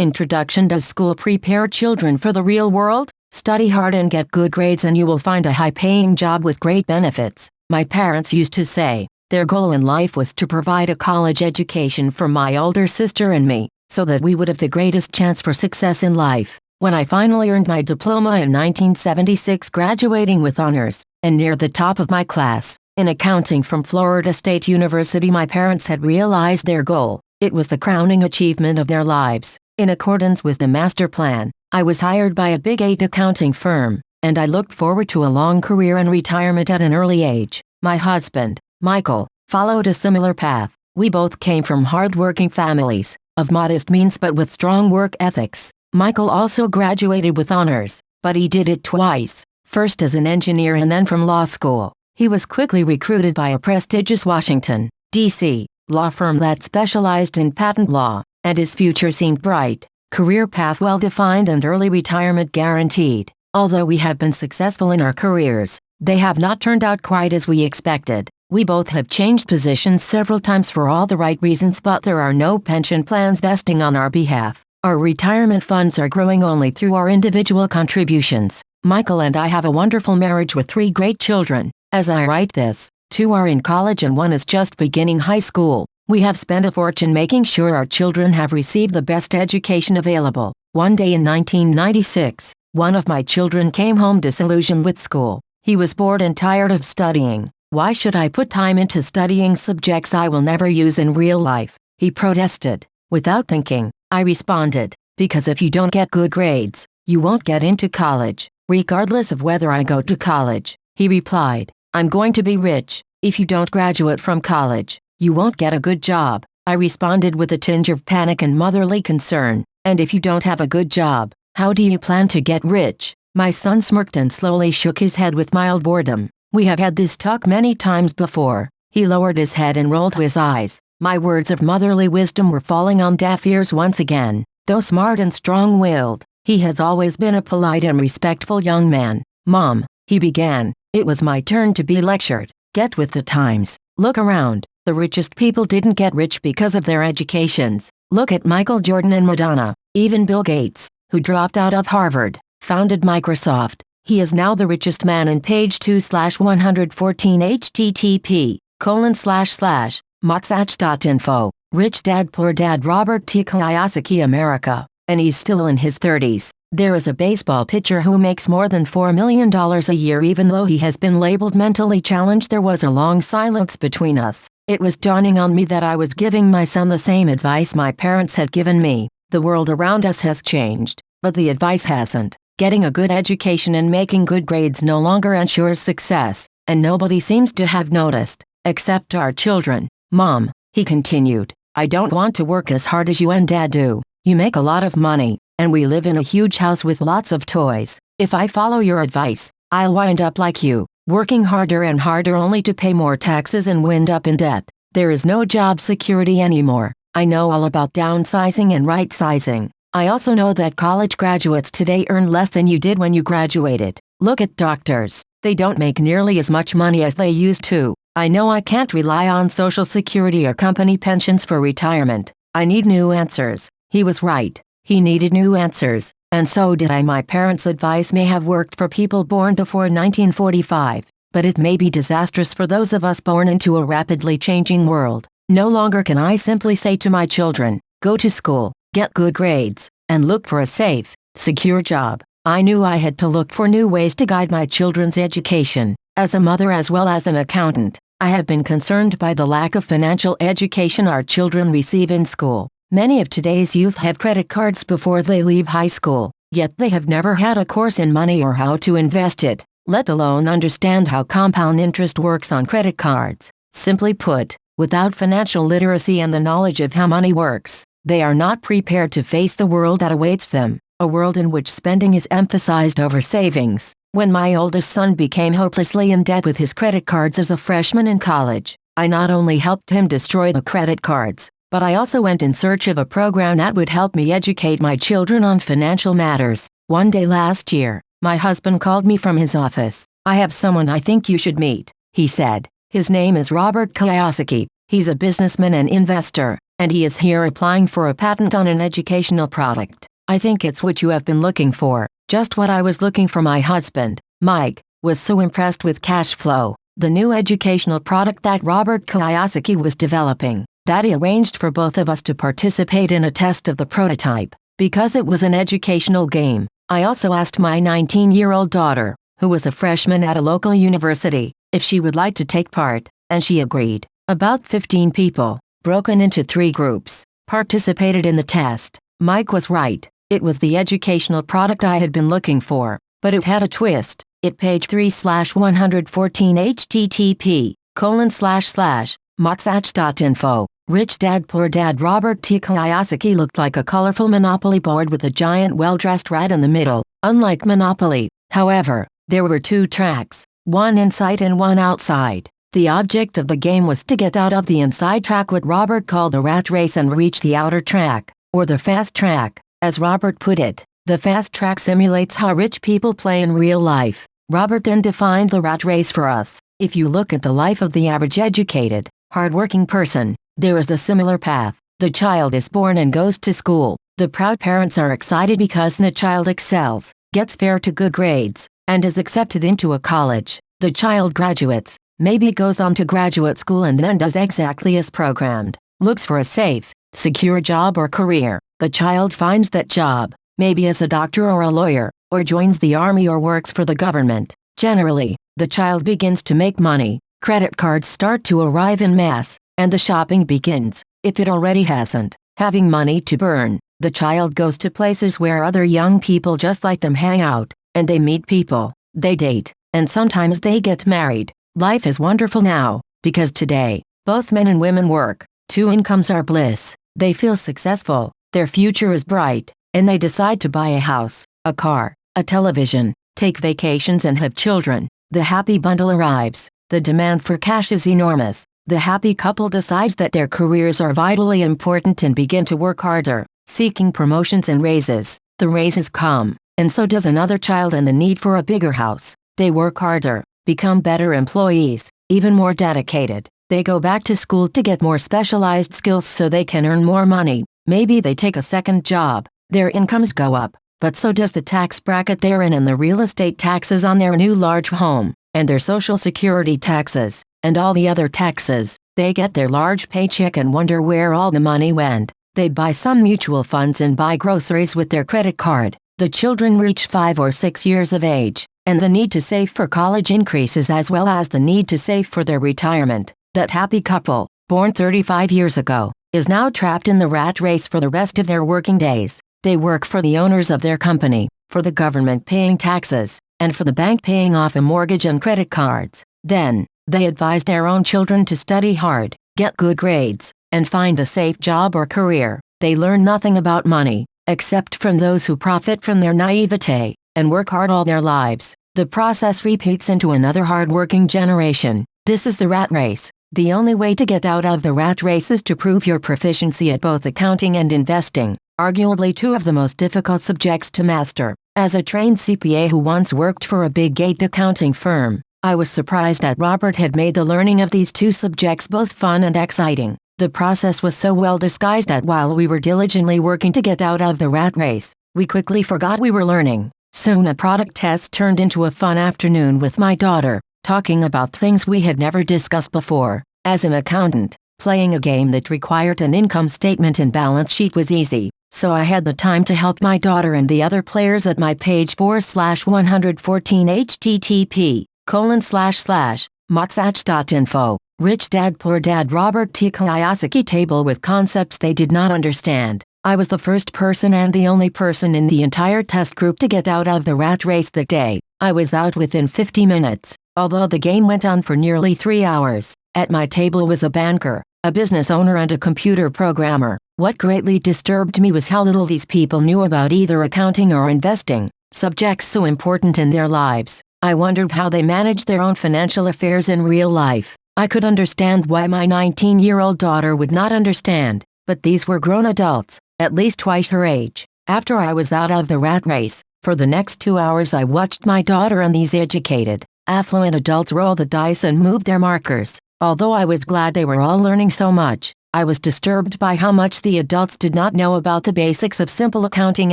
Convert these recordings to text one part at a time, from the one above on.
Introduction. Does school prepare children for the real world? Study hard and get good grades and you will find a high-paying job with great benefits. My parents used to say their goal in life was to provide a college education for my older sister and me, so that we would have the greatest chance for success in life. When I finally earned my diploma in 1976, graduating with honors, and near the top of my class, in accounting from Florida State University, my parents had realized their goal. It was the crowning achievement of their lives. In accordance with the master plan, I was hired by a Big 8 accounting firm, and I looked forward to a long career and retirement at an early age. My husband, Michael, followed a similar path. We both came from hard-working families, of modest means but with strong work ethics. Michael also graduated with honors, but he did it twice, first as an engineer and then from law school. He was quickly recruited by a prestigious Washington, D.C., law firm that specialized in patent law, and his future seemed bright, career path well-defined and early retirement guaranteed. Although we have been successful in our careers, they have not turned out quite as we expected. We both have changed positions several times for all the right reasons, but there are no pension plans vesting on our behalf. Our retirement funds are growing only through our individual contributions. Michael and I have a wonderful marriage with 3 great children. As I write this, 2 are in college and 1 is just beginning high school. We have spent a fortune making sure our children have received the best education available. One day in 1996, one of my children came home disillusioned with school. He was bored and tired of studying. "Why should I put time into studying subjects I will never use in real life?" he protested. Without thinking, I responded, "Because if you don't get good grades, you won't get into college, regardless of whether I go to college." He replied, "I'm going to be rich. If you don't graduate from college, you won't get a good job." I responded with a tinge of panic and motherly concern, "And if you don't have a good job, how do you plan to get rich?" My son smirked and slowly shook his head with mild boredom. We have had this talk many times before. He lowered his head and rolled his eyes. My words of motherly wisdom were falling on deaf ears once again. Though smart and strong-willed, he has always been a polite and respectful young man. "Mom," he began, "it was my turn to be lectured. Get with the times. Look around. The richest people didn't get rich because of their educations. Look at Michael Jordan and Madonna. Even Bill Gates, who dropped out of Harvard, founded Microsoft. He is now the richest man in page 2/114 http://motsach.info. Rich Dad Poor Dad Robert T. Kiyosaki America. And he's still in his 30s. There is a baseball pitcher who makes more than $4 million a year even though he has been labeled mentally challenged. There was a long silence between us. It was dawning on me that I was giving my son the same advice my parents had given me. The world around us has changed, but the advice hasn't. Getting a good education and making good grades no longer ensures success, and nobody seems to have noticed, except our children. "Mom," he continued, "I don't want to work as hard as you and Dad do. You make a lot of money, and we live in a huge house with lots of toys. If I follow your advice, I'll wind up like you, working harder and harder only to pay more taxes and wind up in debt. There is no job security anymore. I know all about downsizing and right-sizing. I also know that college graduates today earn less than you did when you graduated. Look at doctors. They don't make nearly as much money as they used to. I know I can't rely on Social Security or company pensions for retirement. I need new answers." He was right. He needed new answers, and so did I. My parents' advice may have worked for people born before 1945, but it may be disastrous for those of us born into a rapidly changing world. No longer can I simply say to my children, "Go to school, get good grades, and look for a safe, secure job." I knew I had to look for new ways to guide my children's education. As a mother as well as an accountant, I have been concerned by the lack of financial education our children receive in school. Many of today's youth have credit cards before they leave high school, yet they have never had a course in money or how to invest it, let alone understand how compound interest works on credit cards. Simply put, without financial literacy and the knowledge of how money works, they are not prepared to face the world that awaits them, a world in which spending is emphasized over savings. When my oldest son became hopelessly in debt with his credit cards as a freshman in college, I not only helped him destroy the credit cards, but I also went in search of a program that would help me educate my children on financial matters. One day last year, my husband called me from his office. "I have someone I think you should meet," he said. "His name is Robert Kiyosaki. He's a businessman and investor, and he is here applying for a patent on an educational product. I think it's what you have been looking for, just what I was looking for. My husband, Mike, was so impressed with cash flow, the new educational product that Robert Kiyosaki was developing, that he arranged for both of us to participate in a test of the prototype. Because it was an educational game, I also asked my 19-year-old daughter, who was a freshman at a local university, if she would like to take part, and she agreed. About 15 people, broken into 3 groups, participated in the test. Mike was right. It was the educational product I had been looking for, but it had a twist. It page 3/114 http://motsach.info. Rich Dad Poor Dad. Robert T. Kiyosaki looked like a colorful Monopoly board with a giant well-dressed rat in the middle. Unlike Monopoly, however, there were 2 tracks, one inside and one outside. The object of the game was to get out of the inside track, what Robert called the rat race, and reach the outer track, or the fast track. As Robert put it, the fast track simulates how rich people play in real life. Robert then defined the rat race for us. If you look at the life of the average educated, hardworking person, there is a similar path. The child is born and goes to school. The proud parents are excited because the child excels, gets fair to good grades, and is accepted into a college. The child graduates, maybe goes on to graduate school and then does exactly as programmed, looks for a safe, secure job or career. The child finds that job, maybe as a doctor or a lawyer, or joins the army or works for the government. Generally, the child begins to make money, credit cards start to arrive in mass, and the shopping begins. If it already hasn't, having money to burn, the child goes to places where other young people just like them hang out, and they meet people, they date, and sometimes they get married. Life is wonderful now, because today, both men and women work. 2 incomes are bliss. They feel successful, their future is bright, and they decide to buy a house, a car, a television, take vacations and have children. The happy bundle arrives. The demand for cash is enormous. The happy couple decides that their careers are vitally important and begin to work harder, seeking promotions and raises. The raises come, and so does another child and the need for a bigger house. They work harder, become better employees, even more dedicated. They go back to school to get more specialized skills so they can earn more money. Maybe they take a second job. Their incomes go up, but so does the tax bracket they're in and the real estate taxes on their new large home, and their social security taxes, and all the other taxes. They get their large paycheck and wonder where all the money went. They buy some mutual funds and buy groceries with their credit card. The children reach 5 or 6 years of age, and the need to save for college increases as well as the need to save for their retirement. That happy couple, born 35 years ago, is now trapped in the rat race for the rest of their working days. They work for the owners of their company, for the government paying taxes, and for the bank paying off a mortgage and credit cards. Then, they advise their own children to study hard, get good grades, and find a safe job or career. They learn nothing about money, except from those who profit from their naivete, and work hard all their lives. The process repeats into another hard-working generation. This is the rat race. The only way to get out of the rat race is to prove your proficiency at both accounting and investing, arguably 2 of the most difficult subjects to master. As a trained CPA who once worked for a big 8 accounting firm, I was surprised that Robert had made the learning of these 2 subjects both fun and exciting. The process was so well disguised that while we were diligently working to get out of the rat race, we quickly forgot we were learning. Soon a product test turned into a fun afternoon with my daughter, talking about things we had never discussed before. As an accountant, playing a game that required an income statement and balance sheet was easy, so I had the time to help my daughter and the other players at my page 4/114 http://motsach.info. Rich Dad Poor Dad. Robert T. Kiyosaki table with concepts they did not understand. I was the first person and the only person in the entire test group to get out of the rat race that day. I was out within 50 minutes, although the game went on for nearly 3 hours. At my table was a banker, a business owner and a computer programmer. What greatly disturbed me was how little these people knew about either accounting or investing, subjects so important in their lives. I wondered how they managed their own financial affairs in real life. I could understand why my 19-year-old daughter would not understand, but these were grown adults, at least twice her age. After I was out of the rat race, for the next 2 hours I watched my daughter and these educated, affluent adults roll the dice and move their markers. Although I was glad they were all learning so much, I was disturbed by how much the adults did not know about the basics of simple accounting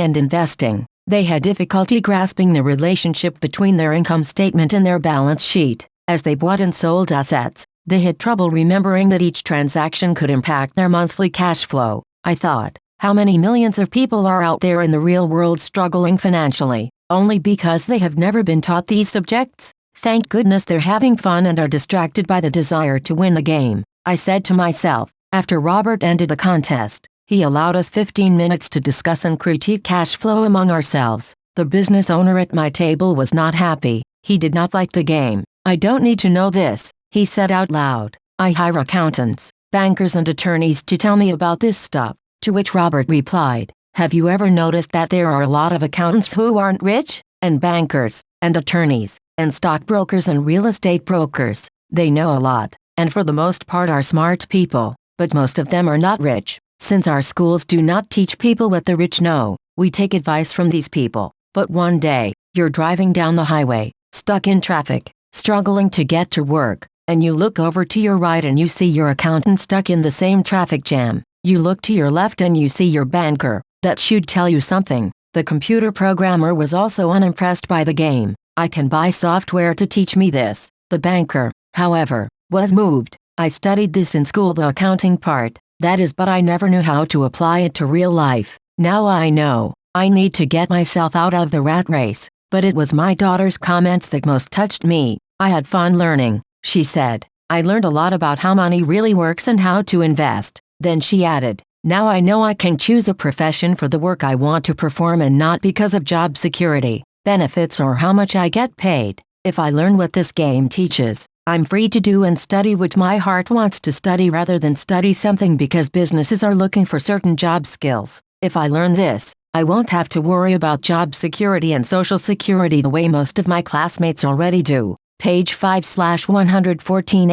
and investing. They had difficulty grasping the relationship between their income statement and their balance sheet. As they bought and sold assets, they had trouble remembering that each transaction could impact their monthly cash flow. I thought, how many millions of people are out there in the real world struggling financially, only because they have never been taught these subjects? Thank goodness they're having fun and are distracted by the desire to win the game, I said to myself. After Robert ended the contest, he allowed us 15 minutes to discuss and critique cash flow among ourselves. The business owner at my table was not happy. He did not like the game. I don't need to know this, he said out loud. I hire accountants, bankers and attorneys to tell me about this stuff. To which Robert replied, have you ever noticed that there are a lot of accountants who aren't rich? And bankers, and attorneys, and stockbrokers and real estate brokers. They know a lot, and for the most part are smart people. But most of them are not rich. Since our schools do not teach people what the rich know, we take advice from these people. But one day, you're driving down the highway, stuck in traffic, struggling to get to work, and you look over to your right and you see your accountant stuck in the same traffic jam. You look to your left and you see your banker. That should tell you something. The computer programmer was also unimpressed by the game. I can buy software to teach me this. The banker, however, was moved. I studied this in school, the accounting part, that is, but I never knew how to apply it to real life. Now I know. I need to get myself out of the rat race. But it was my daughter's comments that most touched me. I had fun learning, she said. I learned a lot about how money really works and how to invest. Then she added, now I know I can choose a profession for the work I want to perform and not because of job security, benefits or how much I get paid. If I learn what this game teaches, I'm free to do and study what my heart wants to study rather than study something because businesses are looking for certain job skills. If I learn this, I won't have to worry about job security and social security the way most of my classmates already do. Page 5/114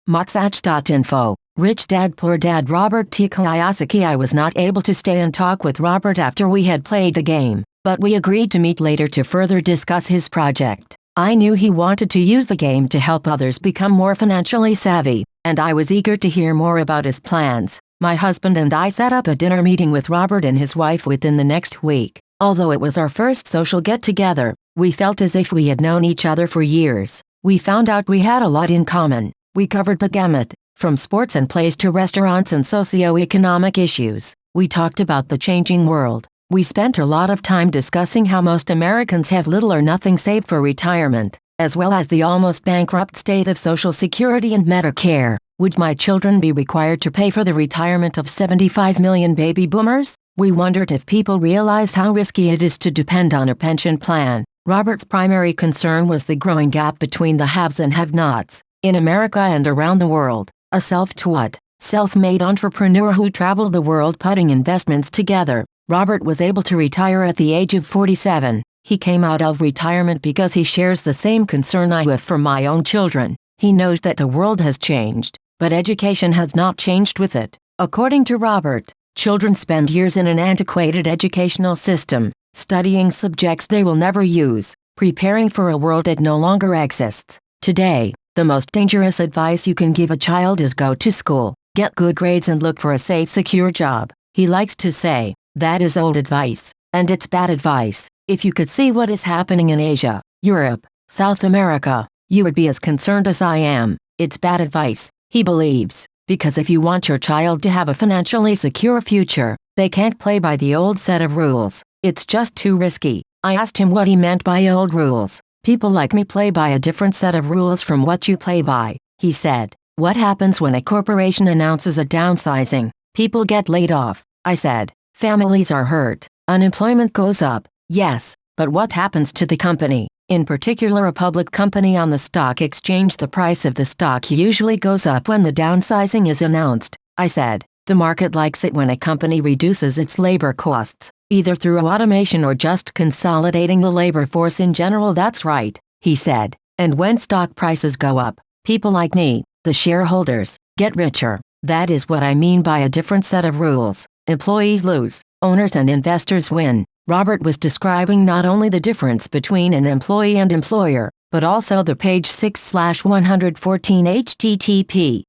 http://motsach.info. Rich Dad Poor Dad Robert T. Kiyosaki. I was not able to stay and talk with Robert after we had played the game, but we agreed to meet later to further discuss his project. I knew he wanted to use the game to help others become more financially savvy, and I was eager to hear more about his plans. My husband and I set up a dinner meeting with Robert and his wife within the next week. Although it was our first social get-together, we felt as if we had known each other for years. We found out we had a lot in common. We covered the gamut, from sports and plays to restaurants and socio-economic issues. We talked about the changing world. We spent a lot of time discussing how most Americans have little or nothing saved for retirement, as well as the almost bankrupt state of Social Security and Medicare. Would my children be required to pay for the retirement of 75 million baby boomers? We wondered if people realized how risky it is to depend on a pension plan. Robert's primary concern was the growing gap between the haves and have-nots. In America and around the world, a self-taught, self-made entrepreneur who traveled the world putting investments together, Robert was able to retire at the age of 47. He came out of retirement because he shares the same concern I have for my own children. He knows that the world has changed, but education has not changed with it. According to Robert, children spend years in an antiquated educational system, studying subjects they will never use, preparing for a world that no longer exists. Today, the most dangerous advice you can give a child is go to school, get good grades and look for a safe, secure job. He likes to say, that is old advice, and it's bad advice. If you could see what is happening in Asia, Europe, South America, you would be as concerned as I am. It's bad advice, he believes, because if you want your child to have a financially secure future, they can't play by the old set of rules. It's just too risky. I asked him what he meant by old rules. People like me play by a different set of rules from what you play by, he said. What happens when a corporation announces a downsizing? People get laid off, I said. Families are hurt. Unemployment goes up. Yes, but what happens to the company? In particular, a public company on the stock exchange, the price of the stock usually goes up when the downsizing is announced, I said. The market likes it when a company reduces its labor costs, either through automation or just consolidating the labor force in general. That's right, he said. And when stock prices go up, people like me, the shareholders, get richer. That is what I mean by a different set of rules. Employees lose, owners and investors win. Robert was describing not only the difference between an employee and employer, but also the page 6/114 http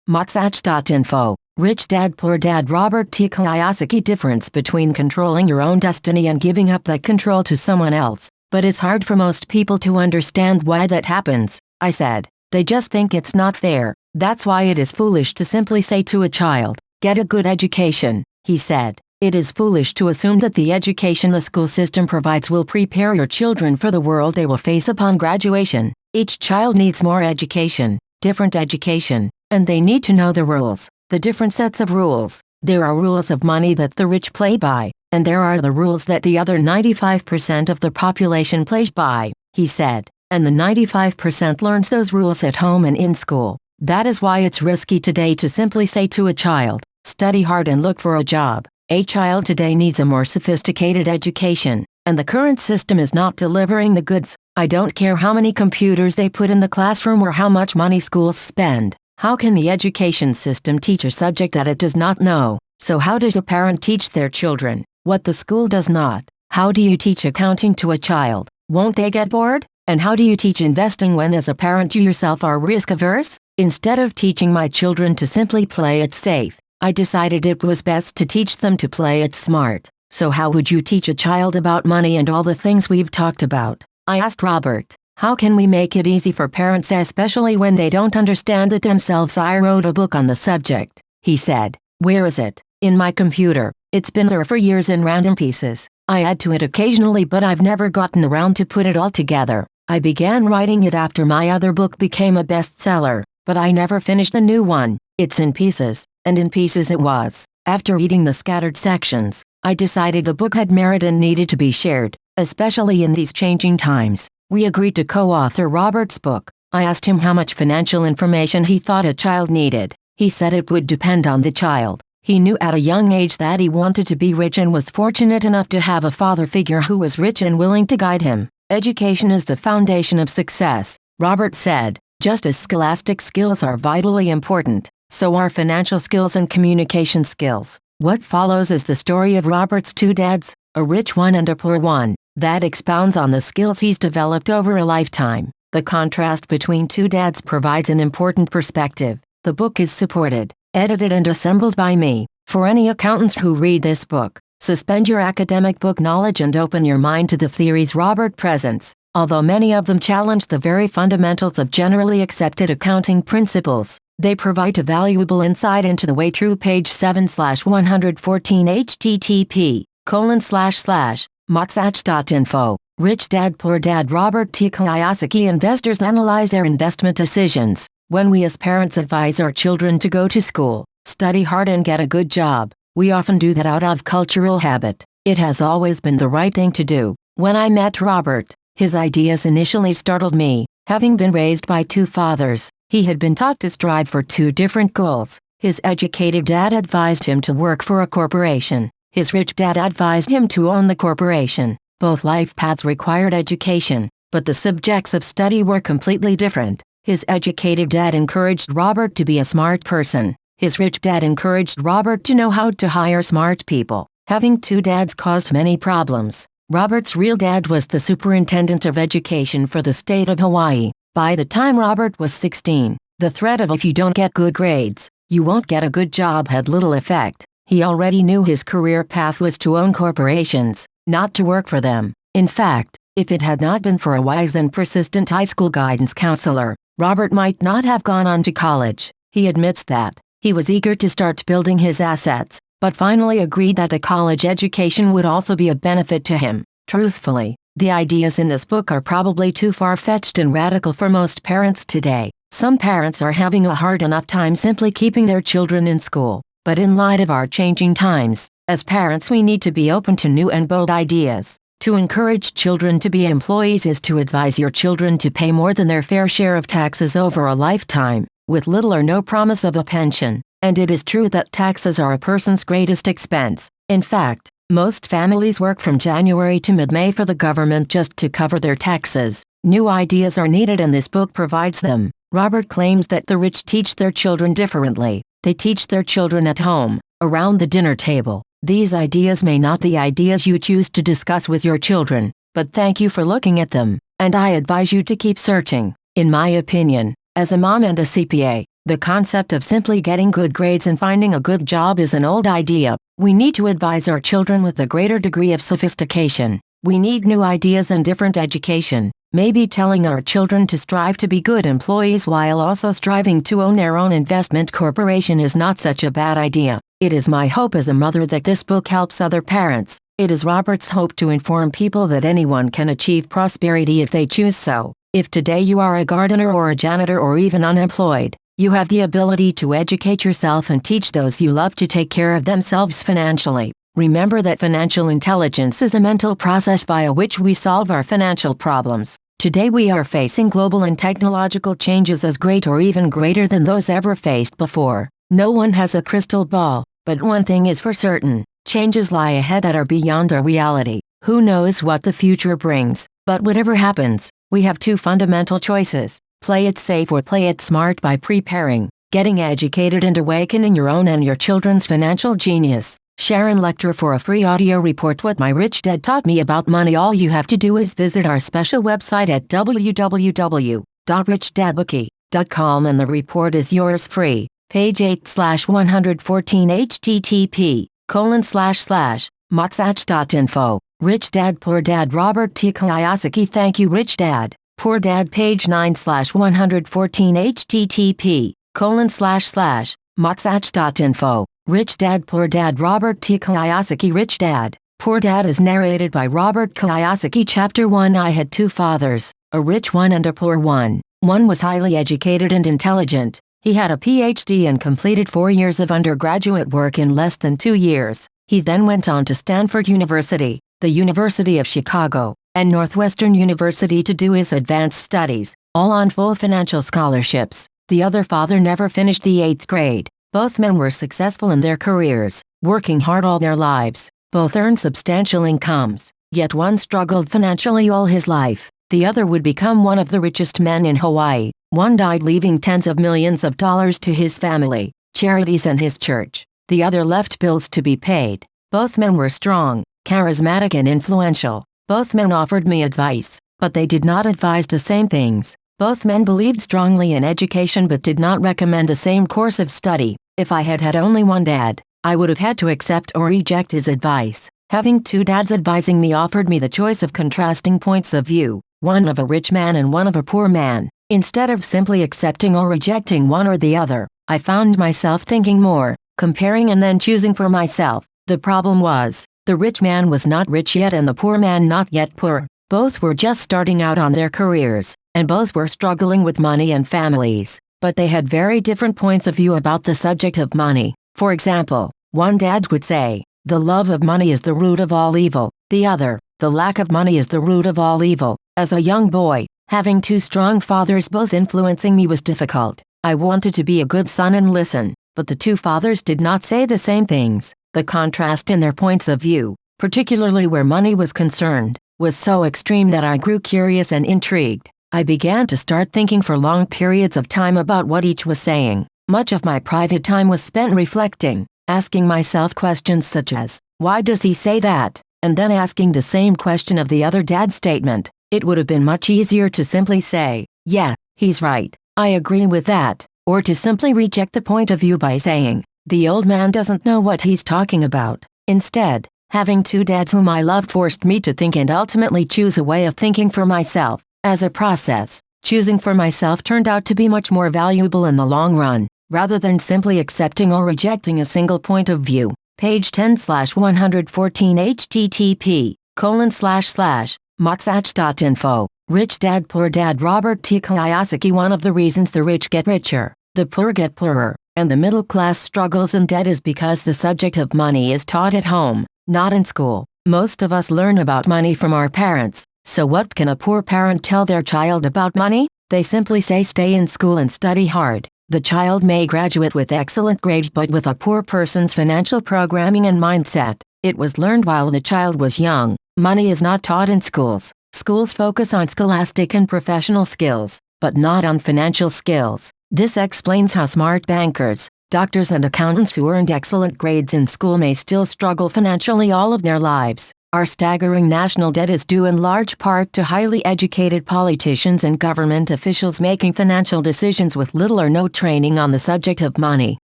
motsach.info. Rich Dad Poor Dad Robert T. Kiyosaki. Difference between controlling your own destiny and giving up that control to someone else. But it's hard for most people to understand why that happens, I said. They just think it's not fair. That's why it is foolish to simply say to a child, "Get a good education," he said. It is foolish to assume that the education the school system provides will prepare your children for the world they will face upon graduation. Each child needs more education, different education, and they need to know the rules, the different sets of rules. There are rules of money that the rich play by, and there are the rules that the other 95% of the population plays by, he said, and the 95% learns those rules at home and in school. That is why it's risky today to simply say to a child, "Study hard and look for a job." A child today needs a more sophisticated education, and the current system is not delivering the goods. I don't care how many computers they put in the classroom or how much money schools spend. How can the education system teach a subject that it does not know? So how does a parent teach their children what the school does not? How do you teach accounting to a child? Won't they get bored? And how do you teach investing when as a parent you yourself are risk-averse? Instead of teaching my children to simply play it safe, I decided it was best to teach them to play it smart. So how would you teach a child about money and all the things we've talked about? I asked Robert. How can we make it easy for parents, especially when they don't understand it themselves? I wrote a book on the subject, he said. Where is it? In my computer. It's been there for years in random pieces. I add to it occasionally, but I've never gotten around to put it all together. I began writing it after my other book became a bestseller, but I never finished the new one. It's in pieces, and in pieces it was. After reading the scattered sections, I decided the book had merit and needed to be shared, especially in these changing times. We agreed to co-author Robert's book. I asked him how much financial information he thought a child needed. He said it would depend on the child. He knew at a young age that he wanted to be rich and was fortunate enough to have a father figure who was rich and willing to guide him. Education is the foundation of success, Robert said. Just as scholastic skills are vitally important, so are financial skills and communication skills. What follows is the story of Robert's two dads, a rich one and a poor one, that expounds on the skills he's developed over a lifetime. The contrast between two dads provides an important perspective. The book is supported, edited and assembled by me. For any accountants who read this book, suspend your academic book knowledge and open your mind to the theories Robert presents. Although many of them challenge the very fundamentals of generally accepted accounting principles, they provide a valuable insight into the way through. Page 7/114 http://motsach.info. Rich Dad Poor Dad Robert T. Kiyosaki. Investors analyze their investment decisions. When we as parents advise our children to go to school, study hard and get a good job, we often do that out of cultural habit. It has always been the right thing to do. When I met Robert, his ideas initially startled me. Having been raised by two fathers, he had been taught to strive for two different goals. His educated dad advised him to work for a corporation. His rich dad advised him to own the corporation. Both life paths required education, but the subjects of study were completely different. His educated dad encouraged Robert to be a smart person. His rich dad encouraged Robert to know how to hire smart people. Having two dads caused many problems. Robert's real dad was the superintendent of education for the state of Hawaii. By the time Robert was 16, the threat of "if you don't get good grades, you won't get a good job" had little effect. He already knew his career path was to own corporations, not to work for them. In fact, if it had not been for a wise and persistent high school guidance counselor, Robert might not have gone on to college. He admits that. He was eager to start building his assets, but finally agreed that a college education would also be a benefit to him. Truthfully, the ideas in this book are probably too far-fetched and radical for most parents today. Some parents are having a hard enough time simply keeping their children in school. But in light of our changing times, as parents we need to be open to new and bold ideas. To encourage children to be employees is to advise your children to pay more than their fair share of taxes over a lifetime, with little or no promise of a pension. And it is true that taxes are a person's greatest expense. In fact, most families work from January to mid-May for the government just to cover their taxes. New ideas are needed and this book provides them. Robert claims that the rich teach their children differently. They teach their children at home, around the dinner table. These ideas may not be the ideas you choose to discuss with your children, but thank you for looking at them, and I advise you to keep searching. In my opinion, As a mom and a CPA, the concept of simply getting good grades and finding a good job is an old idea. We need to advise our children with a greater degree of sophistication. We need new ideas and different education. Maybe telling our children to strive to be good employees while also striving to own their own investment corporation is not such a bad idea. It is my hope as a mother that this book helps other parents. It is Robert's hope to inform people that anyone can achieve prosperity if they choose so. If today you are a gardener or a janitor or even unemployed, you have the ability to educate yourself and teach those you love to take care of themselves financially. Remember that financial intelligence is a mental process via which we solve our financial problems. Today we are facing global and technological changes as great or even greater than those ever faced before. No one has a crystal ball, but one thing is for certain. Changes lie ahead that are beyond our reality. Who knows what the future brings? But whatever happens, we have two fundamental choices. Play it safe or play it smart by preparing, getting educated and awakening your own and your children's financial genius. Sharon Lechter for a free audio report What My Rich Dad Taught Me About Money. All you have to do is visit our special website at www.richdadbookie.com and the report is yours free. Page 8/114 http://motsach.info. Rich Dad Poor Dad Robert T. Kiyosaki. Thank you Rich Dad, Poor Dad. Page 9/114 http://motsach.info. Rich Dad Poor Dad Robert T. Kiyosaki. Rich Dad, Poor Dad is narrated by Robert Kiyosaki. Chapter 1. I had two fathers, a rich one and a poor one. One was highly educated and intelligent. He had a PhD and completed 4 years of undergraduate work in less than 2 years. He then went on to Stanford University, the University of Chicago, and Northwestern University to do his advanced studies, all on full financial scholarships. The other father never finished the 8th grade. Both men were successful in their careers, working hard all their lives. Both earned substantial incomes, yet one struggled financially all his life. The other would become one of the richest men in Hawaii. One died leaving tens of millions of dollars to his family, charities and his church. The other left bills to be paid. Both men were strong, charismatic and influential. Both men offered me advice, but they did not advise the same things. Both men believed strongly in education but did not recommend the same course of study. If I had had only one dad, I would have had to accept or reject his advice. Having two dads advising me offered me the choice of contrasting points of view, one of a rich man and one of a poor man. Instead of simply accepting or rejecting one or the other, I found myself thinking more, comparing and then choosing for myself. The problem was, the rich man was not rich yet and the poor man not yet poor. Both were just starting out on their careers, and both were struggling with money and families. But they had very different points of view about the subject of money. For example, one dad would say, the love of money is the root of all evil. The other, the lack of money is the root of all evil. As a young boy, having two strong fathers both influencing me was difficult. I wanted to be a good son and listen, but the two fathers did not say the same things. The contrast in their points of view, particularly where money was concerned, was so extreme that I grew curious and intrigued. I began to start thinking for long periods of time about what each was saying. Much of my private time was spent reflecting, asking myself questions such as, why does he say that? And then asking the same question of the other dad's statement. It would have been much easier to simply say, yeah, he's right, I agree with that, or to simply reject the point of view by saying, the old man doesn't know what he's talking about. Instead, having two dads whom I loved forced me to think and ultimately choose a way of thinking for myself. As a process, choosing for myself turned out to be much more valuable in the long run, rather than simply accepting or rejecting a single point of view. Page 10/114 http://motsach.info. Rich Dad Poor Dad Robert T. Kiyosaki. One of the reasons the rich get richer, the poor get poorer, and the middle class struggles in debt is because the subject of money is taught at home, not in school. Most of us learn about money from our parents. So what can a poor parent tell their child about money? They simply say stay in school and study hard. The child may graduate with excellent grades but with a poor person's financial programming and mindset. It was learned while the child was young. Money is not taught in schools. Schools focus on scholastic and professional skills, but not on financial skills. This explains how smart bankers, doctors and accountants who earned excellent grades in school may still struggle financially all of their lives. Our staggering national debt is due in large part to highly educated politicians and government officials making financial decisions with little or no training on the subject of money.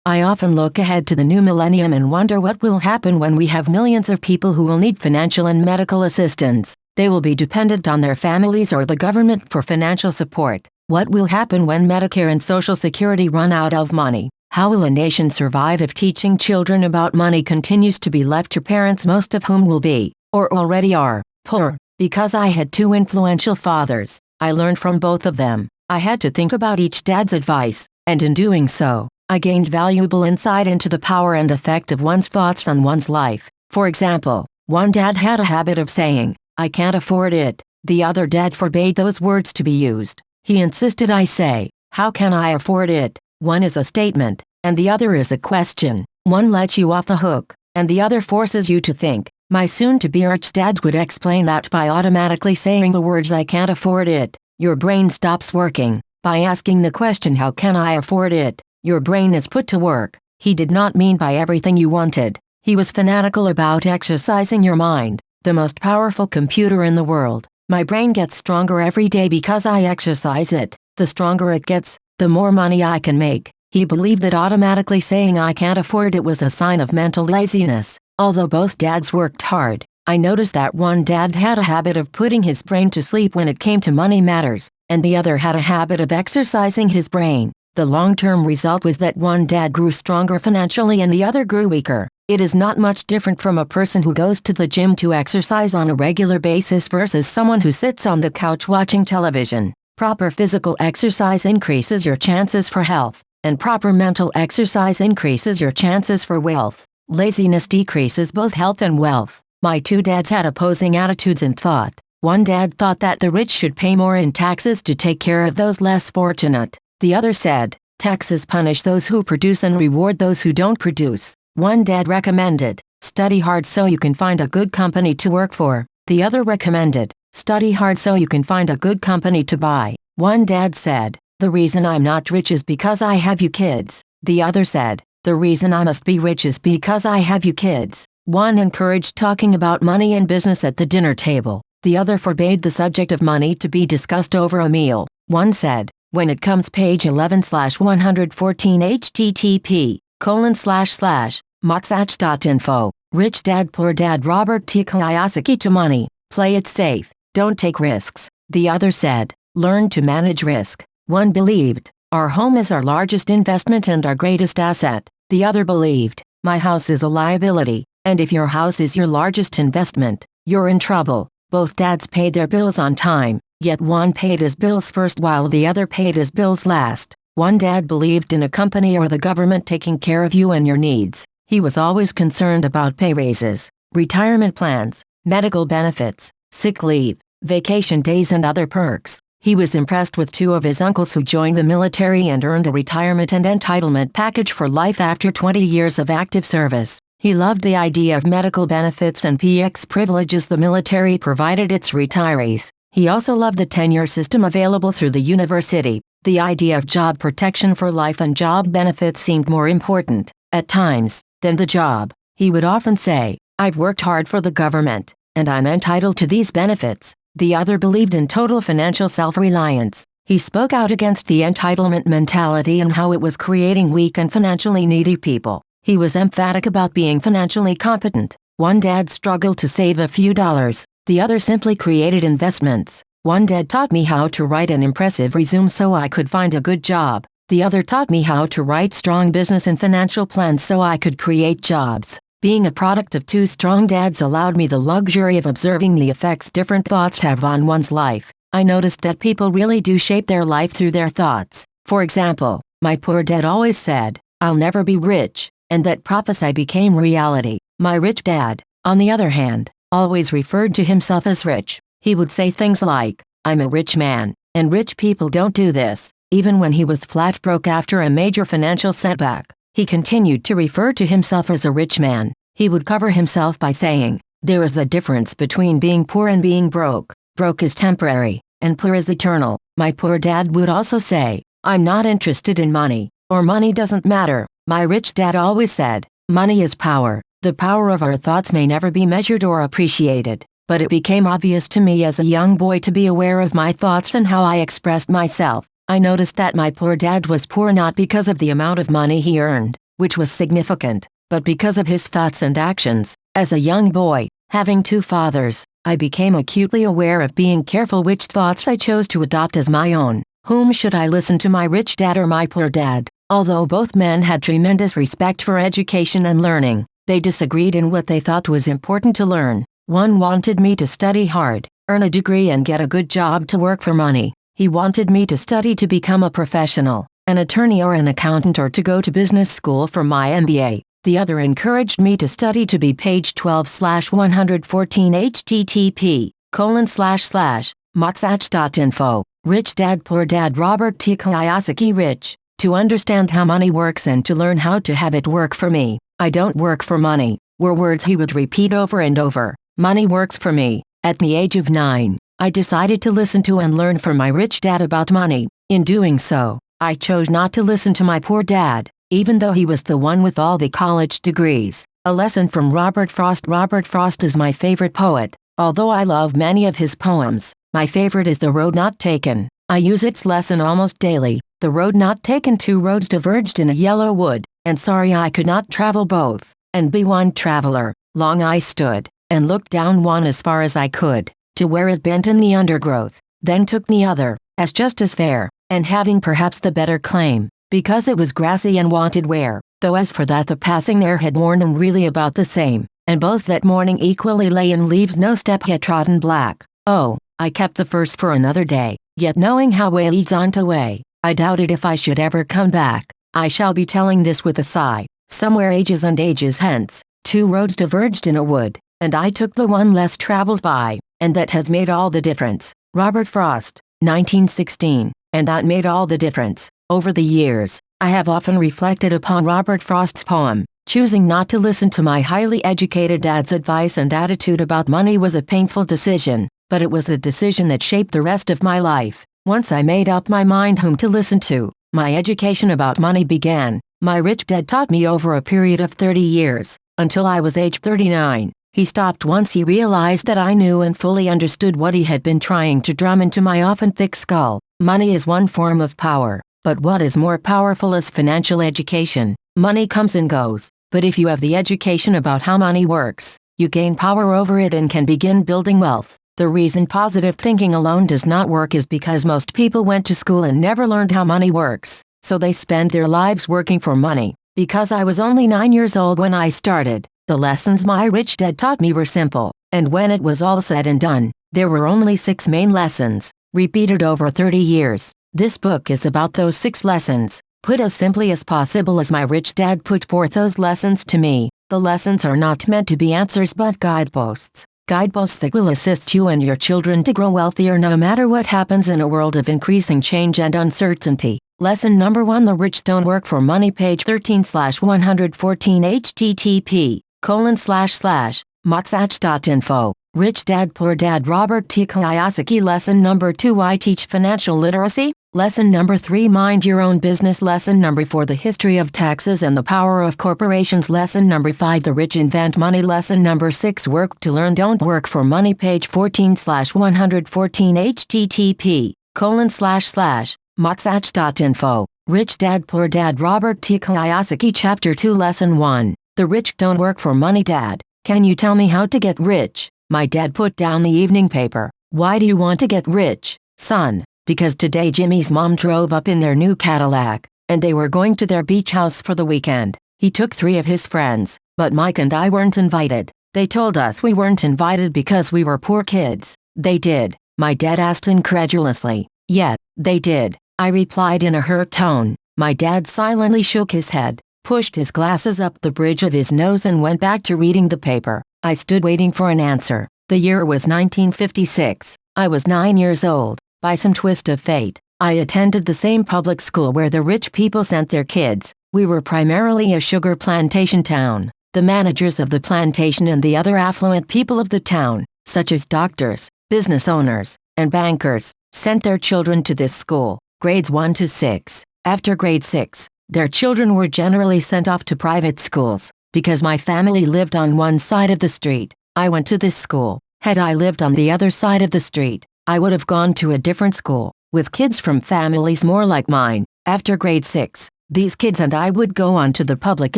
I often look ahead to the new millennium and wonder what will happen when we have millions of people who will need financial and medical assistance. They will be dependent on their families or the government for financial support. What will happen when Medicare and Social Security run out of money? How will a nation survive if teaching children about money continues to be left to parents, most of whom will be, or already are, poor? Because I had two influential fathers, I learned from both of them. I had to think about each dad's advice, and in doing so, I gained valuable insight into the power and effect of one's thoughts on one's life. For example, one dad had a habit of saying, "I can't afford it." The other dad forbade those words to be used. He insisted I say, "How can I afford it?" One is a statement, and the other is a question. One lets you off the hook, and the other forces you to think. My soon-to-be arch-dad would explain that by automatically saying the words "I can't afford it," your brain stops working. By asking the question "How can I afford it?" your brain is put to work. He did not mean by everything you wanted. He was fanatical about exercising your mind, the most powerful computer in the world. My brain gets stronger every day because I exercise it. The stronger it gets, the more money I can make. He believed that automatically saying "I can't afford it" was a sign of mental laziness. Although both dads worked hard, I noticed that one dad had a habit of putting his brain to sleep when it came to money matters, and the other had a habit of exercising his brain. The long-term result was that one dad grew stronger financially and the other grew weaker. It is not much different from a person who goes to the gym to exercise on a regular basis versus someone who sits on the couch watching television. Proper physical exercise increases your chances for health, and proper mental exercise increases your chances for wealth. Laziness decreases both health and wealth. My two dads had opposing attitudes in thought. One dad thought that the rich should pay more in taxes to take care of those less fortunate. The other said, taxes punish those who produce and reward those who don't produce. One dad recommended, study hard so you can find a good company to work for. The other recommended, study hard so you can find a good company to buy. One dad said, the reason I'm not rich is because I have you kids. The other said, the reason I must be rich is because I have you kids. One encouraged talking about money and business at the dinner table. The other forbade the subject of money to be discussed over a meal. One said, when it comes page 11/114 http://motsach.info. Rich Dad Poor Dad Robert T. Kiyosaki to money. Play it safe. Don't take risks. The other said, learn to manage risk. One believed, our home is our largest investment and our greatest asset. The other believed, my house is a liability, and if your house is your largest investment, you're in trouble. Both dads paid their bills on time, yet one paid his bills first while the other paid his bills last. One dad believed in a company or the government taking care of you and your needs. He was always concerned about pay raises, retirement plans, medical benefits, sick leave, vacation days and other perks. He was impressed with two of his uncles who joined the military and earned a retirement and entitlement package for life after 20 years of active service. He loved the idea of medical benefits and PX privileges the military provided its retirees. He also loved the tenure system available through the university. The idea of job protection for life and job benefits seemed more important, at times, than the job. He would often say, I've worked hard for the government, and I'm entitled to these benefits. The other believed in total financial self-reliance. He spoke out against the entitlement mentality and how it was creating weak and financially needy people. He was emphatic about being financially competent. One dad struggled to save a few dollars. The other simply created investments. One dad taught me how to write an impressive resume so I could find a good job. The other taught me how to write strong business and financial plans so I could create jobs. Being a product of two strong dads allowed me the luxury of observing the effects different thoughts have on one's life. I noticed that people really do shape their life through their thoughts. For example, my poor dad always said, I'll never be rich, and that prophecy became reality. My rich dad, on the other hand, always referred to himself as rich. He would say things like, I'm a rich man, and rich people don't do this. Even when he was flat broke after a major financial setback, he continued to refer to himself as a rich man. He would cover himself by saying, there is a difference between being poor and being broke. Broke is temporary, and poor is eternal. My poor dad would also say, I'm not interested in money, or money doesn't matter. My rich dad always said, money is power. The power of our thoughts may never be measured or appreciated, but it became obvious to me as a young boy to be aware of my thoughts and how I expressed myself. I noticed that my poor dad was poor not because of the amount of money he earned, which was significant, but because of his thoughts and actions. As a young boy, having two fathers, I became acutely aware of being careful which thoughts I chose to adopt as my own. Whom should I listen to, my rich dad or my poor dad? Although both men had tremendous respect for education and learning, they disagreed in what they thought was important to learn. One wanted me to study hard, earn a degree and get a good job to work for money. He wanted me to study to become a professional, an attorney or an accountant, or to go to business school for my MBA. The other encouraged me to study to be page 12/114 http://motsach.info. Rich Dad Poor Dad. Robert T. Kiyosaki. Rich, to understand how money works and to learn how to have it work for me. I don't work for money, were words he would repeat over and over. Money works for me. At the age of 9, I decided to listen to and learn from my rich dad about money. In doing so, I chose not to listen to my poor dad, even though he was the one with all the college degrees. A lesson from Robert Frost. Robert Frost is my favorite poet. Although I love many of his poems, my favorite is The Road Not Taken. I use its lesson almost daily. The road not taken. Two roads diverged in a yellow wood, and sorry I could not travel both, and be one traveler. Long I stood, and looked down one as far as I could, to where it bent in the undergrowth, then took the other, as just as fair, and having perhaps the better claim, because it was grassy and wanted wear, though as for that the passing there had worn them really about the same, and both that morning equally lay in leaves no step had trodden black. Oh, I kept the first for another day, yet knowing how way leads on to way, I doubted if I should ever come back. I shall be telling this with a sigh. Somewhere ages and ages hence, two roads diverged in a wood, and I took the one less traveled by, and that has made all the difference. Robert Frost, 1916, and that made all the difference. Over the years, I have often reflected upon Robert Frost's poem. Choosing not to listen to my highly educated dad's advice and attitude about money was a painful decision, but it was a decision that shaped the rest of my life. Once I made up my mind whom to listen to, my education about money began. My rich dad taught me over a period of 30 years, until I was age 39. He stopped once he realized that I knew and fully understood what he had been trying to drum into my often thick skull. Money is one form of power, but what is more powerful is financial education. Money comes and goes, but if you have the education about how money works, you gain power over it and can begin building wealth. The reason positive thinking alone does not work is because most people went to school and never learned how money works, so they spend their lives working for money. Because I was only 9 years old when I started, the lessons my rich dad taught me were simple, and when it was all said and done, there were only 6 main lessons, repeated over 30 years. This book is about those 6 lessons, put as simply as possible as my rich dad put forth those lessons to me. The lessons are not meant to be answers but guideposts. Guideposts that will assist you and your children to grow wealthier no matter what happens in a world of increasing change and uncertainty. Lesson number 1. The rich don't work for money. Page 13/114 http://motsach.info. Rich Dad Poor Dad. Robert T. Kiyosaki. Lesson number 2. I teach financial literacy. Lesson number 3. Mind your own business. Lesson number 4. The history of taxes and the power of corporations. Lesson number 5. The rich invent money. Lesson number 6. Work to learn, don't work for money. Page 14/114 http://motsach.info. Rich Dad Poor Dad. Robert T. Kiyosaki. Chapter 2. Lesson 1. The rich don't work for money. Dad, can you tell me how to get rich? My dad put down the evening paper. Why do you want to get rich, son? Because today Jimmy's mom drove up in their new Cadillac, and they were going to their beach house for the weekend. He took 3 of his friends, but Mike and I weren't invited. They told us we weren't invited because we were poor kids. They did? My dad asked incredulously. Yeah, they did, I replied in a hurt tone. My dad silently shook his head, pushed his glasses up the bridge of his nose and went back to reading the paper. I stood waiting for an answer. The year was 1956. I was 9 years old. By some twist of fate, I attended the same public school where the rich people sent their kids. We were primarily a sugar plantation town. The managers of the plantation and the other affluent people of the town, such as doctors, business owners, and bankers, sent their children to this school, grades 1 to 6. After grade 6, their children were generally sent off to private schools. because my family lived on one side of the street. I went to this school. Had I lived on the other side of the street, I would have gone to a different school, with kids from families more like mine. After grade 6, these kids and I would go on to the public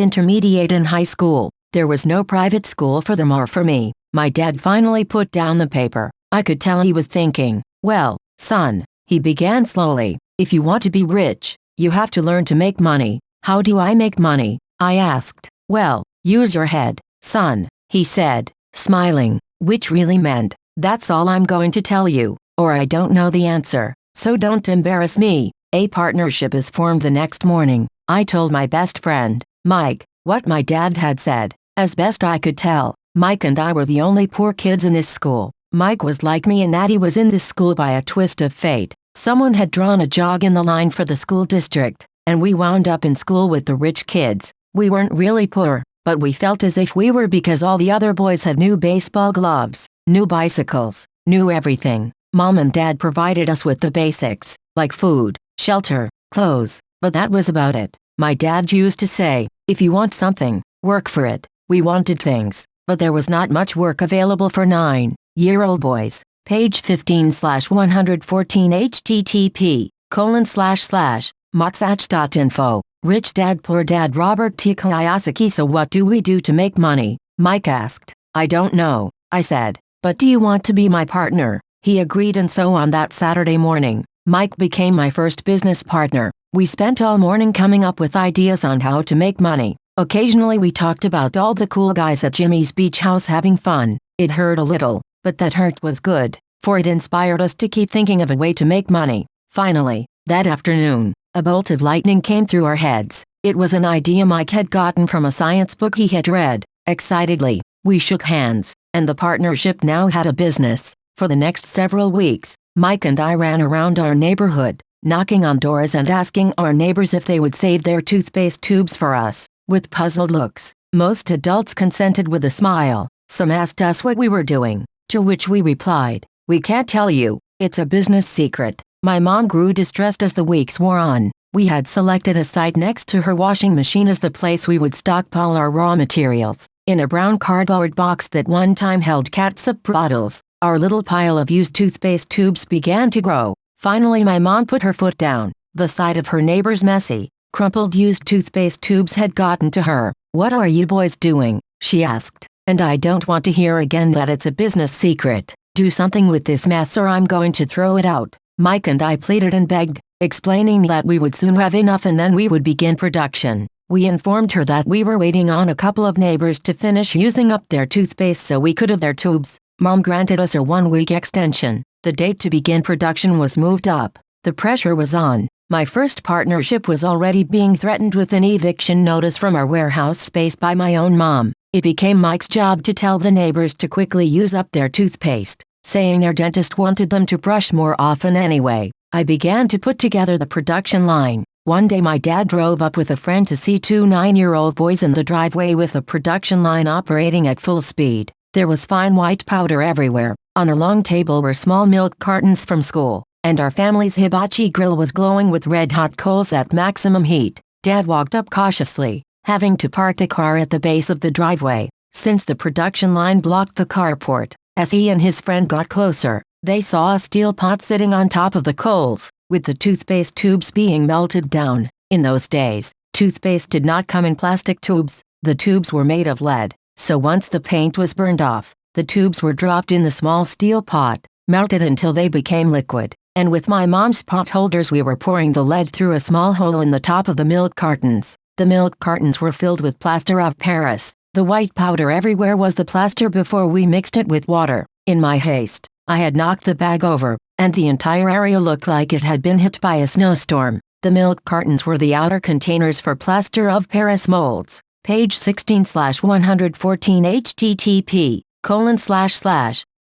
intermediate and high school. There was no private school for them or for me. My dad finally put down the paper. I could tell he was thinking. Well, son, he began slowly, if you want to be rich, you have to learn to make money. How do I make money? I asked. Well, use your head, son, he said, smiling, which really meant, that's all I'm going to tell you, or I don't know the answer, so don't embarrass me. A partnership is formed the next morning. I told my best friend, Mike, what my dad had said. As best I could tell, Mike and I were the only poor kids in this school. Mike was like me in that he was in this school by a twist of fate. Someone had drawn a jog in the line for the school district, and we wound up in school with the rich kids. We weren't really poor, but we felt as if we were because all the other boys had new baseball gloves, new bicycles, new everything. Mom and Dad provided us with the basics, like food, shelter, clothes, but that was about it. My dad used to say, if you want something, work for it. We wanted things, but there was not much work available for 9-year-old boys. Page 15/114 http://motsach.info. Rich Dad Poor Dad Robert T. Kiyosaki. So what do we do to make money? Mike asked. I don't know, I said, but do you want to be my partner? He agreed, and so on that Saturday morning, Mike became my first business partner. We spent all morning coming up with ideas on how to make money. Occasionally we talked about all the cool guys at Jimmy's beach house having fun. It hurt a little, but that hurt was good, for it inspired us to keep thinking of a way to make money. Finally, that afternoon, a bolt of lightning came through our heads. It was an idea Mike had gotten from a science book he had read. Excitedly, we shook hands, and the partnership now had a business. For the next several weeks, Mike and I ran around our neighborhood, knocking on doors and asking our neighbors if they would save their toothpaste tubes for us. With puzzled looks, most adults consented with a smile. Some asked us what we were doing, to which we replied, we can't tell you, it's a business secret. My mom grew distressed as the weeks wore on. We had selected a site next to her washing machine as the place we would stockpile our raw materials. In a brown cardboard box that one time held catsup bottles, our little pile of used toothpaste tubes began to grow. Finally my mom put her foot down. The sight of her neighbor's messy, crumpled used toothpaste tubes had gotten to her. What are you boys doing? She asked. And I don't want to hear again that it's a business secret. Do something with this mess or I'm going to throw it out. Mike and I pleaded and begged, explaining that we would soon have enough and then we would begin production. We informed her that we were waiting on a couple of neighbors to finish using up their toothpaste so we could have their tubes. Mom granted us a 1-week extension. The date to begin production was moved up. The pressure was on. My first partnership was already being threatened with an eviction notice from our warehouse space by my own mom. It became Mike's job to tell the neighbors to quickly use up their toothpaste, saying their dentist wanted them to brush more often anyway. I began to put together the production line. One day my dad drove up with a friend to see 2 9-year-old boys in the driveway with the production line operating at full speed. There was fine white powder everywhere. On a long table were small milk cartons from school, and our family's hibachi grill was glowing with red-hot coals at maximum heat. Dad walked up cautiously, having to park the car at the base of the driveway, since the production line blocked the carport. As he and his friend got closer, they saw a steel pot sitting on top of the coals, with the toothpaste tubes being melted down. In those days, toothpaste did not come in plastic tubes. The tubes were made of lead, so once the paint was burned off, the tubes were dropped in the small steel pot, melted until they became liquid, and with my mom's pot holders we were pouring the lead through a small hole in the top of the milk cartons. The milk cartons were filled with plaster of Paris. The white powder everywhere was the plaster before we mixed it with water. In my haste, I had knocked the bag over, and the entire area looked like it had been hit by a snowstorm. The milk cartons were the outer containers for plaster of Paris molds. Page 16/114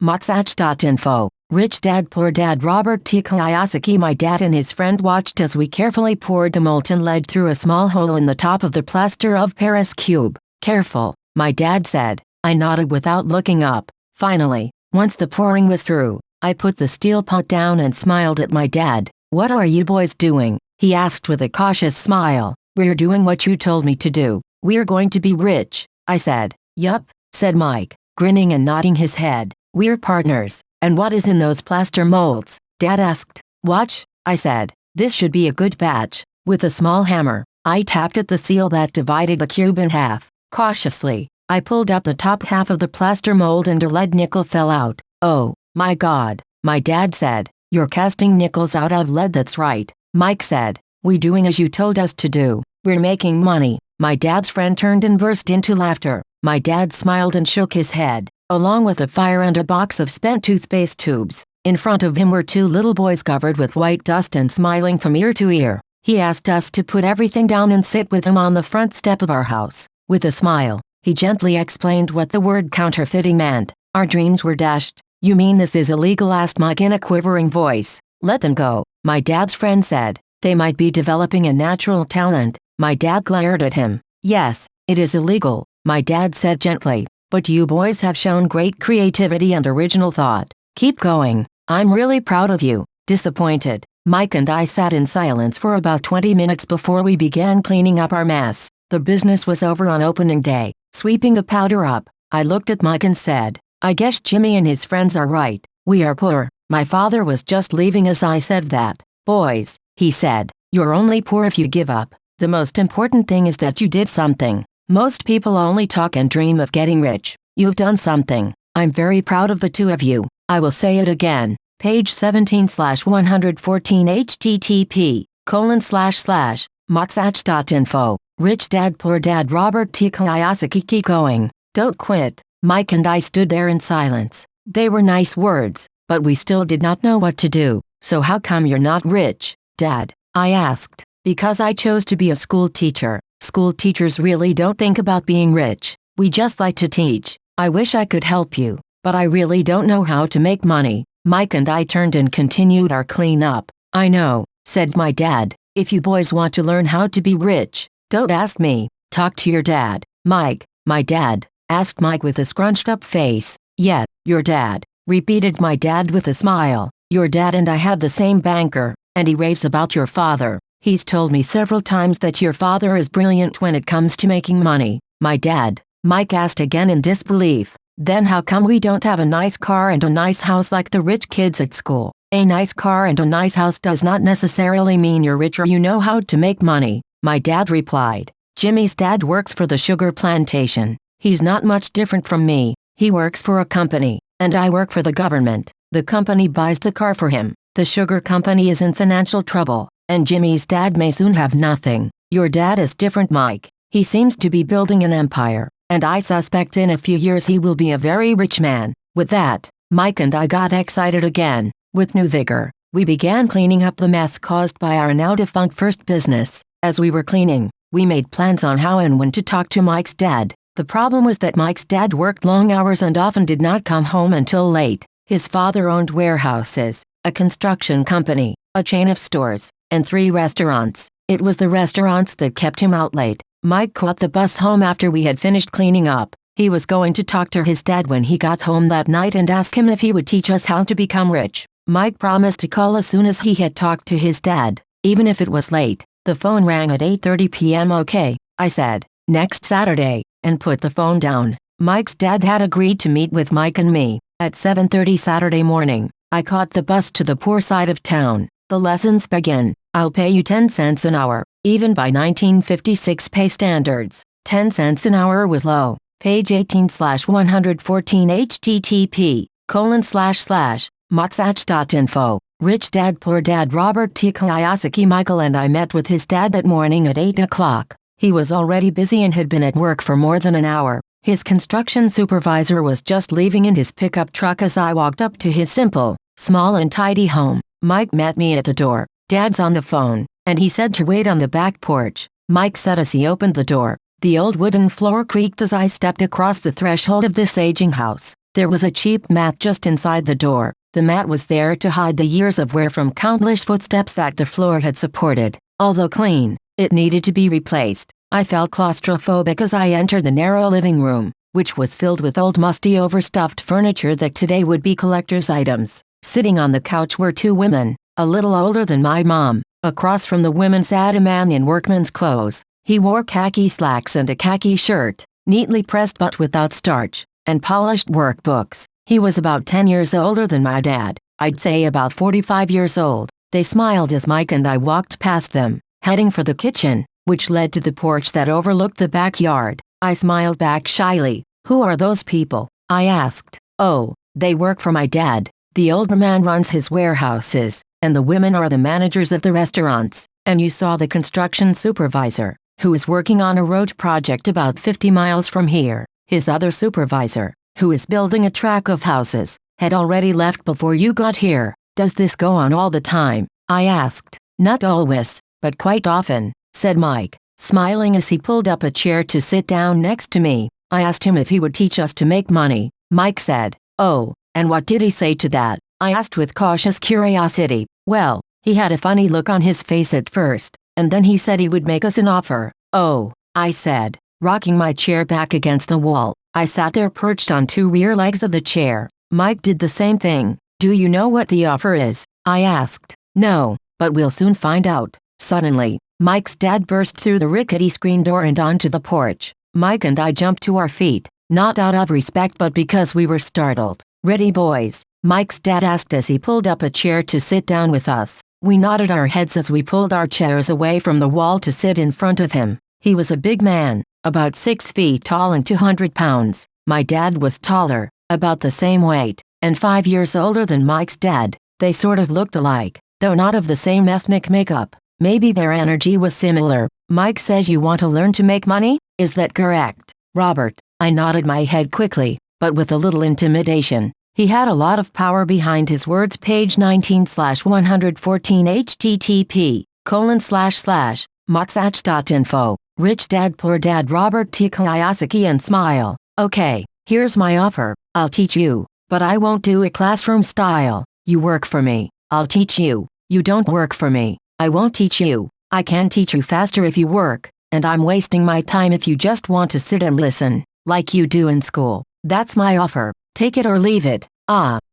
http://motsach.info. Rich Dad Poor Dad Robert T. Kiyosaki. My dad and his friend watched as we carefully poured the molten lead through a small hole in the top of the plaster of Paris cube. Careful, my dad said. I nodded without looking up. Finally, once the pouring was through, I put the steel pot down and smiled at my dad. What are you boys doing? He asked with a cautious smile. We're doing what you told me to do. We're going to be rich, I said. Yup, said Mike, grinning and nodding his head. We're partners. And what is in those plaster molds? Dad asked. Watch, I said. This should be a good batch. With a small hammer, I tapped at the seal that divided the cube in half. Cautiously, I pulled up the top half of the plaster mold and a lead nickel fell out. Oh, my God, my dad said. You're casting nickels out of lead. That's right, Mike said. We doing as you told us to do. We're making money. My dad's friend turned and burst into laughter. My dad smiled and shook his head, along with a fire and a box of spent toothpaste tubes. In front of him were two little boys covered with white dust and smiling from ear to ear. He asked us to put everything down and sit with him on the front step of our house. With a smile, he gently explained what the word counterfeiting meant. Our dreams were dashed. You mean this is illegal? Asked Mike in a quivering voice. Let them go, my dad's friend said. They might be developing a natural talent. My dad glared at him. Yes, it is illegal, my dad said gently. But you boys have shown great creativity and original thought. Keep going. I'm really proud of you. Disappointed, Mike and I sat in silence for about 20 minutes before we began cleaning up our mess. The business was over on opening day. Sweeping the powder up, I looked at Mike and said, I guess Jimmy and his friends are right. We are poor. My father was just leaving us. I said that. Boys, he said, you're only poor if you give up. The most important thing is that you did something. Most people only talk and dream of getting rich. You've done something. I'm very proud of the two of you. I will say it again. Page 17/114 http://motsach.info. Rich Dad Poor Dad Robert T. Kiyosaki. Keep going. Don't quit. Mike and I stood there in silence. They were nice words, but we still did not know what to do. So how come you're not rich, Dad? I asked. Because I chose to be a school teacher. School teachers really don't think about being rich. We just like to teach. I wish I could help you, but I really don't know how to make money. Mike and I turned and continued our cleanup. I know, said my dad. If you boys want to learn how to be rich, don't ask me. Talk to your dad. Mike, my dad, asked Mike with a scrunched up face. Yeah, your dad, repeated my dad with a smile. Your dad and I have the same banker, and he raves about your father. He's told me several times that your father is brilliant when it comes to making money. My dad, Mike asked again in disbelief. Then how come we don't have a nice car and a nice house like the rich kids at school? A nice car and a nice house does not necessarily mean you're rich or you know how to make money, my dad replied. Jimmy's dad works for the sugar plantation. He's not much different from me. He works for a company, and I work for the government. The company buys the car for him. The sugar company is in financial trouble, and Jimmy's dad may soon have nothing. Your dad is different, Mike. He seems to be building an empire, and I suspect in a few years he will be a very rich man. With that, Mike and I got excited again. With new vigor, we began cleaning up the mess caused by our now defunct first business. As we were cleaning, we made plans on how and when to talk to Mike's dad. The problem was that Mike's dad worked long hours and often did not come home until late. His father owned warehouses, a construction company, a chain of stores, and 3 restaurants. It was the restaurants that kept him out late. Mike caught the bus home after we had finished cleaning up. He was going to talk to his dad when he got home that night and ask him if he would teach us how to become rich. Mike promised to call as soon as he had talked to his dad, even if it was late. The phone rang at 8:30 p.m. Okay, I said, next Saturday, and put the phone down. Mike's dad had agreed to meet with Mike and me at 7:30 Saturday morning. I caught the bus to the poor side of town. The lessons begin. I'll pay you 10 cents an hour. Even by 1956 pay standards, 10 cents an hour was low. Page 18/114 http://motsach.info. Rich Dad Poor Dad Robert T. Kiyosaki. Michael and I met with his dad that morning at 8 o'clock. He was already busy and had been at work for more than an hour. His construction supervisor was just leaving in his pickup truck as I walked up to his simple, small and tidy home. Mike met me at the door. Dad's on the phone, and he said to wait on the back porch. Mike said as he opened the door. The old wooden floor creaked as I stepped across the threshold of this aging house. There was a cheap mat just inside the door. The mat was there to hide the years of wear from countless footsteps that the floor had supported. Although clean, it needed to be replaced. I felt claustrophobic as I entered the narrow living room, which was filled with old musty overstuffed furniture that today would be collector's items. Sitting on the couch were 2 women, a little older than my mom. Across from the women sat a man in workman's clothes. He wore khaki slacks and a khaki shirt. neatly pressed but without starch, and polished workbooks. He was about 10 years older than my dad, I'd say about 45 years old. They smiled as Mike and I walked past them, heading for the kitchen, which led to the porch that overlooked the backyard. I smiled back shyly. "Who are those people?" I asked. "Oh, they work for my dad. The older man runs his warehouses, and the women are the managers of the restaurants. And you saw the construction supervisor, who is working on a road project about 50 miles from here. His other supervisor, who is building a track of houses, had already left before you got here. Does this go on all the time?" I asked. "Not always, but quite often," said Mike, smiling as he pulled up a chair to sit down next to me. I asked him if he would teach us to make money. Mike said, "Oh, and what did he say to that?" I asked with cautious curiosity. "Well, he had a funny look on his face at first, and then he said he would make us an offer." "Oh," I said, rocking my chair back against the wall. I sat there perched on two rear legs of the chair. Mike did the same thing. "Do you know what the offer is?" I asked. "No, but we'll soon find out." Suddenly, Mike's dad burst through the rickety screen door and onto the porch. Mike and I jumped to our feet, not out of respect but because we were startled. "Ready, boys?" Mike's dad asked as he pulled up a chair to sit down with us. We nodded our heads as we pulled our chairs away from the wall to sit in front of him. He was a big man, about 6 feet tall and 200 pounds. My dad was taller, about the same weight, and 5 years older than Mike's dad. They sort of looked alike, though not of the same ethnic makeup. Maybe their energy was similar. "Mike says you want to learn to make money? Is that correct, Robert?" I nodded my head quickly, but with a little intimidation. He had a lot of power behind his words. Page 19/114 http://motsach.info. Rich Dad Poor Dad Robert T. Kiyosaki and smile. "Okay, here's my offer. I'll teach you, but I won't do it classroom style. You work for me. I'll teach you. You don't work for me. I won't teach you. I can teach you faster if you work, and I'm wasting my time if you just want to sit and listen, like you do in school. That's my offer. Take it or leave it."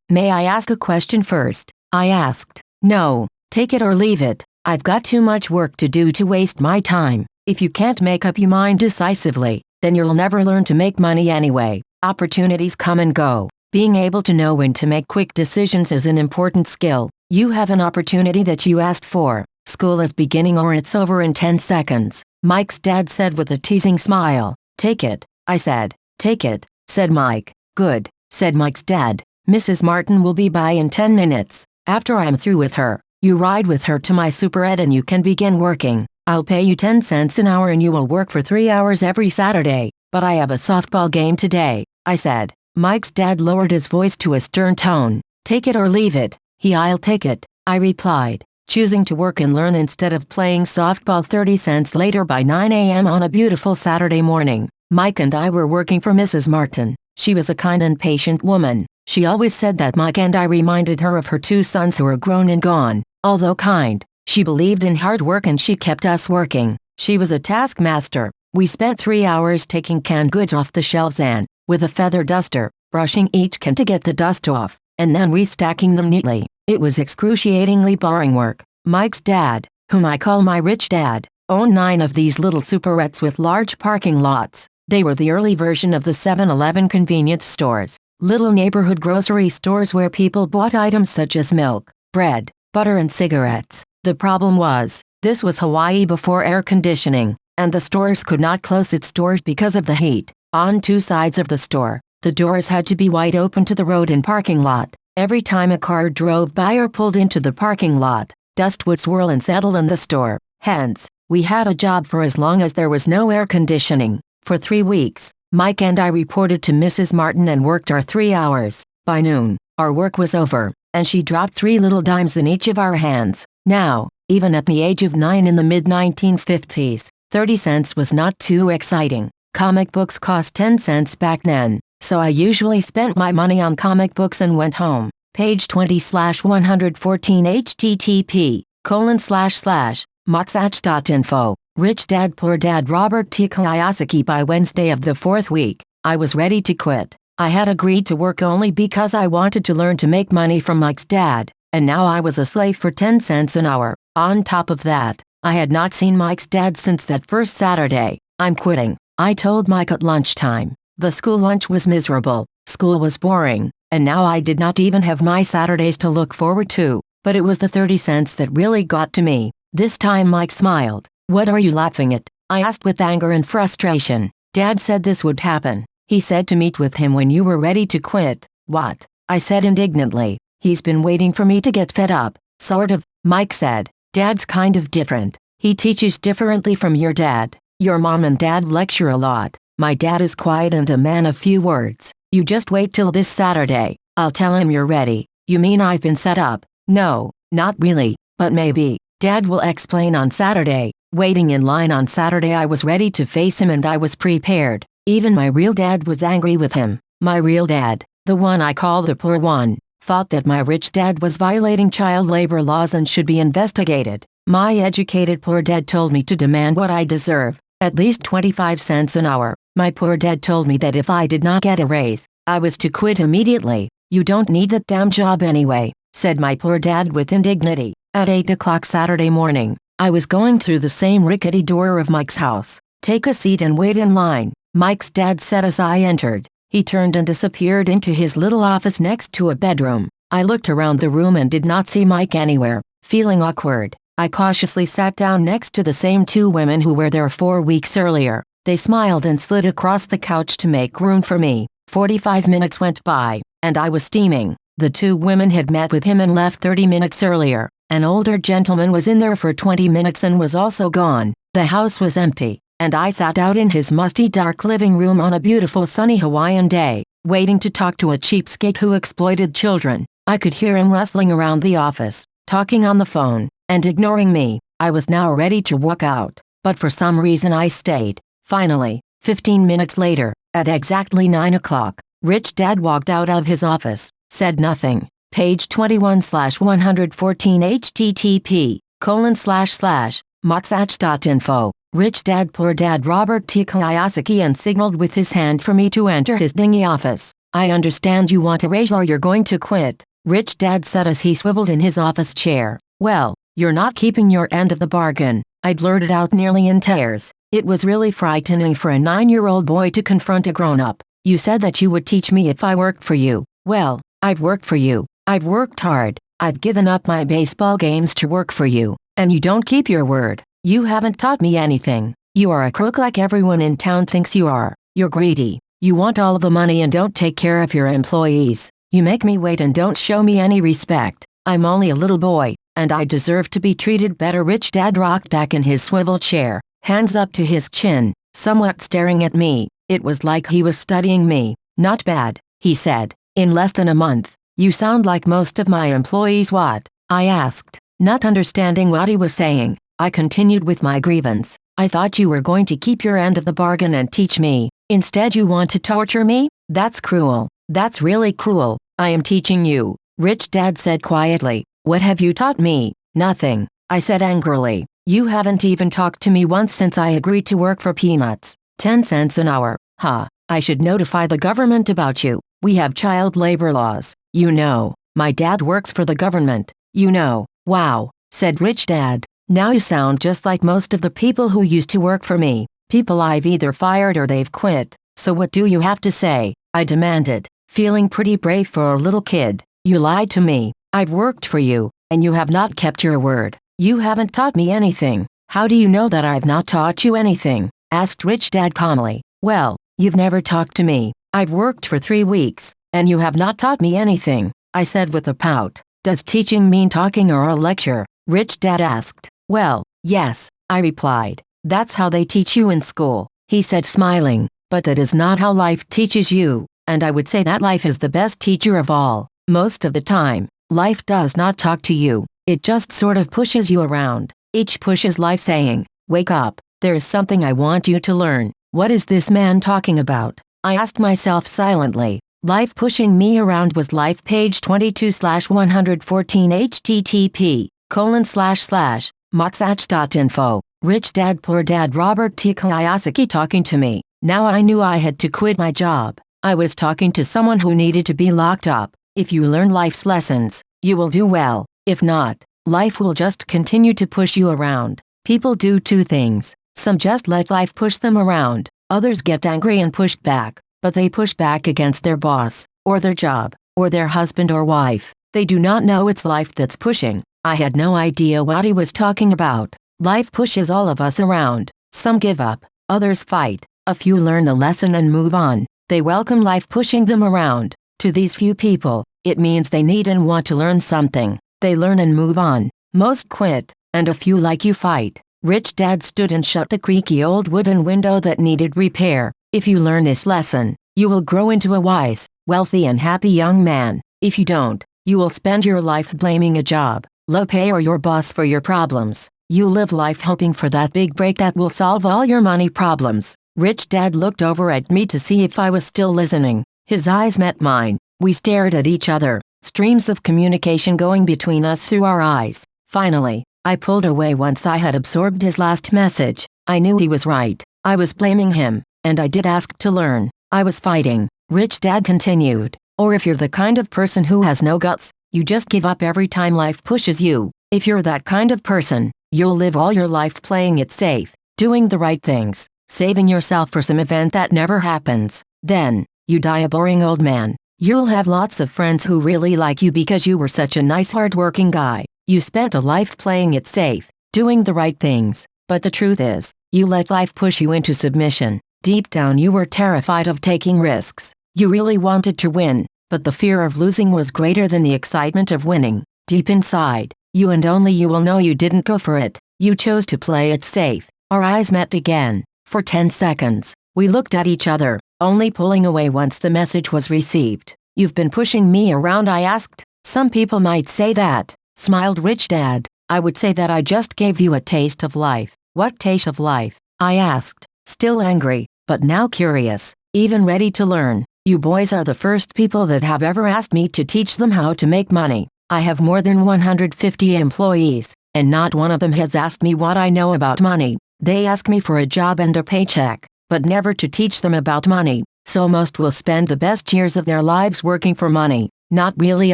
May I ask a question first?" I asked. "No, take it or leave it. I've got too much work to do to waste my time. If you can't make up your mind decisively, then you'll never learn to make money anyway. Opportunities come and go. Being able to know when to make quick decisions is an important skill. You have an opportunity that you asked for. School is beginning or it's over in 10 seconds. Mike's dad said with a teasing smile. "Take it," I said. "Take it," said Mike. "Good," said Mike's dad. "Mrs. Martin will be by in 10 minutes. After I'm through with her, you ride with her to my superette and you can begin working. I'll pay you 10 cents an hour and you will work for 3 hours every Saturday. But I have a softball game today," I said. Mike's dad lowered his voice to a stern tone. "Take it or leave it." "I'll take it," I replied, choosing to work and learn instead of playing softball. 30 cents later by 9 a.m. on a beautiful Saturday morning, Mike and I were working for Mrs. Martin. She was a kind and patient woman. She always said that Mike and I reminded her of her 2 sons who were grown and gone. Although kind, she believed in hard work and she kept us working. She was a taskmaster. We spent 3 hours taking canned goods off the shelves and, with a feather duster, brushing each can to get the dust off, and then restacking them neatly. It was excruciatingly boring work. Mike's dad, whom I call my rich dad, owned 9 of these little superettes with large parking lots. They were the early version of the 7-Eleven convenience stores, little neighborhood grocery stores where people bought items such as milk, bread, butter and cigarettes. The problem was, this was Hawaii before air conditioning, and the stores could not close its doors because of the heat. On 2 sides of the store, the doors had to be wide open to the road and parking lot. Every time a car drove by or pulled into the parking lot, dust would swirl and settle in the store. Hence, we had a job for as long as there was no air conditioning. For 3 weeks, Mike and I reported to Mrs. Martin and worked our 3 hours. By noon, our work was over, and she dropped 3 little dimes in each of our hands. Now, even at the age of 9 in the mid-1950s, 30 cents was not too exciting. Comic books cost 10 cents back then, so I usually spent my money on comic books and went home. Page 20/114 http://motsach.info. Rich Dad Poor Dad Robert T. Kiyosaki. By Wednesday of the 4th week, I was ready to quit. I had agreed to work only because I wanted to learn to make money from Mike's dad, and now I was a slave for 10 cents an hour. On top of that, I had not seen Mike's dad since that first Saturday. "I'm quitting," I told Mike at lunchtime. The school lunch was miserable, school was boring, and now I did not even have my Saturdays to look forward to. But it was the 30 cents that really got to me. This time Mike smiled. "What are you laughing at?" I asked with anger and frustration. "Dad said this would happen. He said to meet with him when you were ready to quit." "What?" I said indignantly. "He's been waiting for me to get fed up." "Sort of," Mike said. "Dad's kind of different. He teaches differently from your dad. Your mom and dad lecture a lot. My dad is quiet and a man of few words. You just wait till this Saturday. I'll tell him you're ready." "You mean I've been set up?" "No, not really, but maybe. Dad will explain on Saturday." Waiting in line on Saturday, I was ready to face him and I was prepared. Even my real dad was angry with him. My real dad, the one I call the poor one, thought that my rich dad was violating child labor laws and should be investigated. My educated poor dad told me to demand what I deserve, at least 25 cents an hour. My poor dad told me that if I did not get a raise, I was to quit immediately. "You don't need that damn job anyway," said my poor dad with indignity. At 8 o'clock Saturday morning, I was going through the same rickety door of Mike's house. "Take a seat and wait in line," Mike's dad said as I entered. He turned and disappeared into his little office next to a bedroom. I looked around the room and did not see Mike anywhere. Feeling awkward, I cautiously sat down next to the same two women who were there 4 weeks earlier. They smiled and slid across the couch to make room for me. 45 minutes went by, and I was steaming. The two women had met with him and left 30 minutes earlier. An older gentleman was in there for 20 minutes and was also gone. The house was empty, and I sat out in his musty dark living room on a beautiful sunny Hawaiian day, waiting to talk to a cheapskate who exploited children. I could hear him rustling around the office, talking on the phone, and ignoring me. I was now ready to walk out, but for some reason I stayed. Finally, 15 minutes later, at exactly 9 o'clock, Rich Dad walked out of his office, said nothing. Page 21/114 http://motsach.info. Rich Dad Poor Dad Robert T. Kiyosaki and signaled with his hand for me to enter his dingy office. "I understand you want a raise or you're going to quit," Rich Dad said as he swiveled in his office chair. "Well, you're not keeping your end of the bargain," I blurted out nearly in tears. It was really frightening for a 9-year-old boy to confront a grown-up. "You said that you would teach me if I worked for you." "Well, I've worked for you. I've worked hard. I've given up my baseball games to work for you, and you don't keep your word. You haven't taught me anything. You are a crook like everyone in town thinks you are. You're greedy. You want all of the money and don't take care of your employees. You make me wait and don't show me any respect. I'm only a little boy, and I deserve to be treated better." Rich Dad rocked back in his swivel chair, hands up to his chin, somewhat staring at me. It was like he was studying me. "Not bad," he said. "In less than a month, you sound like most of my employees." "What?" I asked, not understanding what he was saying. I continued with my grievance. "I thought you were going to keep your end of the bargain and teach me. Instead you want to torture me? That's cruel. That's really cruel." "I am teaching you," Rich Dad said quietly. "What have you taught me?" "Nothing," I said angrily. "You haven't even talked to me once since I agreed to work for peanuts. 10 cents an hour. Ha, I should notify the government about you. We have child labor laws. You know, my dad works for the government. You know." "Wow," said Rich Dad. "Now you sound just like most of the people who used to work for me. People I've either fired or they've quit. So what do you have to say?" I demanded, feeling pretty brave for a little kid. "You lied to me. I've worked for you, and you have not kept your word. You haven't taught me anything." "How do you know that I've not taught you anything?" asked Rich Dad calmly. "Well, you've never talked to me. I've worked for 3 weeks, and you have not taught me anything," I said with a pout. "Does teaching mean talking or a lecture?" Rich Dad asked. "Well, yes," I replied. "That's how they teach you in school," he said smiling. "But that is not how life teaches you, and I would say that life is the best teacher of all. Most of the time, life does not talk to you. It just sort of pushes you around. Each push is life saying, 'Wake up, there is something I want you to learn.'" "What is this man talking about?" I asked myself silently. Life pushing me around was life. Page 22/114 http://motsach.info. Rich Dad Poor Dad Robert T. Kiyosaki talking to me. Now I knew I had to quit my job. I was talking to someone who needed to be locked up. If you learn life's lessons, you will do well. If not, life will just continue to push you around. People do 2 things. Some just let life push them around, Others get angry and push back, but they push back against their boss, or their job, or their husband or wife. They do not know it's life that's pushing. I had no idea what he was talking about. Life pushes all of us around. Some give up, others fight. A few learn the lesson and move on. They welcome life pushing them around. To these few people, it means they need and want to learn something. They learn and move on. Most quit, and a few like you fight. Rich Dad stood and shut the creaky old wooden window that needed repair. If you learn this lesson, you will grow into a wise, wealthy and happy young man. If you don't, you will spend your life blaming a job, low pay or your boss for your problems. You live life hoping for that big break that will solve all your money problems. Rich Dad looked over at me to see if I was still listening. His eyes met mine. We stared at each other, streams of communication going between us through our eyes. Finally, I pulled away once I had absorbed his last message. I knew he was right. I was blaming him, and I did ask to learn. I was fighting. Rich Dad continued. Or if you're the kind of person who has no guts, you just give up every time life pushes you. If you're that kind of person, you'll live all your life playing it safe, doing the right things, saving yourself for some event that never happens. Then, you die a boring old man. You'll have lots of friends who really like you because you were such a nice hard-working guy. You spent a life playing it safe, doing the right things. But the truth is, you let life push you into submission. Deep down you were terrified of taking risks. You really wanted to win, but the fear of losing was greater than the excitement of winning. Deep inside, you and only you will know you didn't go for it. You chose to play it safe. Our eyes met again. For 10 seconds, we looked at each other, only pulling away once the message was received. You've been pushing me around, I asked. Some people might say that, smiled Rich Dad. I would say that I just gave you a taste of life. What taste of life? I asked, still angry, but now curious, even ready to learn. You boys are the first people that have ever asked me to teach them how to make money. I have more than 150 employees, and not one of them has asked me what I know about money. They ask me for a job and a paycheck, but never to teach them about money. So most will spend the best years of their lives working for money, not really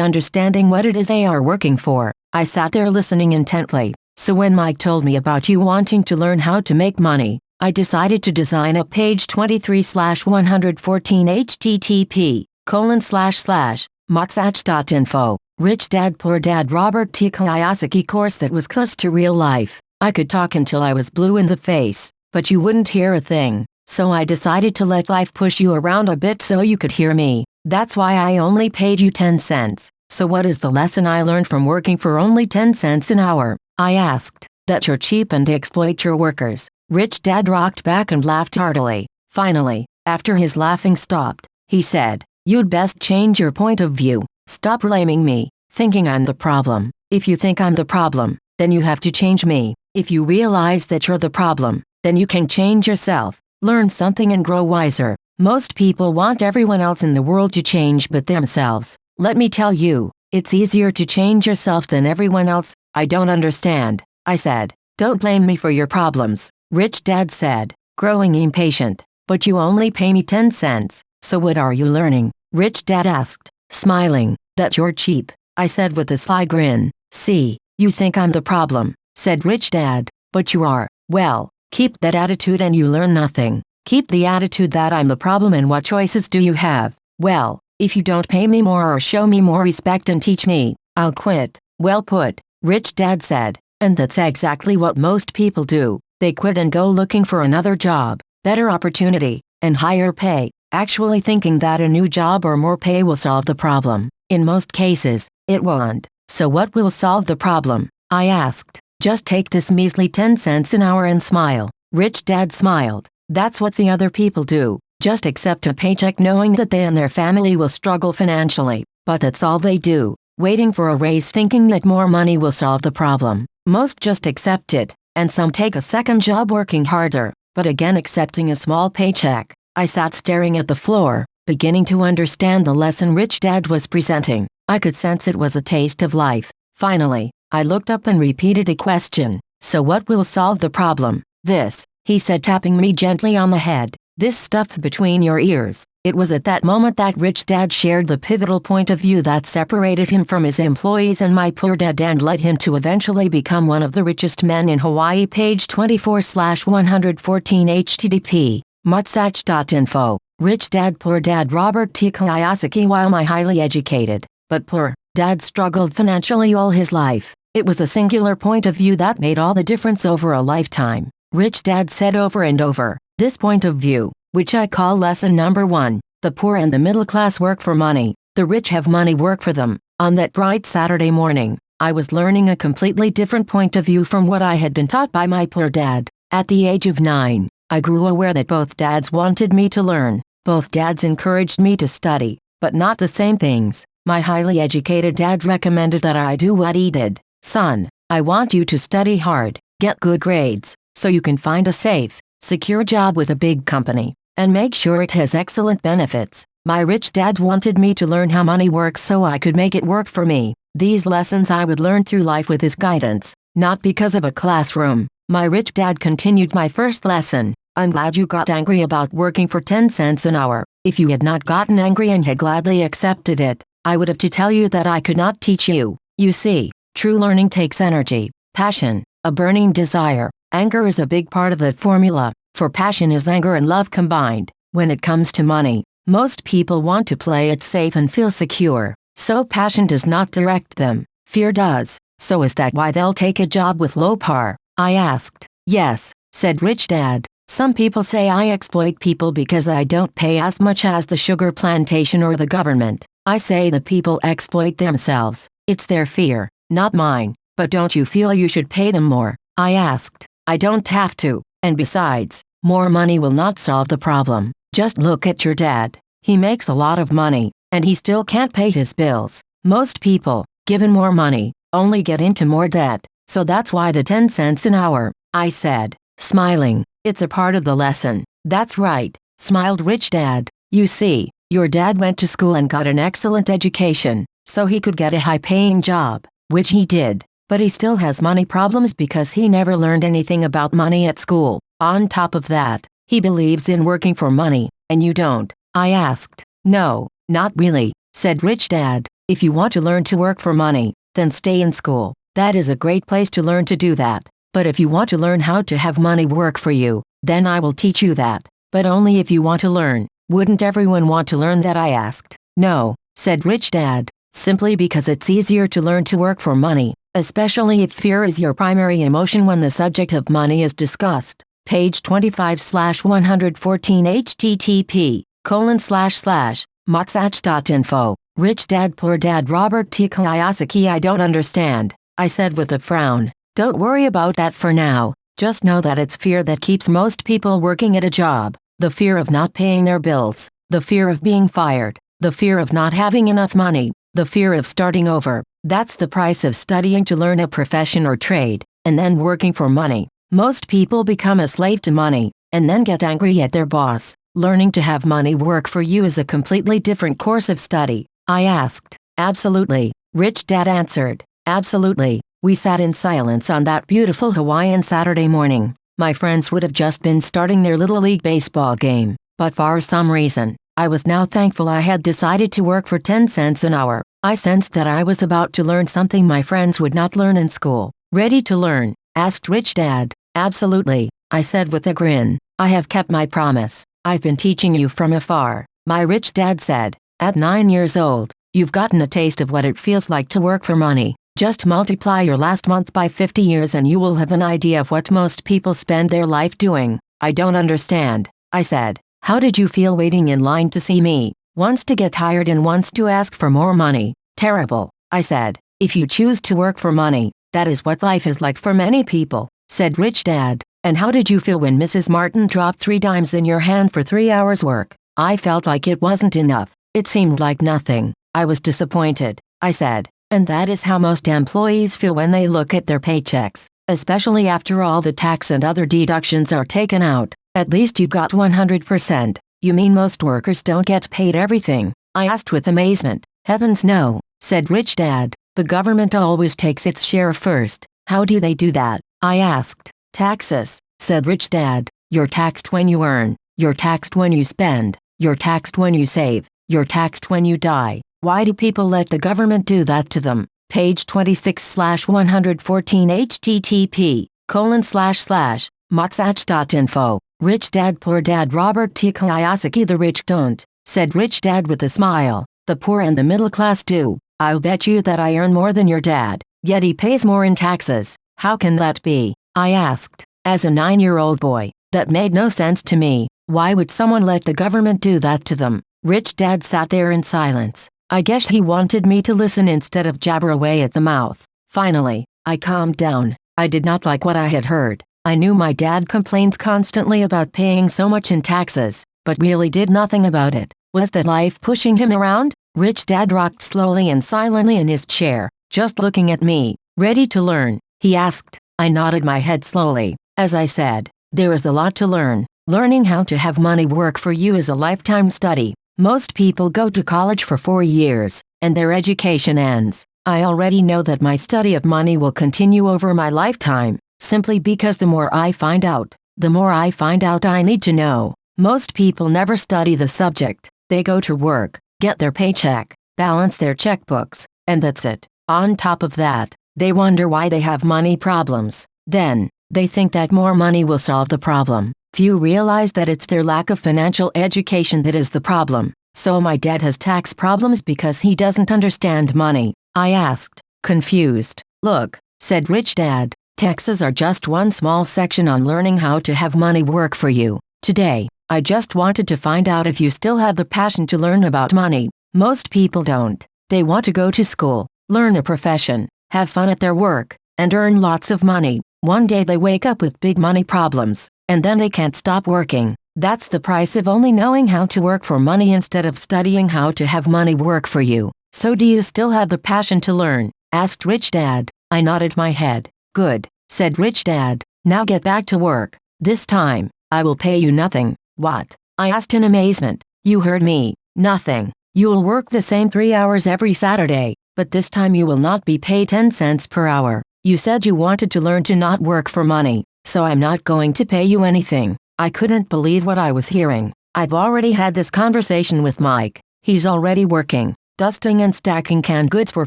understanding what it is they are working for. I sat there listening intently. So when Mike told me about you wanting to learn how to make money, I decided to design a page 23/114 http://motsach.info. Rich Dad Poor Dad Robert T. Kiyosaki course that was close to real life. I could talk until I was blue in the face, but you wouldn't hear a thing. So I decided to let life push you around a bit so you could hear me. That's why I only paid you 10 cents. So what is the lesson I learned from working for only 10 cents an hour? I asked. That you're cheap and exploit your workers. Rich Dad rocked back and laughed heartily. Finally, after his laughing stopped, he said, "You'd best change your point of view. Stop blaming me, thinking I'm the problem. If you think I'm the problem, then you have to change me. If you realize that you're the problem, then you can change yourself. Learn something and grow wiser. Most people want everyone else in the world to change but themselves. Let me tell you, it's easier to change yourself than everyone else." I don't understand, I said. Don't blame me for your problems, Rich Dad said, growing impatient. But you only pay me 10 cents, so what are you learning? Rich Dad asked, smiling. That you're cheap, I said with a sly grin. See, you think I'm the problem, said Rich Dad, but you are. Well, keep that attitude and you learn nothing. Keep the attitude that I'm the problem and what choices do you have? Well, if you don't pay me more or show me more respect and teach me, I'll quit. Well put, Rich Dad said, and that's exactly what most people do. They quit and go looking for another job, better opportunity, and higher pay, actually thinking that a new job or more pay will solve the problem. In most cases, it won't. So what will solve the problem? I asked. Just take this measly 10 cents an hour and smile. Rich Dad smiled. That's what the other people do. Just accept a paycheck knowing that they and their family will struggle financially. But that's all they do. Waiting for a raise thinking that more money will solve the problem. Most just accept it, and some take a second job working harder, but again accepting a small paycheck. I sat staring at the floor, beginning to understand the lesson Rich Dad was presenting. I could sense it was a taste of life. Finally, I looked up and repeated the question. So what will solve the problem? This, he said, tapping me gently on the head. This stuff between your ears. It was at that moment that Rich Dad shared the pivotal point of view that separated him from his employees and my poor dad and led him to eventually become one of the richest men in Hawaii. Page 24/114 http Mutsach.info. Rich Dad Poor Dad Robert T. Kiyosaki. While my highly educated, but poor, dad struggled financially all his life, it was a singular point of view that made all the difference over a lifetime. Rich Dad said over and over, this point of view, which I call lesson number 1, the poor and the middle class work for money, the rich have money work for them. On that bright Saturday morning, I was learning a completely different point of view from what I had been taught by my poor dad. At the age of 9, I grew aware that both dads wanted me to learn. Both dads encouraged me to study, but not the same things. My highly educated dad recommended that I do what he did. Son, I want you to study hard, get good grades, so you can find a safe, secure job with a big company, and make sure it has excellent benefits. My rich dad wanted me to learn how money works so I could make it work for me. These lessons I would learn through life with his guidance, not because of a classroom. My rich dad continued my first lesson. I'm glad you got angry about working for 10 cents an hour. If you had not gotten angry and had gladly accepted it, I would have to tell you that I could not teach you. You see, true learning takes energy, passion, a burning desire. Anger is a big part of that formula, for passion is anger and love combined. When it comes to money, most people want to play it safe and feel secure, so passion does not direct them, fear does. So is that why they'll take a job with low par? I asked. Yes, said Rich Dad. Some people say I exploit people because I don't pay as much as the sugar plantation or the government. I say the people exploit themselves. It's their fear, not mine. But don't you feel you should pay them more? I asked. I don't have to. And besides, more money will not solve the problem. Just look at your dad. He makes a lot of money, and he still can't pay his bills. Most people, given more money, only get into more debt. So that's why the 10 cents an hour, I said, smiling. It's a part of the lesson. That's right, smiled Rich Dad. You see, your dad went to school and got an excellent education, so he could get a high-paying job, which he did. But he still has money problems because he never learned anything about money at school. On top of that, he believes in working for money, and you don't. I asked. No, not really, said Rich Dad. If you want to learn to work for money, then stay in school. That is a great place to learn to do that. But if you want to learn how to have money work for you, then I will teach you that. But only if you want to learn. Wouldn't everyone want to learn that? I asked. No, said Rich Dad, simply because it's easier to learn to work for money, especially if fear is your primary emotion when the subject of money is discussed. Page 25/114 http://mutsach.info. Rich Dad Poor Dad Robert T. Kiyosaki. I don't understand, I said with a frown. Don't worry about that for now. Just know that it's fear that keeps most people working at a job. The fear of not paying their bills. The fear of being fired. The fear of not having enough money. The fear of starting over. That's the price of studying to learn a profession or trade, and then working for money. Most people become a slave to money, and then get angry at their boss. Learning to have money work for you is a completely different course of study. I asked. Absolutely, Rich Dad answered. Absolutely. We sat in silence on that beautiful Hawaiian Saturday morning. My friends would have just been starting their Little League baseball game, but for some reason, I was now thankful I had decided to work for 10 cents an hour. I sensed that I was about to learn something my friends would not learn in school. Ready to learn? Asked Rich Dad. Absolutely, I said with a grin. I have kept my promise. I've been teaching you from afar. My rich dad said. At 9 years old, you've gotten a taste of what it feels like to work for money. Just multiply your last month by 50 years and you will have an idea of what most people spend their life doing. I don't understand, I said. How did you feel waiting in line to see me? Once to get hired and once to ask for more money. Terrible, I said. If you choose to work for money, that is what life is like for many people, said Rich Dad. And how did you feel when Mrs. Martin dropped 3 dimes in your hand for 3 hours work? I felt like it wasn't enough. It seemed like nothing. I was disappointed, I said. And that is how most employees feel when they look at their paychecks, especially after all the tax and other deductions are taken out. At least you got 100%. You mean most workers don't get paid everything? I asked with amazement. Heavens no, said Rich Dad. The government always takes its share first. How do they do that? I asked. Taxes, said Rich Dad. You're taxed when you earn. You're taxed when you spend. You're taxed when you save. You're taxed when you die. Why do people let the government do that to them? Page 26/114 http://mutsach.info. Rich Dad Poor Dad Robert T. Kiyosaki. The rich don't, said Rich Dad with a smile. The poor and the middle class do. I'll bet you that I earn more than your dad, yet he pays more in taxes. How can that be? I asked. As a 9-year-old boy, that made no sense to me. Why would someone let the government do that to them? Rich Dad sat there in silence. I guess he wanted me to listen instead of jabber away at the mouth. Finally, I calmed down. I did not like what I had heard. I knew my dad complained constantly about paying so much in taxes, but really did nothing about it. Was that life pushing him around? Rich Dad rocked slowly and silently in his chair, just looking at me. Ready to learn? He asked. I nodded my head slowly. As I said, there is a lot to learn. Learning how to have money work for you is a lifetime study. Most people go to college for 4 years, and their education ends. I already know that my study of money will continue over my lifetime, simply because the more I find out, the more I find out I need to know. Most people never study the subject. They go to work, get their paycheck, balance their checkbooks, and that's it. On top of that, they wonder why they have money problems. Then, they think that more money will solve the problem. Few realize that it's their lack of financial education that is the problem. So my dad has tax problems because he doesn't understand money. I asked, confused. Look, said Rich Dad, taxes are just one small section on learning how to have money work for you. Today, I just wanted to find out if you still have the passion to learn about money. Most people don't. They want to go to school, learn a profession, have fun at their work, and earn lots of money. One day they wake up with big money problems, and then they can't stop working. That's the price of only knowing how to work for money instead of studying how to have money work for you. So do you still have the passion to learn? Asked Rich Dad. I nodded my head. Good, said Rich Dad. Now get back to work. This time, I will pay you nothing. What? I asked in amazement. You heard me. Nothing. You will work the same 3 hours every Saturday, but this time you will not be paid 10 cents per hour. You said you wanted to learn to not work for money, so I'm not going to pay you anything. I couldn't believe what I was hearing. I've already had this conversation with Mike. He's already working, dusting and stacking canned goods for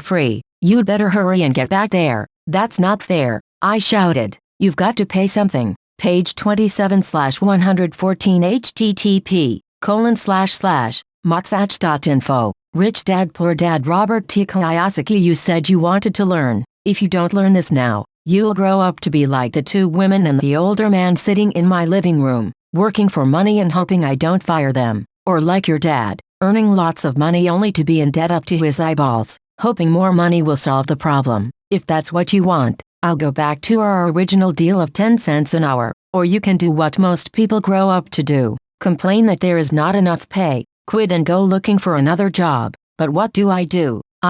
free. You'd better hurry and get back there. That's not fair, I shouted. You've got to pay something. Page 27/114 http://motsach.info. Rich Dad Poor Dad Robert T. Kiyosaki. You said you wanted to learn. If you don't learn this now, you'll grow up to be like the 2 women and the older man sitting in my living room, working for money and hoping I don't fire them. Or like your dad, earning lots of money only to be in debt up to his eyeballs, hoping more money will solve the problem. If that's what you want, I'll go back to our original deal of 10 cents an hour. Or you can do what most people grow up to do. Complain that there is not enough pay, quit and go looking for another job. But what do? I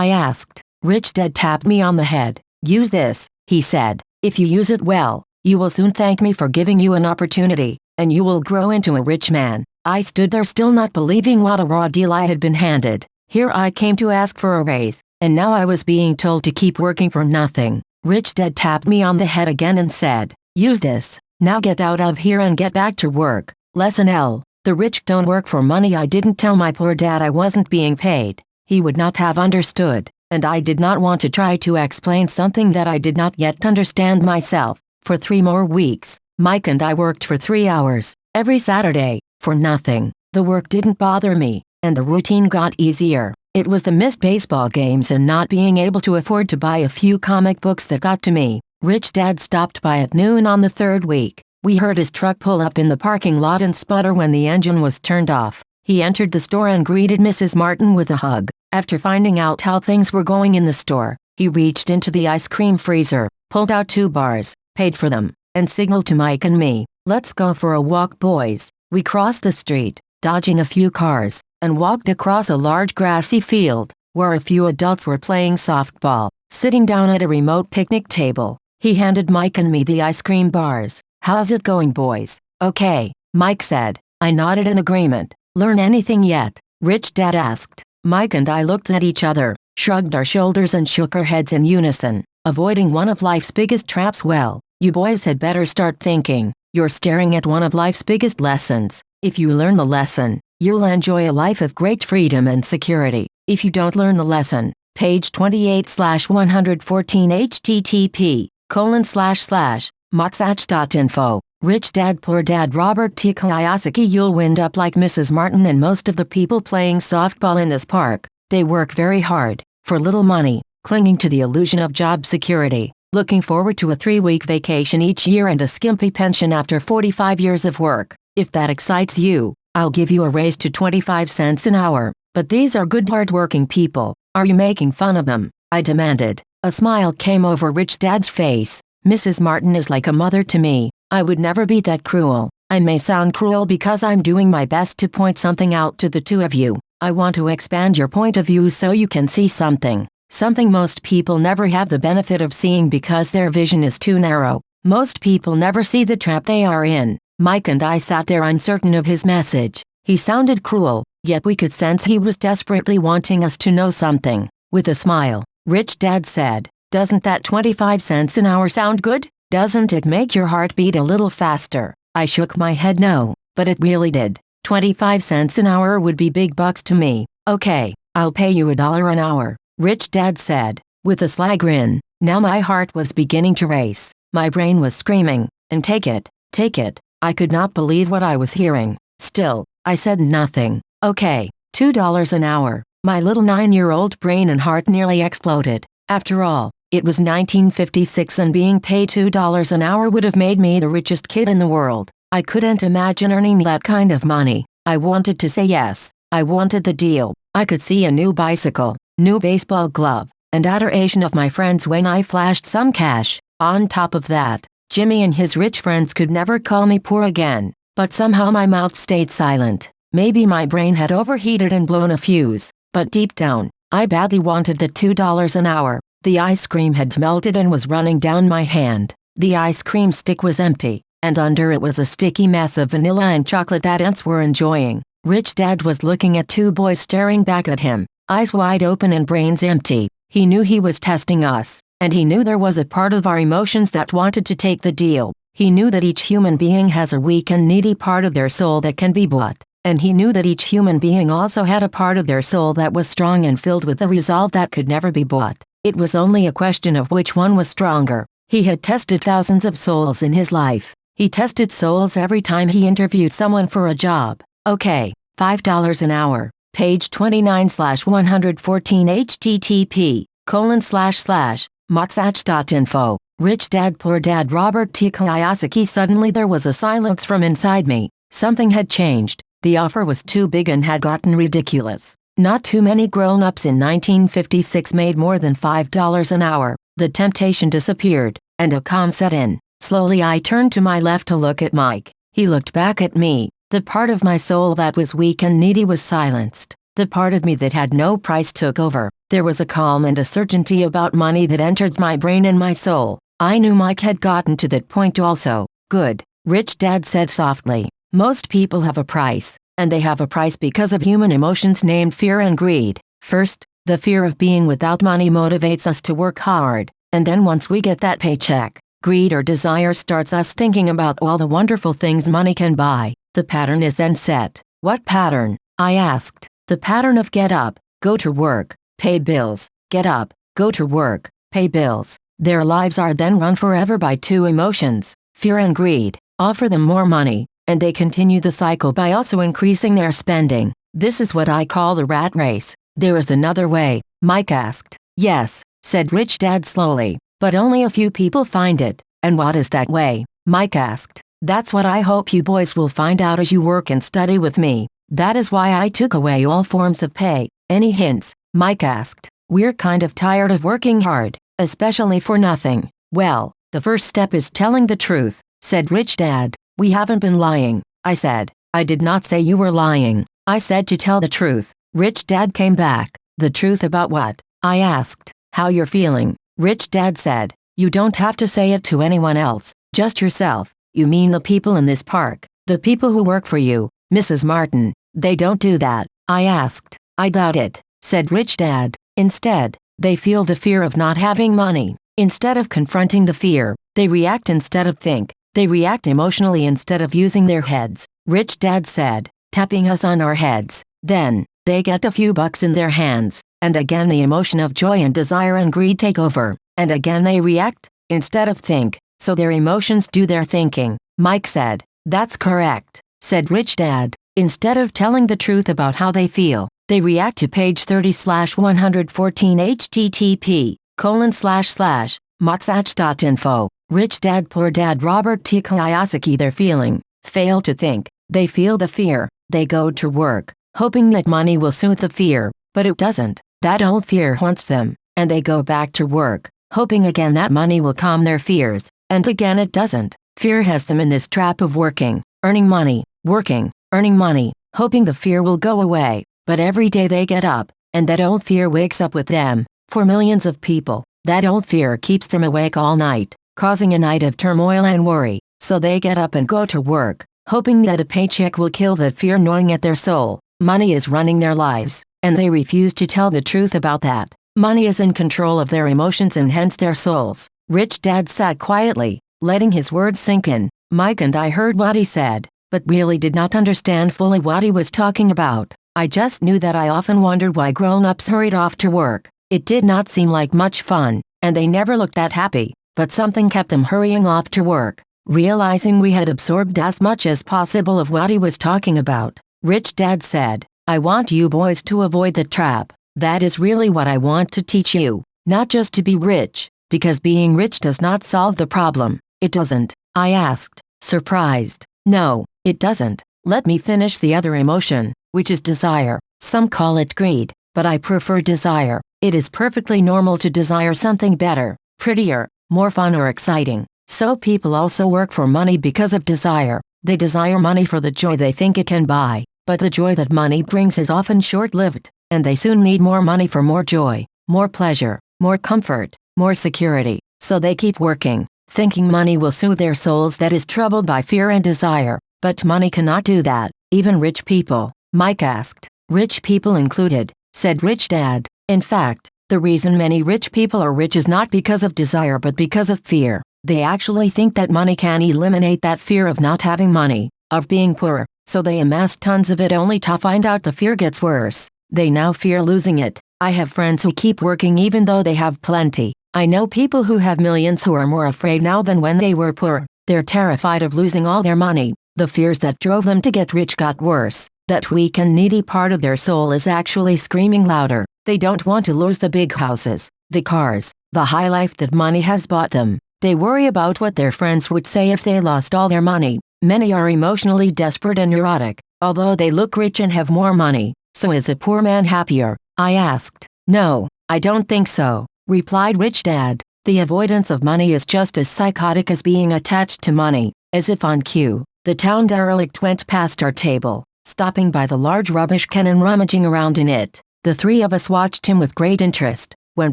asked. Rich Dad tapped me on the head. Use this, he said. If you use it well, you will soon thank me for giving you an opportunity, and you will grow into a rich man. I stood there still not believing what a raw deal I had been handed. Here I came to ask for a raise, and now I was being told to keep working for nothing. Rich Dad tapped me on the head again and said, use this. Now get out of here and get back to work. Lesson L. The rich don't work for money. I didn't tell my poor dad I wasn't being paid. He would not have understood, and I did not want to try to explain something that I did not yet understand myself. For 3 more weeks, Mike and I worked for 3 hours, every Saturday, for nothing. The work didn't bother me, and the routine got easier. It was the missed baseball games and not being able to afford to buy a few comic books that got to me. Rich Dad stopped by at noon on the 3rd week. We heard his truck pull up in the parking lot and sputter when the engine was turned off. He entered the store and greeted Mrs. Martin with a hug. After finding out how things were going in the store, he reached into the ice cream freezer, pulled out 2 bars, paid for them, and signaled to Mike and me, "Let's go for a walk, boys." We crossed the street, dodging a few cars, and walked across a large grassy field, where a few adults were playing softball. Sitting down at a remote picnic table, he handed Mike and me the ice cream bars. "How's it going, boys?" "Okay," Mike said. I nodded in agreement. "Learn anything yet?" Rich Dad asked. Mike and I looked at each other, shrugged our shoulders and shook our heads in unison. Avoiding one of life's biggest traps. Well, you boys had better start thinking. You're staring at one of life's biggest lessons. If you learn the lesson, you'll enjoy a life of great freedom and security. If you don't learn the lesson, page 28/114 http://motsach.info. Rich Dad Poor Dad Robert T. Kiyosaki. You'll wind up like Mrs. Martin and most of the people playing softball in this park. They work very hard, for little money, clinging to the illusion of job security, looking forward to a 3-week vacation each year and a skimpy pension after 45 years of work. If that excites you, I'll give you a raise to 25 cents an hour. But these are good hard-working people. Are you making fun of them? I demanded. A smile came over Rich Dad's face. Mrs. Martin is like a mother to me. I would never be that cruel. I may sound cruel because I'm doing my best to point something out to the two of you. I want to expand your point of view so you can see something. Something most people never have the benefit of seeing because their vision is too narrow. Most people never see the trap they are in. Mike and I sat there uncertain of his message. He sounded cruel, yet we could sense he was desperately wanting us to know something. With a smile, Rich Dad said, "Doesn't that 25 cents an hour sound good? Doesn't it make your heart beat a little faster?" I shook my head no, but it really did. 25 cents an hour would be big bucks to me. Okay, I'll pay you $1 an hour, Rich Dad said, with a sly grin. Now my heart was beginning to race. My brain was screaming, and take it, take it. I could not believe what I was hearing. Still, I said nothing. Okay, $2 an hour. My little 9-year-old brain and heart nearly exploded. After all, it was 1956 and being paid $2 an hour would have made me the richest kid in the world. I couldn't imagine earning that kind of money. I wanted to say yes. I wanted the deal. I could see a new bicycle, new baseball glove, and adoration of my friends when I flashed some cash. On top of that, Jimmy and his rich friends could never call me poor again. But somehow my mouth stayed silent. Maybe my brain had overheated and blown a fuse. But deep down, I badly wanted the $2 an hour. The ice cream had melted and was running down my hand. The ice cream stick was empty, and under it was a sticky mess of vanilla and chocolate that ants were enjoying. Rich Dad was looking at two boys staring back at him, eyes wide open and brains empty. He knew he was testing us, and he knew there was a part of our emotions that wanted to take the deal. He knew that each human being has a weak and needy part of their soul that can be bought. And he knew that each human being also had a part of their soul that was strong and filled with a resolve that could never be bought. It was only a question of which one was stronger. He had tested thousands of souls in his life. He tested souls every time he interviewed someone for a job. Okay, $5 an hour. Page 29/114 http://motsach.info. Rich Dad Poor Dad Robert T. Kiyosaki. Suddenly there was a silence from inside me. Something had changed. The offer was too big and had gotten ridiculous. Not too many grown-ups in 1956 made more than $5 an hour. The temptation disappeared, and a calm set in. Slowly I turned to my left to look at Mike. He looked back at me. The part of my soul that was weak and needy was silenced. The part of me that had no price took over. There was a calm and a certainty about money that entered my brain and my soul. I knew Mike had gotten to that point also. Good, Rich Dad said softly. Most people have a price, and they have a price because of human emotions named fear and greed. First, the fear of being without money motivates us to work hard, and then once we get that paycheck, greed or desire starts us thinking about all the wonderful things money can buy. The pattern is then set. What pattern? I asked. The pattern of get up, go to work, pay bills, get up, go to work, pay bills. Their lives are then run forever by two emotions, fear and greed. Offer them more money, and they continue the cycle by also increasing their spending. This is what I call the rat race. There is another way, Mike asked. Yes, said Rich Dad slowly, but only a few people find it. And what is that way? Mike asked. That's what I hope you boys will find out as you work and study with me. That is why I took away all forms of pay. Any hints? Mike asked. We're kind of tired of working hard, especially for nothing. Well, the first step is telling the truth, said Rich Dad. We haven't been lying, I said. I did not say you were lying. I said to tell the truth. Rich Dad came back. The truth about what? I asked. How you're feeling. Rich Dad said. You don't have to say it to anyone else, just yourself. You mean the people in this park, the people who work for you, Mrs. Martin. They don't do that, I asked. I doubt it, said Rich Dad. Instead, they feel the fear of not having money. Instead of confronting the fear, they react instead of think. They react emotionally instead of using their heads, Rich Dad said, tapping us on our heads. Then, they get a few bucks in their hands, and again the emotion of joy and desire and greed take over, and again they react, instead of think, so their emotions do their thinking. Mike said. That's correct, said Rich Dad. Instead of telling the truth about how they feel, they react to page 30/114 http://motsach.info. Rich Dad Poor Dad Robert T. Kiyosaki. Their feeling. Fail to think. They feel the fear. They go to work, hoping that money will soothe the fear, but it doesn't. That old fear haunts them, and they go back to work, hoping again that money will calm their fears, and again it doesn't. Fear has them in this trap of working, earning money, working, earning money, hoping the fear will go away, but every day they get up, and that old fear wakes up with them. For millions of people, that old fear keeps them awake all night, causing a night of turmoil and worry, so they get up and go to work, hoping that a paycheck will kill that fear gnawing at their soul. Money is running their lives, and they refuse to tell the truth about that. Money is in control of their emotions and hence their souls. Rich Dad sat quietly, letting his words sink in. Mike and I heard what he said, but really did not understand fully what he was talking about. I just knew that I often wondered why grown-ups hurried off to work. It did not seem like much fun, and they never looked that happy, but something kept them hurrying off to work. Realizing we had absorbed as much as possible of what he was talking about, Rich Dad said, I want you boys to avoid the trap. That is really what I want to teach you, not just to be rich, because being rich does not solve the problem. It doesn't, I asked, surprised. No, it doesn't. Let me finish the other emotion, which is desire. Some call it greed, but I prefer desire. It is perfectly normal to desire something better, prettier, more fun or exciting. So people also work for money because of desire. They desire money for the joy they think it can buy, but the joy that money brings is often short-lived, and they soon need more money for more joy, more pleasure, more comfort, more security. So they keep working, thinking money will soothe their souls that is troubled by fear and desire. But money cannot do that, even rich people. Mike asked. Rich people included, said Rich Dad. In fact, the reason many rich people are rich is not because of desire but because of fear. They actually think that money can eliminate that fear of not having money, of being poor, so they amass tons of it only to find out the fear gets worse. They now fear losing it. I have friends who keep working even though they have plenty. I know people who have millions who are more afraid now than when they were poor. They're terrified of losing all their money. The fears that drove them to get rich got worse. That weak and needy part of their soul is actually screaming louder. They don't want to lose the big houses, the cars, the high life that money has bought them. They worry about what their friends would say if they lost all their money. Many are emotionally desperate and neurotic, although they look rich and have more money. So is a poor man happier? I asked. No, I don't think so, replied Rich Dad. The avoidance of money is just as psychotic as being attached to money. As if on cue, the town derelict went past our table, stopping by the large rubbish can and rummaging around in it. The three of us watched him with great interest. When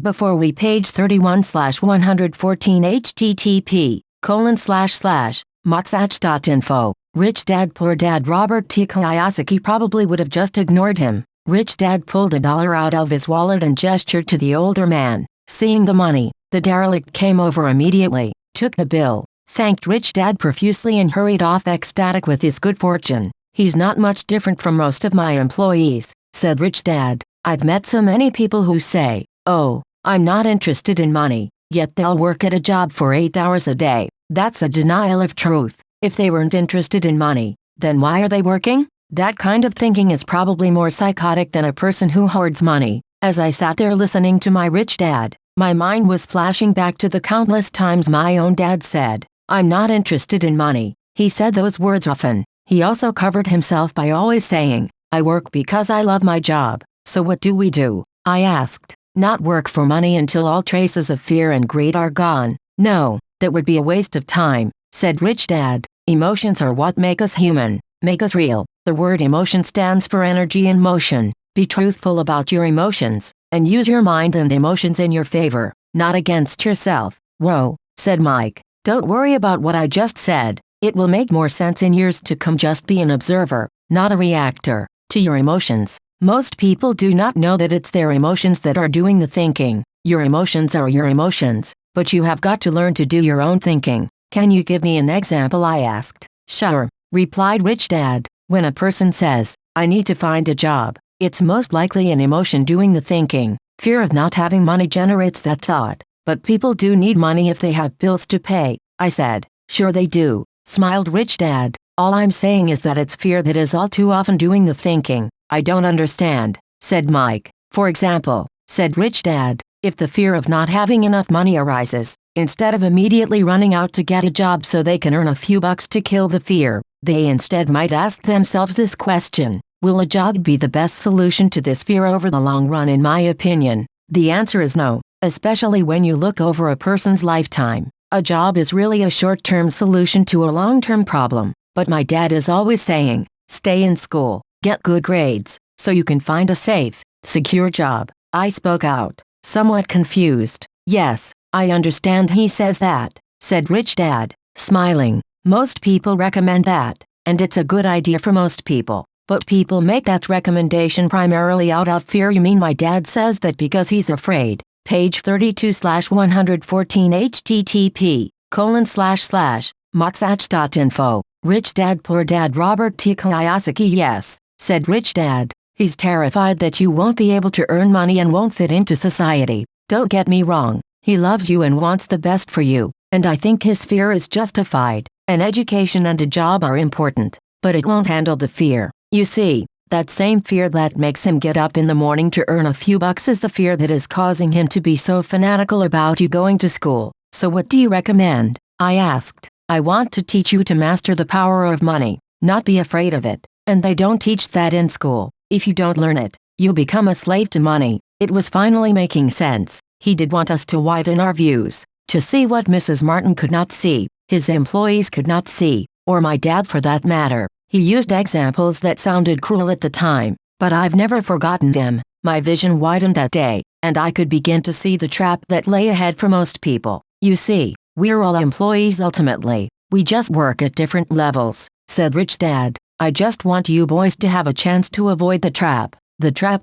before we page 31/114 http://motsach.info. Rich Dad Poor Dad Robert T. Kiyosaki probably would have just ignored him. Rich Dad pulled $1 out of his wallet and gestured to the older man. Seeing the money, the derelict came over immediately, took the bill, thanked Rich Dad profusely and hurried off ecstatic with his good fortune. He's not much different from most of my employees, said Rich Dad. I've met so many people who say, oh, I'm not interested in money, yet they'll work at a job for 8 hours a day. That's a denial of truth. If they weren't interested in money, then why are they working? That kind of thinking is probably more psychotic than a person who hoards money. As I sat there listening to my Rich Dad, my mind was flashing back to the countless times my own dad said, I'm not interested in money. He said those words often. He also covered himself by always saying, I work because I love my job. So what do we do? I asked. Not work for money until all traces of fear and greed are gone. No, that would be a waste of time, said Rich Dad. Emotions are what make us human, make us real. The word emotion stands for energy in motion. Be truthful about your emotions, and use your mind and emotions in your favor, not against yourself. Whoa, said Mike. Don't worry about what I just said. It will make more sense in years to come. Just be an observer, not a reactor, to your emotions. Most people do not know that it's their emotions that are doing the thinking. Your emotions are your emotions, but you have got to learn to do your own thinking. Can you give me an example? I asked. Sure, replied Rich Dad. When a person says, I need to find a job, it's most likely an emotion doing the thinking. Fear of not having money generates that thought. But people do need money if they have bills to pay. I said, sure they do, smiled Rich Dad. All I'm saying is that it's fear that is all too often doing the thinking. I don't understand, said Mike. For example, said Rich Dad, if the fear of not having enough money arises, instead of immediately running out to get a job so they can earn a few bucks to kill the fear, they instead might ask themselves this question: will a job be the best solution to this fear over the long run? In my opinion, the answer is no, especially when you look over a person's lifetime. A job is really a short-term solution to a long-term problem. But my dad is always saying, stay in school, get good grades, so you can find a safe, secure job. I spoke out, somewhat confused. Yes, I understand he says that, said Rich Dad, smiling. Most people recommend that, and it's a good idea for most people. But people make that recommendation primarily out of fear. You mean my dad says that because he's afraid? Page 32/114 http://motsach.info. Rich Dad Poor Dad Robert T. Kiyosaki. Yes, said Rich Dad. He's terrified that you won't be able to earn money and won't fit into society. Don't get me wrong, he loves you and wants the best for you, and I think his fear is justified. An education and a job are important, but it won't handle the fear. You see, that same fear that makes him get up in the morning to earn a few bucks is the fear that is causing him to be so fanatical about you going to school. So what do you recommend? I asked. I want to teach you to master the power of money, not be afraid of it. And they don't teach that in school. If you don't learn it, you become a slave to money. It was finally making sense. He did want us to widen our views, to see what Mrs. Martin could not see, his employees could not see, or my dad for that matter. He used examples that sounded cruel at the time, but I've never forgotten them. My vision widened that day, and I could begin to see the trap that lay ahead for most people. You see, we're all employees ultimately. We just work at different levels, said Rich Dad. I just want you boys to have a chance to avoid the trap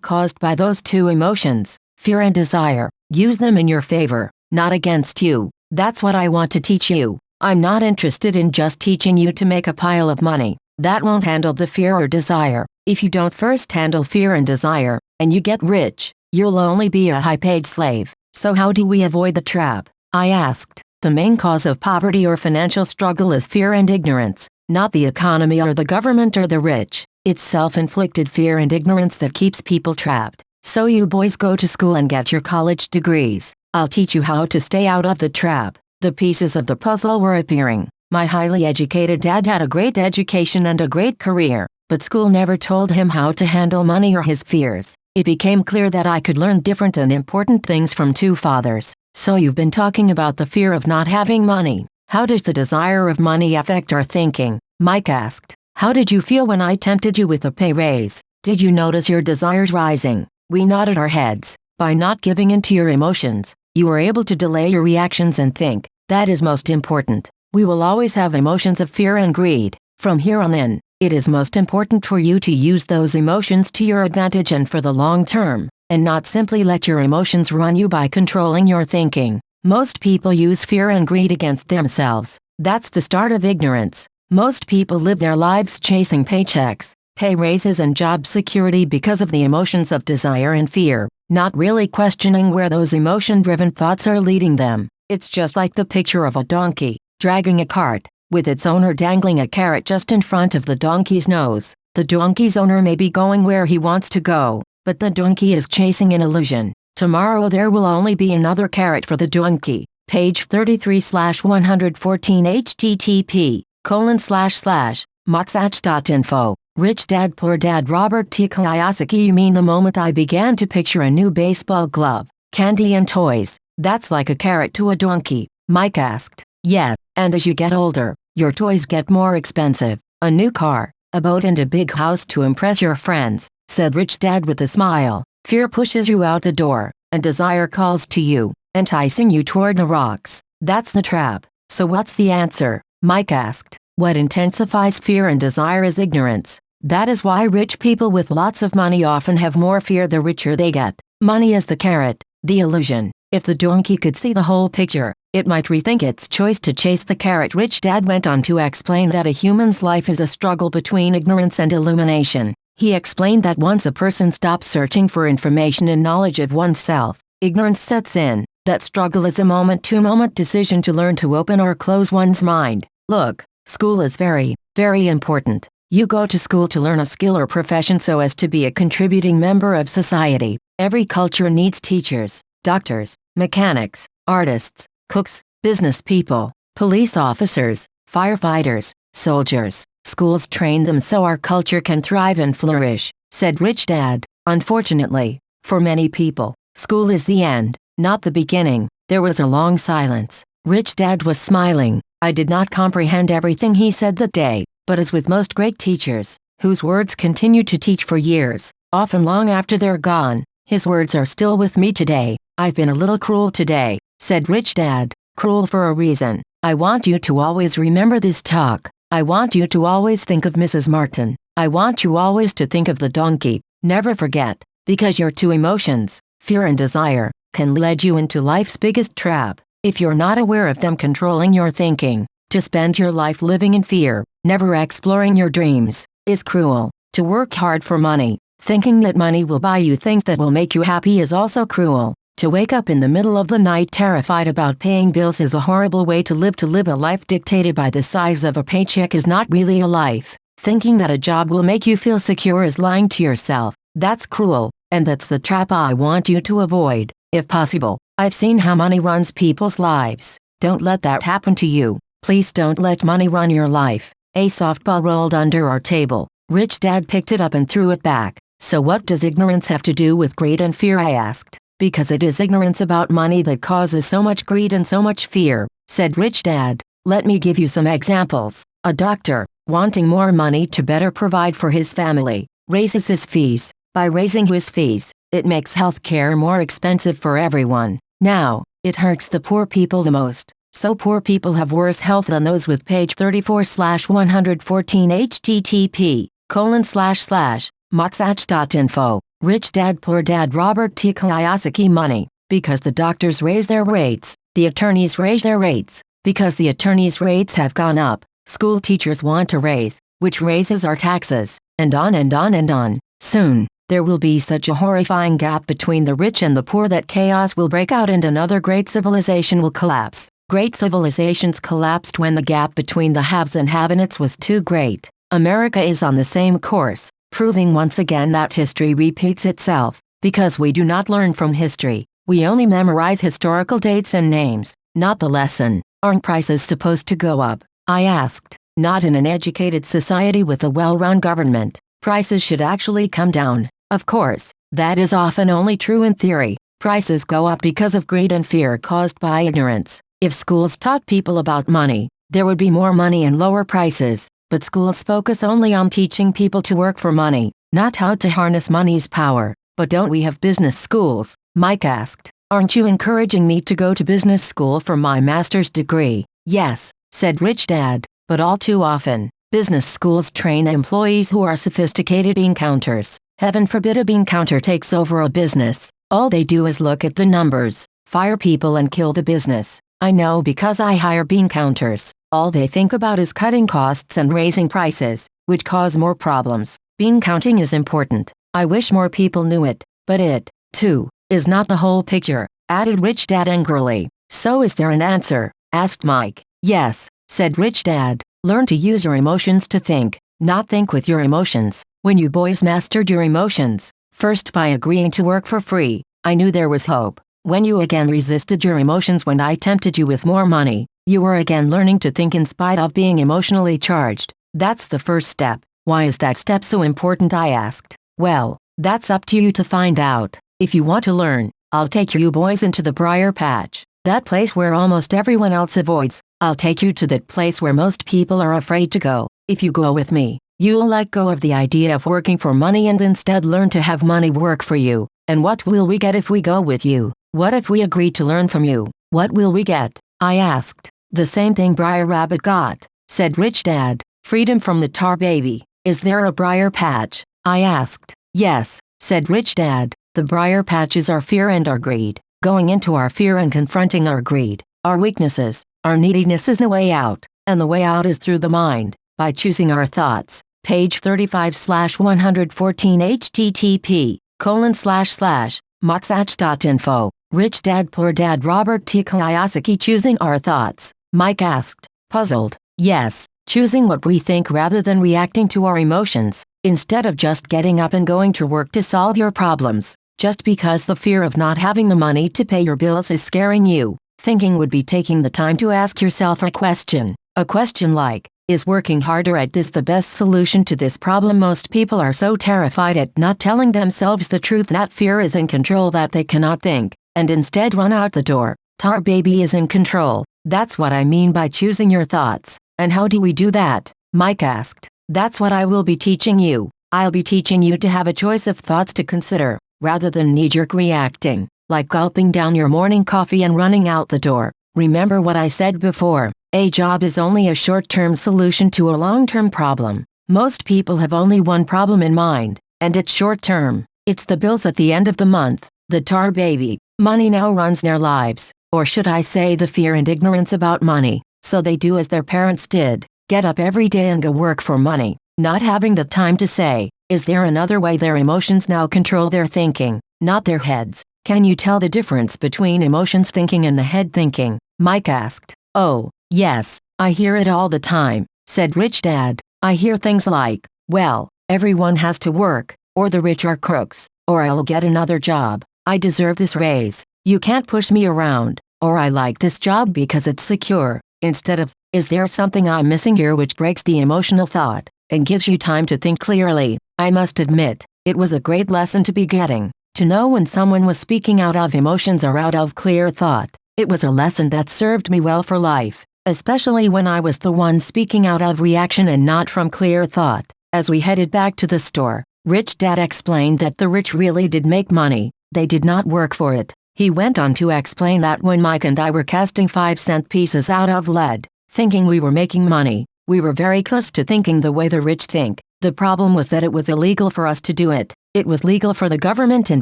caused by those two emotions, fear and desire. Use them in your favor, not against you. That's what I want to teach you. I'm not interested in just teaching you to make a pile of money. That won't handle the fear or desire. If you don't first handle fear and desire, and you get rich, you'll only be a high-paid slave. So how do we avoid the trap? I asked. The main cause of poverty or financial struggle is fear and ignorance, not the economy or the government or the rich. It's self-inflicted fear and ignorance that keeps people trapped. So you boys go to school and get your college degrees. I'll teach you how to stay out of the trap. The pieces of the puzzle were appearing. My highly educated dad had a great education and a great career, but school never told him how to handle money or his fears. It became clear that I could learn different and important things from two fathers. So you've been talking about the fear of not having money. How does the desire of money affect our thinking? Mike asked. How did you feel when I tempted you with a pay raise? Did you notice your desires rising? We nodded our heads. By not giving in to your emotions, you were able to delay your reactions and think. That is most important. We will always have emotions of fear and greed. From here on in, it is most important for you to use those emotions to your advantage and for the long term, and not simply let your emotions run you by controlling your thinking. Most people use fear and greed against themselves. That's the start of ignorance. Most people live their lives chasing paychecks, pay raises and job security because of the emotions of desire and fear, not really questioning where those emotion-driven thoughts are leading them. It's just like the picture of a donkey dragging a cart, with its owner dangling a carrot just in front of the donkey's nose. The donkey's owner may be going where he wants to go, but the donkey is chasing an illusion. Tomorrow there will only be another carrot for the donkey. Page 33/114 http://motsach.info. Rich Dad Poor Dad Robert T. Kiyosaki. You mean the moment I began to picture a new baseball glove, candy and toys, that's like a carrot to a donkey? Mike asked. Yes, and as you get older, your toys get more expensive. A new car, a boat and a big house to impress your friends, said Rich Dad with a smile. Fear pushes you out the door, and desire calls to you, enticing you toward the rocks. That's the trap. So what's the answer? Mike asked. What intensifies fear and desire is ignorance. That is why rich people with lots of money often have more fear the richer they get. Money is the carrot, the illusion. If the donkey could see the whole picture, it might rethink its choice to chase the carrot. Rich Dad went on to explain that a human's life is a struggle between ignorance and illumination. He explained that once a person stops searching for information and knowledge of oneself, ignorance sets in. That struggle is a moment-to-moment decision to learn to open or close one's mind. Look, School is very, very important. You go to school to learn a skill or profession so as to be a contributing member of society. Every culture needs teachers, doctors, mechanics, artists, cooks, business people, police officers, firefighters, soldiers. Schools train them so our culture can thrive and flourish, said Rich Dad. Unfortunately, for many people, school is the end, not the beginning. There was a long silence. Rich Dad was smiling. I did not comprehend everything he said that day, but as with most great teachers, whose words continue to teach for years, often long after they're gone, his words are still with me today. I've been a little cruel today, said Rich Dad. Cruel for a reason. I want you to always remember this talk. I want you to always think of Mrs. Martin. I want you always to think of the donkey. Never forget, because your two emotions, fear and desire, can lead you into life's biggest trap. If you're not aware of them controlling your thinking, to spend your life living in fear, never exploring your dreams, is cruel. To work hard for money, thinking that money will buy you things that will make you happy is also cruel. To wake up in the middle of the night terrified about paying bills is a horrible way to live. To live a life dictated by the size of a paycheck is not really a life. Thinking that a job will make you feel secure is lying to yourself. That's cruel, and that's the trap I want you to avoid, if possible. I've seen how money runs people's lives. Don't let that happen to you. Please don't let money run your life. A softball rolled under our table. Rich Dad picked it up and threw it back. So what does ignorance have to do with greed and fear? I asked. Because it is ignorance about money that causes so much greed and so much fear, said Rich Dad. Let me give you some examples. A doctor, wanting more money to better provide for his family, raises his fees. By raising his fees, it makes healthcare more expensive for everyone. Now, it hurts the poor people the most. So poor people have worse health than those with page 34/114 http://motsach.info. Rich Dad Poor Dad Robert T. Kiyosaki. Money, because the doctors raise their rates, the attorneys raise their rates, because the attorneys' rates have gone up, school teachers want a raise, which raises our taxes, and on and on and on. Soon, there will be such a horrifying gap between the rich and the poor that chaos will break out and another great civilization will collapse. Great civilizations collapsed when the gap between the haves and have-nots was too great. America is on the same course, proving once again that history repeats itself. Because we do not learn from history, we only memorize historical dates and names, not the lesson. Aren't prices supposed to go up? I asked. Not in an educated society with a well-run government. Prices should actually come down. Of course, that is often only true in theory. Prices go up because of greed and fear caused by ignorance. If schools taught people about money, there would be more money and lower prices. But schools focus only on teaching people to work for money, not how to harness money's power. But don't we have business schools? Mike asked. Aren't you encouraging me to go to business school for my master's degree? Yes, said Rich Dad, but all too often, business schools train employees who are sophisticated bean counters. Heaven forbid a bean counter takes over a business. All they do is look at the numbers, fire people and kill the business. I know because I hire bean counters. All they think about is cutting costs and raising prices, which cause more problems. Bean counting is important. I wish more people knew it, but it, too, is not the whole picture, added Rich Dad angrily. So is there an answer? Asked Mike. Yes, said Rich Dad. Learn to use your emotions to think, not think with your emotions. When you boys mastered your emotions, first by agreeing to work for free, I knew there was hope. When you again resisted your emotions when I tempted you with more money, you were again learning to think in spite of being emotionally charged. That's the first step. Why is that step so important? I asked. Well, that's up to you to find out. If you want to learn, I'll take you boys into the briar patch. That place where almost everyone else avoids. I'll take you to that place where most people are afraid to go. If you go with me, you'll let go of the idea of working for money and instead learn to have money work for you. And what will we get if we go with you? What if we agree to learn from you? What will we get? I asked. The same thing Briar Rabbit got, said Rich Dad. Freedom from the tar baby. Is there a briar patch? I asked. Yes, said Rich Dad. The briar patches are fear and our greed. Going into our fear and confronting our greed, our weaknesses, our neediness is the way out. And the way out is through the mind, by choosing our thoughts. Page 35/114 http://motsach.info. Rich Dad Poor Dad Robert T. Kiyosaki. Choosing our thoughts. Mike asked, puzzled. Yes, choosing what we think rather than reacting to our emotions, instead of just getting up and going to work to solve your problems. Just because the fear of not having the money to pay your bills is scaring you, thinking would be taking the time to ask yourself a question. A question like, is working harder at this the best solution to this problem? Most people are so terrified at not telling themselves the truth that fear is in control that they cannot think, and instead run out the door. Tar baby is in control. That's what I mean by choosing your thoughts. And how do we do that? Mike asked. That's what I will be teaching you. I'll be teaching you to have a choice of thoughts to consider, rather than knee-jerk reacting, like gulping down your morning coffee and running out the door. Remember what I said before, a job is only a short-term solution to a long-term problem. Most people have only one problem in mind, and it's short-term. It's the bills at the end of the month. The tar baby, money now runs their lives, or should I say the fear and ignorance about money, so they do as their parents did, get up every day and go work for money, not having the time to say, is there another way? Their emotions now control their thinking, not their heads. Can you tell the difference between emotions thinking and the head thinking? Mike asked. Oh, yes, I hear it all the time, said Rich Dad. I hear things like, well, everyone has to work, or the rich are crooks, or I'll get another job, I deserve this raise, you can't push me around, or I like this job because it's secure, instead of, is there something I'm missing here? Which breaks the emotional thought, and gives you time to think clearly. I must admit, it was a great lesson to be getting, to know when someone was speaking out of emotions or out of clear thought. It was a lesson that served me well for life, especially when I was the one speaking out of reaction and not from clear thought. As we headed back to the store, Rich Dad explained that the rich really did make money, they did not work for it. He went on to explain that when Mike and I were casting 5-cent pieces out of lead, thinking we were making money, we were very close to thinking the way the rich think. The problem was that it was illegal for us to do it. It was legal for the government and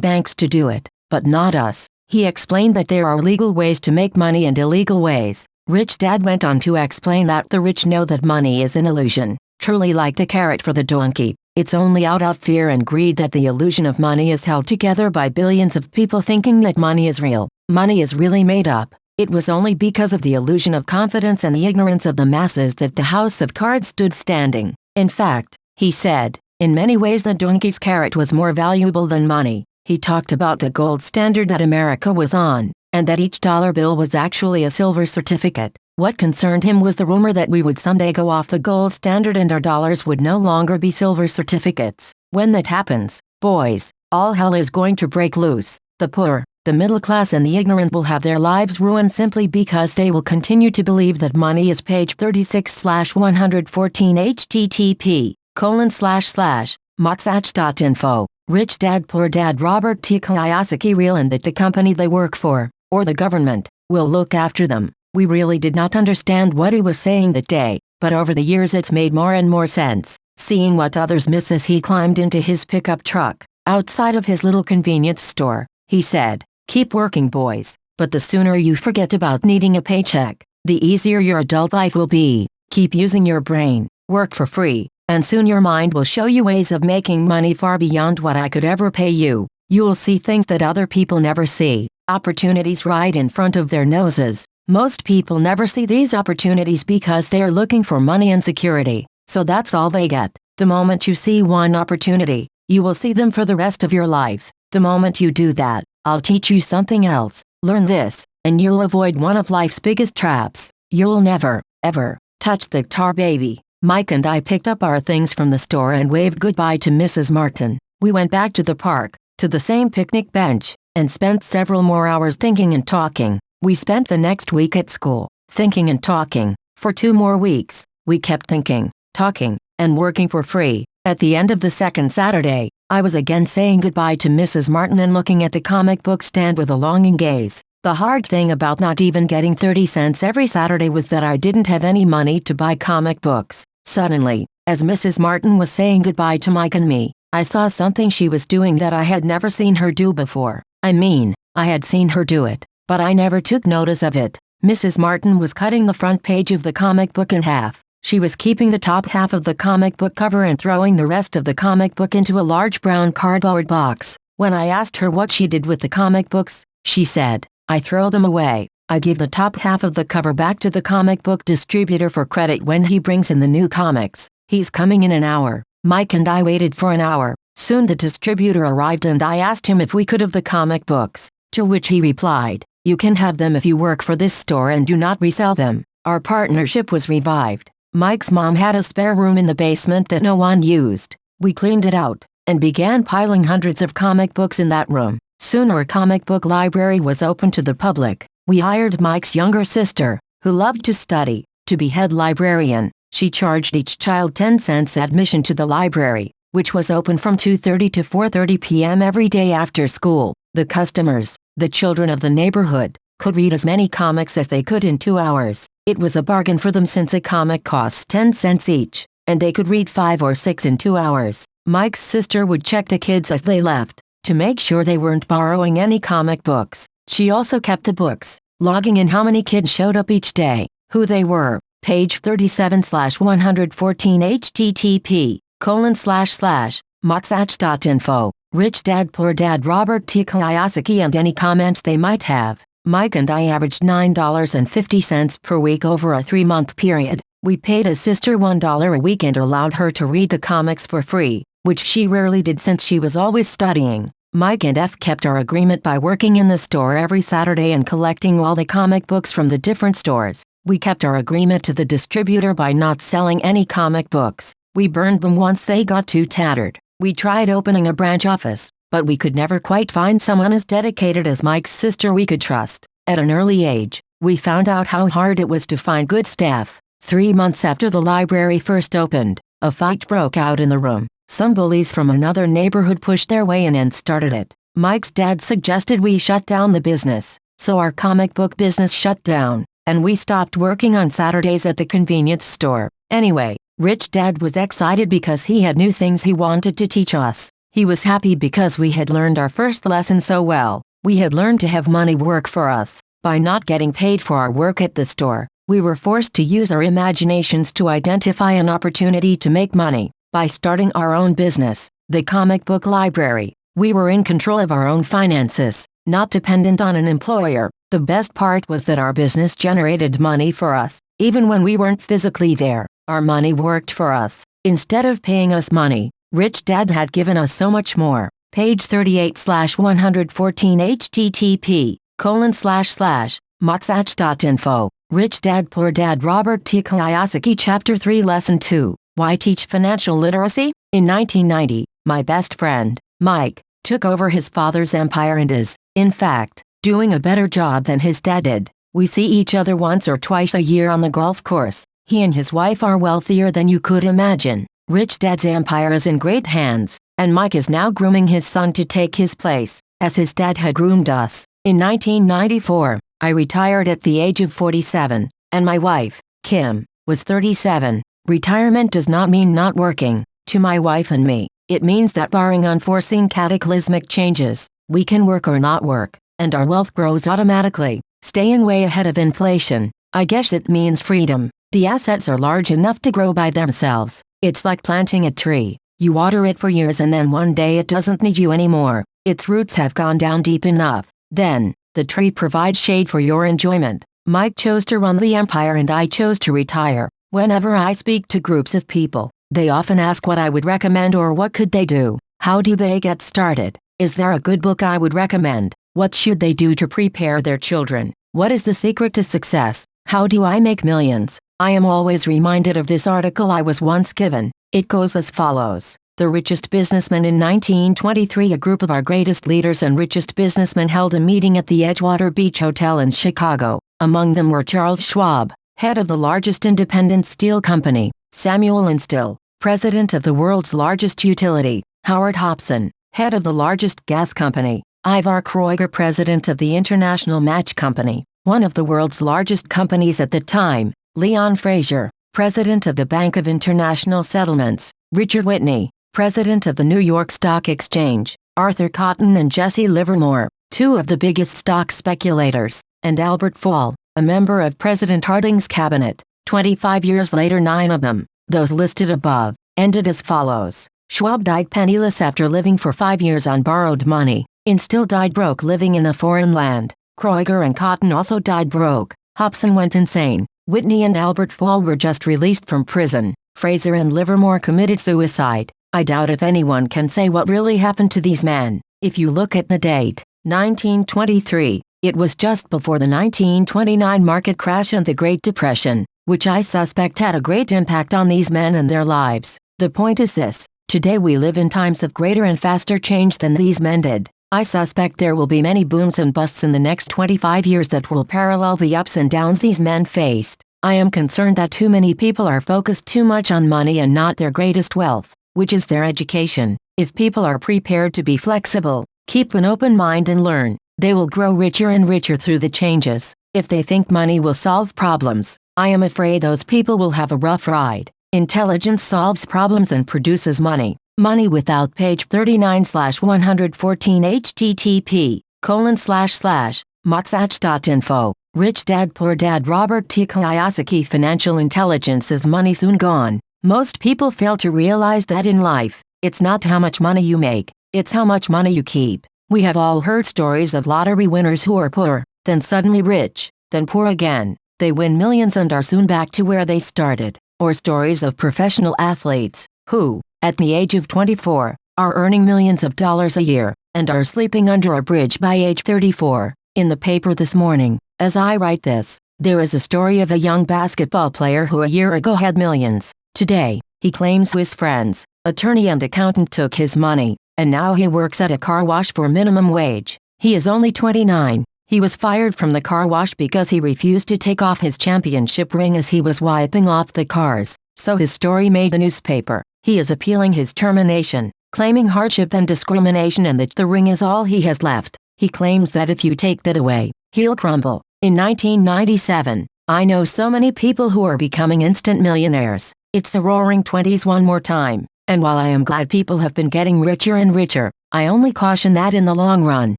banks to do it, but not us. He explained that there are legal ways to make money and illegal ways. Rich Dad went on to explain that the rich know that money is an illusion, truly like the carrot for the donkey. It's only out of fear and greed that the illusion of money is held together by billions of people thinking that money is real. Money is really made up. It was only because of the illusion of confidence and the ignorance of the masses that the house of cards stood standing. In fact, he said, in many ways the donkey's carrot was more valuable than money. He talked about the gold standard that America was on, and that each dollar bill was actually a silver certificate. What concerned him was the rumor that we would someday go off the gold standard and our dollars would no longer be silver certificates. When that happens, boys, all hell is going to break loose. The poor, the middle class and the ignorant will have their lives ruined simply because they will continue to believe that money is. Page 36/114 http://motsach.info. Rich Dad Poor Dad Robert T. Kiyosaki real and that the company they work for, or the government, will look after them. We really did not understand what he was saying that day, but over the years it's made more and more sense. Seeing what others miss as he climbed into his pickup truck, outside of his little convenience store, he said, keep working boys, but the sooner you forget about needing a paycheck, the easier your adult life will be. Keep using your brain, work for free, and soon your mind will show you ways of making money far beyond what I could ever pay you. You'll see things that other people never see, opportunities right in front of their noses. Most people never see these opportunities because they are looking for money and security, so that's all they get. The moment you see one opportunity, you will see them for the rest of your life. The moment you do that, I'll teach you something else. Learn this, and you'll avoid one of life's biggest traps. You'll never, ever, touch the tar baby. Mike and I picked up our things from the store and waved goodbye to Mrs. Martin. We went back to the park, to the same picnic bench, and spent several more hours thinking and talking. We spent the next week at school, thinking and talking. For 2 more weeks, we kept thinking, talking, and working for free. At the end of the second Saturday, I was again saying goodbye to Mrs. Martin and looking at the comic book stand with a longing gaze. The hard thing about not even getting 30 cents every Saturday was that I didn't have any money to buy comic books. Suddenly, as Mrs. Martin was saying goodbye to Mike and me, I saw something she was doing that I had never seen her do before. I mean, I had seen her do it, but I never took notice of it. Mrs. Martin was cutting the front page of the comic book in half. She was keeping the top half of the comic book cover and throwing the rest of the comic book into a large brown cardboard box. When I asked her what she did with the comic books, she said, I throw them away. I give the top half of the cover back to the comic book distributor for credit when he brings in the new comics. He's coming in an hour. Mike and I waited for an hour. Soon the distributor arrived and I asked him if we could have the comic books, to which he replied, "You can have them if you work for this store and do not resell them." Our partnership was revived. Mike's mom had a spare room in the basement that no one used. We cleaned it out and began piling hundreds of comic books in that room. Soon our comic book library was open to the public. We hired Mike's younger sister, who loved to study, to be head librarian. She charged each child 10 cents admission to the library, which was open from 2:30 to 4:30 p.m. every day after school. The customers, the children of the neighborhood, could read as many comics as they could in 2 hours. It was a bargain for them since a comic costs 10 cents each, and they could read 5 or 6 in 2 hours. Mike's sister would check the kids as they left, to make sure they weren't borrowing any comic books. She also kept the books, logging in how many kids showed up each day, who they were. Page 37/114 http://motsach.info. Rich Dad Poor Dad Robert T. Kiyosaki and any comments they might have. Mike and I averaged $9.50 per week over a 3-month period. We paid his sister $1 a week and allowed her to read the comics for free, which she rarely did since she was always studying. Mike and F kept our agreement by working in the store every Saturday and collecting all the comic books from the different stores. We kept our agreement to the distributor by not selling any comic books. We burned them once they got too tattered. We tried opening a branch office, but we could never quite find someone as dedicated as Mike's sister we could trust. At an early age, we found out how hard it was to find good staff. 3 months after the library first opened, a fight broke out in the room. Some bullies from another neighborhood pushed their way in and started it. Mike's dad suggested we shut down the business, so our comic book business shut down, and we stopped working on Saturdays at the convenience store. Anyway, Rich Dad was excited because he had new things he wanted to teach us. He was happy because we had learned our first lesson so well. We had learned to have money work for us. By not getting paid for our work at the store, we were forced to use our imaginations to identify an opportunity to make money. By starting our own business, the comic book library, we were in control of our own finances, not dependent on an employer. The best part was that our business generated money for us, even when we weren't physically there. Our money worked for us. Instead of paying us money, Rich Dad had given us so much more. Page 38/114 http://motsach.info. Rich Dad Poor Dad Robert T. Kiyosaki Chapter 3 Lesson 2. Why teach financial literacy? In 1990, my best friend, Mike, took over his father's empire and is, in fact, doing a better job than his dad did. We see each other once or twice a year on the golf course. He and his wife are wealthier than you could imagine. Rich Dad's empire is in great hands, and Mike is now grooming his son to take his place, as his dad had groomed us. In 1994, I retired at the age of 47, and my wife, Kim, was 37. Retirement does not mean not working. To my wife and me, it means that barring unforeseen cataclysmic changes, we can work or not work, and our wealth grows automatically, staying way ahead of inflation. I guess it means freedom. The assets are large enough to grow by themselves. It's like planting a tree. You water it for years and then one day it doesn't need you anymore. Its roots have gone down deep enough. Then, the tree provides shade for your enjoyment. Mike chose to run the empire and I chose to retire. Whenever I speak to groups of people, they often ask what I would recommend or what could they do. How do they get started? Is there a good book I would recommend? What should they do to prepare their children? What is the secret to success? How do I make millions? I am always reminded of this article I was once given. It goes as follows. The richest businessmen in 1923. A group of our greatest leaders and richest businessmen held a meeting at the Edgewater Beach Hotel in Chicago. Among them were Charles Schwab, head of the largest independent steel company; Samuel Instill, president of the world's largest utility; Howard Hobson, head of the largest gas company; Ivar Kreuger, president of the International Match Company, one of the world's largest companies at the time; Leon Fraser, president of the Bank of International Settlements; Richard Whitney, president of the New York Stock Exchange; Arthur Cotton and Jesse Livermore, two of the biggest stock speculators; and Albert Fall, a member of President Harding's cabinet. 25 years later, 9 of them, those listed above, ended as follows. Schwab died penniless after living for 5 years on borrowed money. Instill died broke living in a foreign land. Kroeger and Cotton also died broke. Hobson went insane. Whitney and Albert Fall were just released from prison. Fraser and Livermore committed suicide. I doubt if anyone can say what really happened to these men. If you look at the date, 1923, it was just before the 1929 market crash and the Great Depression, which I suspect had a great impact on these men and their lives. The point is this: today we live in times of greater and faster change than these men did. I suspect there will be many booms and busts in the next 25 years that will parallel the ups and downs these men faced. I am concerned that too many people are focused too much on money and not their greatest wealth, which is their education. If people are prepared to be flexible, keep an open mind and learn, they will grow richer and richer through the changes. If they think money will solve problems, I am afraid those people will have a rough ride. Intelligence solves problems and produces money. Money Without page 39/114 http://motsach.info. Rich Dad Poor Dad Robert T. Kiyosaki. Financial intelligence is money soon gone. Most people fail to realize that in life, it's not how much money you make, it's how much money you keep. We have all heard stories of lottery winners who are poor, then suddenly rich, then poor again. They win millions and are soon back to where they started. Or stories of professional athletes, who, at the age of 24, are earning millions of dollars a year, and are sleeping under a bridge by age 34. In the paper this morning, as I write this, there is a story of a young basketball player who a year ago had millions. Today, he claims his friends, attorney and accountant took his money, and now he works at a car wash for minimum wage. He is only 29. He was fired from the car wash because he refused to take off his championship ring as he was wiping off the cars, so his story made the newspaper. He is appealing his termination, claiming hardship and discrimination and that the ring is all he has left. He claims that if you take that away, he'll crumble. In 1997, I know so many people who are becoming instant millionaires. It's the roaring 20s one more time. And while I am glad people have been getting richer and richer, I only caution that in the long run,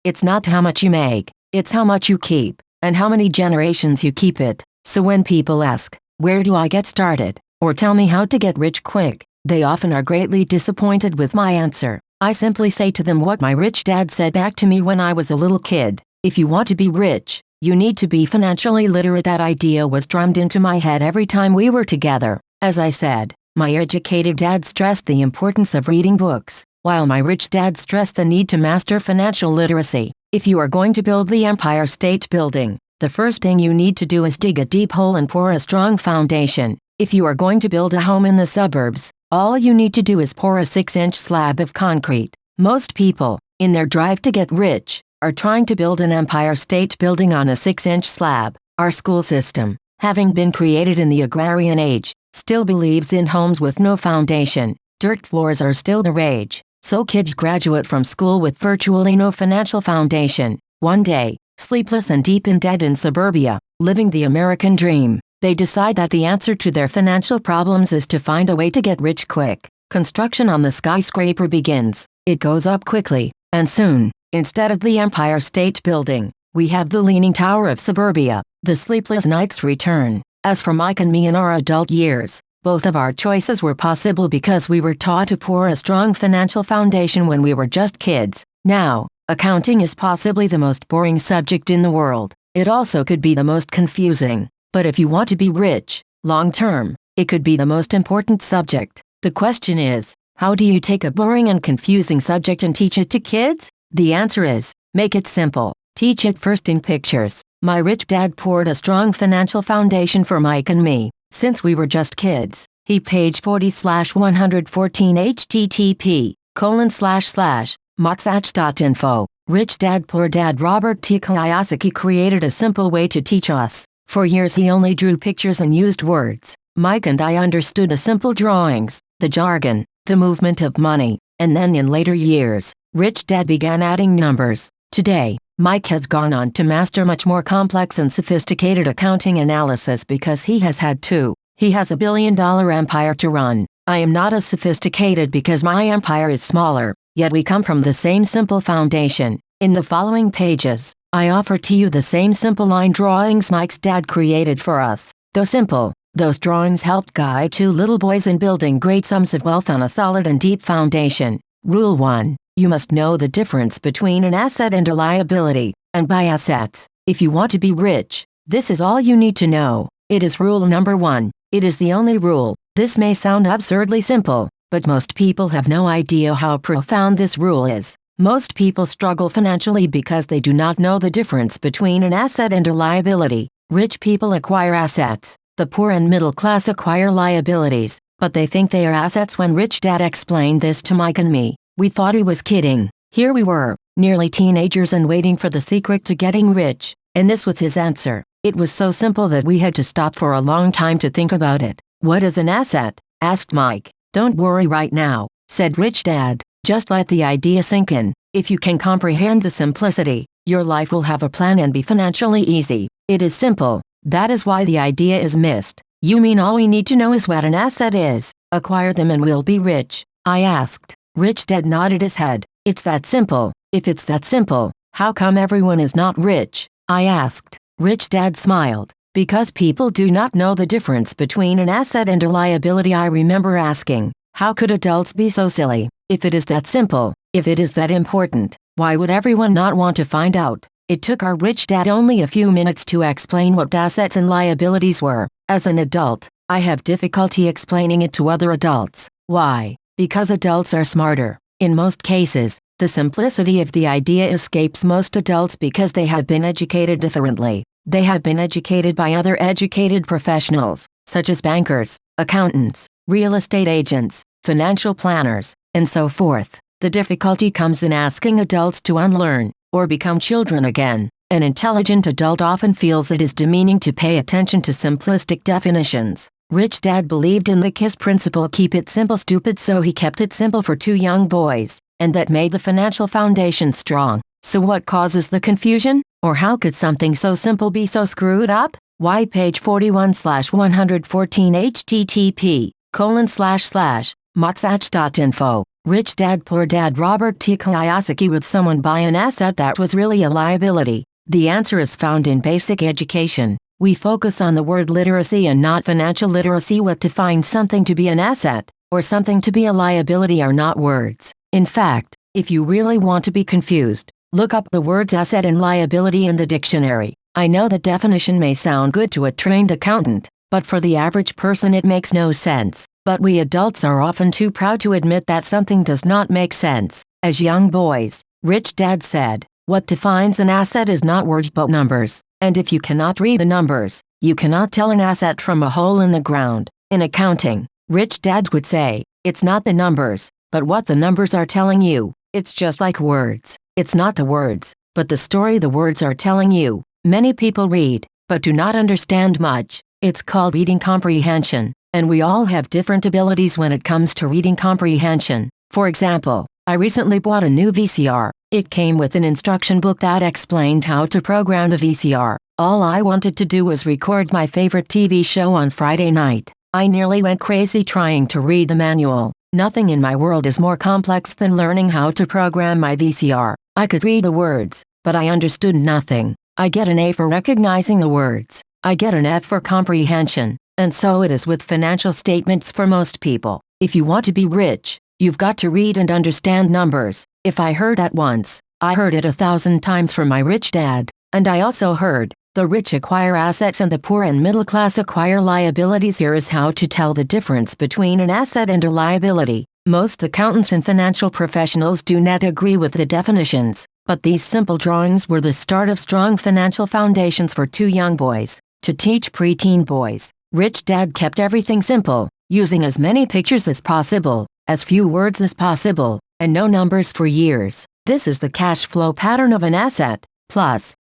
it's not how much you make, it's how much you keep, and how many generations you keep it. So when people ask, where do I get started, or tell me how to get rich quick, they often are greatly disappointed with my answer. I simply say to them what my rich dad said back to me when I was a little kid: if you want to be rich, you need to be financially literate. That idea was drummed into my head every time we were together. As I said, my educated dad stressed the importance of reading books, while my rich dad stressed the need to master financial literacy. If you are going to build the Empire State Building, the first thing you need to do is dig a deep hole and pour a strong foundation. If you are going to build a home in the suburbs, all you need to do is pour a 6-inch slab of concrete. Most people, in their drive to get rich, are trying to build an Empire State Building on a 6-inch slab. Our school system, having been created in the agrarian age, still believes in homes with no foundation. Dirt floors are still the rage, so kids graduate from school with virtually no financial foundation. One day, sleepless and deep in debt in suburbia, living the American dream, they decide that the answer to their financial problems is to find a way to get rich quick. Construction on the skyscraper begins. It goes up quickly, and soon, instead of the Empire State Building, we have the Leaning Tower of suburbia. The sleepless nights return. As for Mike and me in our adult years, both of our choices were possible because we were taught to pour a strong financial foundation when we were just kids. Now, accounting is possibly the most boring subject in the world. It also could be the most confusing. But if you want to be rich, long term, it could be the most important subject. The question is, how do you take a boring and confusing subject and teach it to kids? The answer is, make it simple. Teach it first in pictures. My rich dad poured a strong financial foundation for Mike and me, since we were just kids. He page 40/114 http://motsach.info. Rich Dad Poor Dad Robert T. Kiyosaki created a simple way to teach us. For years he only drew pictures and used words. Mike and I understood the simple drawings, the jargon, the movement of money, and then in later years, Rich Dad began adding numbers. Today, Mike has gone on to master much more complex and sophisticated accounting analysis because he has had to. He has a billion-dollar empire to run. I am not as sophisticated because my empire is smaller, yet we come from the same simple foundation. In the following pages, I offer to you the same simple line drawings Mike's dad created for us. Though simple, those drawings helped guide two little boys in building great sums of wealth on a solid and deep foundation. Rule 1. You must know the difference between an asset and a liability, and by assets, If you want to be rich, this is all you need to know. It is rule number 1. It is the only rule. This may sound absurdly simple, but most people have no idea how profound this rule is. Most people struggle financially because they do not know the difference between an asset and a liability. Rich people acquire assets. The poor and middle class acquire liabilities, but they think they are assets. When Rich Dad explained this to Mike and me, we thought he was kidding. Here we were, nearly teenagers and waiting for the secret to getting rich, and this was his answer. It was so simple that we had to stop for a long time to think about it. "What is an asset?" asked Mike. "Don't worry right now," said Rich Dad. "Just let the idea sink in. If you can comprehend the simplicity, your life will have a plan and be financially easy. It is simple. That is why the idea is missed." "You mean all we need to know is what an asset is? Acquire them and we'll be rich?" I asked. Rich Dad nodded his head. "It's that simple." "If it's that simple, how come everyone is not rich?" I asked. Rich Dad smiled. "Because people do not know the difference between an asset and a liability." I remember asking, how could adults be so silly? If it is that simple, if it is that important, why would everyone not want to find out? It took our Rich Dad only a few minutes to explain what assets and liabilities were. As an adult, I have difficulty explaining it to other adults. Why? Because adults are smarter. In most cases, the simplicity of the idea escapes most adults because they have been educated differently. They have been educated by other educated professionals, such as bankers, accountants, real estate agents, financial planners, and so forth. The difficulty comes in asking adults to unlearn, or become children again. An intelligent adult often feels it is demeaning to pay attention to simplistic definitions. Rich Dad believed in the KISS principle, keep it simple stupid, so he kept it simple for 2 young boys, and that made the financial foundation strong. So what causes the confusion? Or how could something so simple be so screwed up? Why? Page 41/114 http://motsach.info. Rich Dad Poor Dad. Robert T. Kiyosaki. Would someone buy an asset that was really a liability? The answer is found in basic education. We focus on the word literacy and not financial literacy. What defines something to be an asset, or something to be a liability, are not words. In fact, if you really want to be confused, look up the words asset and liability in the dictionary. I know the definition may sound good to a trained accountant, but for the average person it makes no sense. But we adults are often too proud to admit that something does not make sense. As young boys, Rich Dad said, what defines an asset is not words but numbers. And if you cannot read the numbers, you cannot tell an asset from a hole in the ground. In accounting, Rich Dad would say, it's not the numbers, but what the numbers are telling you. It's just like words. It's not the words, but the story the words are telling you. Many people read, but do not understand much. It's called reading comprehension, and we all have different abilities when it comes to reading comprehension. For example, I recently bought a new VCR. It came with an instruction book that explained how to program the VCR. All I wanted to do was record my favorite TV show on Friday night. I nearly went crazy trying to read the manual. Nothing in my world is more complex than learning how to program my VCR. I could read the words, but I understood nothing. I get an A for recognizing the words. I get an F for comprehension. And so it is with financial statements for most people. If you want to be rich, you've got to read and understand numbers. If I heard that once, I heard it 1,000 times from my Rich Dad. And I also heard, the rich acquire assets and the poor and middle class acquire liabilities. Here is how to tell the difference between an asset and a liability. Most accountants and financial professionals do not agree with the definitions, but these simple drawings were the start of strong financial foundations for 2 young boys. To teach preteen boys, Rich Dad kept everything simple, using as many pictures as possible, as few words as possible, and no numbers for years. This is the cash flow pattern of an asset. Plus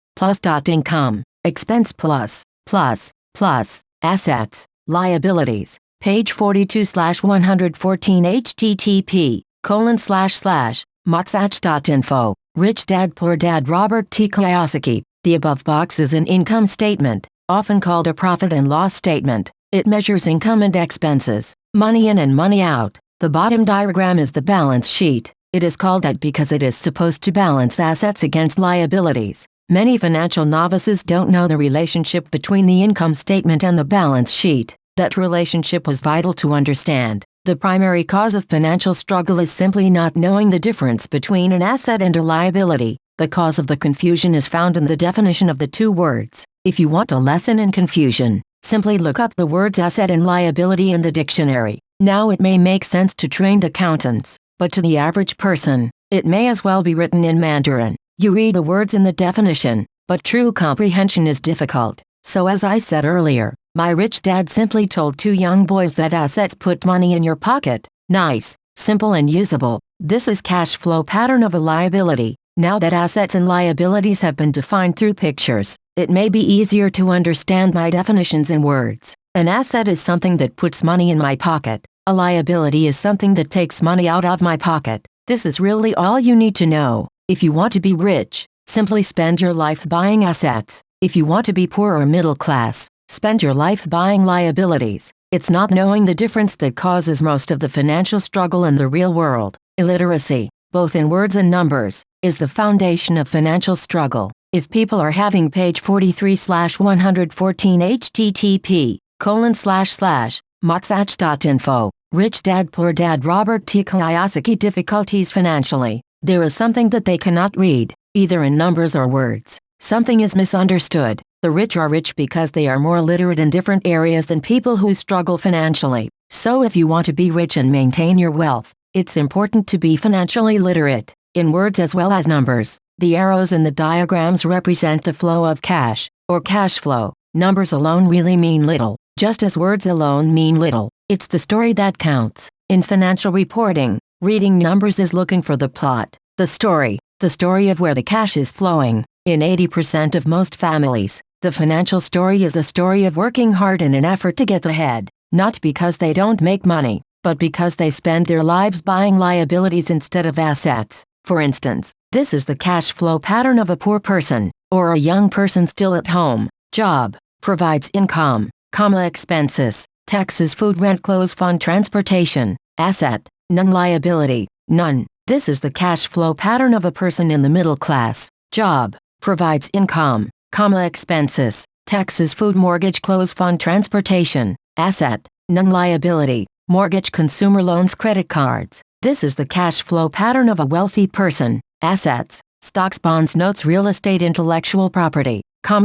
income, expense plus, assets, liabilities. Page 42/114 http://motsach.info. Rich Dad Poor Dad. Robert T. Kiyosaki. The above box is an income statement, often called a profit and loss statement. It measures income and expenses, money in and money out. The bottom diagram is the balance sheet. It is called that because it is supposed to balance assets against liabilities. Many financial novices don't know the relationship between the income statement and the balance sheet. That relationship is vital to understand. The primary cause of financial struggle is simply not knowing the difference between an asset and a liability. The cause of the confusion is found in the definition of the two words. If you want a lesson in confusion, simply look up the words asset and liability in the dictionary. Now it may make sense to trained accountants, but to the average person, it may as well be written in Mandarin. You read the words in the definition, but true comprehension is difficult. So as I said earlier, my rich dad simply told two young boys that assets put money in your pocket. Nice, simple and usable. This is cash flow pattern of a liability. Now that assets and liabilities have been defined through pictures, it may be easier to understand my definitions in words. An asset is something that puts money in my pocket. A liability is something that takes money out of my pocket. This is really all you need to know. If you want to be rich, simply spend your life buying assets. If you want to be poor or middle class, spend your life buying liabilities. It's not knowing the difference that causes most of the financial struggle in the real world. Illiteracy, both in words and numbers, is the foundation of financial struggle. If people are having page 43/114 http://motsach.info, Rich Dad Poor Dad Robert T. Kiyosaki difficulties financially. There is something that they cannot read, either in numbers or words. Something is misunderstood. The rich are rich because they are more literate in different areas than people who struggle financially. So if you want to be rich and maintain your wealth, it's important to be financially literate, in words as well as numbers. The arrows in the diagrams represent the flow of cash, or cash flow. Numbers alone really mean little, just as words alone mean little. It's the story that counts. In financial reporting, reading numbers is looking for the plot, the story of where the cash is flowing. In 80% of most families, the financial story is a story of working hard in an effort to get ahead, not because they don't make money, but because they spend their lives buying liabilities instead of assets. For instance, this is the cash flow pattern of a poor person, or a young person still at home. Job, provides income, expenses, taxes, food, rent, clothes, fund, transportation. Asset, none. Liability, none. This is the cash flow pattern of a person in the middle class. Job, provides income, expenses, taxes, food, mortgage, clothes, fund, transportation. Asset, none. Liability, mortgage, consumer loans, credit cards. This is the cash flow pattern of a wealthy person. Assets, stocks, bonds, notes, real estate, intellectual property,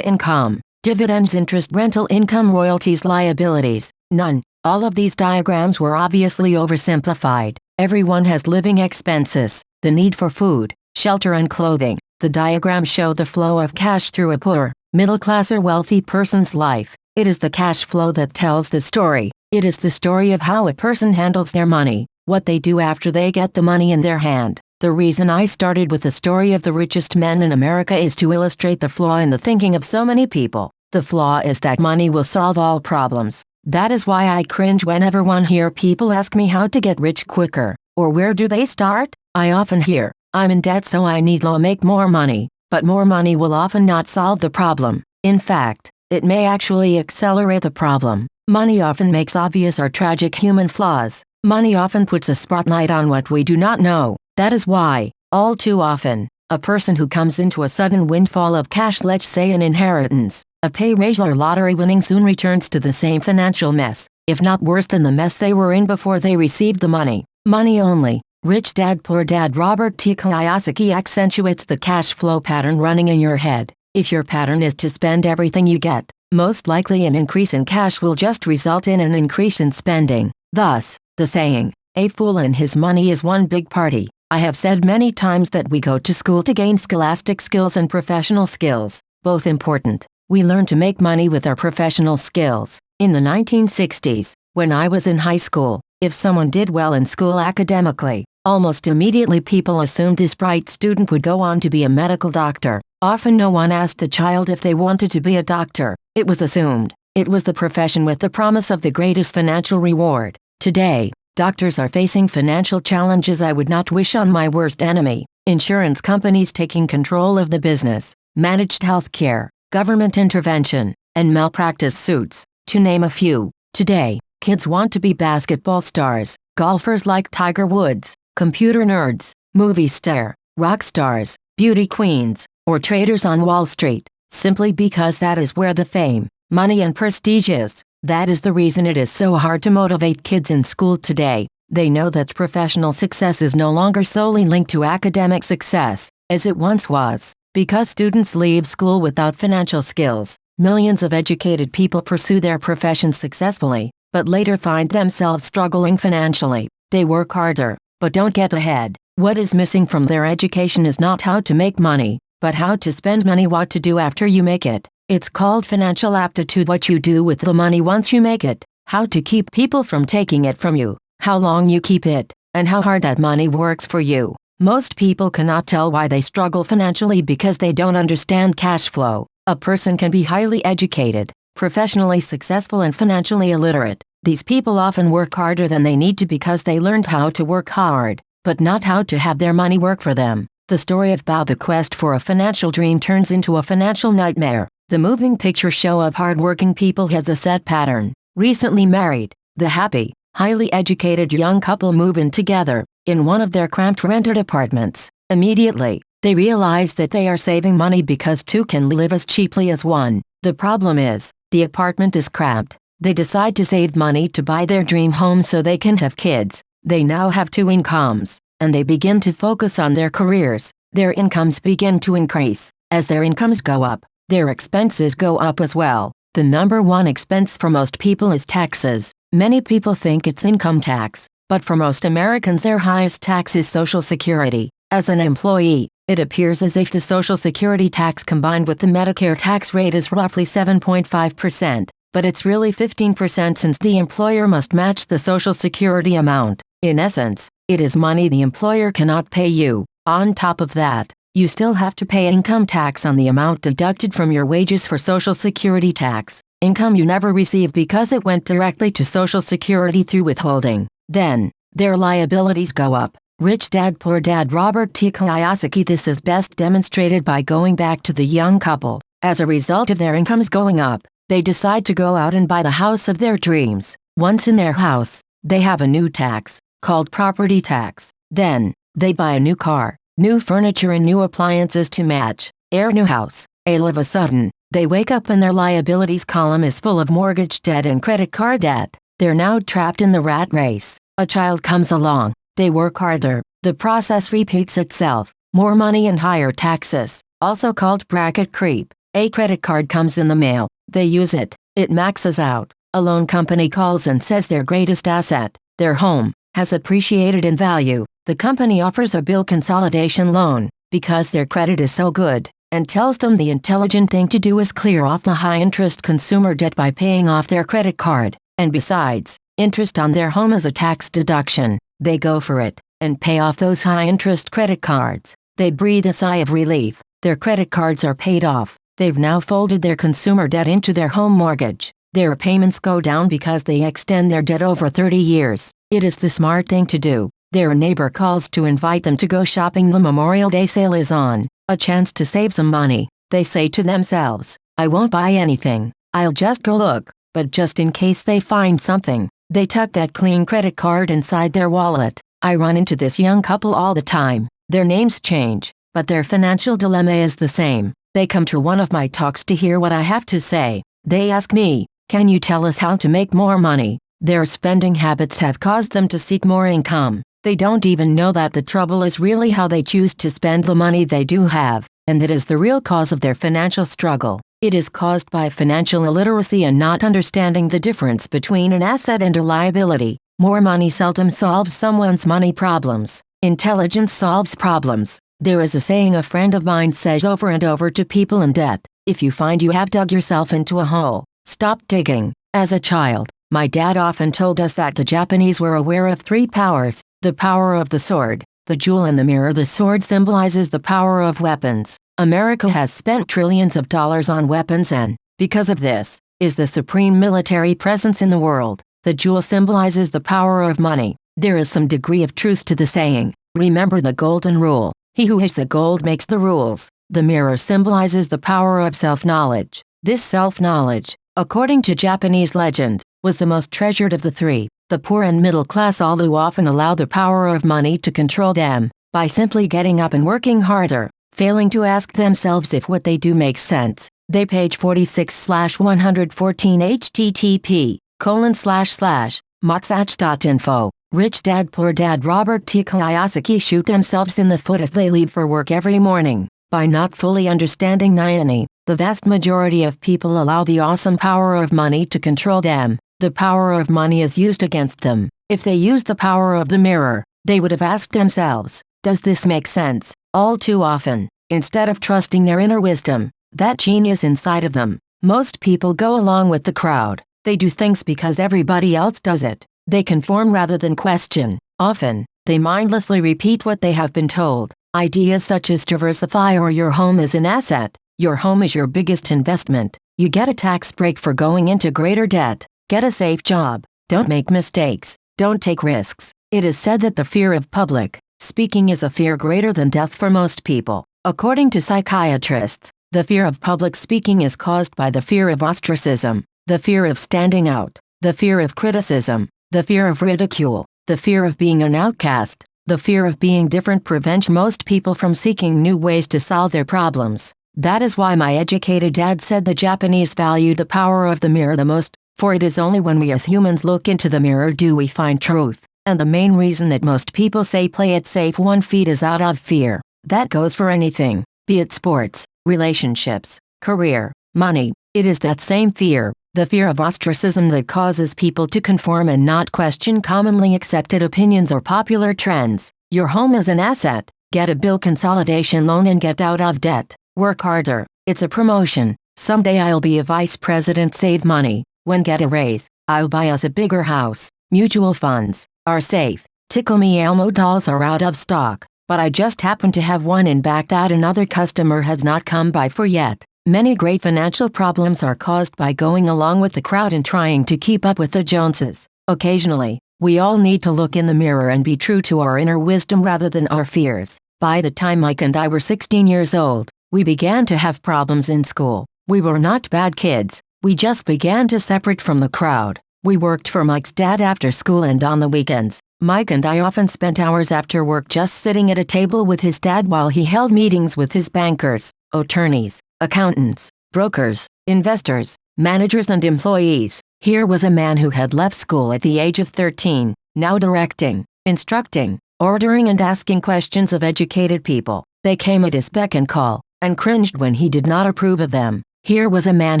income, dividends, interest, rental income, royalties. Liabilities, none. All of these diagrams were obviously oversimplified. Everyone has living expenses, the need for food, shelter and clothing. The diagrams show the flow of cash through a poor, middle class or wealthy person's life. It is the cash flow that tells the story. It is the story of how a person handles their money, what they do after they get the money in their hand. The reason I started with the story of the richest men in America is to illustrate the flaw in the thinking of so many people. The flaw is that money will solve all problems. That is why I cringe whenever one hear people ask me how to get rich quicker, or where do they start? I often hear, I'm in debt so I need to make more money, but more money will often not solve the problem. In fact, it may actually accelerate the problem. Money often makes obvious our tragic human flaws. Money often puts a spotlight on what we do not know. That is why, all too often, a person who comes into a sudden windfall of cash, let's say an inheritance, a pay raise or lottery winning, soon returns to the same financial mess, if not worse than the mess they were in before they received the money. Money only. Rich Dad Poor Dad Robert T. Kiyosaki accentuates the cash flow pattern running in your head. If your pattern is to spend everything you get, most likely an increase in cash will just result in an increase in spending. Thus, the saying, a fool and his money is one big party. I have said many times that we go to school to gain scholastic skills and professional skills, both important. We learn to make money with our professional skills. In the 1960s, when I was in high school, if someone did well in school academically, almost immediately people assumed this bright student would go on to be a medical doctor. Often no one asked the child if they wanted to be a doctor. It was assumed. It was the profession with the promise of the greatest financial reward. Today, doctors are facing financial challenges I would not wish on my worst enemy. Insurance companies taking control of the business, managed health care, government intervention, and malpractice suits, to name a few. Today, kids want to be basketball stars, golfers like Tiger Woods, computer nerds, movie star, rock stars, beauty queens, or traders on Wall Street, simply because that is where the fame, money and prestige is. That is the reason it is so hard to motivate kids in school today. They know that professional success is no longer solely linked to academic success. as it once was. Because students leave school without financial skills, millions of educated people pursue their professions successfully, but later find themselves struggling financially. They work harder, but don't get ahead. What is missing from their education is not how to make money, but how to spend money, what to do after you make it. It's called financial aptitude. What you do with the money once you make it, how to keep people from taking it from you, how long you keep it, and how hard that money works for you. Most people cannot tell why they struggle financially because they don't understand cash flow. A person can be highly educated, professionally successful, and financially illiterate. These people often work harder than they need to because they learned how to work hard, but not how to have their money work for them. The story of how the quest for a financial dream turns into a financial nightmare. The moving picture show of hardworking people has a set pattern. Recently married, the happy, highly educated young couple move in together, in one of their cramped rented apartments. Immediately, they realize that they are saving money because two can live as cheaply as one. The problem is, the apartment is cramped. They decide to save money to buy their dream home so they can have kids. They now have two incomes, and they begin to focus on their careers. Their incomes begin to increase. As their incomes go up, their expenses go up as well. The number one expense for most people is taxes. Many people think it's income tax, but for most Americans their highest tax is Social Security. As an employee, it appears as if the Social Security tax combined with the Medicare tax rate is roughly 7.5%, but it's really 15% since the employer must match the Social Security amount. In essence, it is money the employer cannot pay you. On top of that, you still have to pay income tax on the amount deducted from your wages for Social Security tax, income you never receive because it went directly to Social Security through withholding. Then, their liabilities go up. Rich Dad Poor Dad. Robert T. Kiyosaki. This is best demonstrated by going back to the young couple. As a result of their incomes going up, they decide to go out and buy the house of their dreams. Once in their house, they have a new tax, called property tax. Then, they buy a new car, new furniture and new appliances to match. New house. All of a sudden, they wake up and their liabilities column is full of mortgage debt and credit card debt. They're now trapped in the rat race. A child comes along. They work harder. The process repeats itself. More money and higher taxes, also called bracket creep. A credit card comes in the mail. They use it. It maxes out. A loan company calls and says their greatest asset, their home, has appreciated in value. The company offers a bill consolidation loan because their credit is so good, and tells them the intelligent thing to do is clear off the high-interest consumer debt by paying off their credit card. And besides, interest on their home is a tax deduction. They go for it, and pay off those high-interest credit cards. They breathe a sigh of relief. Their credit cards are paid off. They've now folded their consumer debt into their home mortgage. Their payments go down because they extend their debt over 30 years. It is the smart thing to do. Their neighbor calls to invite them to go shopping. The Memorial Day sale is on. A chance to save some money. They say to themselves, I won't buy anything. I'll just go look. But just in case they find something, they tuck that clean credit card inside their wallet. I run into this young couple all the time. Their names change, but their financial dilemma is the same. They come to one of my talks to hear what I have to say. They ask me, can you tell us how to make more money? Their spending habits have caused them to seek more income. They don't even know that the trouble is really how they choose to spend the money they do have, and that is the real cause of their financial struggle. It is caused by financial illiteracy and not understanding the difference between an asset and a liability. More money seldom solves someone's money problems. Intelligence solves problems. There is a saying a friend of mine says over and over to people in debt: if you find you have dug yourself into a hole, stop digging. As a child, my dad often told us that the Japanese were aware of three powers: the power of the sword, the jewel and the mirror. The sword symbolizes the power of weapons. America has spent trillions of dollars on weapons and, because of this, is the supreme military presence in the world. The jewel symbolizes the power of money. There is some degree of truth to the saying. Remember the golden rule: he who has the gold makes the rules. The mirror symbolizes the power of self-knowledge. This self-knowledge, according to Japanese legend, was the most treasured of the three. The poor and middle class all too often allow the power of money to control them, by simply getting up and working harder, failing to ask themselves if what they do makes sense. They page 46/114 http://motsach.info Rich Dad Poor Dad Robert T. Kiyosaki shoot themselves in the foot as they leave for work every morning. By not fully understanding money, the vast majority of people allow the awesome power of money to control them. The power of money is used against them. If they used the power of the mirror, they would have asked themselves, does this make sense? All too often, instead of trusting their inner wisdom, that genius inside of them, most people go along with the crowd. They do things because everybody else does it. They conform rather than question. Often, they mindlessly repeat what they have been told. Ideas such as diversify or your home is an asset. Your home is your biggest investment. You get a tax break for going into greater debt. Get a safe job. Don't make mistakes. Don't take risks. It is said that the fear of public speaking is a fear greater than death for most people. According to psychiatrists, the fear of public speaking is caused by the fear of ostracism, the fear of standing out, the fear of criticism, the fear of ridicule, the fear of being an outcast. The fear of being different prevents most people from seeking new ways to solve their problems. That is why my educated dad said the Japanese value the power of the mirror the most, for it is only when we as humans look into the mirror do we find truth. And the main reason that most people say play it safe 1 feet is out of fear. That goes for anything, be it sports, relationships, career, money. It is that same fear, the fear of ostracism, that causes people to conform and not question commonly accepted opinions or popular trends. Your home is an asset. Get a bill consolidation loan and get out of debt. Work harder. It's a promotion. Someday I'll be a vice president. Save money. When get a raise, I'll buy us a bigger house. Mutual funds are safe. Tickle Me Elmo dolls are out of stock, but I just happen to have one in back that another customer has not come by for yet. Many great financial problems are caused by going along with the crowd and trying to keep up with the Joneses. Occasionally, we all need to look in the mirror and be true to our inner wisdom rather than our fears. By the time Mike and I were 16 years old, we began to have problems in school. We were not bad kids. We just began to separate from the crowd. We worked for Mike's dad after school and on the weekends. Mike and I often spent hours after work just sitting at a table with his dad while he held meetings with his bankers, attorneys, accountants, brokers, investors, managers and employees. Here was a man who had left school at the age of 13, now directing, instructing, ordering and asking questions of educated people. They came at his beck and call, and cringed when he did not approve of them. Here was a man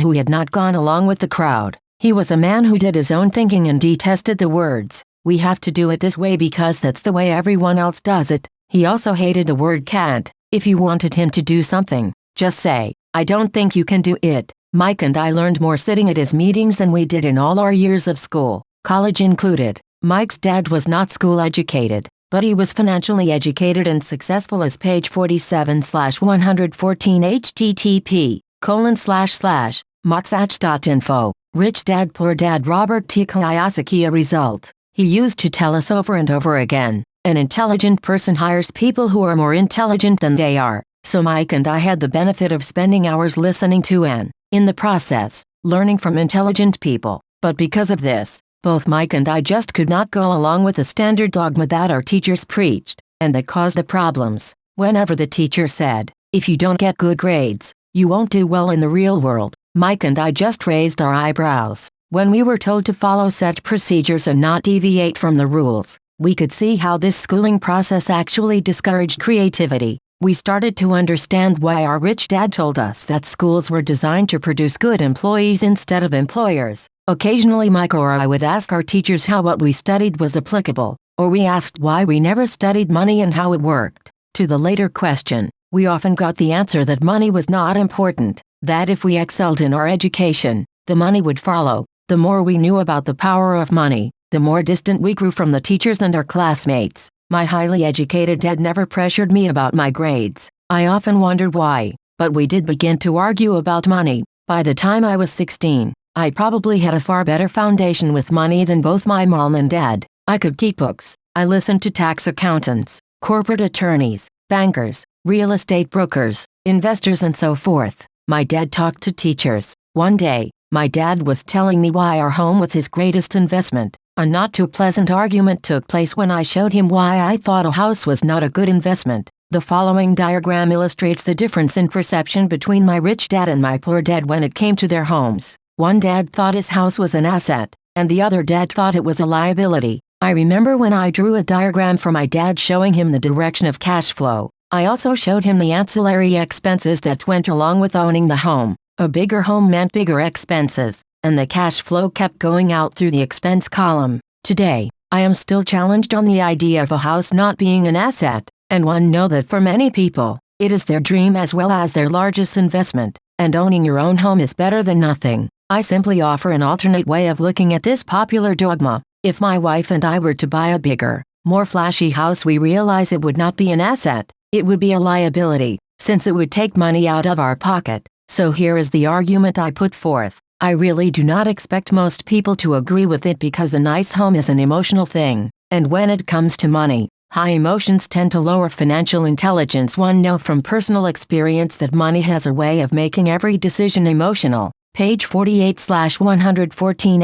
who had not gone along with the crowd. He was a man who did his own thinking and detested the words, "We have to do it this way because that's the way everyone else does it." He also hated the word can't. If you wanted him to do something, just say, "I don't think you can do it." Mike and I learned more sitting at his meetings than we did in all our years of school, college included. Mike's dad was not school educated, but he was financially educated and successful, as page 47/114 http://motsach.info. Rich Dad Poor Dad Robert T. Kiyosaki. A result he used to tell us over and over again: an intelligent person hires people who are more intelligent than they are. So Mike and I had the benefit of spending hours listening to and, in the process, learning from intelligent people. But because of this, both Mike and I just could not go along with the standard dogma that our teachers preached, and that caused the problems. Whenever the teacher said, "If you don't get good grades, you won't do well in the real world," Mike and I just raised our eyebrows. When we were told to follow set procedures and not deviate from the rules, we could see how this schooling process actually discouraged creativity. We started to understand why our rich dad told us that schools were designed to produce good employees instead of employers. Occasionally Mike or I would ask our teachers how what we studied was applicable, or we asked why we never studied money and how it worked. To the later question, we often got the answer that money was not important, that if we excelled in our education, the money would follow. The more we knew about the power of money, the more distant we grew from the teachers and our classmates. My highly educated dad never pressured me about my grades. I often wondered why, but we did begin to argue about money. By the time I was 16, I probably had a far better foundation with money than both my mom and dad. I could keep books. I listened to tax accountants, corporate attorneys, bankers, real estate brokers, investors and so forth. My dad talked to teachers. One day, my dad was telling me why our home was his greatest investment. A not too pleasant argument took place when I showed him why I thought a house was not a good investment. The following diagram illustrates the difference in perception between my rich dad and my poor dad when it came to their homes. One dad thought his house was an asset, and the other dad thought it was a liability. I remember when I drew a diagram for my dad showing him the direction of cash flow. I also showed him the ancillary expenses that went along with owning the home. A bigger home meant bigger expenses, and the cash flow kept going out through the expense column. Today, I am still challenged on the idea of a house not being an asset, and know that for many people, it is their dream as well as their largest investment, and owning your own home is better than nothing. I simply offer an alternate way of looking at this popular dogma. If my wife and I were to buy a bigger, more flashy house, we realize it would not be an asset, it would be a liability, since it would take money out of our pocket. So here is the argument I put forth. I really do not expect most people to agree with it because a nice home is an emotional thing, and when it comes to money, high emotions tend to lower financial intelligence. One know from personal experience that money has a way of making every decision emotional. Page 48/114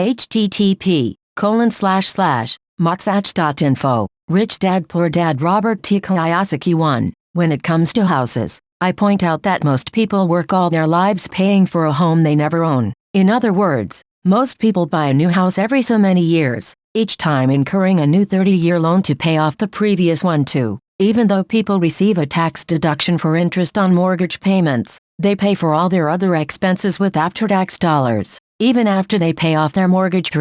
http://motsach.info. Rich Dad Poor Dad Robert T. Kiyosaki 1. When it comes to houses, I point out that most people work all their lives paying for a home they never own. In other words, most people buy a new house every so many years, each time incurring a new 30-year loan to pay off the previous one too. Even though people receive a tax deduction for interest on mortgage payments, they pay for all their other expenses with after-tax dollars. Even after they pay off their mortgage,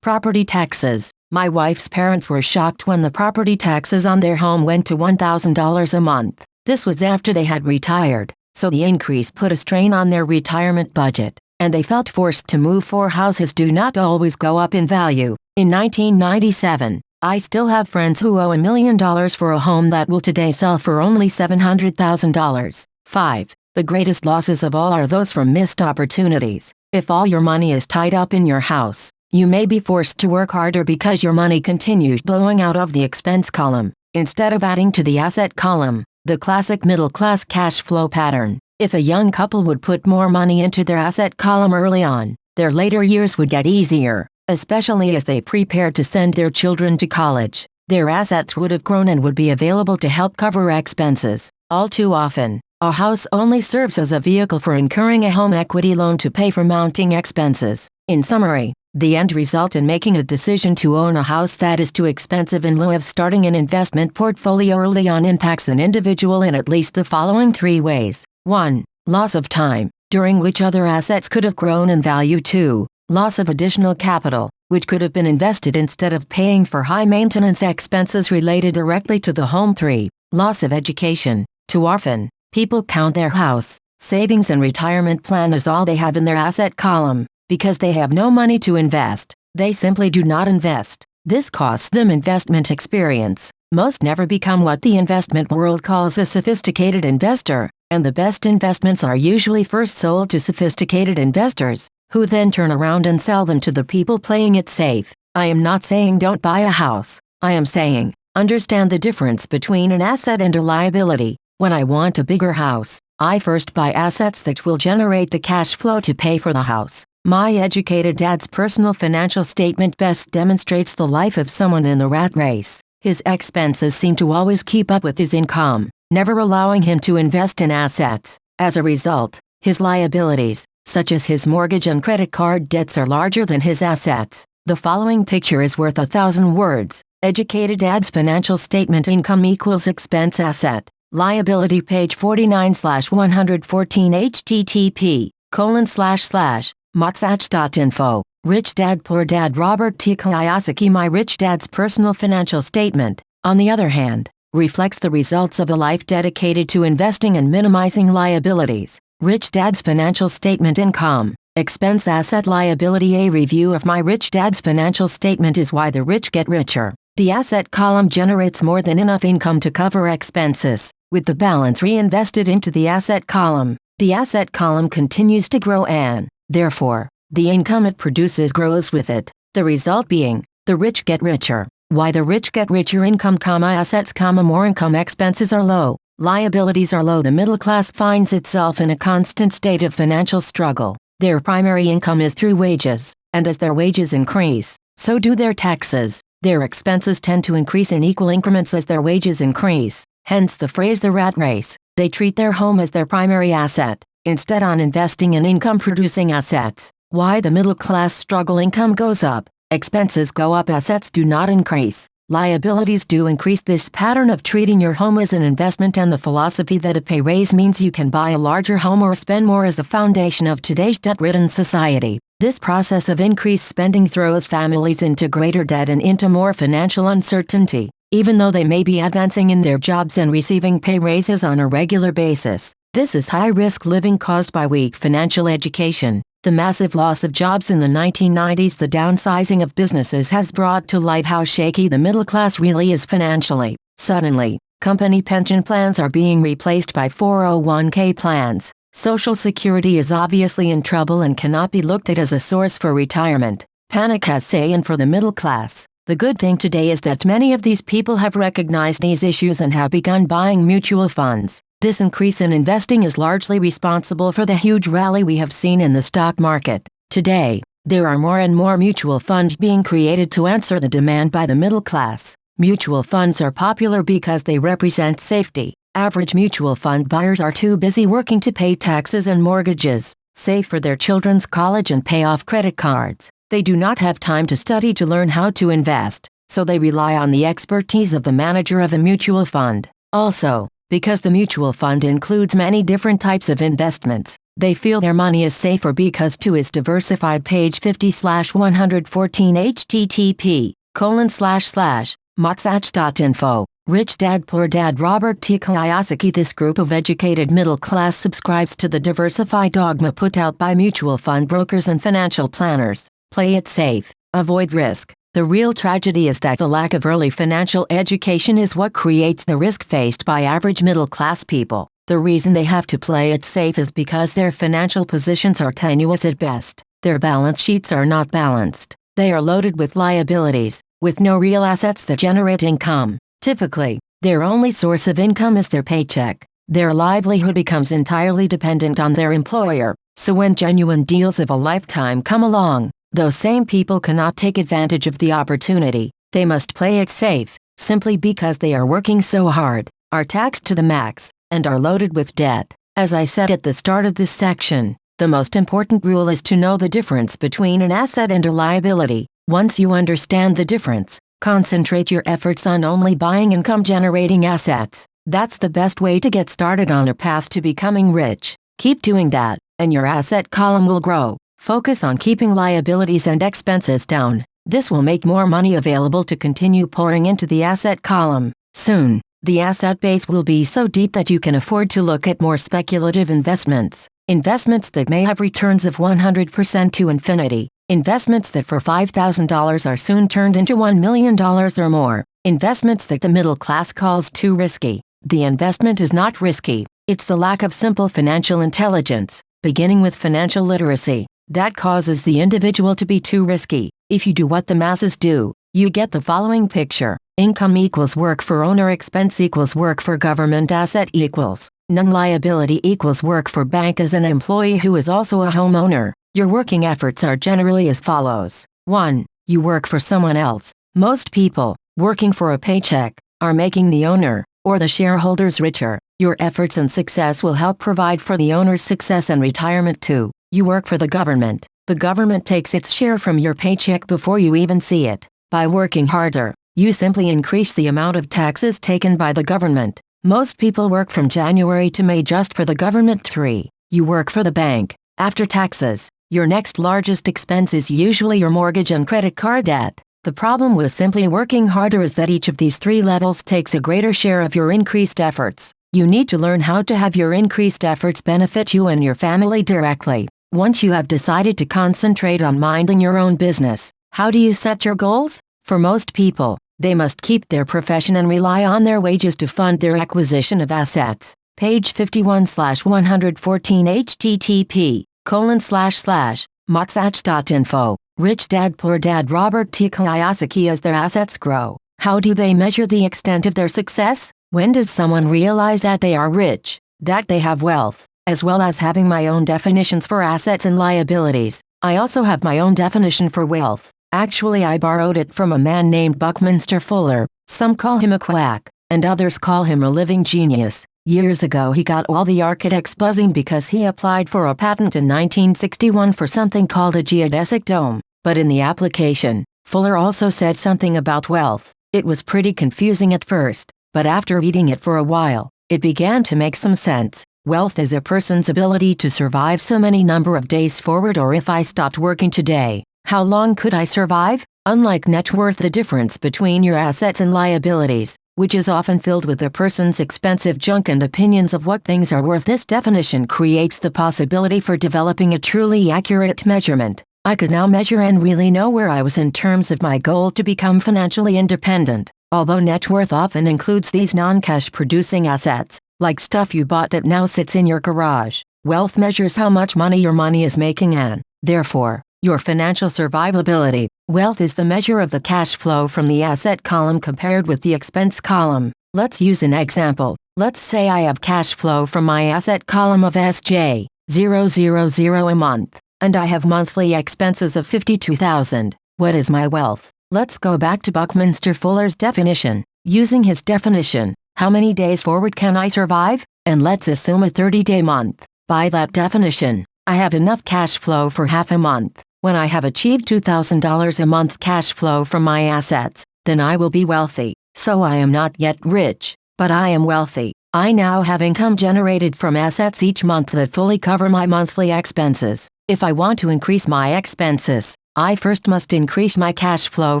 property taxes. My wife's parents were shocked when the property taxes on their home went to $1,000 a month. This was after they had retired, so the increase put a strain on their retirement budget, and they felt forced to move. For houses do not always go up in value. In 1997, I still have friends who owe $1 million for a home that will today sell for only $700,000. 5. The greatest losses of all are those from missed opportunities. If all your money is tied up in your house, you may be forced to work harder because your money continues blowing out of the expense column, instead of adding to the asset column. The classic middle-class cash flow pattern. If a young couple would put more money into their asset column early on, their later years would get easier, especially as they prepared to send their children to college. Their assets would have grown and would be available to help cover expenses. All too often, a house only serves as a vehicle for incurring a home equity loan to pay for mounting expenses. In summary, the end result in making a decision to own a house that is too expensive in lieu of starting an investment portfolio early on impacts an individual in at least the following 3 ways. 1. Loss of time, during which other assets could have grown in value. 2. Loss of additional capital, which could have been invested instead of paying for high maintenance expenses related directly to the home. 3. Loss of education. Too often, people count their house, savings and retirement plan as all they have in their asset column. Because they have no money to invest, they simply do not invest. This costs them investment experience. Most never become what the investment world calls a sophisticated investor, and the best investments are usually first sold to sophisticated investors, who then turn around and sell them to the people playing it safe. I am not saying don't buy a house. I am saying, understand the difference between an asset and a liability. When I want a bigger house, I first buy assets that will generate the cash flow to pay for the house. My educated dad's personal financial statement best demonstrates the life of someone in the rat race. His expenses seem to always keep up with his income, never allowing him to invest in assets. As a result, his liabilities, such as his mortgage and credit card debts, are larger than his assets. The following picture is worth 1,000 words. Educated dad's financial statement: income equals expense, asset, liability. Page 49/114 http://motsach.info. Rich Dad Poor Dad Robert T. Kiyosaki. My rich dad's personal financial statement, on the other hand, reflects the results of a life dedicated to investing and minimizing liabilities. Rich Dad's financial statement: income, expense, asset, liability. A review of my rich dad's financial statement is why the rich get richer. The asset column generates more than enough income to cover expenses, with the balance reinvested into the asset column. The asset column continues to grow and, therefore, the income it produces grows with it. The result being, the rich get richer. Why the rich get richer: income, assets, more income, expenses are low, liabilities are low. The middle class finds itself in a constant state of financial struggle. Their primary income is through wages, and as their wages increase, so do their taxes. Their expenses tend to increase in equal increments as their wages increase. Hence the phrase the rat race. They treat their home as their primary asset, instead on investing in income-producing assets. Why the middle class struggle: income goes up, Expenses go up, assets do not increase. Liabilities do increase. This pattern of treating your home as an investment and the philosophy that a pay raise means you can buy a larger home or spend more is the foundation of today's debt-ridden society. This process of increased spending throws families into greater debt and into more financial uncertainty, even though they may be advancing in their jobs and receiving pay raises on a regular basis. This is high-risk living caused by weak financial education. The massive loss of jobs in the 1990s, the downsizing of businesses has brought to light how shaky the middle class really is financially. Suddenly, company pension plans are being replaced by 401k plans. Social Security is obviously in trouble and cannot be looked at as a source for retirement. Panic has set in for the middle class. The good thing today is that many of these people have recognized these issues and have begun buying mutual funds. This increase in investing is largely responsible for the huge rally we have seen in the stock market. Today, there are more and more mutual funds being created to answer the demand by the middle class. Mutual funds are popular because they represent safety. Average mutual fund buyers are too busy working to pay taxes and mortgages, save for their children's college and pay off credit cards. They do not have time to study to learn how to invest, so they rely on the expertise of the manager of a mutual fund. Also, because the mutual fund includes many different types of investments, they feel their money is safer because too is diversified. Page 50/114 http://motsach.info. Rich Dad Poor Dad Robert T. Kiyosaki. This group of educated middle class subscribes to the diversified dogma put out by mutual fund brokers and financial planners. Play it safe. Avoid risk. The real tragedy is that the lack of early financial education is what creates the risk faced by average middle-class people. The reason they have to play it safe is because their financial positions are tenuous at best. Their balance sheets are not balanced. They are loaded with liabilities, with no real assets that generate income. Typically, their only source of income is their paycheck. Their livelihood becomes entirely dependent on their employer. So when genuine deals of a lifetime come along, those same people cannot take advantage of the opportunity. They must play it safe, simply because they are working so hard, are taxed to the max, and are loaded with debt. As I said at the start of this section, the most important rule is to know the difference between an asset and a liability. Once you understand the difference, concentrate your efforts on only buying income-generating assets. That's the best way to get started on a path to becoming rich. Keep doing that, and your asset column will grow. Focus on keeping liabilities and expenses down. This will make more money available to continue pouring into the asset column. Soon, the asset base will be so deep that you can afford to look at more speculative investments. Investments that may have returns of 100% to infinity. Investments that for $5,000 are soon turned into $1 million or more. Investments that the middle class calls too risky. The investment is not risky. It's the lack of simple financial intelligence, beginning with financial literacy, that causes the individual to be too risky. If you do what the masses do, you get the following picture. Income equals work for owner, expense equals work for government, asset equals non-liability equals work for bank as an employee who is also a homeowner. Your working efforts are generally as follows. 1. You work for someone else. Most people, working for a paycheck, are making the owner, or the shareholders, richer. Your efforts and success will help provide for the owner's success and retirement too. You work for the government. The government takes its share from your paycheck before you even see it. By working harder, you simply increase the amount of taxes taken by the government. Most people work from January to May just for the government. 3. You work for the bank. After taxes, your next largest expense is usually your mortgage and credit card debt. The problem with simply working harder is that each of these 3 levels takes a greater share of your increased efforts. You need to learn how to have your increased efforts benefit you and your family directly. Once you have decided to concentrate on minding your own business, how do you set your goals? For most people, they must keep their profession and rely on their wages to fund their acquisition of assets. Page 51/114 http://motsach.info. Rich Dad Poor Dad Robert T. Kiyosaki. As their assets grow, how do they measure the extent of their success? When does someone realize that they are rich, that they have wealth? As well as having my own definitions for assets and liabilities, I also have my own definition for wealth. Actually, I borrowed it from a man named Buckminster Fuller. Some call him a quack, and others call him a living genius. Years ago he got all the architects buzzing because he applied for a patent in 1961 for something called a geodesic dome. But in the application, Fuller also said something about wealth. It was pretty confusing at first, but after reading it for a while, it began to make some sense. Wealth is a person's ability to survive so many number of days forward, or if I stopped working today, how long could I survive? Unlike net worth, the difference between your assets and liabilities, which is often filled with a person's expensive junk and opinions of what things are worth, this definition creates the possibility for developing a truly accurate measurement. I could now measure and really know where I was in terms of my goal to become financially independent. Although net worth often includes these non-cash producing assets, like stuff you bought that now sits in your garage, wealth measures how much money your money is making and, therefore, your financial survivability. Wealth is the measure of the cash flow from the asset column compared with the expense column. Let's use an example. Let's say I have cash flow from my asset column of SJ 000 a month, and I have monthly expenses of $52,000. What is my wealth? Let's go back to Buckminster Fuller's definition. Using his definition, how many days forward can I survive? And let's assume a 30-day month. By that definition, I have enough cash flow for half a month. When I have achieved $2,000 a month cash flow from my assets, then I will be wealthy. So I am not yet rich, but I am wealthy. I now have income generated from assets each month that fully cover my monthly expenses. If I want to increase my expenses, I first must increase my cash flow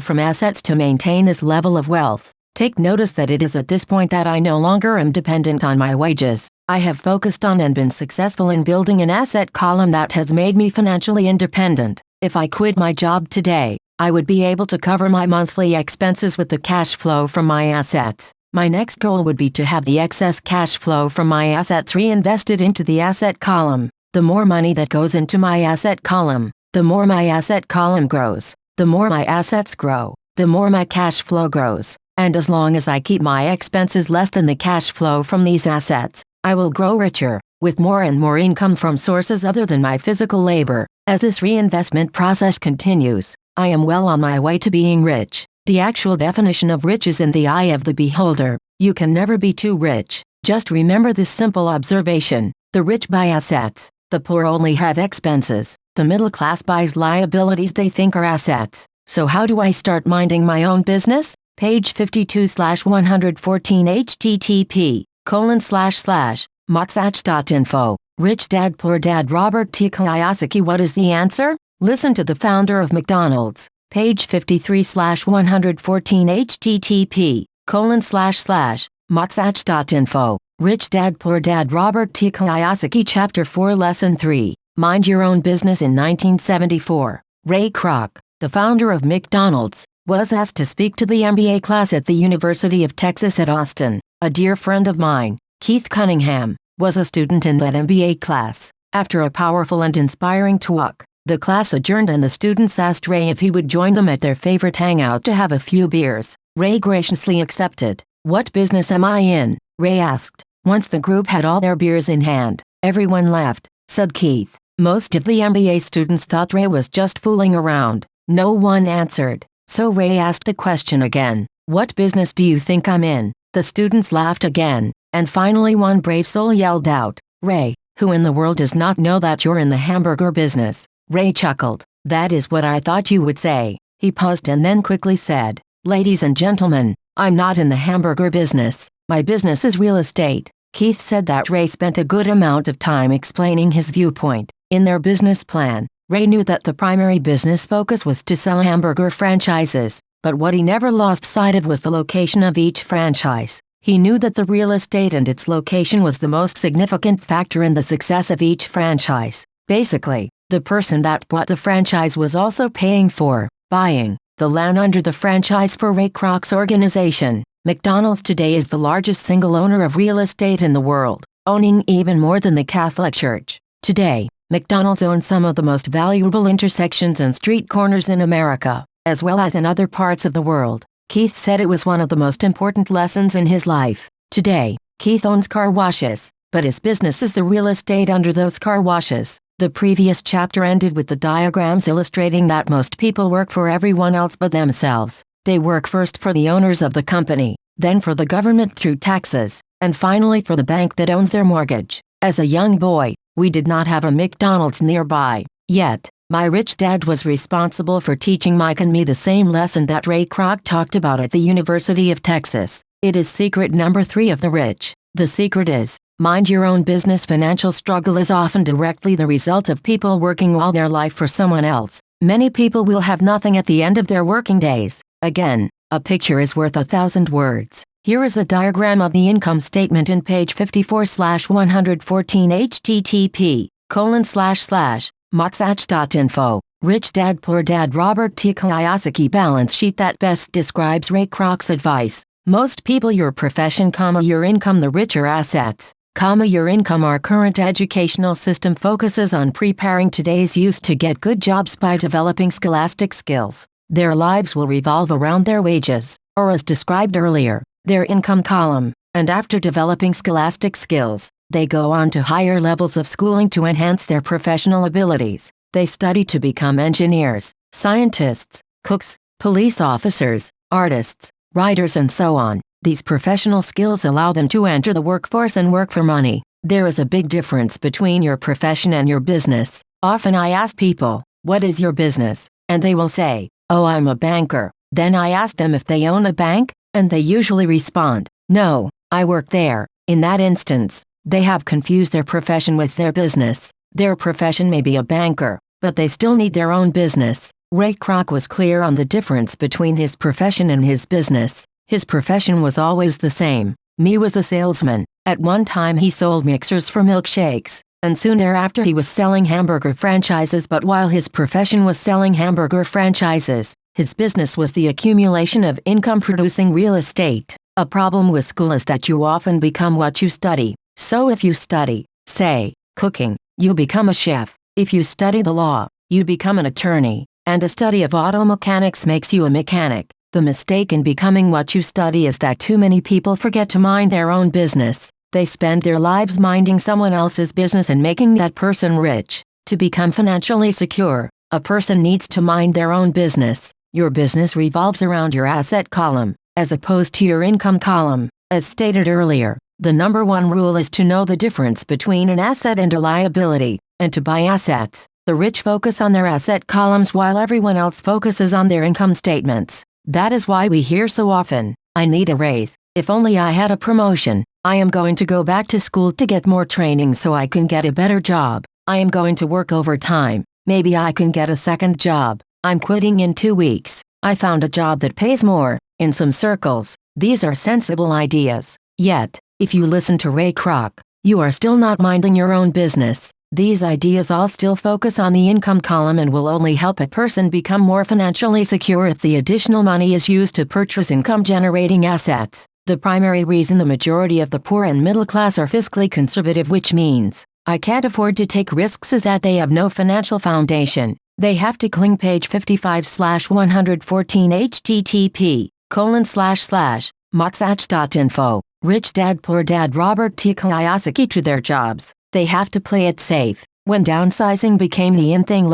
from assets to maintain this level of wealth. Take notice that it is at this point that I no longer am dependent on my wages. I have focused on and been successful in building an asset column that has made me financially independent. If I quit my job today, I would be able to cover my monthly expenses with the cash flow from my assets. My next goal would be to have the excess cash flow from my assets reinvested into the asset column. The more money that goes into my asset column, the more my asset column grows. The more my assets grow, the more my cash flow grows. And as long as I keep my expenses less than the cash flow from these assets, I will grow richer, with more and more income from sources other than my physical labor. As this reinvestment process continues, I am well on my way to being rich. The actual definition of rich is in the eye of the beholder. You can never be too rich. Just remember this simple observation. The rich buy assets. The poor only have expenses. The middle class buys liabilities they think are assets. So how do I start minding my own business? Page 52/114 http://motsach.info. Rich Dad Poor Dad Robert T. Kiyosaki. What is the answer? Listen to the founder of McDonald's. Page 53/114 http://motsach.info. Rich Dad Poor Dad Robert T. Kiyosaki. Chapter 4 Lesson 3. Mind Your Own Business. In 1974, Ray Kroc, the founder of McDonald's, was asked to speak to the MBA class at the University of Texas at Austin. A dear friend of mine, Keith Cunningham, was a student in that MBA class. After a powerful and inspiring talk, the class adjourned and the students asked Ray if he would join them at their favorite hangout to have a few beers. Ray graciously accepted. What business am I in? Ray asked. Once the group had all their beers in hand, everyone laughed, said Keith. Most of the MBA students thought Ray was just fooling around. No one answered. So Ray asked the question again. What business do you think I'm in? The students laughed again, and finally one brave soul yelled out, Ray, who in the world does not know that you're in the hamburger business? Ray chuckled. That is what I thought you would say. He paused and then quickly said, Ladies and gentlemen, I'm not in the hamburger business. My business is real estate. Keith said that Ray spent a good amount of time explaining his viewpoint. In their business plan, Ray knew that the primary business focus was to sell hamburger franchises, but what he never lost sight of was the location of each franchise. He knew that the real estate and its location was the most significant factor in the success of each franchise. Basically, the person that bought the franchise was also paying for, buying, the land under the franchise for Ray Kroc's organization. McDonald's today is the largest single owner of real estate in the world, owning even more than the Catholic Church. Today, McDonald's owns some of the most valuable intersections and street corners in America, as well as in other parts of the world. Keith said it was one of the most important lessons in his life. Today, Keith owns car washes, but his business is the real estate under those car washes. The previous chapter ended with the diagrams illustrating that most people work for everyone else but themselves. They work first for the owners of the company, then for the government through taxes, and finally for the bank that owns their mortgage. As a young boy, we did not have a McDonald's nearby. Yet, My rich dad was responsible for teaching Mike and me the same lesson that Ray Kroc talked about at the University of Texas. It is secret number 3 of the rich. The secret is, mind your own business. Financial struggle is often directly the result of people working all their life for someone else. Many people will have nothing at the end of their working days. Again, a picture is worth 1,000 words. Here is a diagram of the income statement in page 54/114 http://motsach.info. Rich Dad Poor Dad Robert T. Kiyosaki balance sheet that best describes Ray Kroc's advice. Most people your profession, your income. The richer assets, your income. Our current educational system focuses on preparing today's youth to get good jobs by developing scholastic skills. Their lives will revolve around their wages, or as described earlier, their income column, and after developing scholastic skills, they go on to higher levels of schooling to enhance their professional abilities. They study to become engineers, scientists, cooks, police officers, artists, writers, and so on. These professional skills allow them to enter the workforce and work for money. There is a big difference between your profession and your business. Often I ask people, "What is your business?" And they will say, "Oh, I'm a banker." Then I ask them if they own a bank, and they usually respond, "No, I work there." In that instance, they have confused their profession with their business. Their profession may be a banker, but they still need their own business. Ray Kroc was clear on the difference between his profession and his business. His profession was always the same. Me was a salesman. At one time he sold mixers for milkshakes, and soon thereafter he was selling hamburger franchises. But while his profession was selling hamburger franchises, his business was the accumulation of income-producing real estate. A problem with school is that you often become what you study. So if you study, say, cooking, you become a chef. If you study the law, you become an attorney. And a study of auto mechanics makes you a mechanic. The mistake in becoming what you study is that too many people forget to mind their own business. They spend their lives minding someone else's business and making that person rich. To become financially secure, a person needs to mind their own business. Your business revolves around your asset column, as opposed to your income column. As stated earlier, the number 1 rule is to know the difference between an asset and a liability, and to buy assets. The rich focus on their asset columns while everyone else focuses on their income statements. That is why we hear so often, "I need a raise. If only I had a promotion. I am going to go back to school to get more training so I can get a better job. I am going to work overtime. Maybe I can get a second job. I'm quitting in 2 weeks. I found a job that pays more." In some circles, these are sensible ideas. Yet, if you listen to Ray Kroc, you are still not minding your own business. These ideas all still focus on the income column and will only help a person become more financially secure if the additional money is used to purchase income-generating assets. The primary reason the majority of the poor and middle class are fiscally conservative, which means, "I can't afford to take risks," is that they have no financial foundation. They have to cling. Page 55/114 http://motsach.info. Rich Dad Poor Dad Robert T. Kiyosaki. To their jobs, they have to play it safe. When downsizing became the in thing,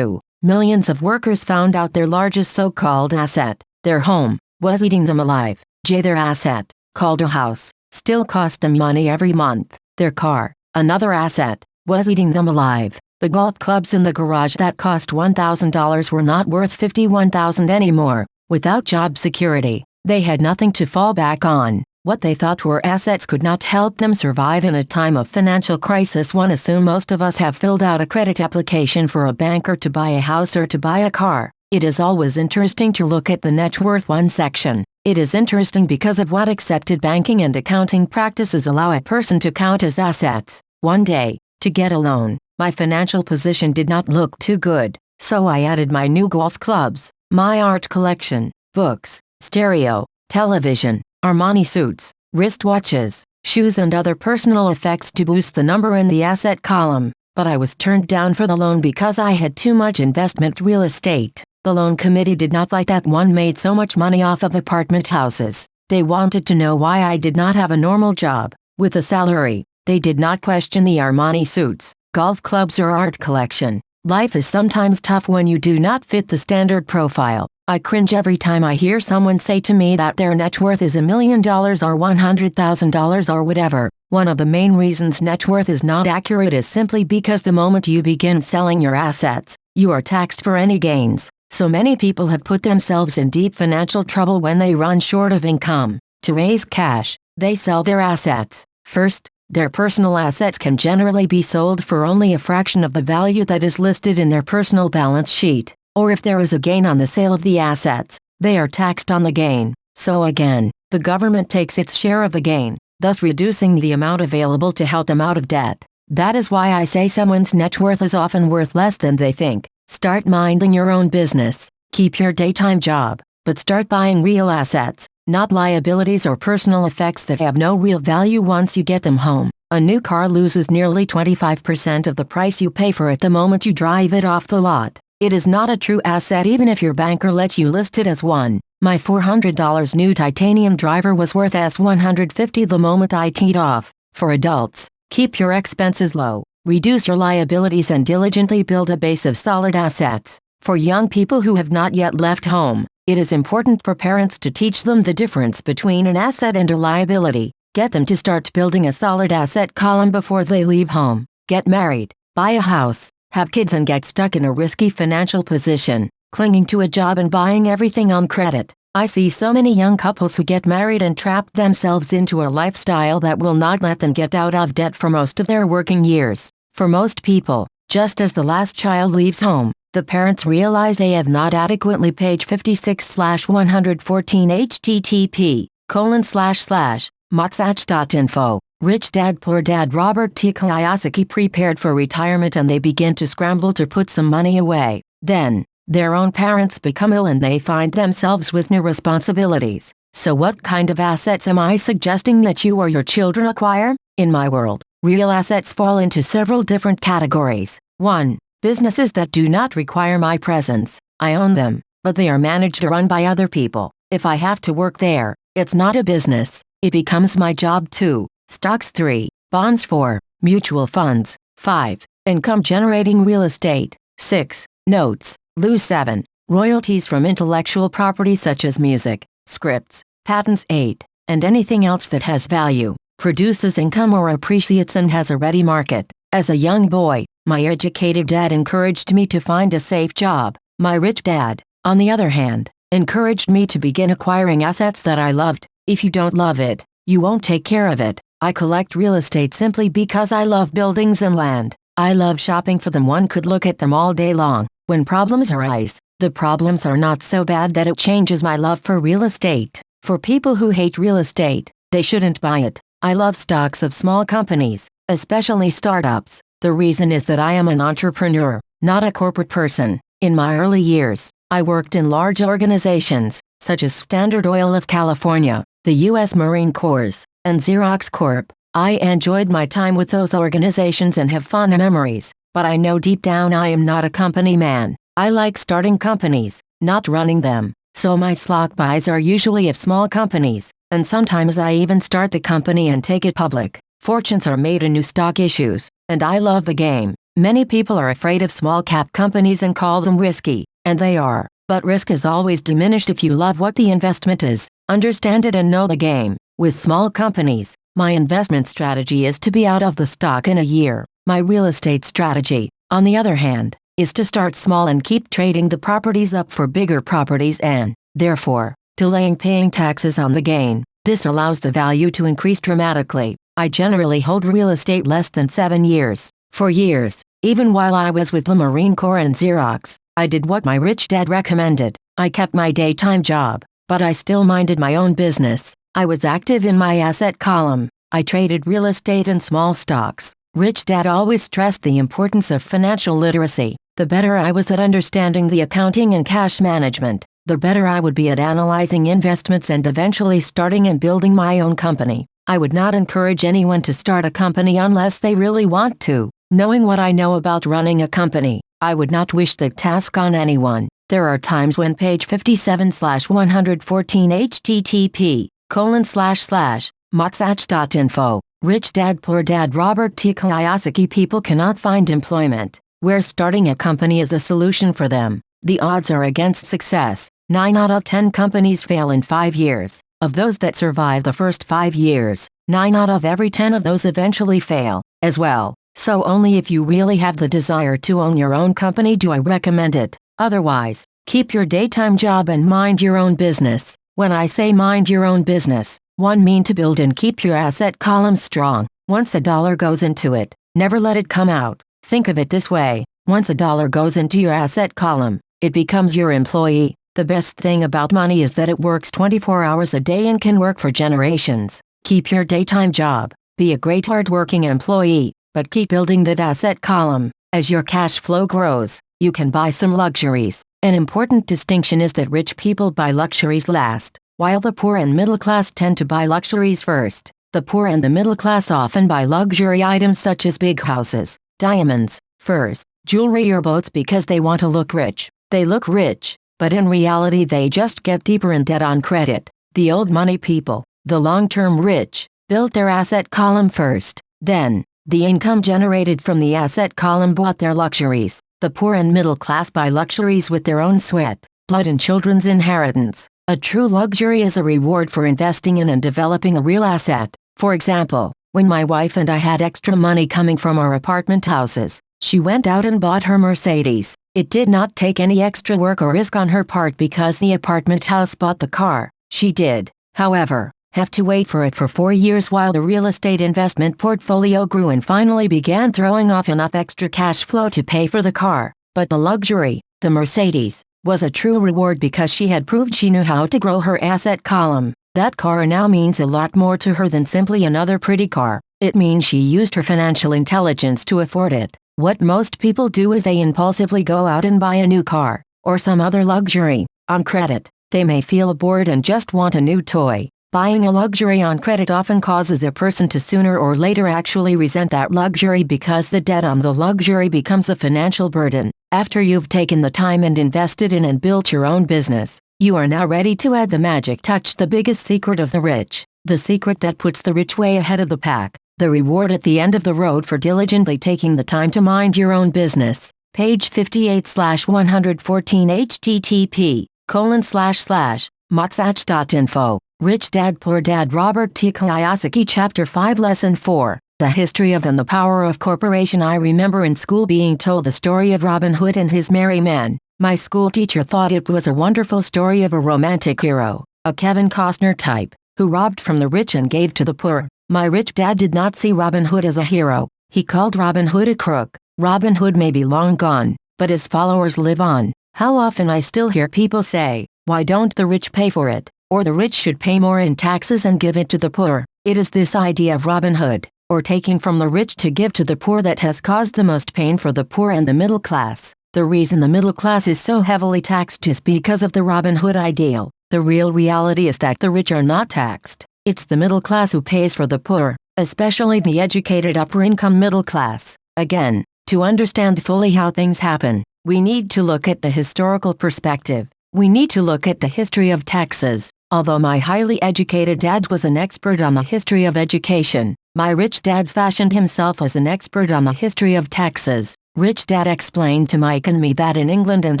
millions of workers found out their largest so-called asset, their home, was eating them alive. Their asset, called a house, still cost them money every month. Their car, another asset, was eating them alive. The golf clubs in the garage that cost $1,000 were not worth $51,000 anymore. Without job security, they had nothing to fall back on. What they thought were assets could not help them survive in a time of financial crisis. One assumes most of us have filled out a credit application for a banker to buy a house or to buy a car. It is always interesting to look at the net worth one section. It is interesting because of what accepted banking and accounting practices allow a person to count as assets. One day, to get a loan, my financial position did not look too good, so I added my new golf clubs, my art collection, books, stereo, television, Armani suits, wristwatches, shoes, and other personal effects to boost the number in the asset column. But I was turned down for the loan because I had too much investment real estate. The loan committee did not like that one made so much money off of apartment houses. They wanted to know why I did not have a normal job, with a salary. They did not question the Armani suits, golf clubs, or art collection. Life is sometimes tough when you do not fit the standard profile. I cringe every time I hear someone say to me that their net worth is $1 million or $100,000 or whatever. One of the main reasons net worth is not accurate is simply because the moment you begin selling your assets, you are taxed for any gains. So many people have put themselves in deep financial trouble when they run short of income. To raise cash, they sell their assets. First, their personal assets can generally be sold for only a fraction of the value that is listed in their personal balance sheet. Or if there is a gain on the sale of the assets, they are taxed on the gain. So again, the government takes its share of the gain, thus reducing the amount available to help them out of debt. That is why I say someone's net worth is often worth less than they think. Start minding your own business. Keep your daytime job, but start buying real assets, not liabilities or personal effects that have no real value once you get them home. A new car loses nearly 25% of the price you pay for it the moment you drive it off the lot. It is not a true asset even if your banker lets you list it as one. My $400 new titanium driver was worth as $150 the moment I teed off. For adults, keep your expenses low, reduce your liabilities and diligently build a base of solid assets. For young people who have not yet left home, it is important for parents to teach them the difference between an asset and a liability. Get them to start building a solid asset column before they leave home. Get married, buy a house, have kids and get stuck in a risky financial position, clinging to a job and buying everything on credit. I see so many young couples who get married and trap themselves into a lifestyle that will not let them get out of debt for most of their working years. For most people, just as the last child leaves home, the parents realize they have not adequately paid 56/114 http://motsach.info. Rich Dad Poor Dad Robert T. Kiyosaki prepared for retirement and they begin to scramble to put some money away. Then, their own parents become ill and they find themselves with new responsibilities. So what kind of assets am I suggesting that you or your children acquire? In my world, real assets fall into several different categories. 1. Businesses that do not require my presence. I own them, but they are managed or run by other people. If I have to work there, it's not a business. It becomes my job too. Stocks. 3. Bonds. 4. Mutual funds. 5. Income-generating real estate. 6. Notes. 7. Royalties from intellectual property such as music, scripts, patents. 8. And anything else that has value, produces income or appreciates and has a ready market. As a young boy, my educated dad encouraged me to find a safe job. My rich dad, on the other hand, encouraged me to begin acquiring assets that I loved. If you don't love it, you won't take care of it. I collect real estate simply because I love buildings and land. I love shopping for them. One could look at them all day long. When problems arise, the problems are not so bad that it changes my love for real estate. For people who hate real estate, they shouldn't buy it. I love stocks of small companies, especially startups. The reason is that I am an entrepreneur, not a corporate person. In my early years, I worked in large organizations, such as Standard Oil of California, the U.S. Marine Corps, and Xerox Corp. I enjoyed my time with those organizations and have fond memories, but I know deep down I am not a company man. I like starting companies, not running them. So my stock buys are usually of small companies, and sometimes I even start the company and take it public. Fortunes are made in new stock issues, and I love the game. Many people are afraid of small cap companies and call them risky, and they are. But risk is always diminished if you love what the investment is, understand it and know the game. With small companies, my investment strategy is to be out of the stock in a year. My real estate strategy, on the other hand, is to start small and keep trading the properties up for bigger properties and, therefore, delaying paying taxes on the gain. This allows the value to increase dramatically. I generally hold real estate less than 7 years. For years, even while I was with the Marine Corps and Xerox, I did what my rich dad recommended. I kept my daytime job, but I still minded my own business. I was active in my asset column. I traded real estate and small stocks. Rich Dad always stressed the importance of financial literacy. The better I was at understanding the accounting and cash management, the better I would be at analyzing investments and eventually starting and building my own company. I would not encourage anyone to start a company unless they really want to. Knowing what I know about running a company, I would not wish the task on anyone. There are times when page 57/114 http://motsach.info. Rich Dad Poor Dad Robert T. Kiyosaki. People cannot find employment, where starting a company is a solution for them. The odds are against success. 9 out of 10 companies fail in 5 years. Of those that survive the first 5 years, 9 out of every 10 of those eventually fail, as well. So only if you really have the desire to own your own company do I recommend it. Otherwise, keep your daytime job and mind your own business. When I say mind your own business, one mean to build and keep your asset column strong. Once a dollar goes into it, never let it come out. Think of it this way. Once a dollar goes into your asset column, it becomes your employee. The best thing about money is that it works 24 hours a day and can work for generations. Keep your daytime job. Be a great hardworking employee, but keep building that asset column. As your cash flow grows, you can buy some luxuries. An important distinction is that rich people buy luxuries last, while the poor and middle class tend to buy luxuries first. The poor and the middle class often buy luxury items such as big houses, diamonds, furs, jewelry or boats because they want to look rich. They look rich, but in reality they just get deeper in debt on credit. The old money people, the long-term rich, built their asset column first. Then, the income generated from the asset column bought their luxuries. The poor and middle class buy luxuries with their own sweat, blood and children's inheritance. A true luxury is a reward for investing in and developing a real asset. For example, when my wife and I had extra money coming from our apartment houses, she went out and bought her Mercedes. It did not take any extra work or risk on her part because the apartment house bought the car. She did, however, have to wait for it for 4 years while the real estate investment portfolio grew and finally began throwing off enough extra cash flow to pay for the car. But the luxury, the Mercedes, was a true reward because she had proved she knew how to grow her asset column. That car now means a lot more to her than simply another pretty car. It means she used her financial intelligence to afford it. What most people do is they impulsively go out and buy a new car, or some other luxury, on credit. They may feel bored and just want a new toy. Buying a luxury on credit often causes a person to sooner or later actually resent that luxury because the debt on the luxury becomes a financial burden. After you've taken the time and invested in and built your own business, you are now ready to add the magic touch, the biggest secret of the rich, the secret that puts the rich way ahead of the pack, the reward at the end of the road for diligently taking the time to mind your own business. Page 58/114 http://motsach.info. Rich Dad Poor Dad Robert T. Kiyosaki Chapter 5 Lesson 4 The History of and the Power of Corporation. I remember in school being told the story of Robin Hood and his merry men. My school teacher thought it was a wonderful story of a romantic hero, a Kevin Costner type, who robbed from the rich and gave to the poor. My rich dad did not see Robin Hood as a hero. He called Robin Hood a crook. Robin Hood may be long gone, but his followers live on. How often I still hear people say, "Why don't the rich pay for it?" Or the rich should pay more in taxes and give it to the poor. It is this idea of Robin Hood, or taking from the rich to give to the poor, that has caused the most pain for the poor and the middle class. The reason the middle class is so heavily taxed is because of the Robin Hood ideal. The real reality is that the rich are not taxed. It's the middle class who pays for the poor, especially the educated upper-income middle class. Again, to understand fully how things happen, we need to look at the historical perspective. We need to look at the history of taxes. Although my highly educated dad was an expert on the history of education, my rich dad fashioned himself as an expert on the history of taxes. Rich Dad explained to Mike and me that in England and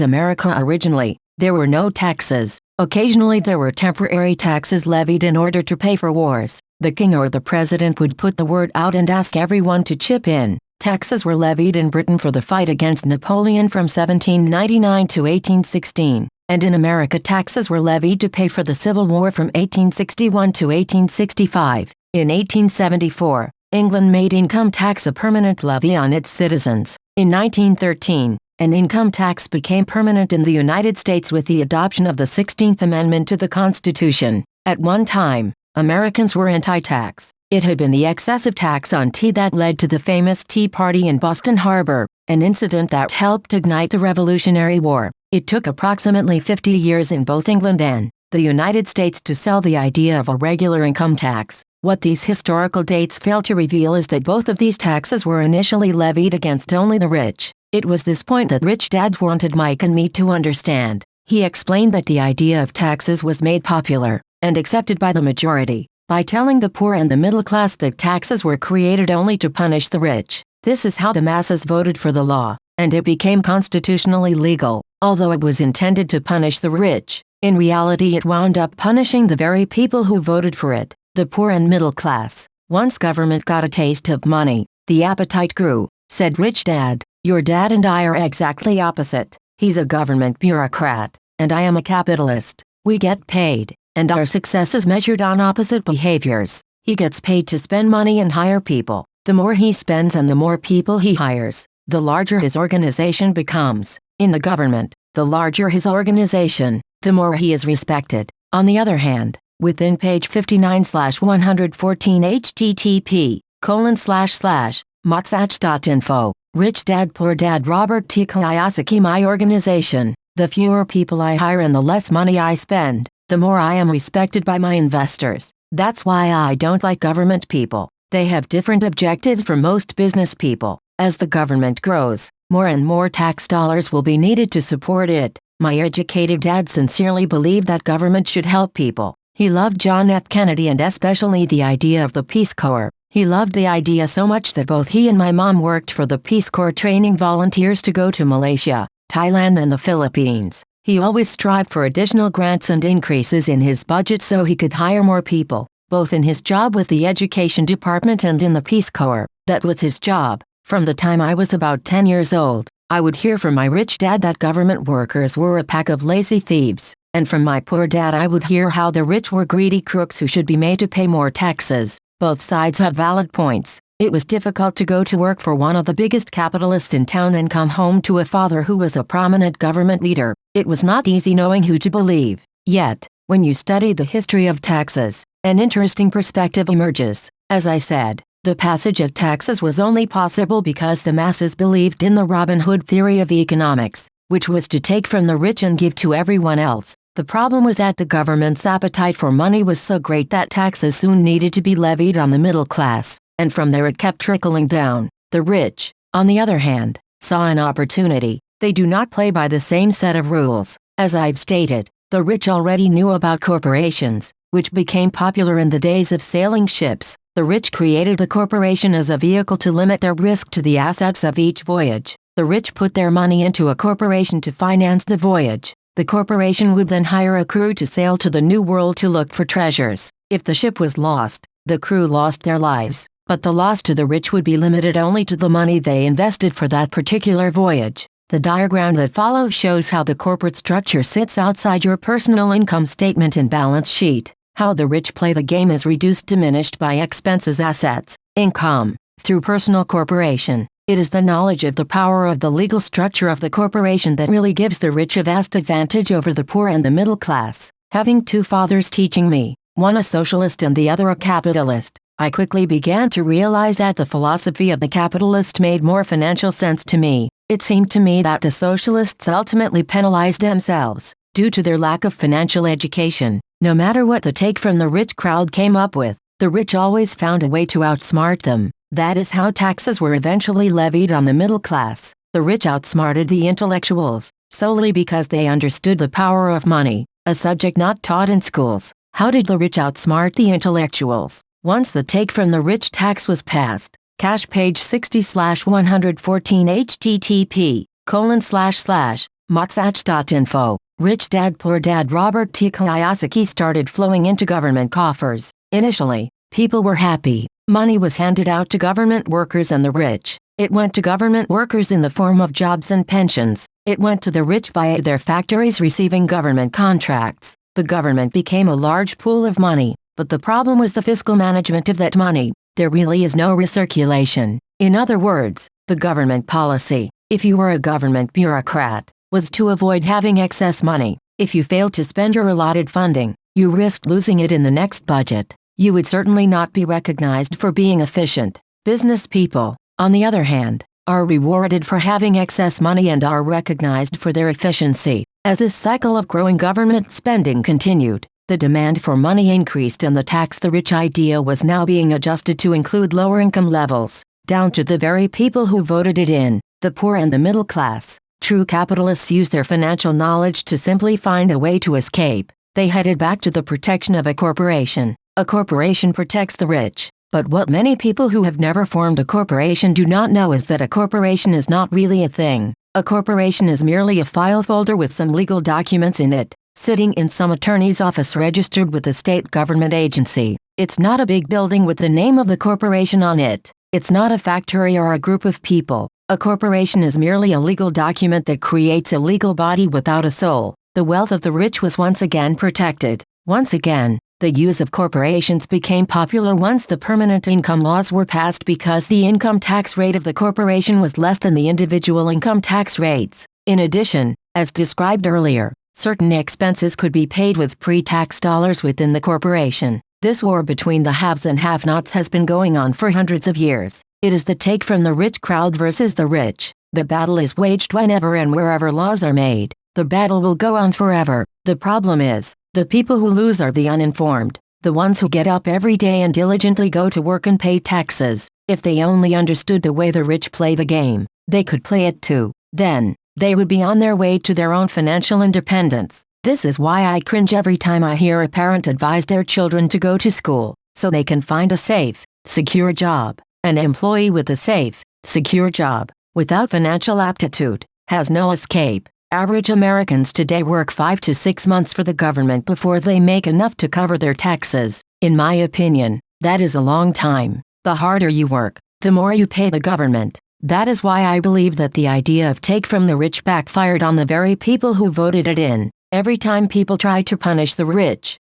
America originally, there were no taxes. Occasionally there were temporary taxes levied in order to pay for wars. The king or the president would put the word out and ask everyone to chip in. Taxes were levied in Britain for the fight against Napoleon from 1799 to 1816. And in America taxes were levied to pay for the Civil War from 1861 to 1865. In 1874, England made income tax a permanent levy on its citizens. In 1913, an income tax became permanent in the United States with the adoption of the 16th Amendment to the Constitution. At one time, Americans were anti-tax. It had been the excessive tax on tea that led to the famous Tea Party in Boston Harbor, an incident that helped ignite the Revolutionary War. It took approximately 50 years in both England and the United States to sell the idea of a regular income tax. What these historical dates fail to reveal is that both of these taxes were initially levied against only the rich. It was this point that Rich Dad wanted Mike and me to understand. He explained that the idea of taxes was made popular and accepted by the majority by telling the poor and the middle class that taxes were created only to punish the rich. This is how the masses voted for the law, and it became constitutionally legal. Although it was intended to punish the rich, in reality it wound up punishing the very people who voted for it, the poor and middle class. Once government got a taste of money, The appetite grew, said Rich Dad. Your dad and I are exactly opposite. He's a government bureaucrat, and I am a capitalist. We get paid, and our success is measured on opposite behaviors. He gets paid to spend money and hire people. The more he spends and the more people he hires, the larger his organization becomes. In the government, the larger his organization, the more he is respected. On the other hand, within page 59/114 http://motsach.info, Rich Dad Poor Dad Robert T. Kiyosaki. My organization, the fewer people I hire and the less money I spend, the more I am respected by my investors. That's why I don't like government people. They have different objectives from most business people. As the government grows, more and more tax dollars will be needed to support it. My educated dad sincerely believed that government should help people. He loved John F. Kennedy and especially the idea of the Peace Corps. He loved the idea so much that both he and my mom worked for the Peace Corps, training volunteers to go to Malaysia, Thailand and the Philippines. He always strived for additional grants and increases in his budget so he could hire more people, both in his job with the Education Department and in the Peace Corps. That was his job. From the time I was about 10 years old, I would hear from my rich dad that government workers were a pack of lazy thieves, and from my poor dad I would hear how the rich were greedy crooks who should be made to pay more taxes. Both sides have valid points. It was difficult to go to work for one of the biggest capitalists in town and come home to a father who was a prominent government leader. It was not easy knowing who to believe. Yet, when you study the history of taxes, an interesting perspective emerges. As I said, the passage of taxes was only possible because the masses believed in the Robin Hood theory of economics, which was to take from the rich and give to everyone else. The problem was that the government's appetite for money was so great that taxes soon needed to be levied on the middle class, and from there it kept trickling down. The rich, on the other hand, saw an opportunity. They do not play by the same set of rules. As I've stated, the rich already knew about corporations, which became popular in the days of sailing ships. The rich created the corporation as a vehicle to limit their risk to the assets of each voyage. The rich put their money into a corporation to finance the voyage. The corporation would then hire a crew to sail to the New World to look for treasures. If the ship was lost, the crew lost their lives, but the loss to the rich would be limited only to the money they invested for that particular voyage. The diagram that follows shows how the corporate structure sits outside your personal income statement and balance sheet. How the rich play the game is reduced diminished by expenses, assets, income, through personal corporation. It is the knowledge of the power of the legal structure of the corporation that really gives the rich a vast advantage over the poor and the middle class. Having two fathers teaching me, one a socialist and the other a capitalist, I quickly began to realize that the philosophy of the capitalist made more financial sense to me. It seemed to me that the socialists ultimately penalized themselves, due to their lack of financial education. No matter what the take from the rich crowd came up with, the rich always found a way to outsmart them. That is how taxes were eventually levied on the middle class. The rich outsmarted the intellectuals, solely because they understood the power of money, a subject not taught in schools. How did the rich outsmart the intellectuals? Once the take from the rich tax was passed, cash page 60/114 http://motsach.info, Rich Dad Poor Dad Robert T. Kiyosaki started flowing into government coffers. Initially, people were happy. Money was handed out to government workers and the rich. It went to government workers in the form of jobs and pensions. It went to the rich via their factories receiving government contracts. The government became a large pool of money, but the problem was the fiscal management of that money. There really is no recirculation. In other words, the government policy, if you were a government bureaucrat, was to avoid having excess money. If you failed to spend your allotted funding, you risked losing it in the next budget. You would certainly not be recognized for being efficient. Business people, on the other hand, are rewarded for having excess money and are recognized for their efficiency. As this cycle of growing government spending continued, the demand for money increased and the tax-the-rich idea was now being adjusted to include lower income levels, down to the very people who voted it in, the poor and the middle class. True capitalists use their financial knowledge to simply find a way to escape. They headed back to the protection of a corporation. A corporation protects the rich. But what many people who have never formed a corporation do not know is that a corporation is not really a thing. A corporation is merely a file folder with some legal documents in it, sitting in some attorney's office registered with a state government agency. It's not a big building with the name of the corporation on it. It's not a factory or a group of people. A corporation is merely a legal document that creates a legal body without a soul. The wealth of the rich was once again protected. Once again, the use of corporations became popular once the permanent income laws were passed because the income tax rate of the corporation was less than the individual income tax rates. In addition, as described earlier, certain expenses could be paid with pre-tax dollars within the corporation. This war between the haves and have-nots has been going on for hundreds of years. It is the take from the rich crowd versus the rich. The battle is waged whenever and wherever laws are made. The battle will go on forever. The problem is, the people who lose are the uninformed, the ones who get up every day and diligently go to work and pay taxes. If they only understood the way the rich play the game, they could play it too. Then, they would be on their way to their own financial independence. This is why I cringe every time I hear a parent advise their children to go to school, so they can find a safe, secure job. An employee with a safe, secure job, without financial aptitude, has no escape. Average Americans today work 5 to 6 months for the government before they make enough to cover their taxes. In my opinion, that is a long time. The harder you work, the more you pay the government. That is why I believe that the idea of take from the rich backfired on the very people who voted it in. Every time people try to punish the rich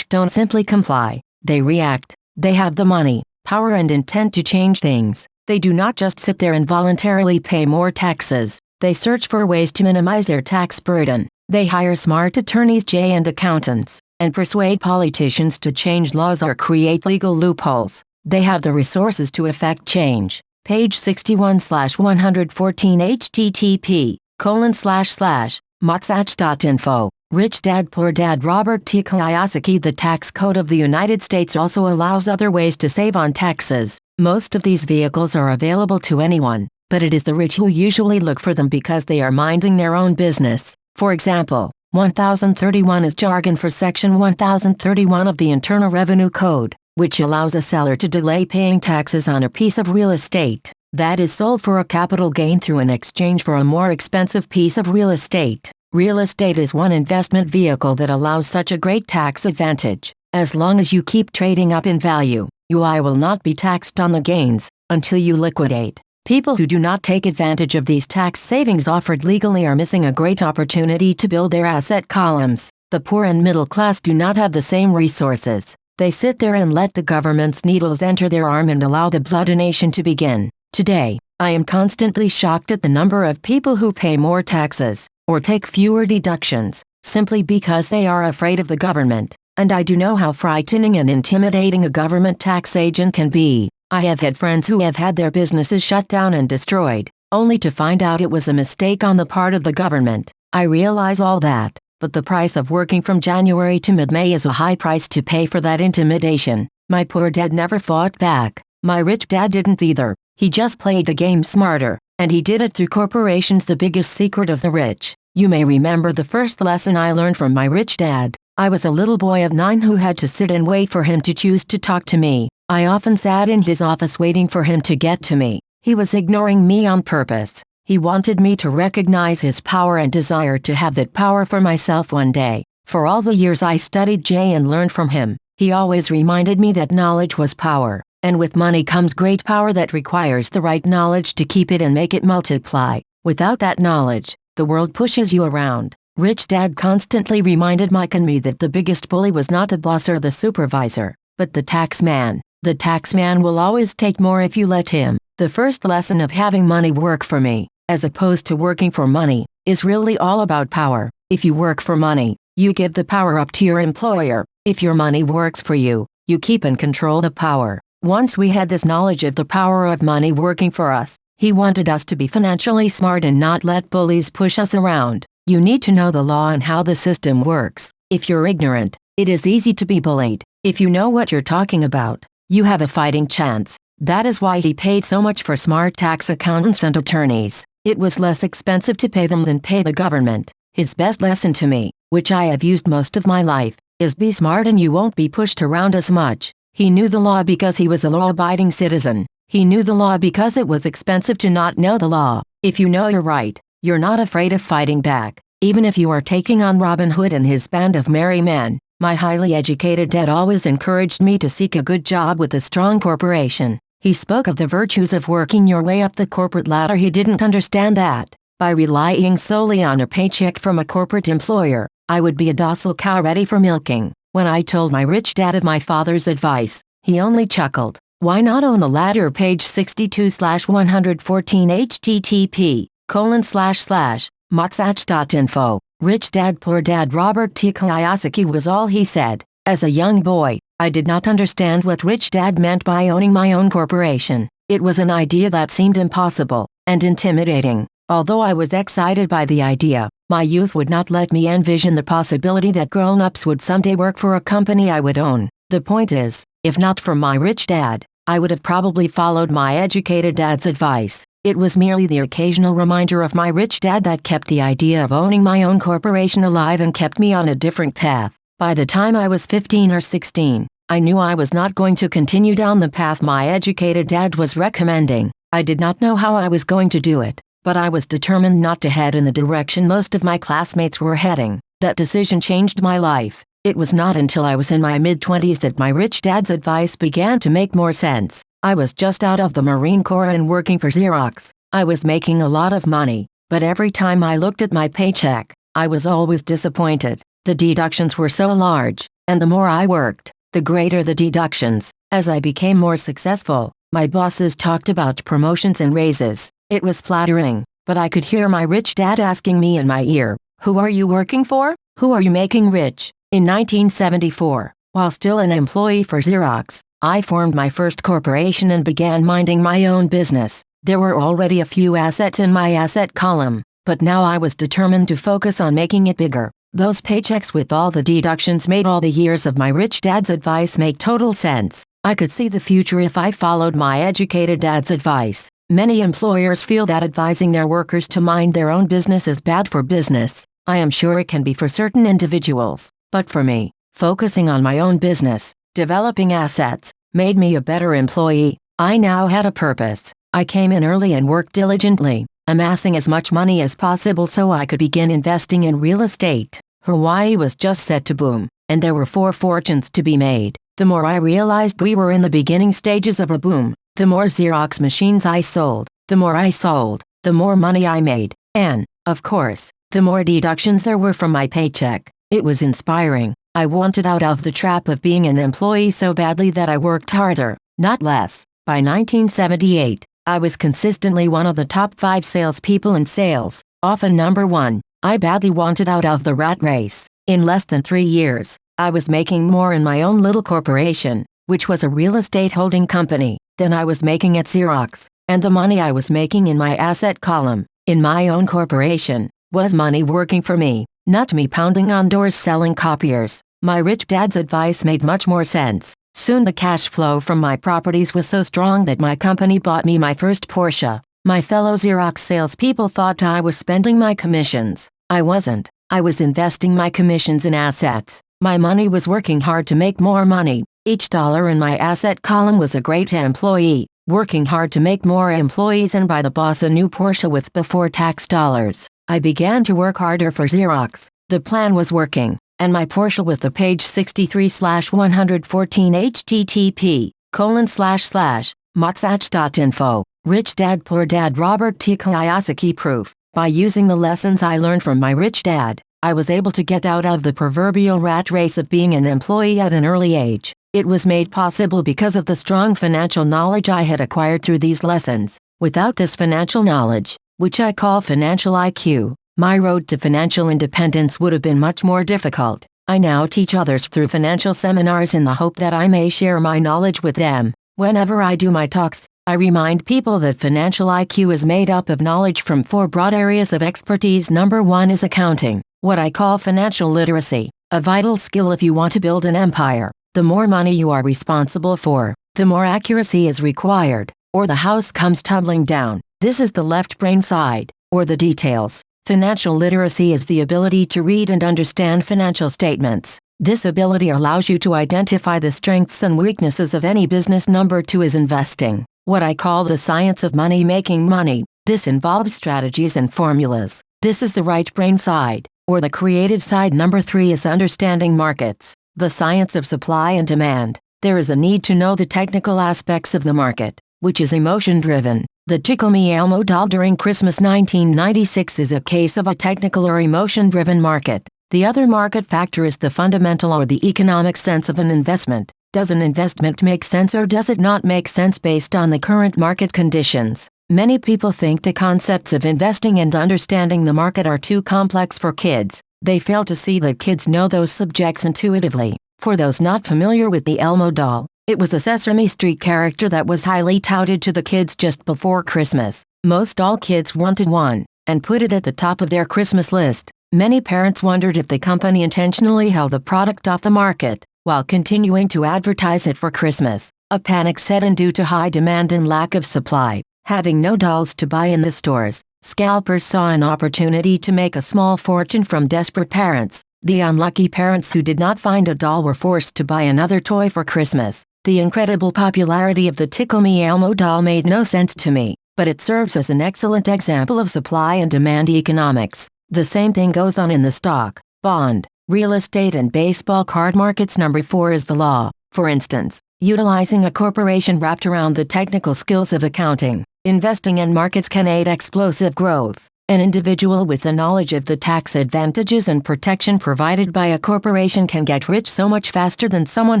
don't simply comply. They react. They have the money, power and intent to change things. They do not just sit there and voluntarily pay more taxes. They search for ways to minimize their tax burden. They hire smart attorneys and accountants, and persuade politicians to change laws or create legal loopholes. They have the resources to effect change. Page 61/114 http://motsach.info. Rich Dad Poor Dad Robert T. Kiyosaki. The tax code of the United States also allows other ways to save on taxes. Most of these vehicles are available to anyone, but it is the rich who usually look for them because they are minding their own business. For example, 1031 is jargon for Section 1031 of the Internal Revenue Code, which allows a seller to delay paying taxes on a piece of real estate that is sold for a capital gain through an exchange for a more expensive piece of real estate. Real estate is one investment vehicle that allows such a great tax advantage. As long as you keep trading up in value, you will not be taxed on the gains until you liquidate. People who do not take advantage of these tax savings offered legally are missing a great opportunity to build their asset columns. The poor and middle class do not have the same resources. They sit there and let the government's needles enter their arm and allow the blood donation to begin. Today, I am constantly shocked at the number of people who pay more taxes, or take fewer deductions, simply because they are afraid of the government. And I do know how frightening and intimidating a government tax agent can be. I have had friends who have had their businesses shut down and destroyed, only to find out it was a mistake on the part of the government. I realize all that, but the price of working from January to mid-May is a high price to pay for that intimidation. My poor dad never fought back. My rich dad didn't either. He just played the game smarter, and he did it through corporations. The biggest secret of the rich. You may remember the first lesson I learned from my rich dad. I was a little boy of 9 who had to sit and wait for him to choose to talk to me. I often sat in his office waiting for him to get to me. He was ignoring me on purpose. He wanted me to recognize his power and desire to have that power for myself one day. For all the years I studied Jay and learned from him, he always reminded me that knowledge was power. And with money comes great power that requires the right knowledge to keep it and make it multiply. Without that knowledge, the world pushes you around. Rich Dad constantly reminded Mike and me that the biggest bully was not the boss or the supervisor, but the tax man. The tax man will always take more if you let him. The first lesson of having money work for me, as opposed to working for money, is really all about power. If you work for money, you give the power up to your employer. If your money works for you, you keep and control the power. Once we had this knowledge of the power of money working for us, he wanted us to be financially smart and not let bullies push us around. You need to know the law and how the system works. If you're ignorant, it is easy to be bullied. If you know what you're talking about, you have a fighting chance. That is why he paid so much for smart tax accountants and attorneys. It was less expensive to pay them than pay the government. His best lesson to me, which I have used most of my life, is be smart and you won't be pushed around as much. He knew the law because he was a law-abiding citizen. He knew the law because it was expensive to not know the law. If you know you're right, you're not afraid of fighting back, even if you are taking on Robin Hood and his band of merry men. My highly educated dad always encouraged me to seek a good job with a strong corporation. He spoke of the virtues of working your way up the corporate ladder. He didn't understand that, by relying solely on a paycheck from a corporate employer, I would be a docile cow ready for milking. When I told my rich dad of my father's advice, he only chuckled. Why not own the ladder? Page 62/114 http://motsach.info. Rich Dad Poor Dad. Robert T. Kiyosaki was all he said. As a young boy, I did not understand what Rich Dad meant by owning my own corporation. It was an idea that seemed impossible and intimidating. Although I was excited by the idea, my youth would not let me envision the possibility that grown-ups would someday work for a company I would own. The point is, if not for my rich dad, I would have probably followed my educated dad's advice. It was merely the occasional reminder of my rich dad that kept the idea of owning my own corporation alive and kept me on a different path. By the time I was 15 or 16, I knew I was not going to continue down the path my educated dad was recommending. I did not know how I was going to do it, but I was determined not to head in the direction most of my classmates were heading. That decision changed my life. It was not until I was in my mid-20s that my rich dad's advice began to make more sense. I was just out of the Marine Corps and working for Xerox. I was making a lot of money, but every time I looked at my paycheck, I was always disappointed. The deductions were so large, and the more I worked, the greater the deductions. As I became more successful, my bosses talked about promotions and raises. It was flattering, but I could hear my rich dad asking me in my ear, "Who are you working for? Who are you making rich?" In 1974, while still an employee for Xerox, I formed my first corporation and began minding my own business. There were already a few assets in my asset column, but now I was determined to focus on making it bigger. Those paychecks with all the deductions made all the years of my rich dad's advice make total sense. I could see the future if I followed my educated dad's advice. Many employers feel that advising their workers to mind their own business is bad for business. I am sure it can be for certain individuals, but for me, focusing on my own business, developing assets, made me a better employee. I now had a purpose. I came in early and worked diligently, amassing as much money as possible so I could begin investing in real estate. Hawaii was just set to boom, and there were 4 fortunes to be made. The more I realized we were in the beginning stages of a boom, the more Xerox machines I sold. The more I sold, the more money I made, and, of course, the more deductions there were from my paycheck. It was inspiring. I wanted out of the trap of being an employee so badly that I worked harder, not less. By 1978, I was consistently one of the top 5 salespeople in sales, often number 1. I badly wanted out of the rat race. In less than 3 years, I was making more in my own little corporation, which was a real estate holding company, than I was making at Xerox, and the money I was making in my asset column, in my own corporation, was money working for me, not me pounding on doors selling copiers. My rich dad's advice made much more sense. Soon the cash flow from my properties was so strong that my company bought me my first Porsche. My fellow Xerox salespeople thought I was spending my commissions. I wasn't. I was investing my commissions in assets. My money was working hard to make more money. Each dollar in my asset column was a great employee, working hard to make more employees and buy the boss a new Porsche with before-tax dollars. I began to work harder for Xerox. The plan was working, and my Porsche was the page 63/114 http://motsach.info. Rich Dad Poor Dad. Robert T. Kiyosaki. Proof. By using the lessons I learned from my rich dad, I was able to get out of the proverbial rat race of being an employee at an early age. It was made possible because of the strong financial knowledge I had acquired through these lessons. Without this financial knowledge, which I call financial IQ, my road to financial independence would have been much more difficult. I now teach others through financial seminars in the hope that I may share my knowledge with them. Whenever I do my talks, I remind people that financial IQ is made up of knowledge from 4 broad areas of expertise. Number 1 is accounting, what I call financial literacy, a vital skill if you want to build an empire. The more money you are responsible for, the more accuracy is required, or the house comes tumbling down. This is the left brain side, or the details. Financial literacy is the ability to read and understand financial statements. This ability allows you to identify the strengths and weaknesses of any business. Number 2 is investing, what I call the science of money making money. This involves strategies and formulas. This is the right brain side, or the creative side. Number 3 is understanding markets, the science of supply and demand. There is a need to know the technical aspects of the market. which is emotion-driven. The Tickle Me Elmo doll during Christmas 1996 is a case of a technical or emotion-driven market. The other market factor is the fundamental or the economic sense of an investment. Does an investment make sense or does it not make sense based on the current market conditions? Many people think the concepts of investing and understanding the market are too complex for kids. They fail to see that kids know those subjects intuitively. For those not familiar with the Elmo doll, it was a Sesame Street character that was highly touted to the kids just before Christmas. Most all kids wanted one, and put it at the top of their Christmas list. Many parents wondered if the company intentionally held the product off the market, while continuing to advertise it for Christmas. A panic set in due to high demand and lack of supply. Having no dolls to buy in the stores, scalpers saw an opportunity to make a small fortune from desperate parents. The unlucky parents who did not find a doll were forced to buy another toy for Christmas. The incredible popularity of the Tickle Me Elmo doll made no sense to me, but it serves as an excellent example of supply and demand economics. The same thing goes on in the stock, bond, real estate and baseball card markets. Number 4 is the law. For instance, utilizing a corporation wrapped around the technical skills of accounting, investing and markets can aid explosive growth. An individual with the knowledge of the tax advantages and protection provided by a corporation can get rich so much faster than someone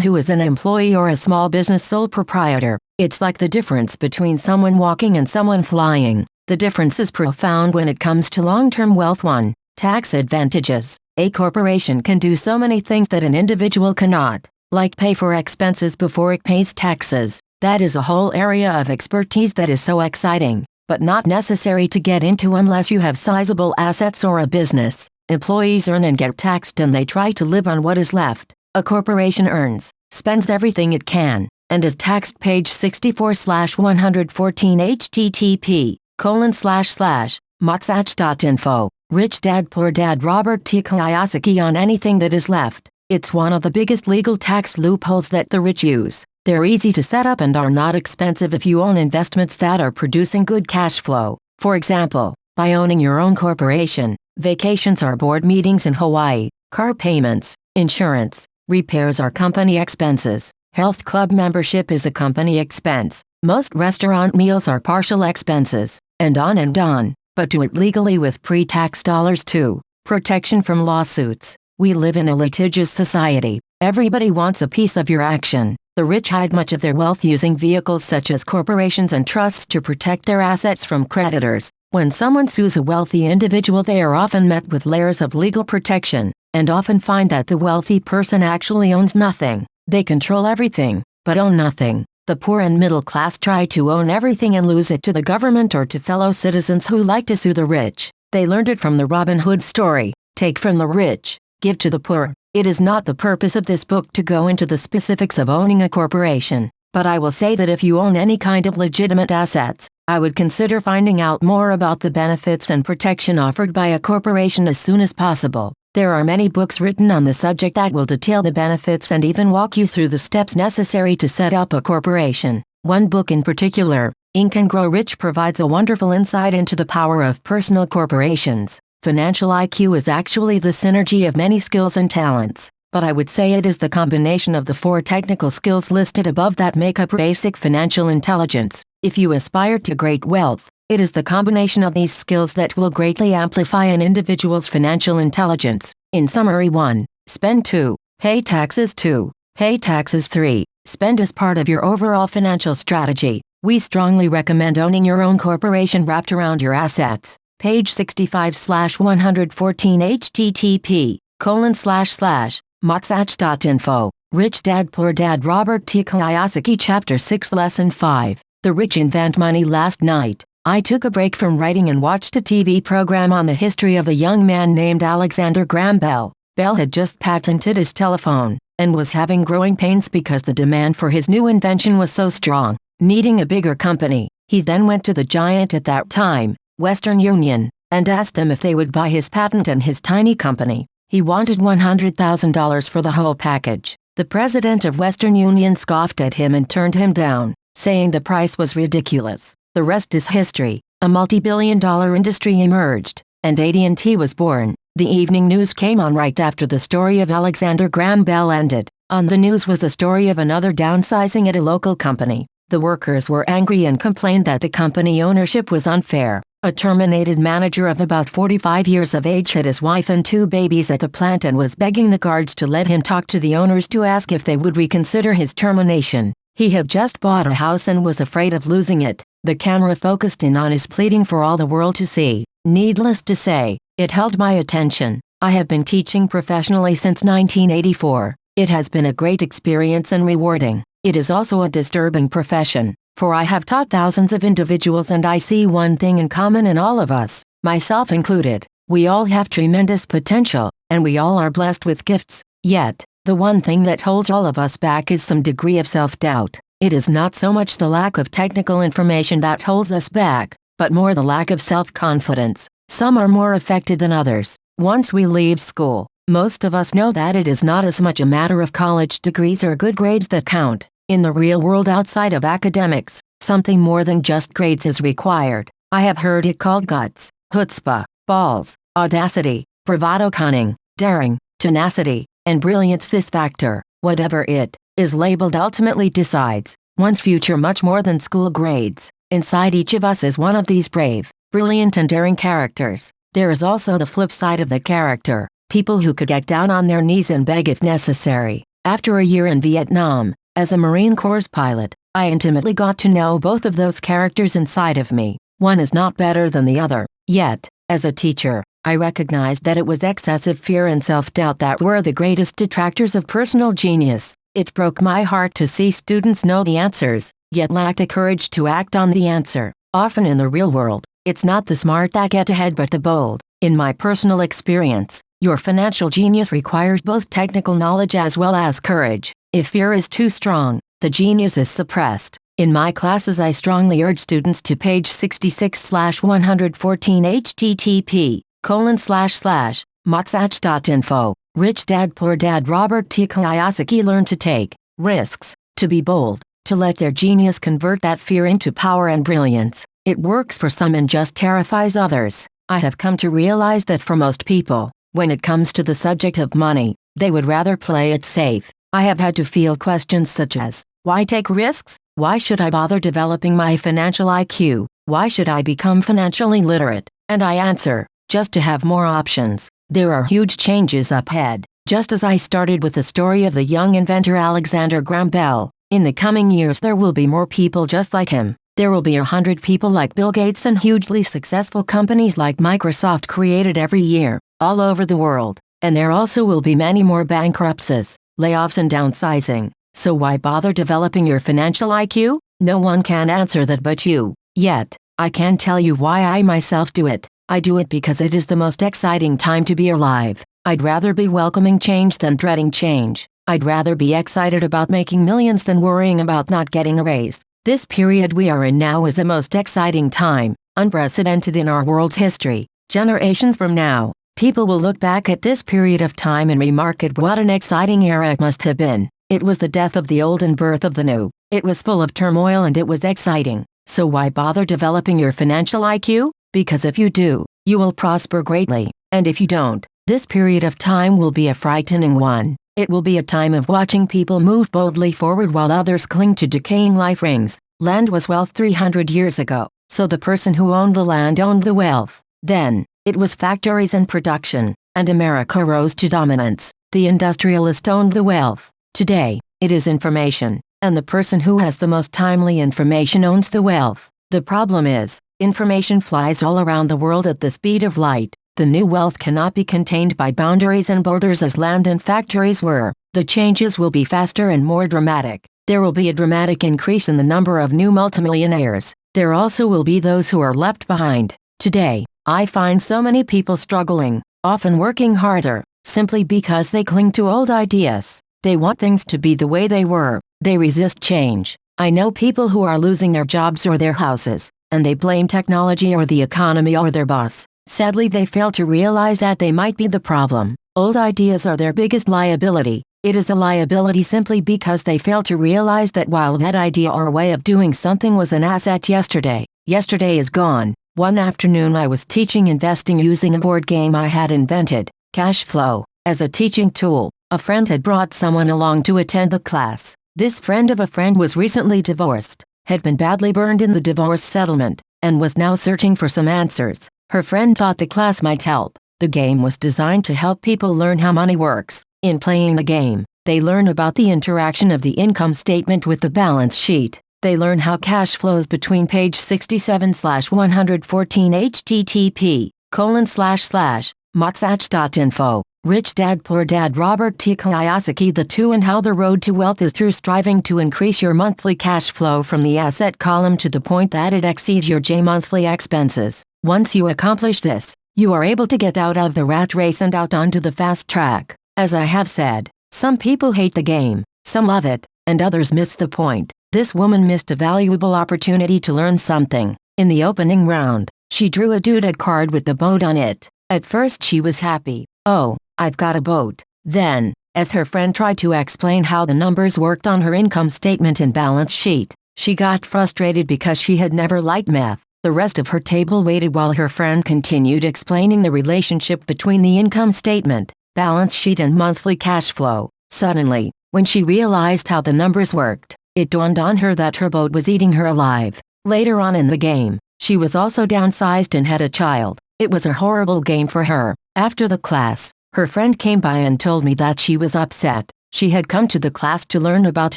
who is an employee or a small business sole proprietor. It's like the difference between someone walking and someone flying. The difference is profound when it comes to long-term wealth. 1. Tax advantages. A corporation can do so many things that an individual cannot, like pay for expenses before it pays taxes. That is a whole area of expertise that is so exciting, but not necessary to get into unless you have sizable assets or a business. Employees earn and get taxed and they try to live on what is left. A corporation earns, spends everything it can, and is taxed. Page 64/114 http://motsach.info. Rich Dad Poor Dad Robert T. Kiyosaki on anything that is left. It's one of the biggest legal tax loopholes that the rich use. They're easy to set up and are not expensive if you own investments that are producing good cash flow. For example, by owning your own corporation, vacations are board meetings in Hawaii, car payments, insurance, repairs are company expenses, health club membership is a company expense, most restaurant meals are partial expenses, and on and on. But do it legally with pre-tax dollars too. Protection from lawsuits. We live in a litigious society. Everybody wants a piece of your action. The rich hide much of their wealth using vehicles such as corporations and trusts to protect their assets from creditors. When someone sues a wealthy individual, they are often met with layers of legal protection, and often find that the wealthy person actually owns nothing. They control everything, but own nothing. The poor and middle class try to own everything and lose it to the government or to fellow citizens who like to sue the rich. They learned it from the Robin Hood story. Take from the rich, give to the poor. It is not the purpose of this book to go into the specifics of owning a corporation, but I will say that if you own any kind of legitimate assets, I would consider finding out more about the benefits and protection offered by a corporation as soon as possible. There are many books written on the subject that will detail the benefits and even walk you through the steps necessary to set up a corporation. One book in particular, Inc. and Grow Rich, provides a wonderful insight into the power of personal corporations. Financial IQ is actually the synergy of many skills and talents, but I would say it is the combination of the 4 technical skills listed above that make up basic financial intelligence. If you aspire to great wealth, it is the combination of these skills that will greatly amplify an individual's financial intelligence. In summary: 1. Spend. 2. Pay taxes. 2. Pay taxes. 3. Spend as part of your overall financial strategy. We strongly recommend owning your own corporation wrapped around your assets. Page 65/114 http://motsach.info. Rich Dad Poor Dad Robert T. Kiyosaki. Chapter 6 Lesson 5. The Rich Invent Money. Last night, I took a break from writing and watched a TV program on the history of a young man named Alexander Graham Bell. Bell had just patented his telephone, and was having growing pains because the demand for his new invention was so strong, needing a bigger company. He then went to the giant at that time, Western Union, and asked them if they would buy his patent and his tiny company. He wanted $100,000 for the whole package. The president of Western Union scoffed at him and turned him down, saying the price was ridiculous. The rest is history. A multi-billion-dollar industry emerged, and AT&T was born. The evening news came on right after the story of Alexander Graham Bell ended. On the news was the story of another downsizing at a local company. The workers were angry and complained that the company ownership was unfair. A terminated manager of about 45 years of age had his wife and 2 babies at the plant and was begging the guards to let him talk to the owners to ask if they would reconsider his termination. He had just bought a house and was afraid of losing it. The camera focused in on his pleading for all the world to see. Needless to say, it held my attention. I have been teaching professionally since 1984. It has been a great experience and rewarding. It is also a disturbing profession, for I have taught thousands of individuals and I see one thing in common in all of us, myself included. We all have tremendous potential, and we all are blessed with gifts. Yet, the one thing that holds all of us back is some degree of self-doubt. It is not so much the lack of technical information that holds us back, but more the lack of self-confidence. Some are more affected than others. Once we leave school, most of us know that it is not as much a matter of college degrees or good grades that count. In the real world outside of academics, something more than just grades is required. I have heard it called guts, chutzpah, balls, audacity, bravado, cunning, daring, tenacity, and brilliance. This factor, whatever it is labeled, ultimately decides one's future much more than school grades. Inside each of us is one of these brave, brilliant and daring characters. There is also the flip side of the character, people who could get down on their knees and beg if necessary. After a year in Vietnam, as a Marine Corps pilot, I intimately got to know both of those characters inside of me. One is not better than the other. Yet, as a teacher, I recognized that it was excessive fear and self-doubt that were the greatest detractors of personal genius. It broke my heart to see students know the answers, yet lack the courage to act on the answer. Often in the real world, it's not the smart that get ahead but the bold. In my personal experience, your financial genius requires both technical knowledge as well as courage. If fear is too strong, the genius is suppressed. In my classes I strongly urge students to page 66/114 http://motsach.info. Rich Dad Poor Dad Robert T. Kiyosaki. Learn to take risks, to be bold, to let their genius convert that fear into power and brilliance. It works for some and just terrifies others. I have come to realize that for most people, when it comes to the subject of money, they would rather play it safe. I have had to field questions such as, why take risks? Why should I bother developing my financial IQ? Why should I become financially literate? And I answer, just to have more options. There are huge changes up ahead. Just as I started with the story of the young inventor Alexander Graham Bell, in the coming years there will be more people just like him. There will be 100 people like Bill Gates and hugely successful companies like Microsoft created every year, all over the world. And there also will be many more bankruptcies, layoffs and downsizing. So why bother developing your financial IQ? No one can answer that but you. Yet, I can tell you why I myself do it. I do it because it is the most exciting time to be alive. I'd rather be welcoming change than dreading change. I'd rather be excited about making millions than worrying about not getting a raise. This period we are in now is the most exciting time, unprecedented in our world's history. Generations from now, people will look back at this period of time and remark at what an exciting era it must have been. It was the death of the old and birth of the new. It was full of turmoil and it was exciting. So why bother developing your financial IQ? Because if you do, you will prosper greatly. And if you don't, this period of time will be a frightening one. It will be a time of watching people move boldly forward while others cling to decaying life rings. Land was wealth 300 years ago, so the person who owned the land owned the wealth. Then, it was factories and production, and America rose to dominance. The industrialist owned the wealth. Today, it is information, and the person who has the most timely information owns the wealth. The problem is, information flies all around the world at the speed of light. The new wealth cannot be contained by boundaries and borders as land and factories were. The changes will be faster and more dramatic. There will be a dramatic increase in the number of new multimillionaires. There also will be those who are left behind. Today, I find so many people struggling, often working harder, simply because they cling to old ideas. They want things to be the way they were. They resist change. I know people who are losing their jobs or their houses, and they blame technology or the economy or their boss. Sadly, they fail to realize that they might be the problem. Old ideas are their biggest liability. It is a liability simply because they fail to realize that while that idea or way of doing something was an asset yesterday, yesterday is gone. One afternoon I was teaching investing using a board game I had invented, Cash Flow, as a teaching tool. A friend had brought someone along to attend the class. This friend of a friend was recently divorced, had been badly burned in the divorce settlement, and was now searching for some answers. Her friend thought the class might help. The game was designed to help people learn how money works. In playing the game, they learn about the interaction of the income statement with the balance sheet. They learn how cash flows between page 67/114 http://motsach.info. Rich Dad Poor Dad Robert T. Kiyosaki The Two and How the Road to Wealth is Through Striving to Increase Your Monthly Cash Flow from the Asset Column to the point that it exceeds your monthly expenses. Once you accomplish this, you are able to get out of the rat race and out onto the fast track. As I have said, some people hate the game, some love it, and others miss the point. This woman missed a valuable opportunity to learn something. In the opening round, she drew a doodad card with the boat on it. At first she was happy. Oh, I've got a boat. Then, as her friend tried to explain how the numbers worked on her income statement and balance sheet, she got frustrated because she had never liked math. The rest of her table waited while her friend continued explaining the relationship between the income statement, balance sheet and monthly cash flow. Suddenly, when she realized how the numbers worked, it dawned on her that her boat was eating her alive. Later on in the game, she was also downsized and had a child. It was a horrible game for her. After the class, her friend came by and told me that she was upset. She had come to the class to learn about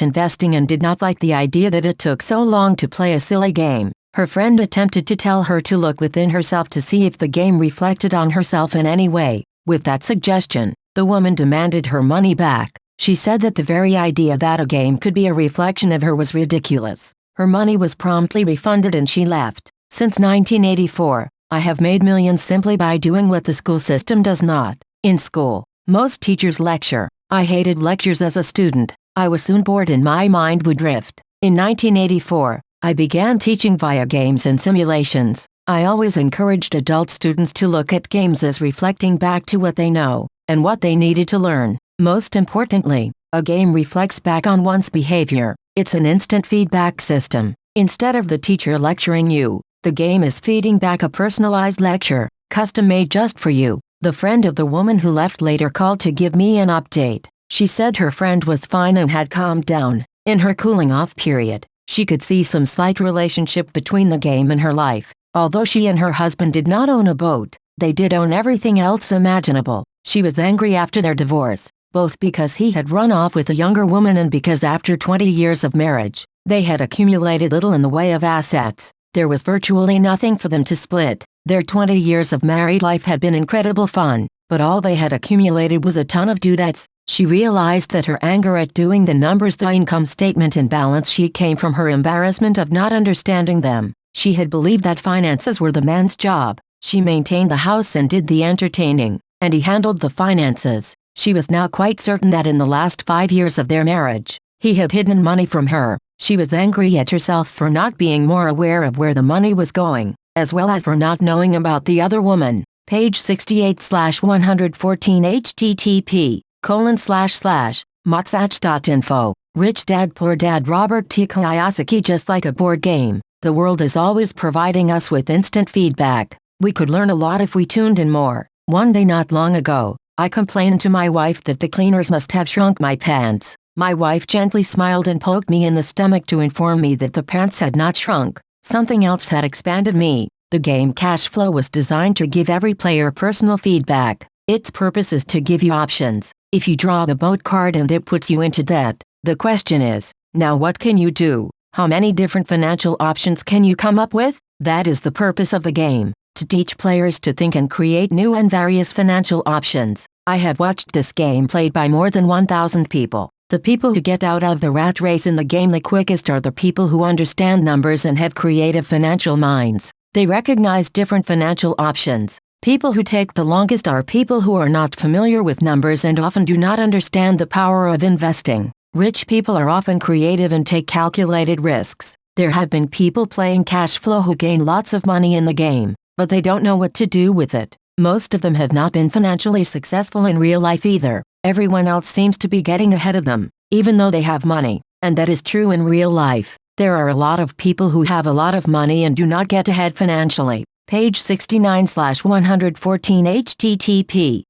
investing and did not like the idea that it took so long to play a silly game. Her friend attempted to tell her to look within herself to see if the game reflected on herself in any way. With that suggestion, the woman demanded her money back. She said that the very idea that a game could be a reflection of her was ridiculous. Her money was promptly refunded and she left. Since 1984, I have made millions simply by doing what the school system does not. In school, most teachers lecture. I hated lectures as a student. I was soon bored and my mind would drift. In 1984, I began teaching via games and simulations. I always encouraged adult students to look at games as reflecting back to what they know and what they needed to learn. Most importantly, a game reflects back on one's behavior. It's an instant feedback system. Instead of the teacher lecturing you, the game is feeding back a personalized lecture, custom-made just for you. The friend of the woman who left later called to give me an update. She said her friend was fine and had calmed down. In her cooling-off period, she could see some slight relationship between the game and her life. Although she and her husband did not own a boat, they did own everything else imaginable. She was angry after their divorce, both because he had run off with a younger woman and because after 20 years of marriage, they had accumulated little in the way of assets. There was virtually nothing for them to split. Their 20 years of married life had been incredible fun, but all they had accumulated was a ton of doodads. She realized that her anger at doing the numbers, the income statement and balance sheet, came from her embarrassment of not understanding them. She had believed that finances were the man's job. She maintained the house and did the entertaining, and he handled the finances. She was now quite certain that in the last 5 years of their marriage, he had hidden money from her. She was angry at herself for not being more aware of where the money was going, as well as for not knowing about the other woman. Page 68/114 http://motsach.info. Rich Dad Poor Dad Robert T. Kiyosaki Just like a board game, the world is always providing us with instant feedback. We could learn a lot if we tuned in more. One day not long ago, I complained to my wife that the cleaners must have shrunk my pants. My wife gently smiled and poked me in the stomach to inform me that the pants had not shrunk. Something else had expanded me. The game Cash Flow was designed to give every player personal feedback. Its purpose is to give you options. If you draw the boat card and it puts you into debt, the question is, now what can you do? How many different financial options can you come up with? That is the purpose of the game, to teach players to think and create new and various financial options. I have watched this game played by more than 1,000 people. The people who get out of the rat race in the game the quickest are the people who understand numbers and have creative financial minds. They recognize different financial options. People who take the longest are people who are not familiar with numbers and often do not understand the power of investing. Rich people are often creative and take calculated risks. There have been people playing Cash Flow who gain lots of money in the game, but they don't know what to do with it. Most of them have not been financially successful in real life either. Everyone else seems to be getting ahead of them, even though they have money, and that is true in real life. There are a lot of people who have a lot of money and do not get ahead financially. Page 69/114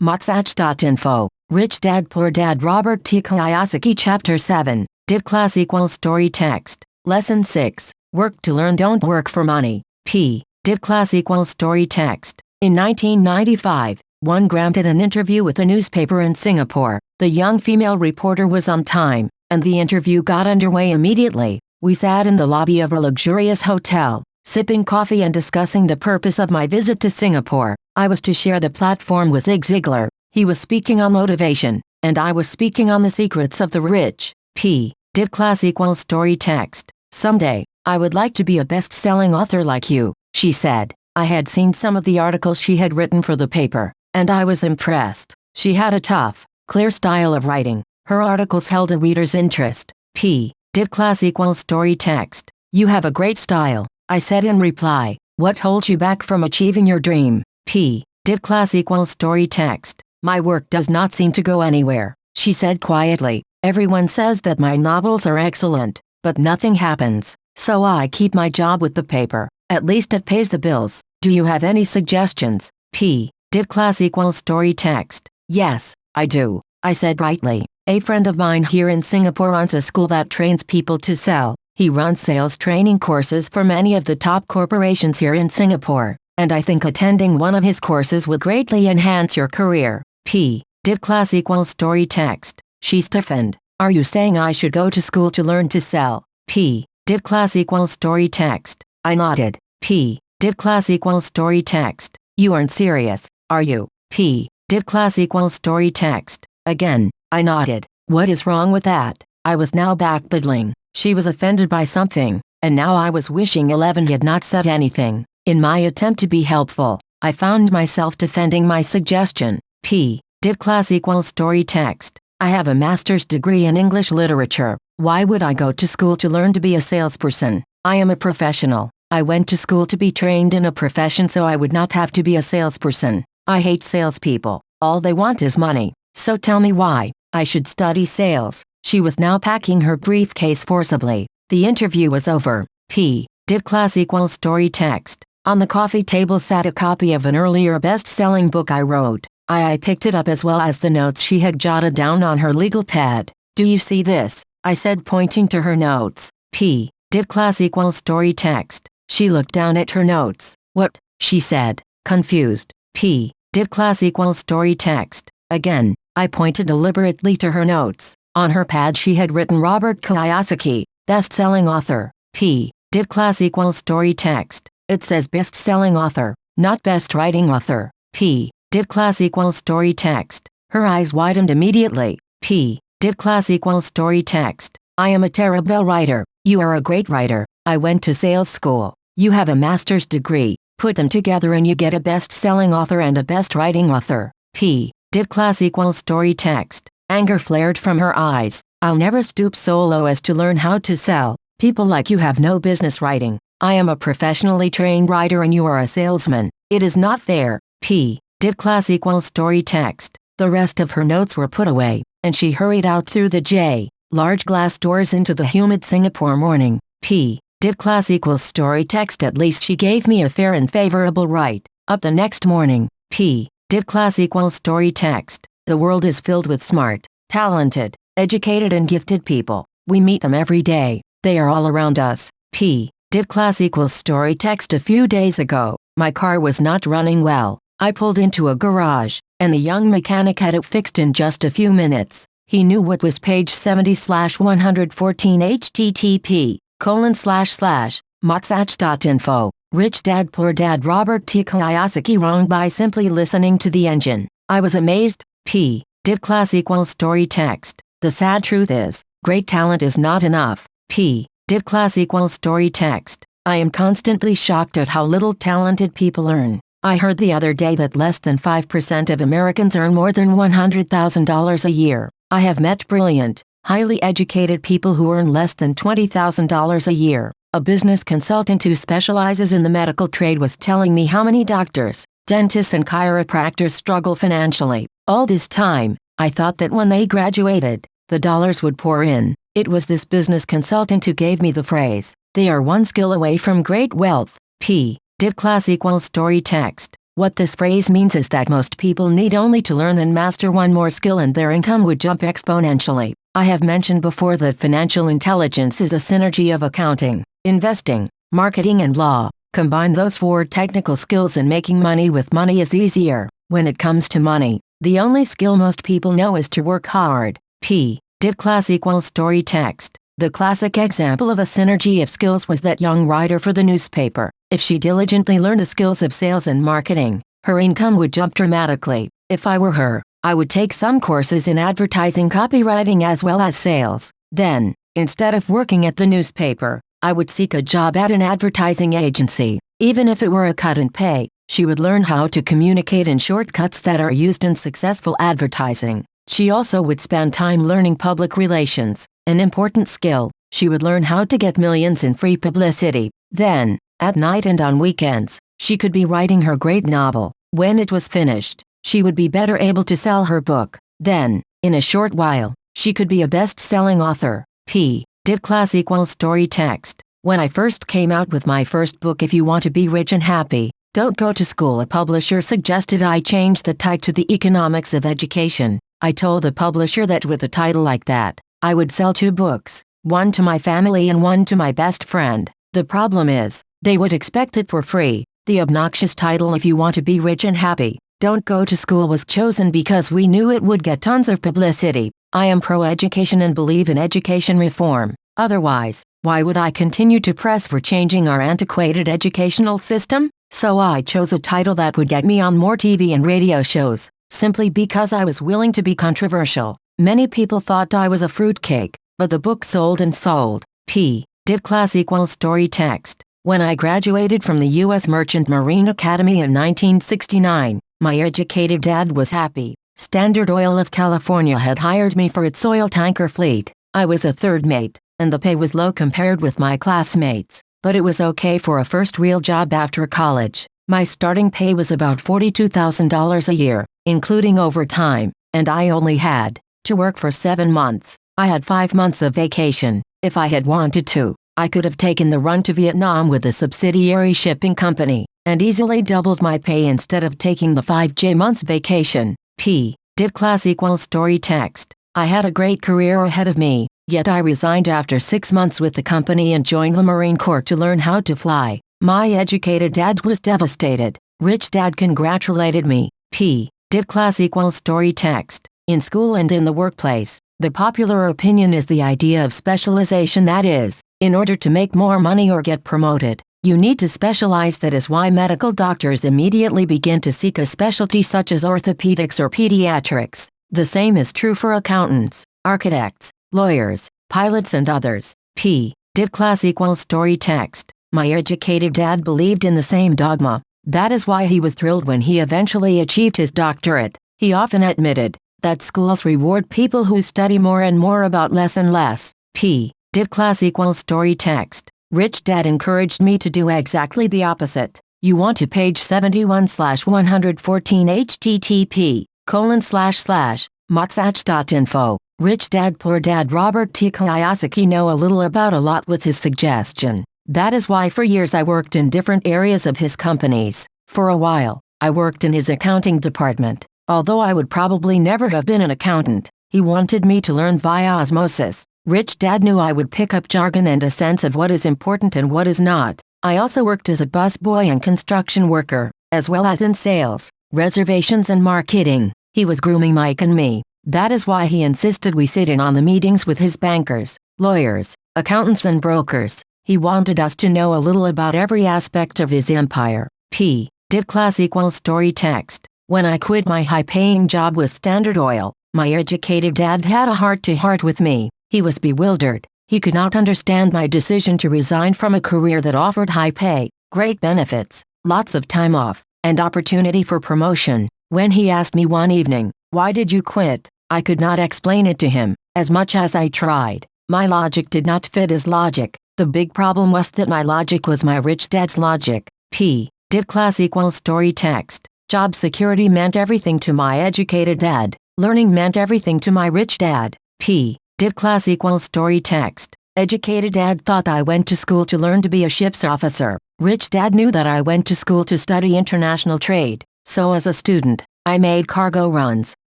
http://motsach.info. Rich Dad Poor Dad Robert T. Kiyosaki Chapter 7. Dip class equals story text. Lesson 6. Work to learn, don't work for money. P. Dip class equals story text. In 1995, one granted an interview with a newspaper in Singapore. The young female reporter was on time, and the interview got underway immediately. We sat in the lobby of a luxurious hotel, sipping coffee and discussing the purpose of my visit to Singapore. I was to share the platform with Zig Ziglar. He was speaking on motivation, and I was speaking on the secrets of the rich. P. Dip class equals story text. Someday, I would like to be a best-selling author like you, she said. I had seen some of the articles she had written for the paper, and I was impressed. She had a tough, clear style of writing. Her articles held a reader's interest. P. Dip class equals story text. You have a great style, I said in reply. What holds you back from achieving your dream? P. Dip class equals story text. My work does not seem to go anywhere, she said quietly. Everyone says that my novels are excellent, but nothing happens, so I keep my job with the paper. At least it pays the bills. Do you have any suggestions? P. Dip class equals story text. Yes, I do, I said brightly. A friend of mine here in Singapore runs a school that trains people to sell. He runs sales training courses for many of the top corporations here in Singapore, and I think attending one of his courses would greatly enhance your career. P. Dip class equals story text. She stiffened. Are you saying I should go to school to learn to sell? P. Dip class equals story text. I nodded. P. Dip class equals story text. You aren't serious, are you? P. Dip class equals story text. Again, I nodded. What is wrong with that? I was now backpedaling. She was offended by something, and now I was wishing 11 had not said anything. In my attempt to be helpful, I found myself defending my suggestion. P. Dip class equals story text. I have a master's degree in English literature. Why would I go to school to learn to be a salesperson? I am a professional. I went to school to be trained in a profession so I would not have to be a salesperson. I hate salespeople. All they want is money. So tell me why I should study sales. She was now packing her briefcase forcibly. The interview was over. P. Dip class equals story text. On the coffee table sat a copy of an earlier best-selling book I wrote. I picked it up as well as the notes she had jotted down on her legal pad. Do you see this? I said, pointing to her notes. P. Dip class equals story text. She looked down at her notes. What? She said, confused. P. Dip class equals story text. Again, I pointed deliberately to her notes. On her pad she had written Robert Kiyosaki, best-selling author. P. Dip class equals story text. It says best-selling author, not best writing author. P. Dip class equals story text. Her eyes widened immediately. P. Dip class equals story text. I am a terrible writer. You are a great writer. I went to sales school. You have a master's degree. Put them together and you get a best-selling author and a best writing author. P. Dip class equals story text. Anger flared from her eyes. I'll never stoop so low as to learn how to sell. People like you have no business writing. I am a professionally trained writer and you are a salesman. It is not fair. P. Dip class equals story text. The rest of her notes were put away, and she hurried out through the large glass doors into the humid Singapore morning. P. Dip class equals story text. At least she gave me a fair and favorable write up the next morning. P. Dip class equals story text. The world is filled with smart, talented, educated and gifted people. We meet them every day. They are all around us. P. Dip class equals story text. A few days ago, my car was not running well. I pulled into a garage, and the young mechanic had it fixed in just a few minutes. He knew what was page 70/114 http://motsach.info. Rich Dad Poor Dad Robert T. Kiyosaki wrong by simply listening to the engine. I was amazed. P. Dip class equals story text. The sad truth is, great talent is not enough. P. Dip class equals story text. I am constantly shocked at how little talented people earn. I heard the other day that less than 5% of Americans earn more than $100,000 a year. I have met brilliant, highly educated people who earn less than $20,000 a year. A business consultant who specializes in the medical trade was telling me how many doctors, dentists and chiropractors struggle financially. All this time, I thought that when they graduated, the dollars would pour in. It was this business consultant who gave me the phrase, they are one skill away from great wealth. P. Dip class equals story text. What this phrase means is that most people need only to learn and master one more skill and their income would jump exponentially. I have mentioned before that financial intelligence is a synergy of accounting, investing, marketing and law. Combine those 4 technical skills and making money with money is easier. When it comes to money, the only skill most people know is to work hard. P. Dip class equals story text. The classic example of a synergy of skills was that young writer for the newspaper. If she diligently learned the skills of sales and marketing, her income would jump dramatically. If I were her, I would take some courses in advertising, copywriting as well as sales. Then, instead of working at the newspaper, I would seek a job at an advertising agency. Even if it were a cut in pay, she would learn how to communicate in shortcuts that are used in successful advertising. She also would spend time learning public relations, an important skill. She would learn how to get millions in free publicity. Then, at night and on weekends, she could be writing her great novel. When it was finished, she would be better able to sell her book. Then, in a short while, she could be a best-selling author. P. Dip class equals story text. When I first came out with my first book, If You Want to Be Rich and Happy, Don't Go to School, a publisher suggested I change the title to The Economics of Education. I told the publisher that with a title like that, I would sell 2 books, one to my family and one to my best friend. The problem is, they would expect it for free. The obnoxious title If You Want to Be Rich and Happy, Don't Go to School was chosen because we knew it would get tons of publicity. I am pro-education and believe in education reform. Otherwise, why would I continue to press for changing our antiquated educational system? So I chose a title that would get me on more TV and radio shows, simply because I was willing to be controversial. Many people thought I was a fruitcake, but the book sold and sold. P. Dip class equals story text. When I graduated from the U.S. Merchant Marine Academy in 1969, my educated dad was happy. Standard Oil of California had hired me for its oil tanker fleet. I was a third mate, and the pay was low compared with my classmates, but it was okay for a first real job after college. My starting pay was about $42,000 a year, including overtime, and I only had to work for 7 months. I had 5 months of vacation. If I had wanted to, I could have taken the run to Vietnam with a subsidiary shipping company, and easily doubled my pay instead of taking the 5 months vacation. P. Dip class equals story text. I had a great career ahead of me, yet I resigned after 6 months with the company and joined the Marine Corps to learn how to fly. My educated dad was devastated. Rich dad congratulated me. P. Dip class equals story text. In school and in the workplace, the popular opinion is the idea of specialization, that is, in order to make more money or get promoted, you need to specialize. That is why medical doctors immediately begin to seek a specialty such as orthopedics or pediatrics. The same is true for accountants, architects, lawyers, pilots and others. P. Dip class equals story text. My educated dad believed in the same dogma. That is why he was thrilled when he eventually achieved his doctorate. He often admitted that schools reward people who study more and more about less and less. P. Dip class equals story text. Rich dad encouraged me to do exactly the opposite. You want to page 71/114 http://motsach.info. Rich dad poor dad Robert T. Kiyosaki know a little about a lot was his suggestion. That is why for years I worked in different areas of his companies. For a while, I worked in his accounting department. Although I would probably never have been an accountant, he wanted me to learn via osmosis. Rich dad knew I would pick up jargon and a sense of what is important and what is not. I also worked as a busboy and construction worker, as well as in sales, reservations and marketing. He was grooming Mike and me. That is why he insisted we sit in on the meetings with his bankers, lawyers, accountants and brokers. He wanted us to know a little about every aspect of his empire. P. Dip class equals story text. When I quit my high-paying job with Standard Oil, my educated dad had a heart-to-heart with me. He was bewildered. He could not understand my decision to resign from a career that offered high pay, great benefits, lots of time off, and opportunity for promotion. When he asked me one evening, "Why did you quit?" I could not explain it to him, as much as I tried. My logic did not fit his logic. The big problem was that my logic was my rich dad's logic. P. Dip class equals story text. Job security meant everything to my educated dad. Learning meant everything to my rich dad. P. Dip class equals story text. Educated dad thought I went to school to learn to be a ship's officer. Rich dad knew that I went to school to study international trade. So as a student, I made cargo runs,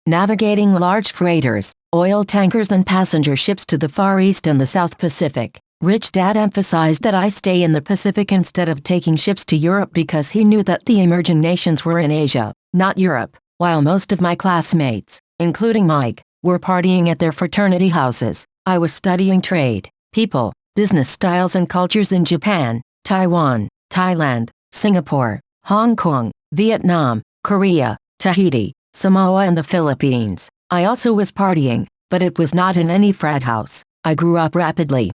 navigating large freighters, oil tankers and passenger ships to the Far East and the South Pacific. Rich Dad emphasized that I stay in the Pacific instead of taking ships to Europe because he knew that the emerging nations were in Asia, not Europe, while most of my classmates, including Mike, were partying at their fraternity houses. I was studying trade, people, business styles and cultures in Japan, Taiwan, Thailand, Singapore, Hong Kong, Vietnam, Korea, Tahiti, Samoa and the Philippines. I also was partying, but it was not in any frat house. I grew up rapidly.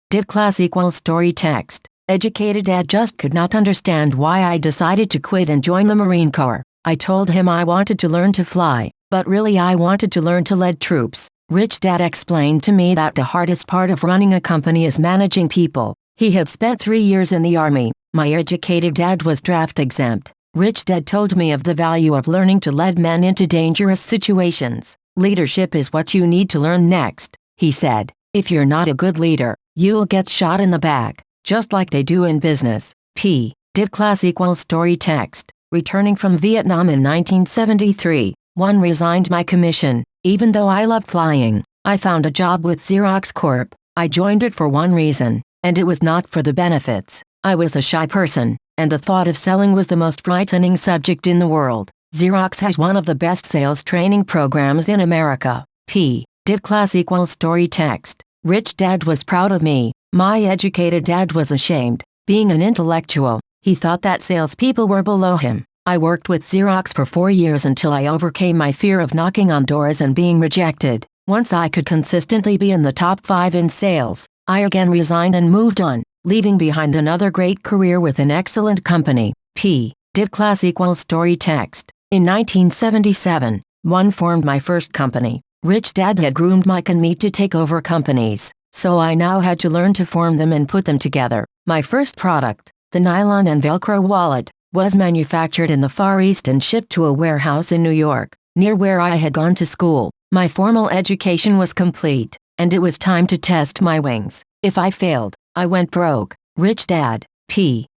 Did class equals story text. Educated Dad just could not understand why I decided to quit and join the Marine Corps. I told him I wanted to learn to fly, but really I wanted to learn to lead troops. Rich Dad explained to me that the hardest part of running a company is managing people. He had spent 3 years in the Army. My educated dad was draft exempt. Rich Dad told me of the value of learning to lead men into dangerous situations. Leadership is what you need to learn next, he said. If you're not a good leader, you'll get shot in the back, just like they do in business. Did class equals story text. Returning from Vietnam in 1973, one resigned my commission. Even though I love flying, I found a job with Xerox Corp. I joined it for one reason, and it was not for the benefits. I was a shy person, and the thought of selling was the most frightening subject in the world. Xerox has one of the best sales training programs in America. Did class equals story text. Rich Dad was proud of me. My educated dad was ashamed. Being an intellectual, he thought that salespeople were below him. I worked with Xerox for 4 years until I overcame my fear of knocking on doors and being rejected. Once I could consistently be in the top 5 in sales, I again resigned and moved on, leaving behind another great career with an excellent company. Did class equals story text. In 1977, one formed my first company. Rich Dad had groomed Mike and me to take over companies, so I now had to learn to form them and put them together. My first product, the nylon and Velcro wallet, was manufactured in the Far East and shipped to a warehouse in New York, near where I had gone to school. My formal education was complete, and it was time to test my wings. If I failed, I went broke. Rich Dad.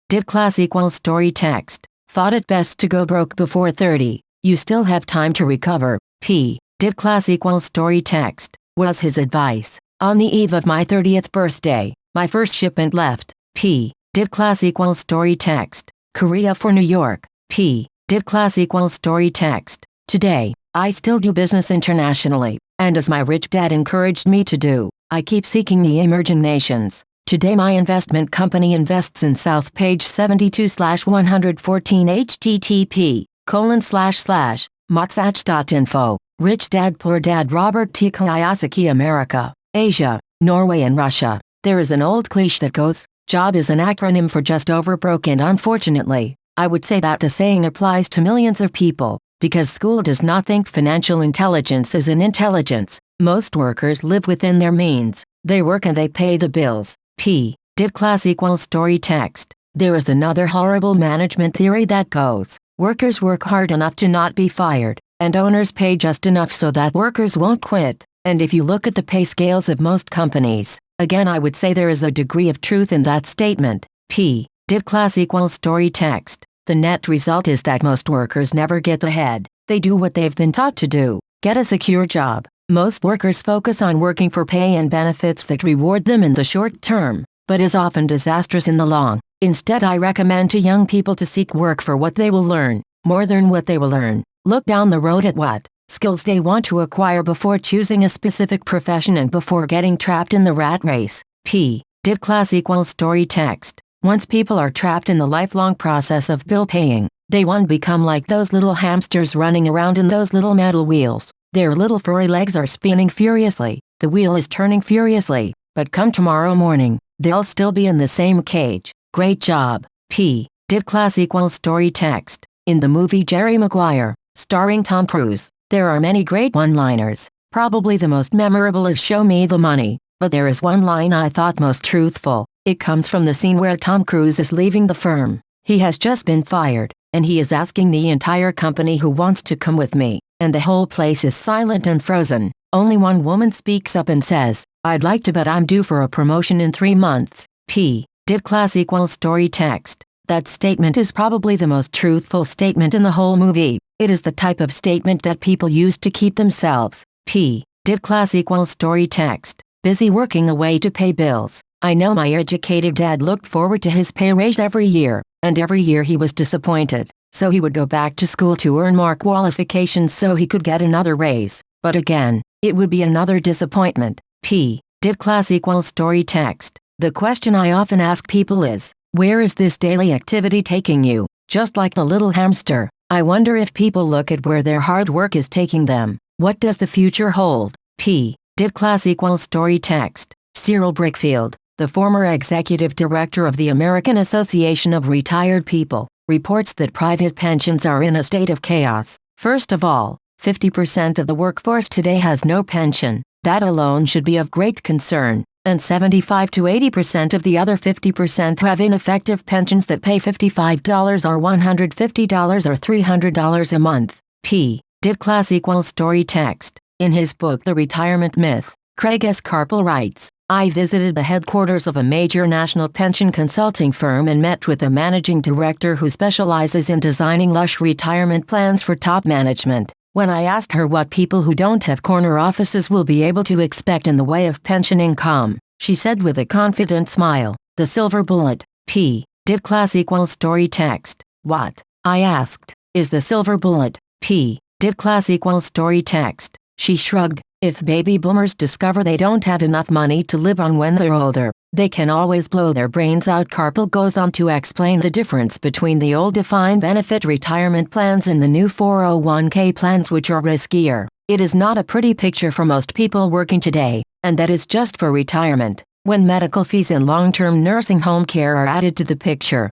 Did class equals story text. Thought it best to go broke before 30. You still have time to recover. Did class equals story text, was his advice. On the eve of my 30th birthday, my first shipment left. Did class equals story text. Korea for New York. Did class equals story text. Today, I still do business internationally, and as my rich dad encouraged me to do, I keep seeking the emerging nations. Today my investment company invests in South Page 72/114 http://motsach.info. Rich Dad Poor Dad Robert T. Kiyosaki America, Asia, Norway and Russia. There is an old cliche that goes, job is an acronym for just over broke, and unfortunately, I would say that the saying applies to millions of people, because school does not think financial intelligence is an intelligence. Most workers live within their means. They work and they pay the bills. Did class equals story text. There is another horrible management theory that goes, workers work hard enough to not be fired, and owners pay just enough so that workers won't quit. And if you look at the pay scales of most companies, again I would say there is a degree of truth in that statement. Did class equals story text. The net result is that most workers never get ahead. They do what they've been taught to do. Get a secure job. Most workers focus on working for pay and benefits that reward them in the short term, but is often disastrous in the long. Instead, I recommend to young people to seek work for what they will learn, more than what they will earn. Look down the road at what skills they want to acquire before choosing a specific profession and before getting trapped in the rat race. Did class equals story text. Once people are trapped in the lifelong process of bill paying, they become like those little hamsters running around in those little metal wheels. Their little furry legs are spinning furiously, the wheel is turning furiously, but come tomorrow morning, they'll still be in the same cage. Great job. Did class equals story text. In the movie Jerry Maguire, starring Tom Cruise, there are many great one-liners. Probably the most memorable is "Show me the money," but there is one line I thought most truthful. It comes from the scene where Tom Cruise is leaving the firm. He has just been fired, and he is asking the entire company who wants to come with me, and the whole place is silent and frozen. Only one woman speaks up and says, "I'd like to, but I'm due for a promotion in 3 months. Did class equals story text. That statement is probably the most truthful statement in the whole movie. It is the type of statement that people use to keep themselves. P. Did class equals story text. Busy working away to pay bills. I know my educated dad looked forward to his pay raise every year, and every year he was disappointed. So he would go back to school to earn more qualifications so he could get another raise. But again, it would be another disappointment. P. Did class equals story text. The question I often ask people is, where is this daily activity taking you? Just like the little hamster, I wonder if people look at where their hard work is taking them. What does the future hold? P. Did class equals story text. Cyril Brickfield, the former executive director of the American Association of Retired People, reports that private pensions are in a state of chaos. First of all, 50% of the workforce today has no pension. That alone should be of great concern. And 75 to 80% of the other 50% have ineffective pensions that pay $55 or $150 or $300 a month. P. Did class equals story text. In his book The Retirement Myth, Craig S. Carpel writes, I visited the headquarters of a major national pension consulting firm and met with the managing director who specializes in designing lush retirement plans for top management. When I asked her what people who don't have corner offices will be able to expect in the way of pension income, she said with a confident smile, the silver bullet. P. Did class equals story text. What? I asked. Is the silver bullet. P. Did class equals story text. She shrugged. If baby boomers discover they don't have enough money to live on when they're older, they can always blow their brains out. Carpel goes on to explain the difference between the old defined benefit retirement plans and the new 401k plans, which are riskier. It is not a pretty picture for most people working today, and that is just for retirement. When medical fees and long-term nursing home care are added to the picture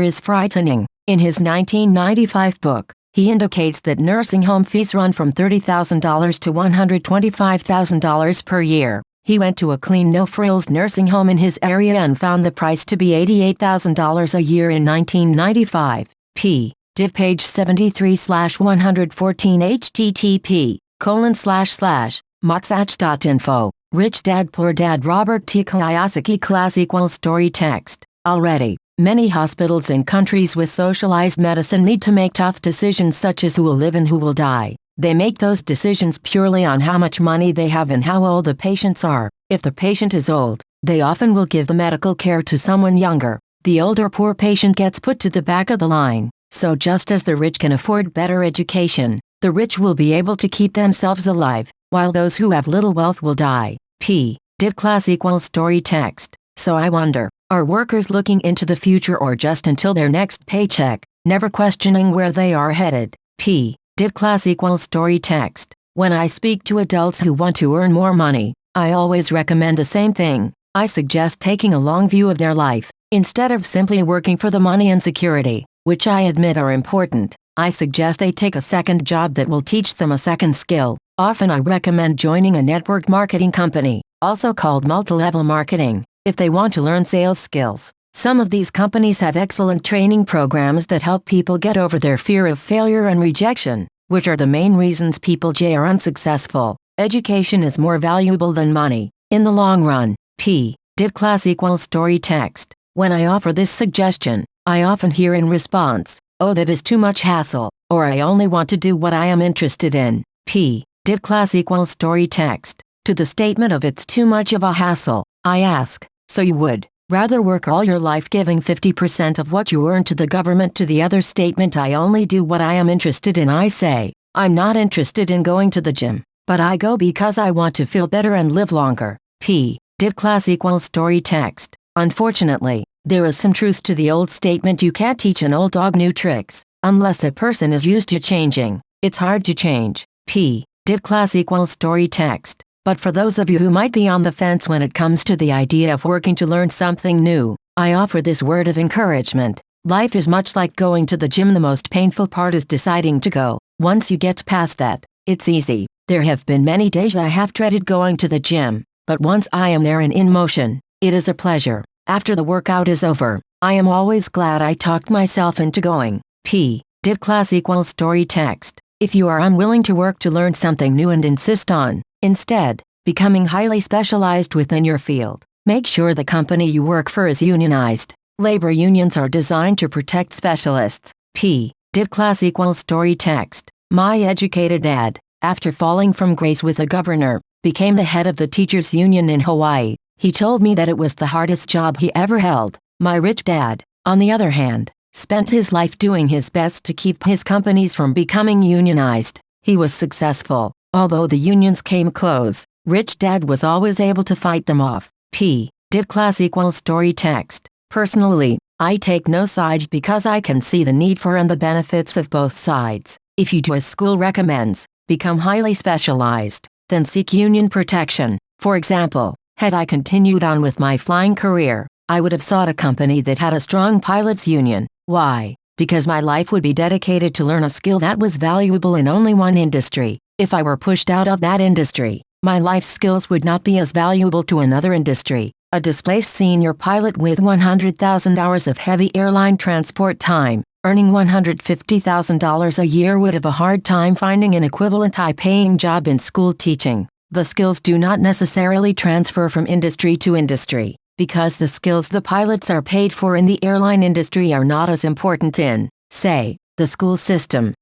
is frightening. In his 1995 book, he indicates that nursing home fees run from $30,000 to $125,000 per year. He went to a clean no-frills nursing home in his area and found the price to be $88,000 a year in 1995. P. Div page 73/114 http://motsach.info. Rich Dad Poor Dad Robert T. Kiyosaki class equals story text. Already, many hospitals in countries with socialized medicine need to make tough decisions such as who will live and who will die. They make those decisions purely on how much money they have and how old the patients are. If the patient is old, they often will give the medical care to someone younger. The older poor patient gets put to the back of the line. So just as the rich can afford better education, the rich will be able to keep themselves alive, while those who have little wealth will die. P. Did class equals story text. So I wonder, are workers looking into the future or just until their next paycheck, never questioning where they are headed? P. Did class equals story text. When I speak to adults who want to earn more money, I always recommend the same thing. I suggest taking a long view of their life. Instead of simply working for the money and security, which I admit are important, I suggest they take a second job that will teach them a second skill. Often I recommend joining a network marketing company, also called multi-level marketing, if they want to learn sales skills. Some of these companies have excellent training programs that help people get over their fear of failure and rejection, which are the main reasons people are unsuccessful. Education is more valuable than money, in the long run. P. Did class equals story text. When I offer this suggestion, I often hear in response, oh, that is too much hassle, or I only want to do what I am interested in. P. Did class equals story text. To the statement of it's too much of a hassle, I ask, so you would rather work all your life giving 50% of what you earn to the government? To the other statement, I only do what I am interested in, I say, I'm not interested in going to the gym, but I go because I want to feel better and live longer. P. Did class equals story text. Unfortunately, there is some truth to the old statement, you can't teach an old dog new tricks. Unless a person is used to changing, it's hard to change. P. Did class equals story text. But for those of you who might be on the fence when it comes to the idea of working to learn something new, I offer this word of encouragement. Life is much like going to the gym. The most painful part is deciding to go. Once you get past that, it's easy. There have been many days I have dreaded going to the gym, but once I am there and in motion, it is a pleasure. After the workout is over, I am always glad I talked myself into going. P. Did class equals story text. If you are unwilling to work to learn something new and insist on, instead, becoming highly specialized within your field, make sure the company you work for is unionized. Labor unions are designed to protect specialists. P. Did class equals story text. My educated dad, after falling from grace with a governor, became the head of the teachers' union in Hawaii. He told me that it was the hardest job he ever held. My rich dad, on the other hand, spent his life doing his best to keep his companies from becoming unionized. He was successful. Although the unions came close, rich dad was always able to fight them off. Did class equals story text. Personally, I take no sides because I can see the need for and the benefits of both sides. If you do as school recommends, become highly specialized, then seek union protection. For example, had I continued on with my flying career, I would have sought a company that had a strong pilots union. Why? Because my life would be dedicated to learn a skill that was valuable in only one industry. If I were pushed out of that industry, my life skills would not be as valuable to another industry. A displaced senior pilot with 100,000 hours of heavy airline transport time, earning $150,000 a year would have a hard time finding an equivalent high-paying job in school teaching. The skills do not necessarily transfer from industry to industry, because the skills the pilots are paid for in the airline industry are not as important in, say, the school system.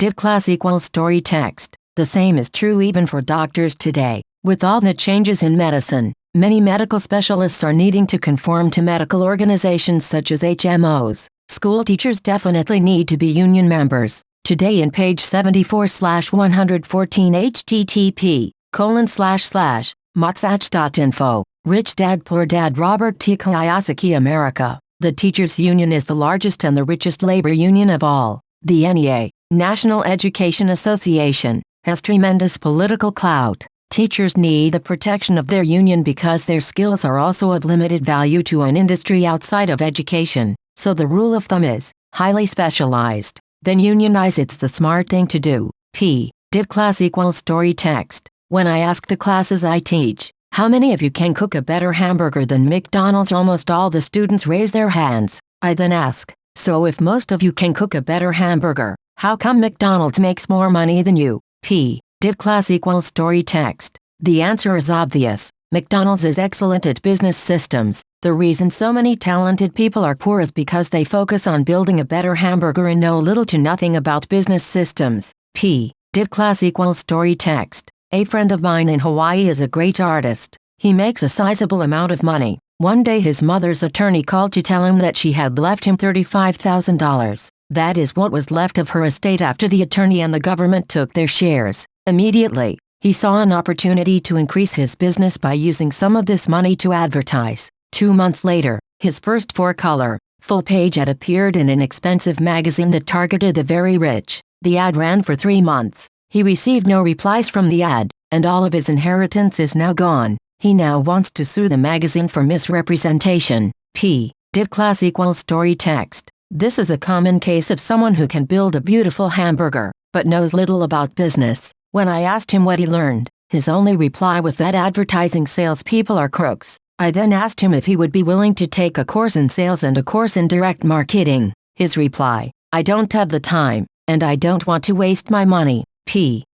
Did class equals story text. The same is true even for doctors today. With all the changes in medicine, many medical specialists are needing to conform to medical organizations such as HMOs. School teachers definitely need to be union members. Today in page 74/114 http://motsach.info. Rich Dad Poor Dad Robert T. Kiyosaki America. The teachers' union is the largest and the richest labor union of all. The NEA, National Education Association, has tremendous political clout. Teachers need the protection of their union because their skills are also of limited value to an industry outside of education. So the rule of thumb is, highly specialized, then unionize. It's the smart thing to do. Did class equals story text. When I ask the classes I teach, how many of you can cook a better hamburger than McDonald's? Almost all the students raise their hands. I then ask, so if most of you can cook a better hamburger, how come McDonald's makes more money than you? Did class equals story text. The answer is obvious. McDonald's is excellent at business systems. The reason so many talented people are poor is because they focus on building a better hamburger and know little to nothing about business systems. Did class equals story text. A friend of mine in Hawaii is a great artist. He makes a sizable amount of money. One day his mother's attorney called to tell him that she had left him $35,000. That is what was left of her estate after the attorney and the government took their shares. Immediately, he saw an opportunity to increase his business by using some of this money to advertise. 2 months later, his first 4-color, full-page ad appeared in an expensive magazine that targeted the very rich. The ad ran for 3 months. He received no replies from the ad, and all of his inheritance is now gone. He now wants to sue the magazine for misrepresentation. Did class equals story text. This is a common case of someone who can build a beautiful hamburger, but knows little about business. When I asked him what he learned, his only reply was that advertising salespeople are crooks. I then asked him if he would be willing to take a course in sales and a course in direct marketing. His reply, I don't have the time, and I don't want to waste my money.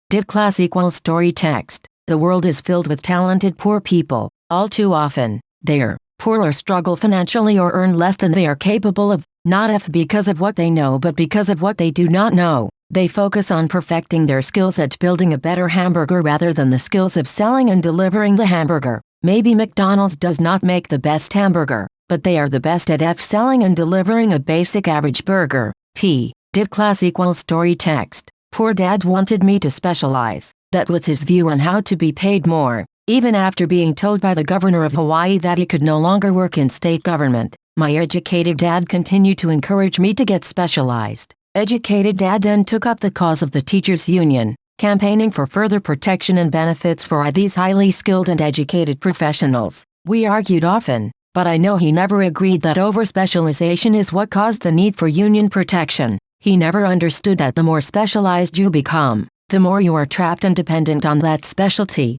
Did class equals story text. The world is filled with talented poor people. All too often, they are poor or struggle financially or earn less than they are capable of, not because of what they know but because of what they do not know. They focus on perfecting their skills at building a better hamburger rather than the skills of selling and delivering the hamburger. Maybe McDonald's does not make the best hamburger, but they are the best at selling and delivering a basic average burger. Did class equals story text. Poor dad wanted me to specialize. That was his view on how to be paid more. Even after being told by the governor of Hawaii that he could no longer work in state government, my educated dad continued to encourage me to get specialized. Educated dad then took up the cause of the teachers' union, campaigning for further protection and benefits for these highly skilled and educated professionals. We argued often, but I know he never agreed that over-specialization is what caused the need for union protection. He never understood that the more specialized you become, the more you are trapped and dependent on that specialty.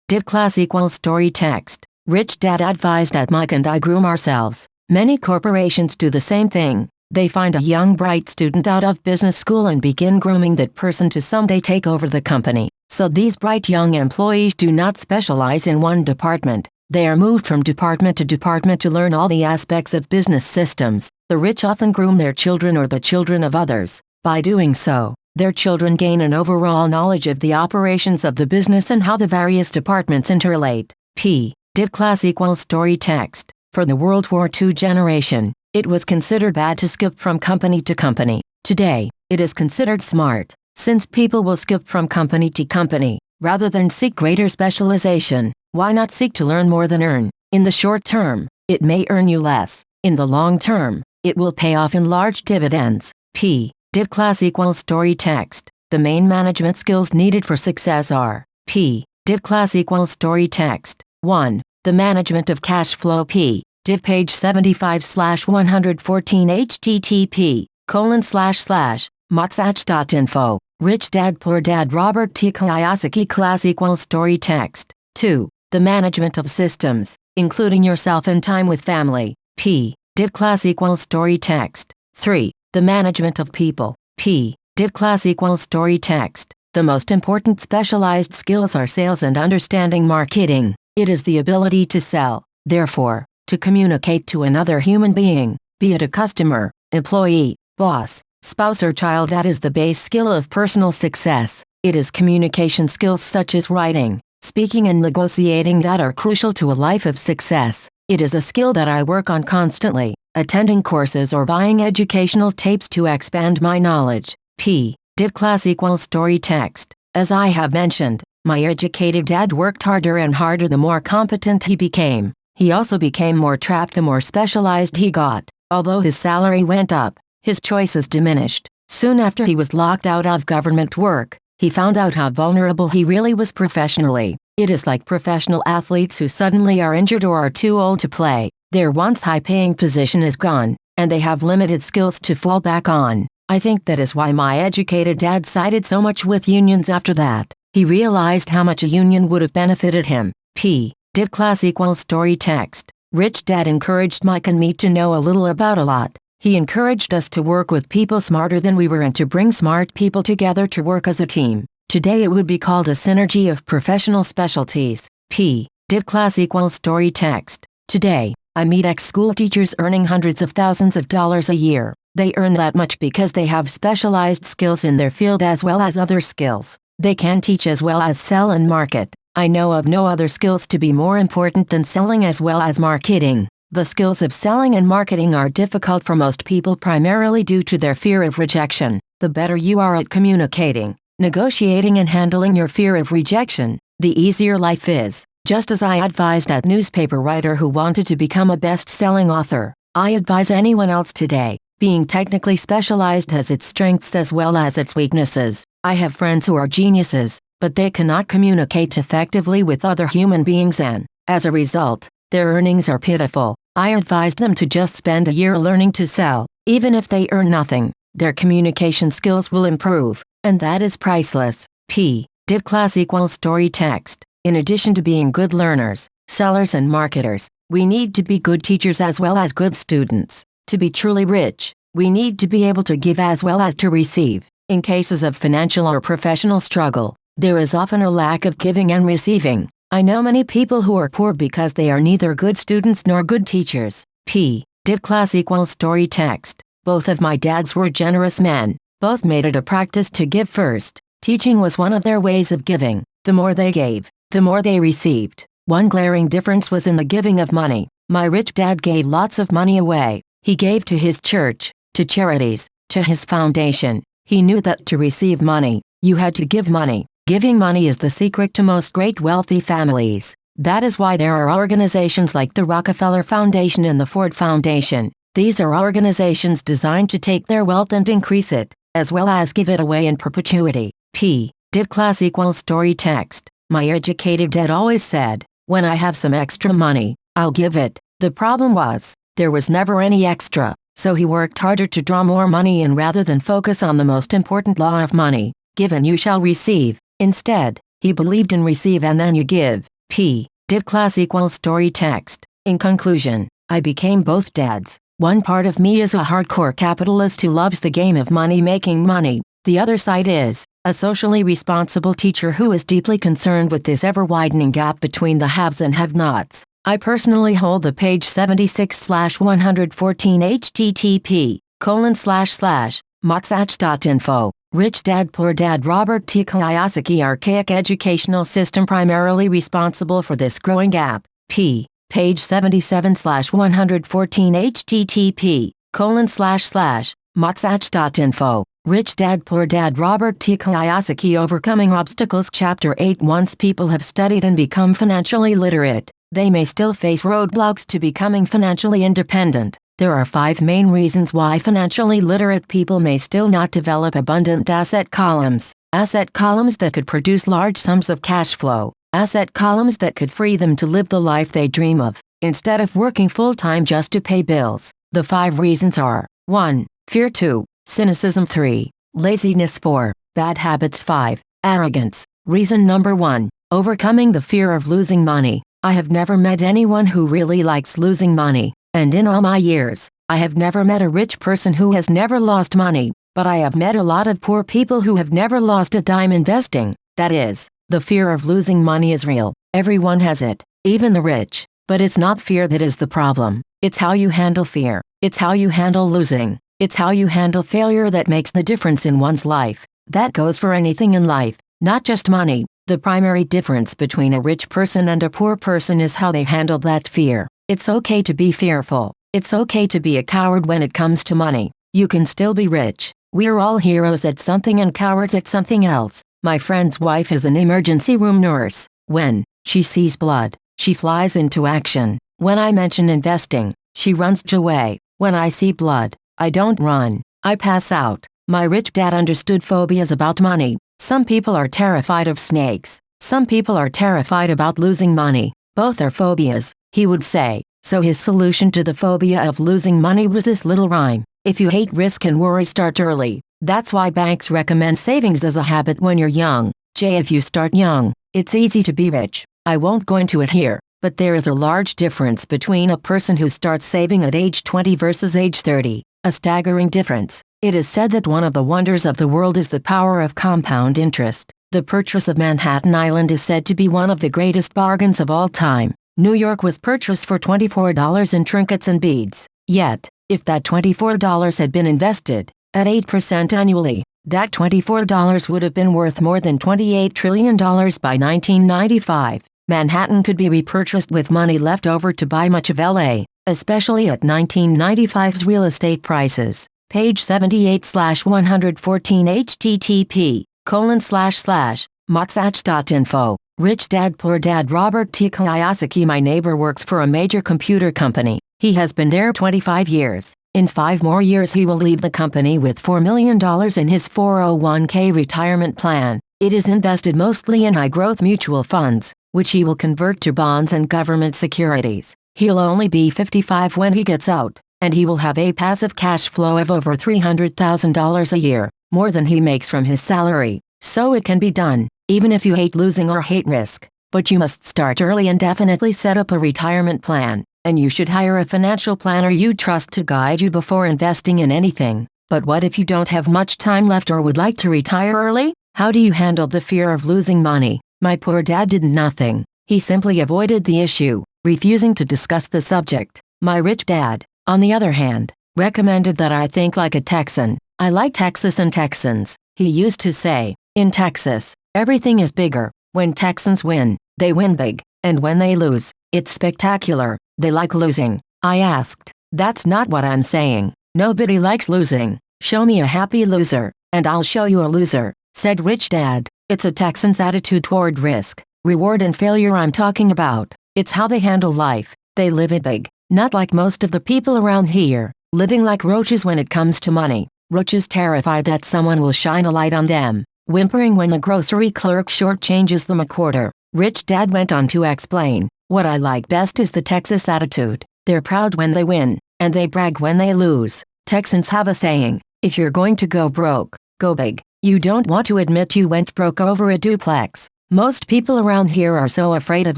Did class equals story text. Rich dad advised that Mike and I groom ourselves. Many corporations do the same thing. They find a young bright student out of business school and begin grooming that person to someday take over the company. So these bright young employees do not specialize in one department. They are moved from department to department to learn all the aspects of business systems. The rich often groom their children or the children of others. By doing so, their children gain an overall knowledge of the operations of the business and how the various departments interrelate. P. Did class equals story text. For the World War II generation, it was considered bad to skip from company to company. Today, it is considered smart, since people will skip from company to company. Rather than seek greater specialization, why not seek to learn more than earn? In the short term, it may earn you less. In the long term, it will pay off in large dividends. P. Did class equals story text. The main management skills needed for success are P. Did class equals story text. 1. The management of cash flow. P. Div page 75/114 http://motsach.info. Rich Dad Poor Dad Robert T. Kiyosaki. Class equals story text. 2. The management of systems, including yourself and time with family. P. Did class equals story text. 3. The management of people. P. Did class equals story text. The most important specialized skills are sales and understanding marketing. It is the ability to sell, therefore, to communicate to another human being, be it a customer, employee, boss, spouse or child. That is the base skill of personal success. It is communication skills such as writing, speaking and negotiating that are crucial to a life of success. It is a skill that I work on constantly, attending courses or buying educational tapes to expand my knowledge. P. Did class equals story text. As I have mentioned, my educated dad worked harder and harder the more competent he became. He also became more trapped the more specialized he got. Although his salary went up, his choices diminished. Soon after he was locked out of government work, he found out how vulnerable he really was professionally. It is like professional athletes who suddenly are injured or are too old to play. Their once high-paying position is gone, and they have limited skills to fall back on. I think that is why my educated dad sided so much with unions after that. He realized how much a union would have benefited him. P. Did class equals story text. Rich Dad encouraged Mike and me to know a little about a lot. He encouraged us to work with people smarter than we were and to bring smart people together to work as a team. Today it would be called a synergy of professional specialties. P. Did class equals story text. Today, I meet ex-school teachers earning hundreds of thousands of dollars a year. They earn that much because they have specialized skills in their field as well as other skills. They can teach as well as sell and market. I know of no other skills to be more important than selling as well as marketing. The skills of selling and marketing are difficult for most people primarily due to their fear of rejection. The better you are at communicating, negotiating and handling your fear of rejection, the easier life is. Just as I advised that newspaper writer who wanted to become a best-selling author, I advise anyone else today. Being technically specialized has its strengths as well as its weaknesses. I have friends who are geniuses, but they cannot communicate effectively with other human beings and, as a result, their earnings are pitiful. I advise them to just spend a year learning to sell. Even if they earn nothing, their communication skills will improve, and that is priceless. P. Did class equals story text. In addition to being good learners, sellers and marketers, we need to be good teachers as well as good students. To be truly rich, we need to be able to give as well as to receive. In cases of financial or professional struggle, there is often a lack of giving and receiving. I know many people who are poor because they are neither good students nor good teachers. P. Did class equals story text. Both of my dads were generous men. Both made it a practice to give first. Teaching was one of their ways of giving. The more they gave, the more they received. One glaring difference was in the giving of money. My rich dad gave lots of money away. He gave to his church, to charities, to his foundation. He knew that to receive money, you had to give money. Giving money is the secret to most great wealthy families. That is why there are organizations like the Rockefeller Foundation and the Ford Foundation. These are organizations designed to take their wealth and increase it, as well as give it away in perpetuity. P. Did class equals story text. My educated dad always said, when I have some extra money, I'll give it. The problem was, there was never any extra, so he worked harder to draw more money in rather than focus on the most important law of money, give and you shall receive. Instead, he believed in receive and then you give. P. Did class equals story text. In conclusion, I became both dads. One part of me is a hardcore capitalist who loves the game of money making money. The other side is a socially responsible teacher who is deeply concerned with this ever-widening gap between the haves and have-nots. I personally hold the page 76/114 http://motsach.info. Rich Dad Poor Dad Robert T. Kiyosaki Archaic educational system primarily responsible for this growing gap. Page 77/114 http://motsach.info. Rich Dad Poor Dad Robert T. Kiyosaki Overcoming Obstacles Chapter 8. Once people have studied and become financially literate, they may still face roadblocks to becoming financially independent. There are 5 main reasons why financially literate people may still not develop abundant asset columns. Asset columns that could produce large sums of cash flow. Asset columns that could free them to live the life they dream of, instead of working full-time just to pay bills. The 5 reasons are: 1. Fear. 2. Cynicism. 3. Laziness. 4. Bad habits. 5. Arrogance. Reason number 1. Overcoming the fear of losing money. I have never met anyone who really likes losing money, and in all my years, I have never met a rich person who has never lost money, but I have met a lot of poor people who have never lost a dime investing. That is, the fear of losing money is real. Everyone has it, even the rich. But it's not fear that is the problem. It's how you handle fear. It's how you handle losing. It's how you handle failure that makes the difference in one's life. That goes for anything in life, not just money. The primary difference between a rich person and a poor person is how they handle that fear. It's okay to be fearful. It's okay to be a coward when it comes to money. You can still be rich. We're all heroes at something and cowards at something else. My friend's wife is an emergency room nurse. When she sees blood, she flies into action. When I mention investing, she runs away. When I see blood, I don't run. I pass out. My rich dad understood phobias about money. Some people are terrified of snakes. Some people are terrified about losing money. Both are phobias, he would say. So his solution to the phobia of losing money was this little rhyme: if you hate risk and worry, start early. That's why banks recommend savings as a habit when you're young. If you start young, it's easy to be rich. I won't go into it here, but there is a large difference between a person who starts saving at age 20 versus age 30. A staggering difference. It is said that one of the wonders of the world is the power of compound interest. The purchase of Manhattan Island is said to be one of the greatest bargains of all time. New York was purchased for $24 in trinkets and beads. Yet, if that $24 had been invested at 8% annually, that $24 would have been worth more than $28 trillion by 1995. Manhattan could be repurchased with money left over to buy much of LA, especially at 1995's real estate prices. Page 78/114 http://motsach.info. Rich Dad Poor Dad Robert T. Kiyosaki. My neighbor works for a major computer company. He has been there 25 years. In 5 more years he will leave the company with $4 million in his 401k retirement plan. It is invested mostly in high-growth mutual funds, which he will convert to bonds and government securities. He'll only be 55 when he gets out, and he will have a passive cash flow of over $300,000 a year, more than he makes from his salary. So it can be done, even if you hate losing or hate risk. But you must start early and definitely set up a retirement plan, and you should hire a financial planner you trust to guide you before investing in anything. But what if you don't have much time left or would like to retire early? How do you handle the fear of losing money? My poor dad did nothing. He simply avoided the issue, refusing to discuss the subject. My rich dad, on the other hand, recommended that I think like a Texan. I like Texas and Texans. He used to say, in Texas, everything is bigger. When Texans win, they win big. And when they lose, it's spectacular. They like losing. I asked, that's not what I'm saying. Nobody likes losing. Show me a happy loser, and I'll show you a loser, said Rich Dad. It's a Texan's attitude toward risk, reward and failure I'm talking about. It's how they handle life. They live it big, not like most of the people around here, living like roaches when it comes to money. Roaches terrified that someone will shine a light on them, whimpering when the grocery clerk shortchanges them a quarter. Rich Dad went on to explain, what I like best is the Texas attitude. They're proud when they win, and they brag when they lose. Texans have a saying, if you're going to go broke, go big. You don't want to admit you went broke over a duplex. Most people around here are so afraid of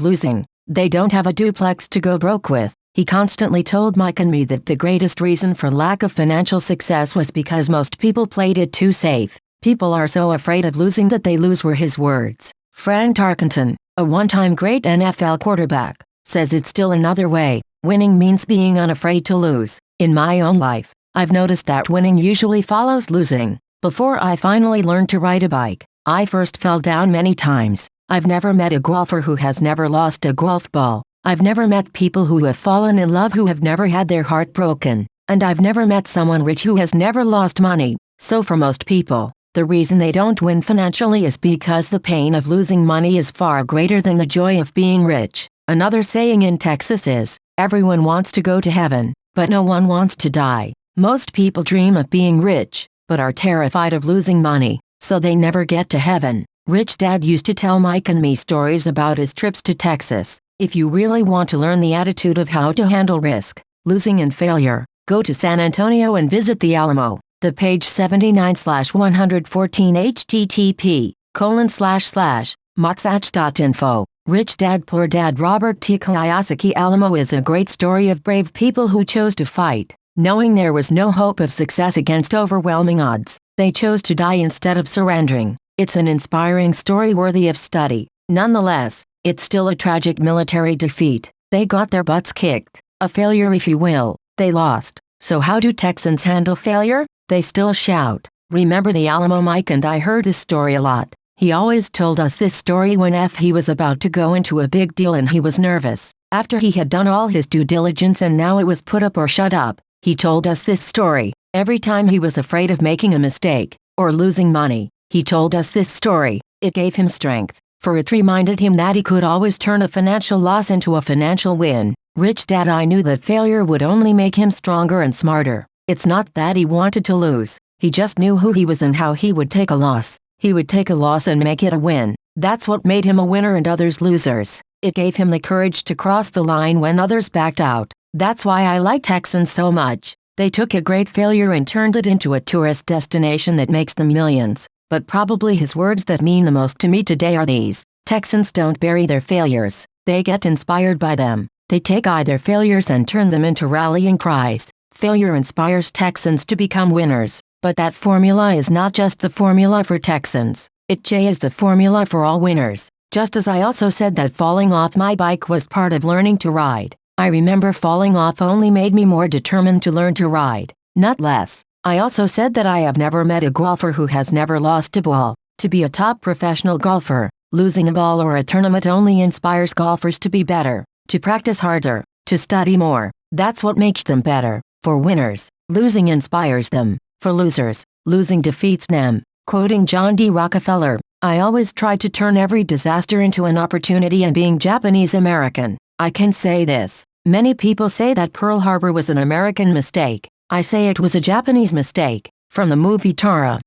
losing, they don't have a duplex to go broke with. He constantly told Mike and me that the greatest reason for lack of financial success was because most people played it too safe. People are so afraid of losing that they lose, were his words. Frank Tarkenton, a one-time great NFL quarterback, says it's still another way. Winning means being unafraid to lose. In my own life, I've noticed that winning usually follows losing. Before I finally learned to ride a bike, I first fell down many times. I've never met a golfer who has never lost a golf ball. I've never met people who have fallen in love who have never had their heart broken. And I've never met someone rich who has never lost money. So for most people, the reason they don't win financially is because the pain of losing money is far greater than the joy of being rich. Another saying in Texas is, everyone wants to go to heaven, but no one wants to die. Most people dream of being rich, but are terrified of losing money, so they never get to heaven. Rich Dad used to tell Mike and me stories about his trips to Texas. If you really want to learn the attitude of how to handle risk, losing and failure, go to San Antonio and visit the Alamo. The page 79/114 http://motsach.info. Rich Dad Poor Dad. Robert T. Kiyosaki. Alamo is a great story of brave people who chose to fight, knowing there was no hope of success against overwhelming odds. They chose to die instead of surrendering. It's an inspiring story worthy of study. Nonetheless, it's still a tragic military defeat. They got their butts kicked. A failure, if you will. They lost. So how do Texans handle failure? They still shout. Remember the Alamo? Mike and I heard this story a lot. He always told us this story when he was about to go into a big deal and he was nervous. After he had done all his due diligence and now it was put up or shut up, he told us this story. Every time he was afraid of making a mistake, or losing money, he told us this story. It gave him strength, for it reminded him that he could always turn a financial loss into a financial win. Rich Dad. I knew that failure would only make him stronger and smarter. It's not that he wanted to lose, he just knew who he was and how he would take a loss. He would take a loss and make it a win. That's what made him a winner and others losers. It gave him the courage to cross the line when others backed out. That's why I like Texans so much. They took a great failure and turned it into a tourist destination that makes them millions. But probably his words that mean the most to me today are these: Texans don't bury their failures. They get inspired by them. They take their failures and turn them into rallying cries. Failure inspires Texans to become winners. But that formula is not just the formula for Texans. It is the formula for all winners. Just as I also said that falling off my bike was part of learning to ride, I remember falling off only made me more determined to learn to ride, not less. I also said that I have never met a golfer who has never lost a ball. To be a top professional golfer, losing a ball or a tournament only inspires golfers to be better, to practice harder, to study more. That's what makes them better. For winners, losing inspires them. For losers, losing defeats them. Quoting John D. Rockefeller, I always try to turn every disaster into an opportunity, and being Japanese American, I can say this. Many people say that Pearl Harbor was an American mistake. I say it was a Japanese mistake. From the movie Tom,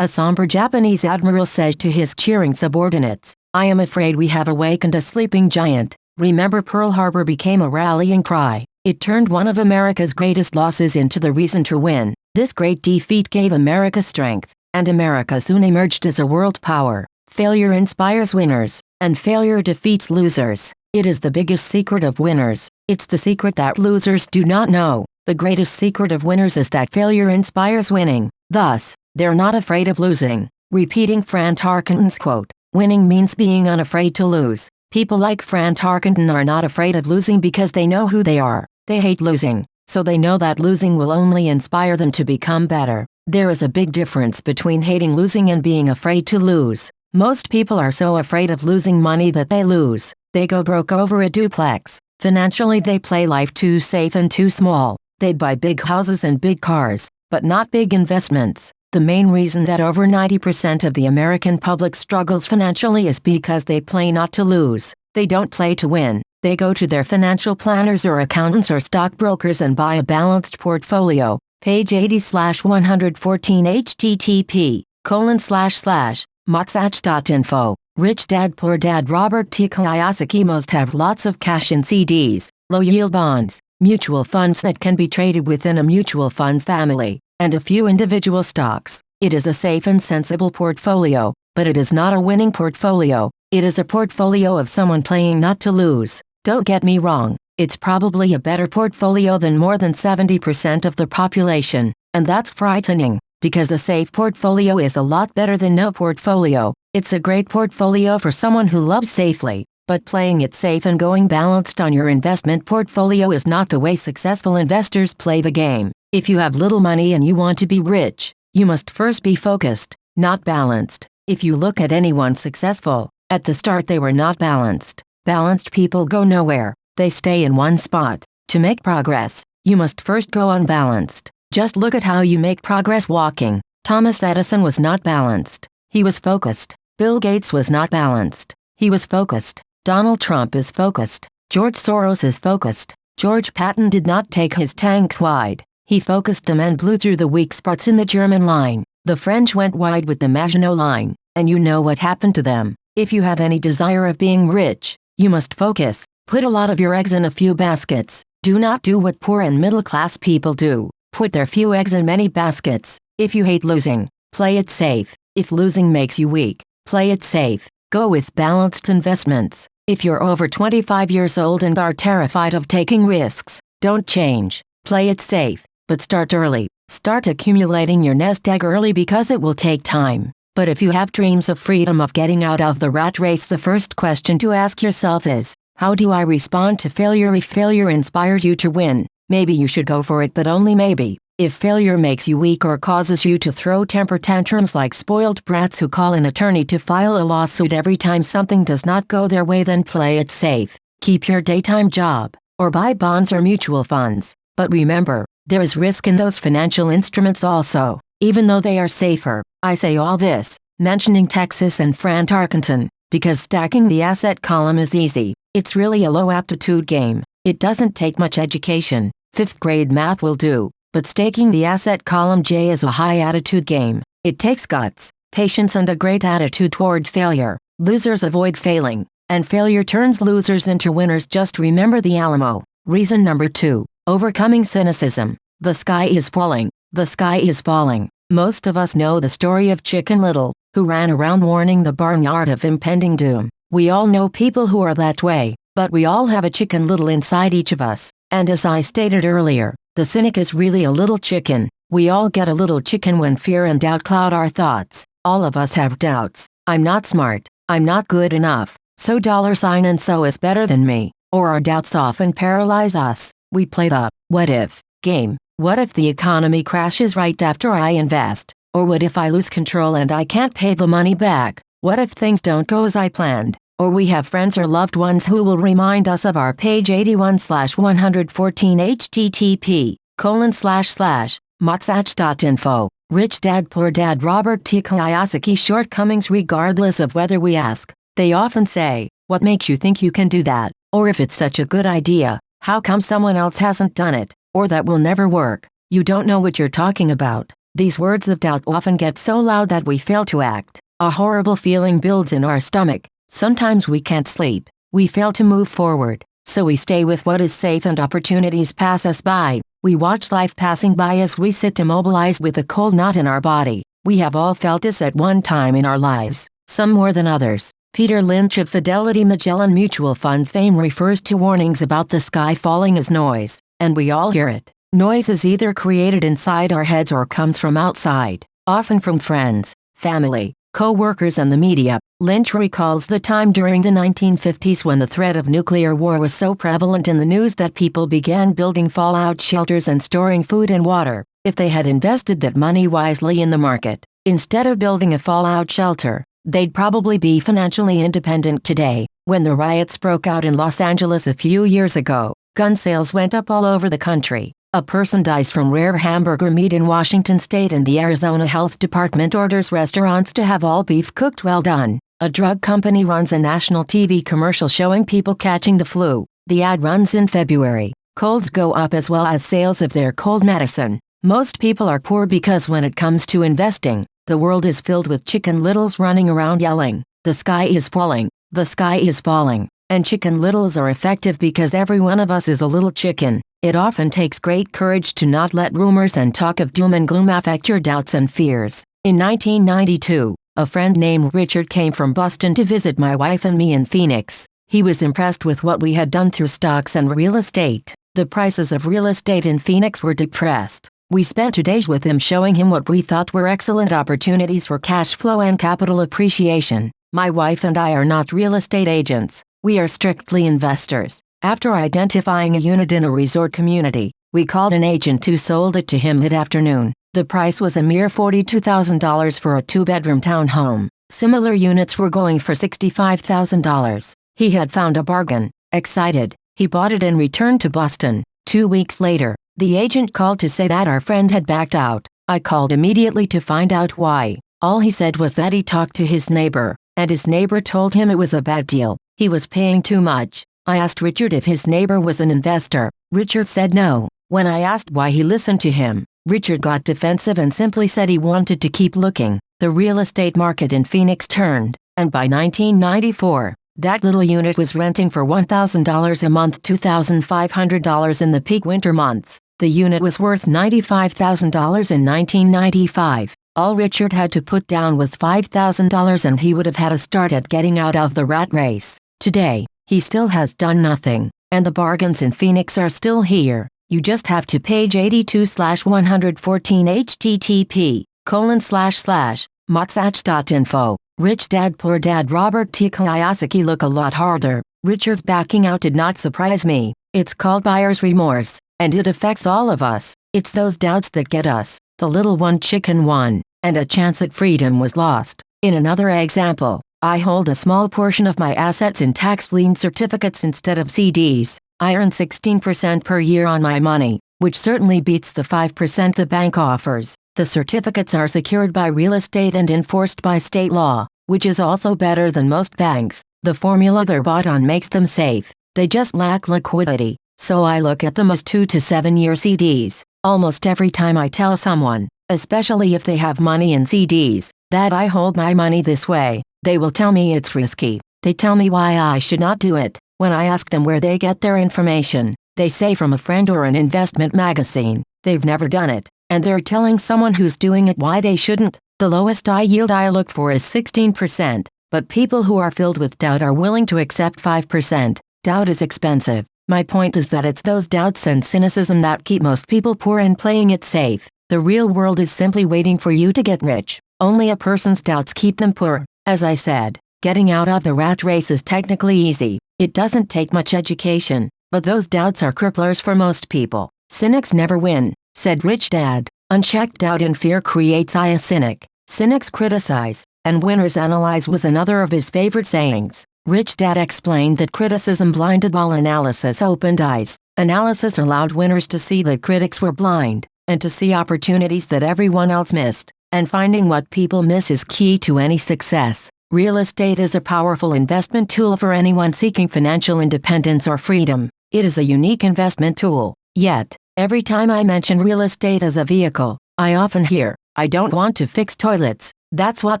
a somber Japanese admiral says to his cheering subordinates, I am afraid we have awakened a sleeping giant. Remember, Pearl Harbor became a rallying cry. It turned one of America's greatest losses into the reason to win. This great defeat gave America strength, and America soon emerged as a world power. Failure inspires winners, and failure defeats losers. It is the biggest secret of winners. It's the secret that losers do not know. The greatest secret of winners is that failure inspires winning. Thus, they're not afraid of losing. Repeating Fran Tarkenton's quote, winning means being unafraid to lose. People like Fran Tarkenton are not afraid of losing because they know who they are. They hate losing, so they know that losing will only inspire them to become better. There is a big difference between hating losing and being afraid to lose. Most people are so afraid of losing money that they lose. They go broke over a duplex. Financially, they play life too safe and too small. They buy big houses and big cars, but not big investments. The main reason that over 90% of the American public struggles financially is because they play not to lose. They don't play to win. They go to their financial planners or accountants or stockbrokers and buy a balanced portfolio. Page 80/114 http://motsach.info. Rich Dad Poor Dad. Robert T. Kiyosaki. Most have lots of cash in CDs, low-yield bonds, mutual funds that can be traded within a mutual fund family, and a few individual stocks. It is a safe and sensible portfolio, but it is not a winning portfolio. It is a portfolio of someone playing not to lose. Don't get me wrong, it's probably a better portfolio than more than 70% of the population, and that's frightening, because a safe portfolio is a lot better than no portfolio. It's a great portfolio for someone who loves safely, but playing it safe and going balanced on your investment portfolio is not the way successful investors play the game. If you have little money and you want to be rich, you must first be focused, not balanced. If you look at anyone successful, at the start they were not balanced. Balanced people go nowhere, they stay in one spot. To make progress, you must first go unbalanced. Just look at how you make progress walking. Thomas Edison was not balanced. He was focused. Bill Gates was not balanced. He was focused. Donald Trump is focused. George Soros is focused. George Patton did not take his tanks wide. He focused them and blew through the weak spots in the German line. The French went wide with the Maginot Line, and you know what happened to them. If you have any desire of being rich, you must focus. Put a lot of your eggs in a few baskets. Do not do what poor and middle-class people do. Put their few eggs in many baskets. If you hate losing, play it safe. If losing makes you weak, play it safe. Go with balanced investments. If you're over 25 years old and are terrified of taking risks, don't change. Play it safe, but start early. Start accumulating your nest egg early because it will take time. But if you have dreams of freedom of getting out of the rat race, the first question to ask yourself is, how do I respond to failure? If failure inspires you to win, maybe you should go for it, but only maybe. If failure makes you weak or causes you to throw temper tantrums like spoiled brats who call an attorney to file a lawsuit every time something does not go their way, then play it safe. Keep your daytime job, or buy bonds or mutual funds. But remember, there is risk in those financial instruments also, even though they are safer. I say all this, mentioning Texas and Fran Tarkenton, because stacking the asset column is easy. It's really a low aptitude game. It doesn't take much education. 5th grade math will do. But staking the asset column J is a high attitude game. It takes guts, patience and a great attitude toward failure. Losers avoid failing, and failure turns losers into winners. Just remember the Alamo. Reason number 2, overcoming cynicism. The sky is falling. The sky is falling. Most of us know the story of Chicken Little, who ran around warning the barnyard of impending doom. We all know people who are that way, but we all have a Chicken Little inside each of us. And as I stated earlier, the cynic is really a little chicken. We all get a little chicken when fear and doubt cloud our thoughts. All of us have doubts. I'm not smart. I'm not good enough. So $ and so is better than me. Or our doubts often paralyze us. We play the what if game. What if the economy crashes right after I invest? Or what if I lose control and I can't pay the money back? What if things don't go as I planned? Or we have friends or loved ones who will remind us of our page 81/114 http://motsach.info. Rich Dad Poor Dad Robert T. Kiyosaki. Shortcomings. Regardless of whether we ask, they often say, what makes you think you can do that? Or if it's such a good idea, how come someone else hasn't done it? Or that will never work. You don't know what you're talking about. These words of doubt often get so loud that we fail to act. A horrible feeling builds in our stomach. Sometimes we can't sleep. We fail to move forward. So we stay with what is safe and opportunities pass us by. We watch life passing by as we sit immobilized with a cold knot in our body. We have all felt this at one time in our lives, some more than others. Peter Lynch of Fidelity Magellan Mutual Fund fame refers to warnings about the sky falling as noise, and we all hear it. Noise is either created inside our heads or comes from outside, often from friends, family, co-workers and the media. Lynch recalls the time during the 1950s when the threat of nuclear war was so prevalent in the news that people began building fallout shelters and storing food and water. If they had invested that money wisely in the market, instead of building a fallout shelter, they'd probably be financially independent today. When the riots broke out in Los Angeles a few years ago, gun sales went up all over the country. A person dies from rare hamburger meat in Washington state and the Arizona Health Department orders restaurants to have all beef cooked well done. A drug company runs a national TV commercial showing people catching the flu. The ad runs in February. Colds go up as well as sales of their cold medicine. Most people are poor because when it comes to investing, the world is filled with Chicken Littles running around yelling, "The sky is falling, the sky is falling." And Chicken Littles are effective because every one of us is a little chicken. It often takes great courage to not let rumors and talk of doom and gloom affect your doubts and fears. In 1992, a friend named Richard came from Boston to visit my wife and me in Phoenix. He was impressed with what we had done through stocks and real estate. The prices of real estate in Phoenix were depressed. We spent 2 days with him showing him what we thought were excellent opportunities for cash flow and capital appreciation. My wife and I are not real estate agents, We are strictly investors. After identifying a unit in a resort community, we called an agent who sold it to him mid-afternoon. The price was a mere $42,000 for a 2-bedroom townhome. Similar units were going for $65,000. He had found a bargain. Excited, he bought it and returned to Boston. 2 weeks later, the agent called to say that our friend had backed out. I called immediately to find out why. All he said was that he talked to his neighbor, and his neighbor told him it was a bad deal. He was paying too much. I asked Richard if his neighbor was an investor. Richard said no. When I asked why he listened to him, Richard got defensive and simply said he wanted to keep looking. The real estate market in Phoenix turned, and by 1994, that little unit was renting for $1,000 a month, $2,500 in the peak winter months. The unit was worth $95,000 in 1995. All Richard had to put down was $5,000 and he would have had a start at getting out of the rat race. Today, he still has done nothing, and the bargains in Phoenix are still here. You just have to page 82/114 http://motsach.info. Rich Dad Poor Dad Robert T. Kiyosaki. Look a lot harder. Richard's backing out did not surprise me. It's called buyer's remorse, and it affects all of us. It's those doubts that get us. The little one chicken won, and a chance at freedom was lost. In another example, I hold a small portion of my assets in tax lien certificates instead of CDs. I earn 16% per year on my money, which certainly beats the 5% the bank offers. The certificates are secured by real estate and enforced by state law, which is also better than most banks. The formula they're bought on makes them safe. They just lack liquidity, so I look at them as 2 to 7 year CDs. Almost every time I tell someone, especially if they have money in CDs, that I hold my money this way, they will tell me it's risky. They tell me why I should not do it. When I ask them where they get their information, they say from a friend or an investment magazine. They've never done it, and they're telling someone who's doing it why they shouldn't. The lowest yield I look for is 16%, but people who are filled with doubt are willing to accept 5%. Doubt is expensive. My point is that it's those doubts and cynicism that keep most people poor and playing it safe. The real world is simply waiting for you to get rich. Only a person's doubts keep them poor. As I said, getting out of the rat race is technically easy. It doesn't take much education, but those doubts are cripplers for most people. Cynics never win, said Rich Dad. Unchecked doubt and fear creates a cynic. Cynics criticize, and winners analyze was another of his favorite sayings. Rich Dad explained that criticism blinded while analysis opened eyes. Analysis allowed winners to see that critics were blind, and to see opportunities that everyone else missed. And finding what people miss is key to any success. Real estate is a powerful investment tool for anyone seeking financial independence or freedom. It is a unique investment tool. Yet, every time I mention real estate as a vehicle, I often hear, "I don't want to fix toilets." That's what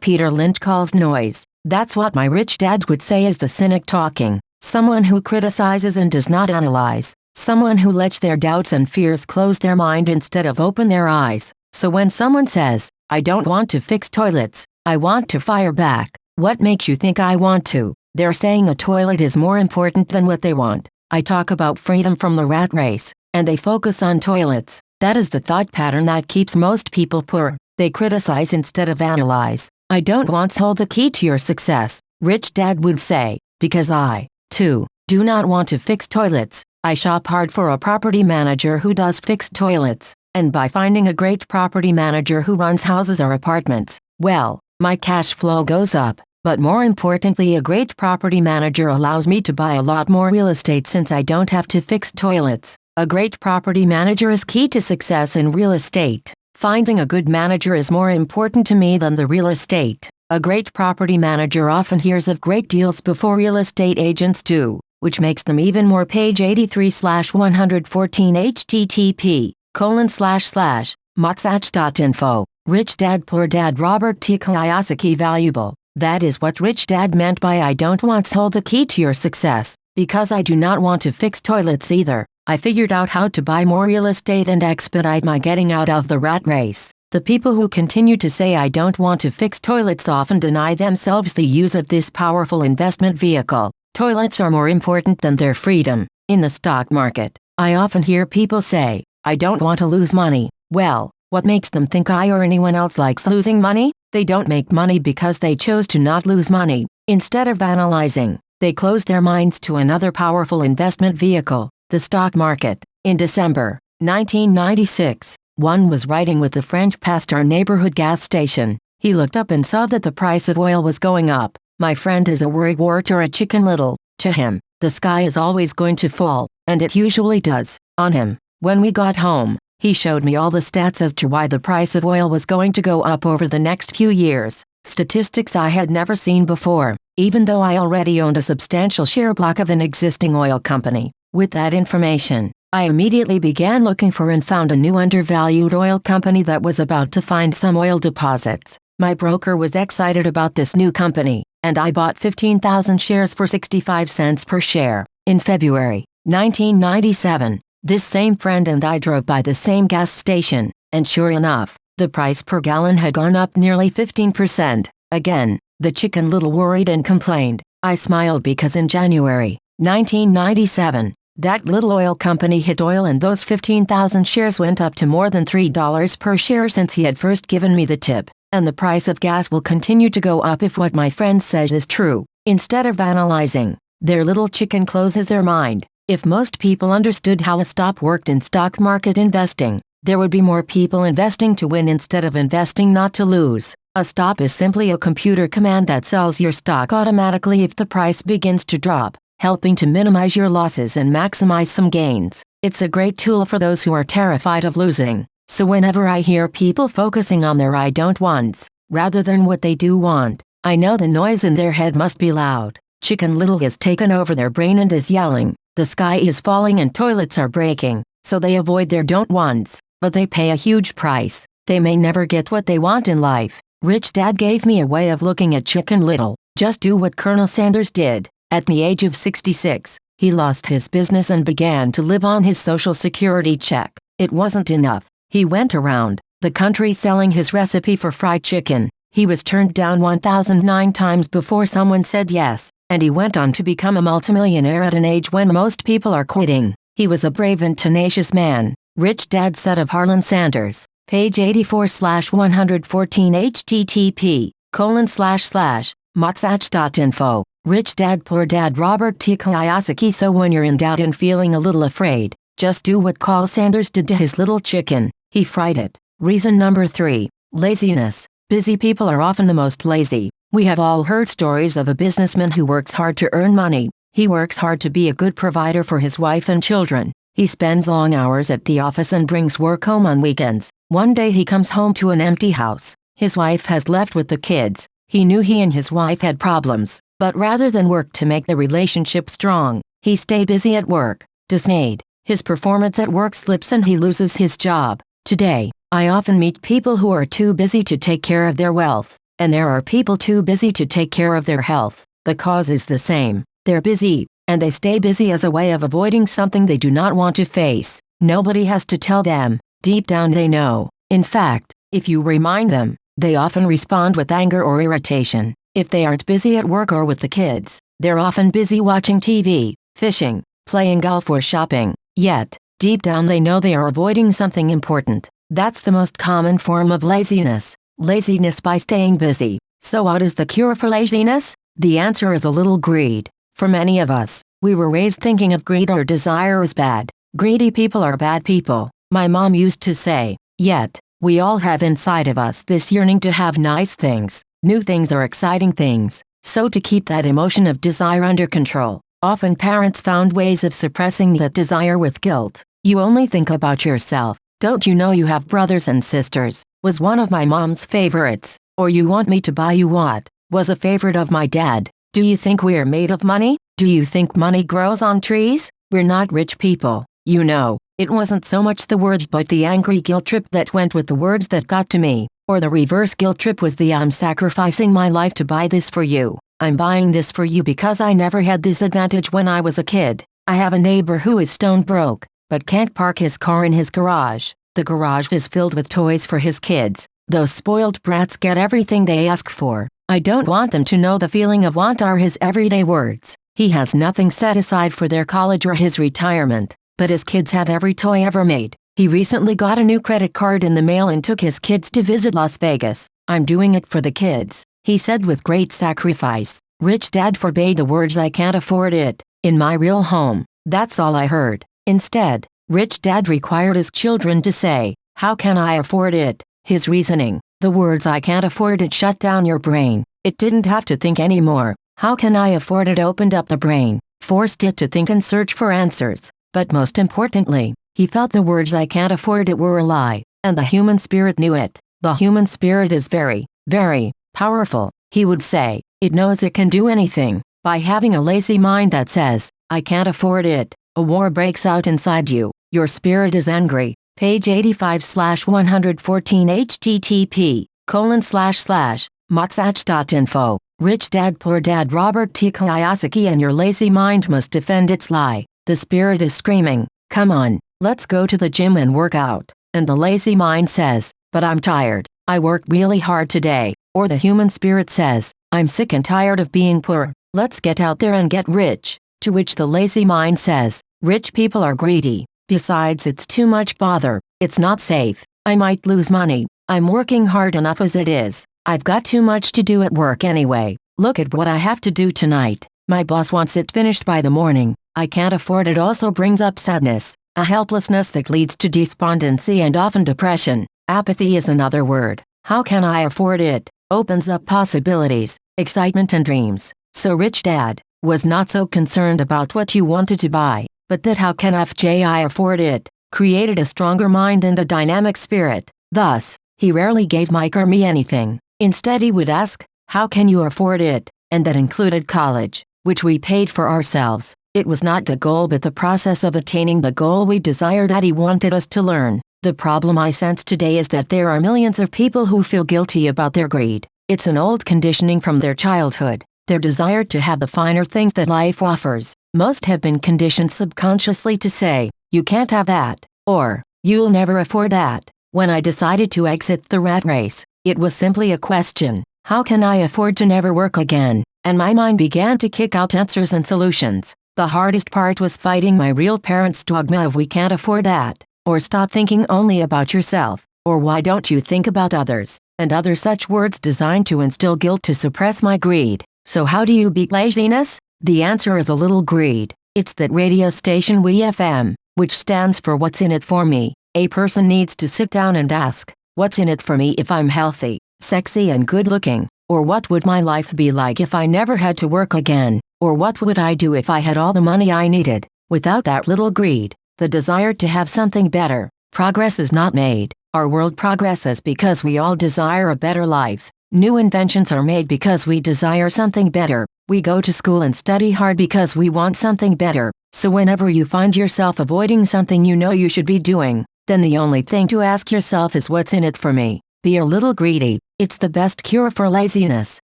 Peter Lynch calls noise. That's what my rich dad would say is the cynic talking. Someone who criticizes and does not analyze. Someone who lets their doubts and fears close their mind instead of open their eyes. So when someone says, "I don't want to fix toilets," I want to fire back. What makes you think I want to? They're saying a toilet is more important than what they want. I talk about freedom from the rat race, and they focus on toilets. That is the thought pattern that keeps most people poor. They criticize instead of analyze. "I don't once hold the key to your success," Rich Dad would say, because I, too, do not want to fix toilets. I shop hard for a property manager who does fix toilets, and by finding a great property manager who runs houses or apartments, well, my cash flow goes up. But more importantly, a great property manager allows me to buy a lot more real estate since I don't have to fix toilets. A great property manager is key to success in real estate. Finding a good manager is more important to me than the real estate. A great property manager often hears of great deals before real estate agents do, which makes them even more. Page 83/114 http://motsach.info. Rich Dad Poor Dad Robert T. Kiyosaki. Valuable. That is what Rich Dad meant by "I don't once hold the key to your success," because I do not want to fix toilets either. I figured out how to buy more real estate and expedite my getting out of the rat race. The people who continue to say "I don't want to fix toilets" often deny themselves the use of this powerful investment vehicle. Toilets are more important than their freedom. In the stock market, I often hear people say, "I don't want to lose money." Well, what makes them think I or anyone else likes losing money? They don't make money because they chose to not lose money. Instead of analyzing, They closed their minds to another powerful investment vehicle, the stock market. In December 1996, one was riding with a friend past our neighborhood gas station. He looked up and saw that the price of oil was going up. My friend is a worrywart or a Chicken Little. To him, the sky is always going to fall, and it usually does, on him. When we got home, he showed me all the stats as to why the price of oil was going to go up over the next few years. Statistics I had never seen before, even though I already owned a substantial share block of an existing oil company. With that information, I immediately began looking for and found a new undervalued oil company that was about to find some oil deposits. My broker was excited about this new company, and I bought 15,000 shares for 65 cents per share. In February 1997, this same friend and I drove by the same gas station, and sure enough, the price per gallon had gone up nearly 15%. Again, the Chicken Little worried and complained. I smiled because in January 1997, that little oil company hit oil and those 15,000 shares went up to more than $3 per share since he had first given me the tip. And the price of gas will continue to go up if what my friend says is true. Instead of analyzing, their little chicken closes their mind. If most people understood how a stop worked in stock market investing, there would be more people investing to win instead of investing not to lose. A stop is simply a computer command that sells your stock automatically if the price begins to drop, helping to minimize your losses and maximize some gains. It's a great tool for those who are terrified of losing. So whenever I hear people focusing on their I don't wants, rather than what they do want, I know the noise in their head must be loud. Chicken Little has taken over their brain and is yelling, the sky is falling and toilets are breaking, so they avoid their don't wants, but they pay a huge price. They may never get what they want in life. Rich Dad gave me a way of looking at Chicken Little. Just do what Colonel Sanders did. At the age of 66, he lost his business and began to live on his Social Security check. It wasn't enough. He went around the country selling his recipe for fried chicken. He was turned down 1,009 times before someone said yes, and he went on to become a multimillionaire at an age when most people are quitting. He was a brave and tenacious man. Rich Dad said of Harlan Sanders, page 84/114 http://motsach.info. Rich Dad Poor Dad Robert T. Kiyosaki. So when you're in doubt and feeling a little afraid, just do what Carl Sanders did to his little chicken. He fried it. Reason number 3. Laziness. Busy people are often the most lazy. We have all heard stories of a businessman who works hard to earn money. He works hard to be a good provider for his wife and children. He spends long hours at the office and brings work home on weekends. One day he comes home to an empty house. His wife has left with the kids. He knew he and his wife had problems, but rather than work to make the relationship strong, he stayed busy at work. Dismayed, his performance at work slips and he loses his job. Today, I often meet people who are too busy to take care of their wealth, and there are people too busy to take care of their health. The cause is the same. They're busy, and they stay busy as a way of avoiding something they do not want to face. Nobody has to tell them. Deep down they know. In fact, if you remind them, they often respond with anger or irritation. If they aren't busy at work or with the kids, they're often busy watching TV, fishing, playing golf or shopping. Yet, deep down they know they are avoiding something important. That's the most common form of laziness. Laziness by staying busy. So what is the cure for laziness? The answer is a little greed. For many of us, we were raised thinking of greed or desire as bad. Greedy people are bad people, my mom used to say. Yet, we all have inside of us this yearning to have nice things, new things or exciting things. So to keep that emotion of desire under control, often parents found ways of suppressing that desire with guilt. You only think about yourself. Don't you know you have brothers and sisters? Was one of my mom's favorites. Or you want me to buy you what? Was a favorite of my dad. Do you think we are made of money? Do you think money grows on trees? We're not rich people. You know, it wasn't so much the words but the angry guilt trip that went with the words that got to me. Or the reverse guilt trip was the I'm sacrificing my life to buy this for you. I'm buying this for you because I never had this advantage when I was a kid. I have a neighbor who is stone broke, but can't park his car in his garage. The garage is filled with toys for his kids. Those spoiled brats get everything they ask for. I don't want them to know the feeling of want are his everyday words. He has nothing set aside for their college or his retirement, but his kids have every toy ever made. He recently got a new credit card in the mail and took his kids to visit Las Vegas. I'm doing it for the kids, he said with great sacrifice. Rich Dad forbade the words "I can't afford it" in my real home. That's all I heard. Instead, Rich Dad required his children to say, "How can I afford it?" His reasoning, the words "I can't afford it" shut down your brain. It didn't have to think anymore. "How can I afford it" opened up the brain, forced it to think and search for answers. But most importantly, he felt the words "I can't afford it" were a lie, and the human spirit knew it. The human spirit is very, very powerful, he would say. It knows it can do anything. By having a lazy mind that says, "I can't afford it," a war breaks out inside you. Your spirit is angry. Page 85/114 http://motsach.info. Rich Dad Poor Dad Robert T. Kiyosaki. And your lazy mind must defend its lie. The spirit is screaming, "Come on, let's go to the gym and work out." And the lazy mind says, "But I'm tired. I worked really hard today." Or the human spirit says, "I'm sick and tired of being poor. Let's get out there and get rich." To which the lazy mind says, "Rich people are greedy. Besides, it's too much bother. It's not safe. I might lose money. I'm working hard enough as it is. I've got too much to do at work anyway. Look at what I have to do tonight. My boss wants it finished by the morning. I can't afford it." Also brings up sadness, a helplessness that leads to despondency and often depression. Apathy is another word. "How can I afford it?" opens up possibilities, excitement and dreams. So Rich Dad was not so concerned about what you wanted to buy, but that "how can I afford it" created a stronger mind and a dynamic spirit. Thus, he rarely gave Mike or me anything. Instead he would ask, "How can you afford it?" And that included college, which we paid for ourselves. It was not the goal but the process of attaining the goal we desired that he wanted us to learn. The problem I sense today is that there are millions of people who feel guilty about their greed. It's an old conditioning from their childhood, their desire to have the finer things that life offers. Most have been conditioned subconsciously to say, "You can't have that," or "You'll never afford that." When I decided to exit the rat race, it was simply a question, "How can I afford to never work again?" And my mind began to kick out answers and solutions. The hardest part was fighting my real parents' dogma of "we can't afford that," or "stop thinking only about yourself," or "why don't you think about others," and other such words designed to instill guilt to suppress my greed. So how do you beat laziness? The answer is a little greed. It's that radio station WFM, which stands for "What's in it for me?" A person needs to sit down and ask, "What's in it for me if I'm healthy, sexy and good looking?" Or "What would my life be like if I never had to work again?" Or "What would I do if I had all the money I needed?" Without that little greed, the desire to have something better, progress is not made. Our world progresses because we all desire a better life. New inventions are made because we desire something better. We go to school and study hard because we want something better. So whenever you find yourself avoiding something you know you should be doing, then the only thing to ask yourself is, "What's in it for me?" Be a little greedy. It's the best cure for laziness.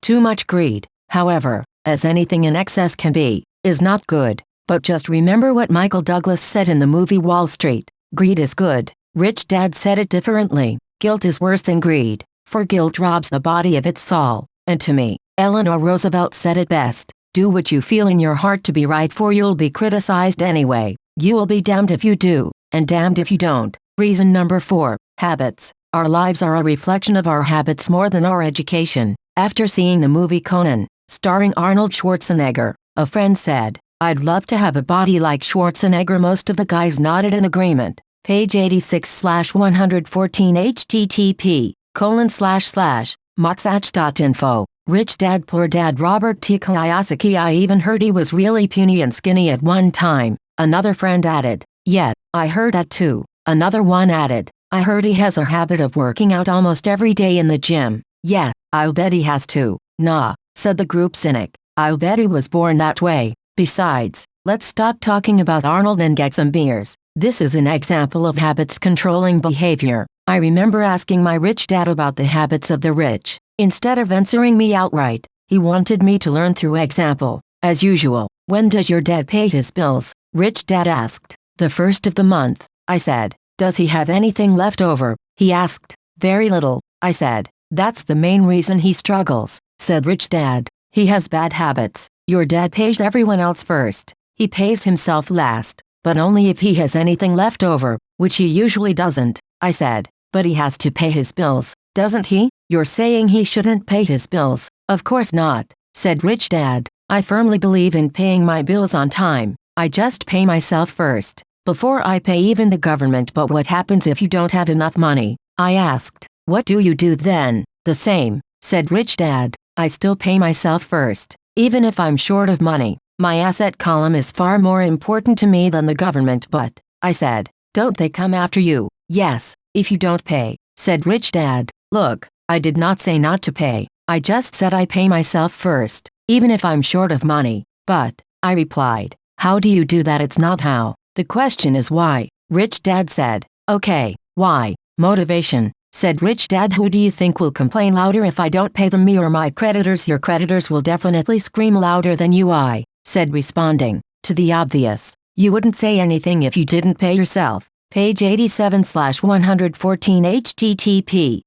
Too much greed, however, as anything in excess can be, is not good. But just remember what Michael Douglas said in the movie Wall Street: "Greed is good." Rich Dad said it differently: "Guilt is worse than greed, for guilt robs the body of its soul." And to me, Eleanor Roosevelt said it best: "Do what you feel in your heart to be right, for you'll be criticized anyway. You will be damned if you do, and damned if you don't." Reason number 4, habits. Our lives are a reflection of our habits more than our education. After seeing the movie Conan, starring Arnold Schwarzenegger, a friend said, "I'd love to have a body like Schwarzenegger." Most of the guys nodded in agreement. Page 86/114 http://motsach.info. Rich Dad Poor Dad Robert T. Kiyosaki. I even heard he was really puny and skinny at one time. Another friend added, "Yeah, I heard that too." Another one added, "I heard he has a habit of working out almost every day in the gym." "Yeah, I'll bet he has too." "Nah," said the group cynic. "I'll bet he was born that way." Besides, let's stop talking about Arnold and get some beers. This is an example of habits controlling behavior. I remember asking my rich dad about the habits of the rich. Instead of answering me outright, he wanted me to learn through example. As usual, "When does your dad pay his bills?" Rich Dad asked. "The first of the month," I said. "Does he have anything left over?" He asked. "Very little," I said. "That's the main reason he struggles," said Rich Dad. "He has bad habits. Your dad pays everyone else first. He pays himself last, but only if he has anything left over, which he usually doesn't," I said. "But he has to pay his bills, doesn't he?" "You're saying he shouldn't pay his bills?" "Of course not," said Rich Dad. I firmly believe in paying my bills on time. I just pay myself first, before I pay even the government. But what happens if you don't have enough money? I asked. What do you do then? The same, said Rich Dad. I still pay myself first, even if I'm short of money. My asset column is far more important to me than the government. But, I said, don't they come after you? Yes, if you don't pay, said Rich Dad. Look, I did not say not to pay. I just said I pay myself first, even if I'm short of money. But, I replied, how do you do that? It's not how. The question is why. Rich Dad said, okay, why? Motivation, said Rich Dad. Who do you think will complain louder if I don't pay them, me or my creditors? Your creditors will definitely scream louder than you. I said, responding to the obvious. You wouldn't say anything if you didn't pay yourself. Page 87/114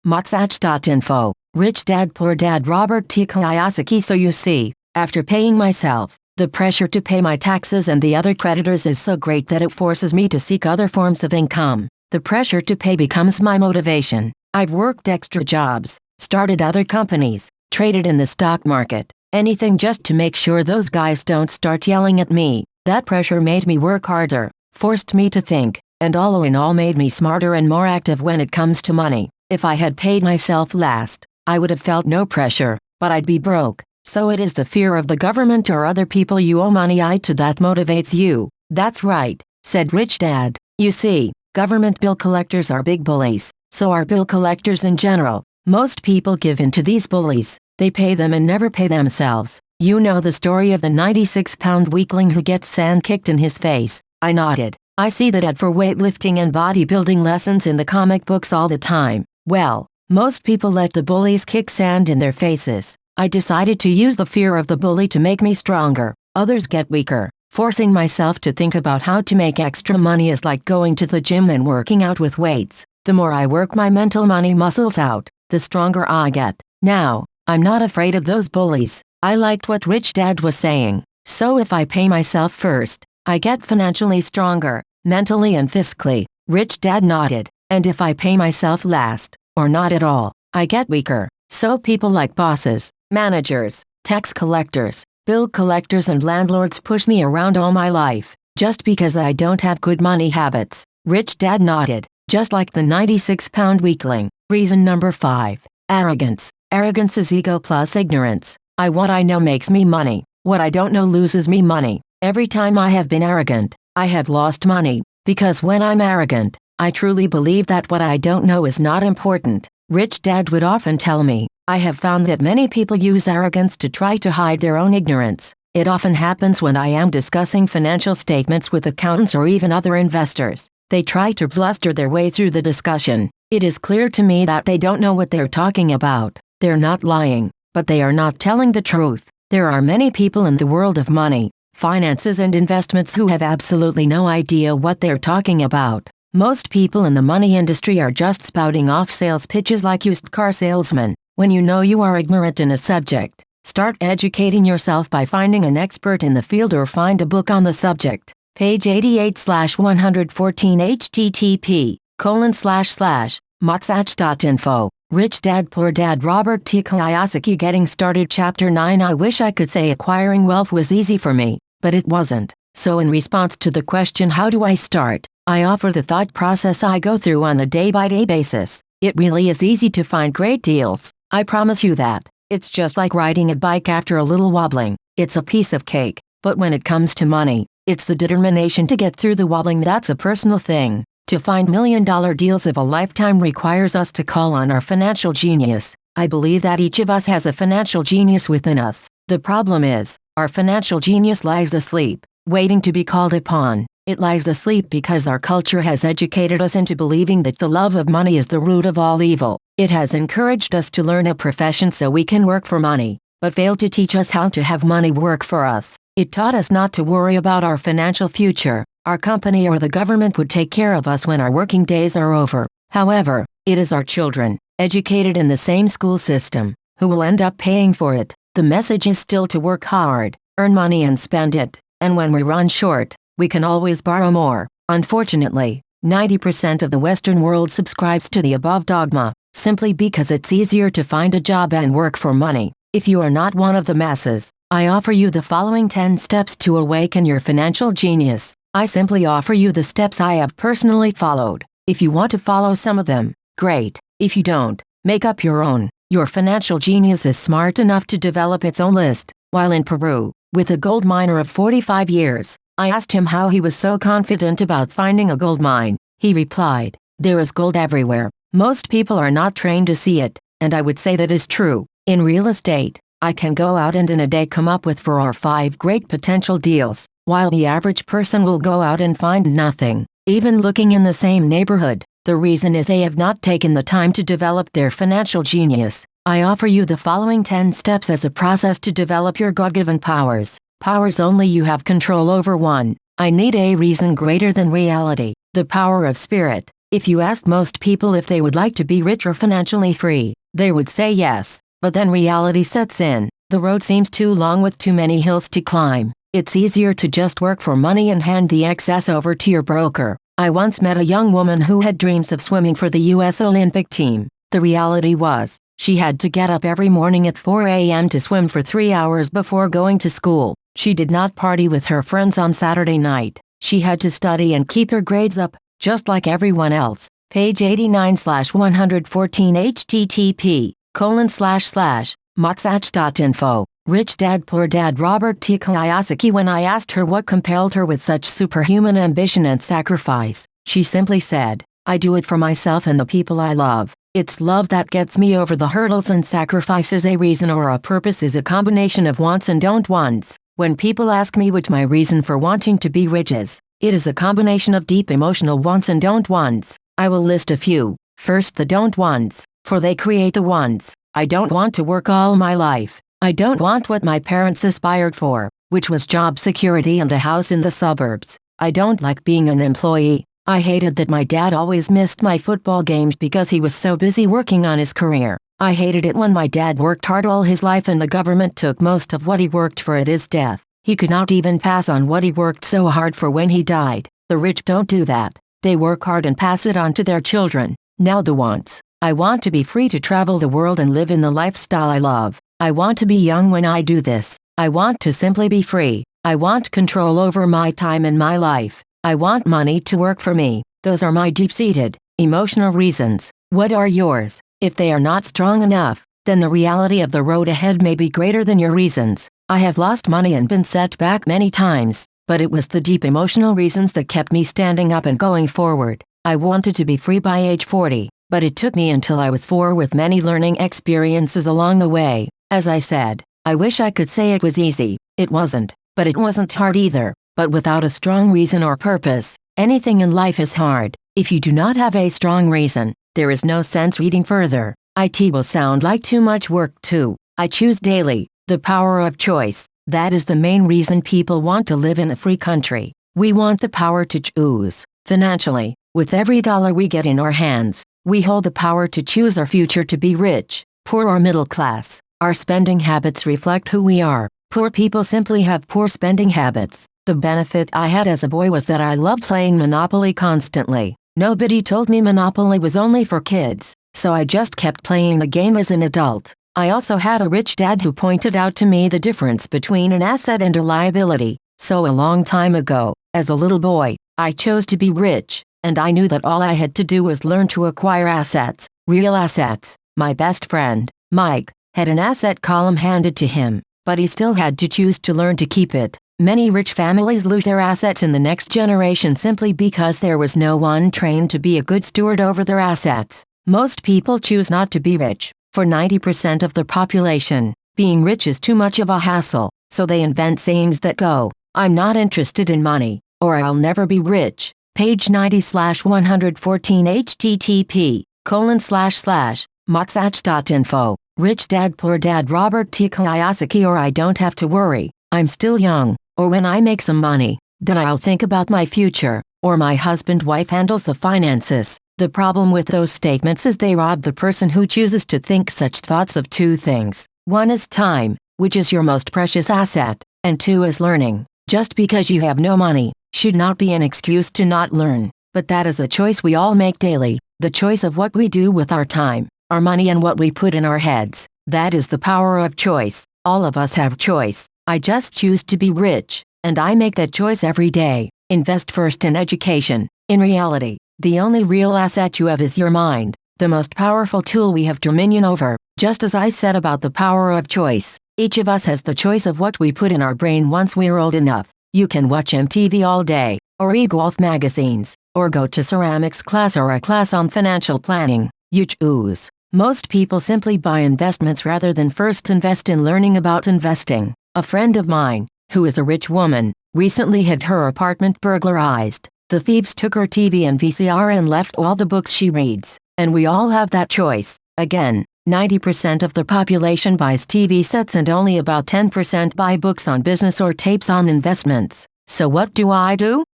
http://motsach.info. Rich Dad Poor Dad Robert T. Kiyosaki. So you see, after paying myself, the pressure to pay my taxes and the other creditors is so great that it forces me to seek other forms of income. The pressure to pay becomes my motivation. I've worked extra jobs, started other companies, traded in the stock market, anything just to make sure those guys don't start yelling at me. That pressure made me work harder, forced me to think, and all in all made me smarter and more active when it comes to money. If I had paid myself last, I would have felt no pressure, but I'd be broke. So it is the fear of the government or other people you owe money to that motivates you. That's right, said Rich Dad. You see, government bill collectors are big bullies. So are bill collectors in general. Most people give in to these bullies. They pay them and never pay themselves. You know the story of the 96-pound weakling who gets sand kicked in his face. I nodded. I see that ad for weightlifting and bodybuilding lessons in the comic books all the time. Well, most people let the bullies kick sand in their faces. I decided to use the fear of the bully to make me stronger. Others get weaker. Forcing myself to think about how to make extra money is like going to the gym and working out with weights. The more I work my mental money muscles out, the stronger I get. Now, I'm not afraid of those bullies. I liked what Rich Dad was saying. So if I pay myself first, I get financially stronger, mentally and physically. Rich Dad nodded. And if I pay myself last, or not at all, I get weaker. So people like bosses, managers, tax collectors, bill collectors and landlords push me around all my life, just because I don't have good money habits. Rich Dad nodded, just like the 96-pound weakling. Reason number 5. Arrogance. Arrogance is ego plus ignorance. What I know makes me money. What I don't know loses me money. Every time I have been arrogant, I have lost money. Because when I'm arrogant, I truly believe that what I don't know is not important. Rich Dad would often tell me, I have found that many people use arrogance to try to hide their own ignorance. It often happens when I am discussing financial statements with accountants or even other investors. They try to bluster their way through the discussion. It is clear to me that they don't know what they're talking about. They're not lying, but they are not telling the truth. There are many people in the world of money, finances and investments who have absolutely no idea what they're talking about. Most people in the money industry are just spouting off sales pitches like used car salesmen. When you know you are ignorant in a subject, start educating yourself by finding an expert in the field or find a book on the subject. Page 88/114 http://motsach.info. Rich Dad Poor Dad Robert T. Kiyosaki. Getting Started Chapter 9. I wish I could say acquiring wealth was easy for me, but it wasn't. So in response to the question how do I start, I offer the thought process I go through on a day-by-day basis. It really is easy to find great deals. I promise you that. It's just like riding a bike after a little wobbling. It's a piece of cake. But when it comes to money, it's the determination to get through the wobbling that's a personal thing. To find million-dollar deals of a lifetime requires us to call on our financial genius. I believe that each of us has a financial genius within us. The problem is, our financial genius lies asleep, waiting to be called upon. It lies asleep because our culture has educated us into believing that the love of money is the root of all evil. It has encouraged us to learn a profession so we can work for money, but failed to teach us how to have money work for us. It taught us not to worry about our financial future. Our company or the government would take care of us when our working days are over. However, it is our children, educated in the same school system, who will end up paying for it. The message is still to work hard, earn money and spend it, and when we run short, we can always borrow more. Unfortunately, 90% of the Western world subscribes to the above dogma, simply because it's easier to find a job and work for money. If you are not one of the masses, I offer you the following 10 steps to awaken your financial genius. I simply offer you the steps I have personally followed. If you want to follow some of them, great. If you don't, make up your own. Your financial genius is smart enough to develop its own list. While in Peru, with a gold miner of 45 years, I asked him how he was so confident about finding a gold mine. He replied, "There is gold everywhere. Most people are not trained to see it," and I would say that is true. In real estate, I can go out and in a day come up with 4 or 5 great potential deals, while the average person will go out and find nothing, even looking in the same neighborhood. The reason is they have not taken the time to develop their financial genius. I offer you the following 10 steps as a process to develop your God-given powers. Powers only you have control over. 1. I need a reason greater than reality. The power of spirit. If you ask most people if they would like to be rich or financially free, they would say yes. But then reality sets in. The road seems too long with too many hills to climb. It's easier to just work for money and hand the excess over to your broker. I once met a young woman who had dreams of swimming for the U.S. Olympic team. The reality was, she had to get up every morning at 4 a.m. to swim for 3 hours before going to school. She did not party with her friends on Saturday night. She had to study and keep her grades up, just like everyone else. Page 89/114 http://motsach.info. Rich Dad Poor Dad. Robert T. Kiyosaki. When I asked her what compelled her with such superhuman ambition and sacrifice, she simply said, "I do it for myself and the people I love. It's love that gets me over the hurdles, and sacrifice is a reason or a purpose is a combination of wants and don't wants." When people ask me what my reason for wanting to be rich is, it is a combination of deep emotional wants and don't wants. I will list a few. First, the don't wants, for they create the wants. I don't want to work all my life. I don't want what my parents aspired for, which was job security and a house in the suburbs. I don't like being an employee. I hated that my dad always missed my football games because he was so busy working on his career. I hated it when my dad worked hard all his life and the government took most of what he worked for at his death. He could not even pass on what he worked so hard for when he died. The rich don't do that. They work hard and pass it on to their children. Now the wants. I want to be free to travel the world and live in the lifestyle I love. I want to be young when I do this. I want to simply be free. I want control over my time and my life. I want money to work for me. Those are my deep-seated, emotional reasons. What are yours? If they are not strong enough, then the reality of the road ahead may be greater than your reasons. I have lost money and been set back many times, but it was the deep emotional reasons that kept me standing up and going forward. I wanted to be free by age 40, but it took me until I was 4 with many learning experiences along the way. As I said, I wish I could say it was easy. It wasn't, but it wasn't hard either. But without a strong reason or purpose, anything in life is hard. If you do not have a strong reason, there is no sense reading further. IT will sound like too much work too. I choose daily. The power of choice. That is the main reason people want to live in a free country. We want the power to choose. Financially, with every dollar we get in our hands, we hold the power to choose our future to be rich, poor or middle class. Our spending habits reflect who we are. Poor people simply have poor spending habits. The benefit I had as a boy was that I loved playing Monopoly constantly. Nobody told me Monopoly was only for kids, so I just kept playing the game as an adult. I also had a rich dad who pointed out to me the difference between an asset and a liability. So a long time ago, as a little boy, I chose to be rich, and I knew that all I had to do was learn to acquire assets, real assets. My best friend, Mike, had an asset column handed to him, but he still had to choose to learn to keep it. Many rich families lose their assets in the next generation simply because there was no one trained to be a good steward over their assets. Most people choose not to be rich. For 90% of the population, being rich is too much of a hassle, so they invent sayings that go, "I'm not interested in money," or "I'll never be rich." Page 90/114 http://motsach.info. Rich Dad Poor Dad. Robert T. Kiyosaki. Or I don't have to worry, I'm still young, or when I make some money, then I'll think about my future, or my husband/wife handles the finances. The problem with those statements is they rob the person who chooses to think such thoughts of 2 things. 1 is time, which is your most precious asset, and 2 is learning. Just because you have no money, should not be an excuse to not learn. But that is a choice we all make daily, the choice of what we do with our time, our money and what we put in our heads. That is the power of choice. All of us have choice. I just choose to be rich, and I make that choice every day. Invest first in education. In reality, the only real asset you have is your mind, the most powerful tool we have dominion over. Just as I said about the power of choice, each of us has the choice of what we put in our brain once we're old enough. You can watch MTV all day, or read golf magazines, or go to ceramics class or a class on financial planning. You choose. Most people simply buy investments rather than first invest in learning about investing. A friend of mine, who is a rich woman, recently had her apartment burglarized. The thieves took her TV and VCR and left all the books she reads. And we all have that choice. Again, 90% of the population buys TV sets and only about 10% buy books on business or tapes on investments. So what do?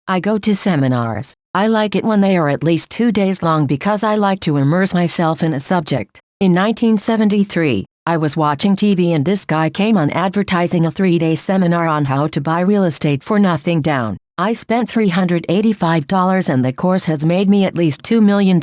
I go to seminars. I like it when they are at least 2 days long because I like to immerse myself in a subject. In 1973, I was watching TV and this guy came on advertising a 3-day seminar on how to buy real estate for nothing down. I spent $385 and the course has made me at least $2 million,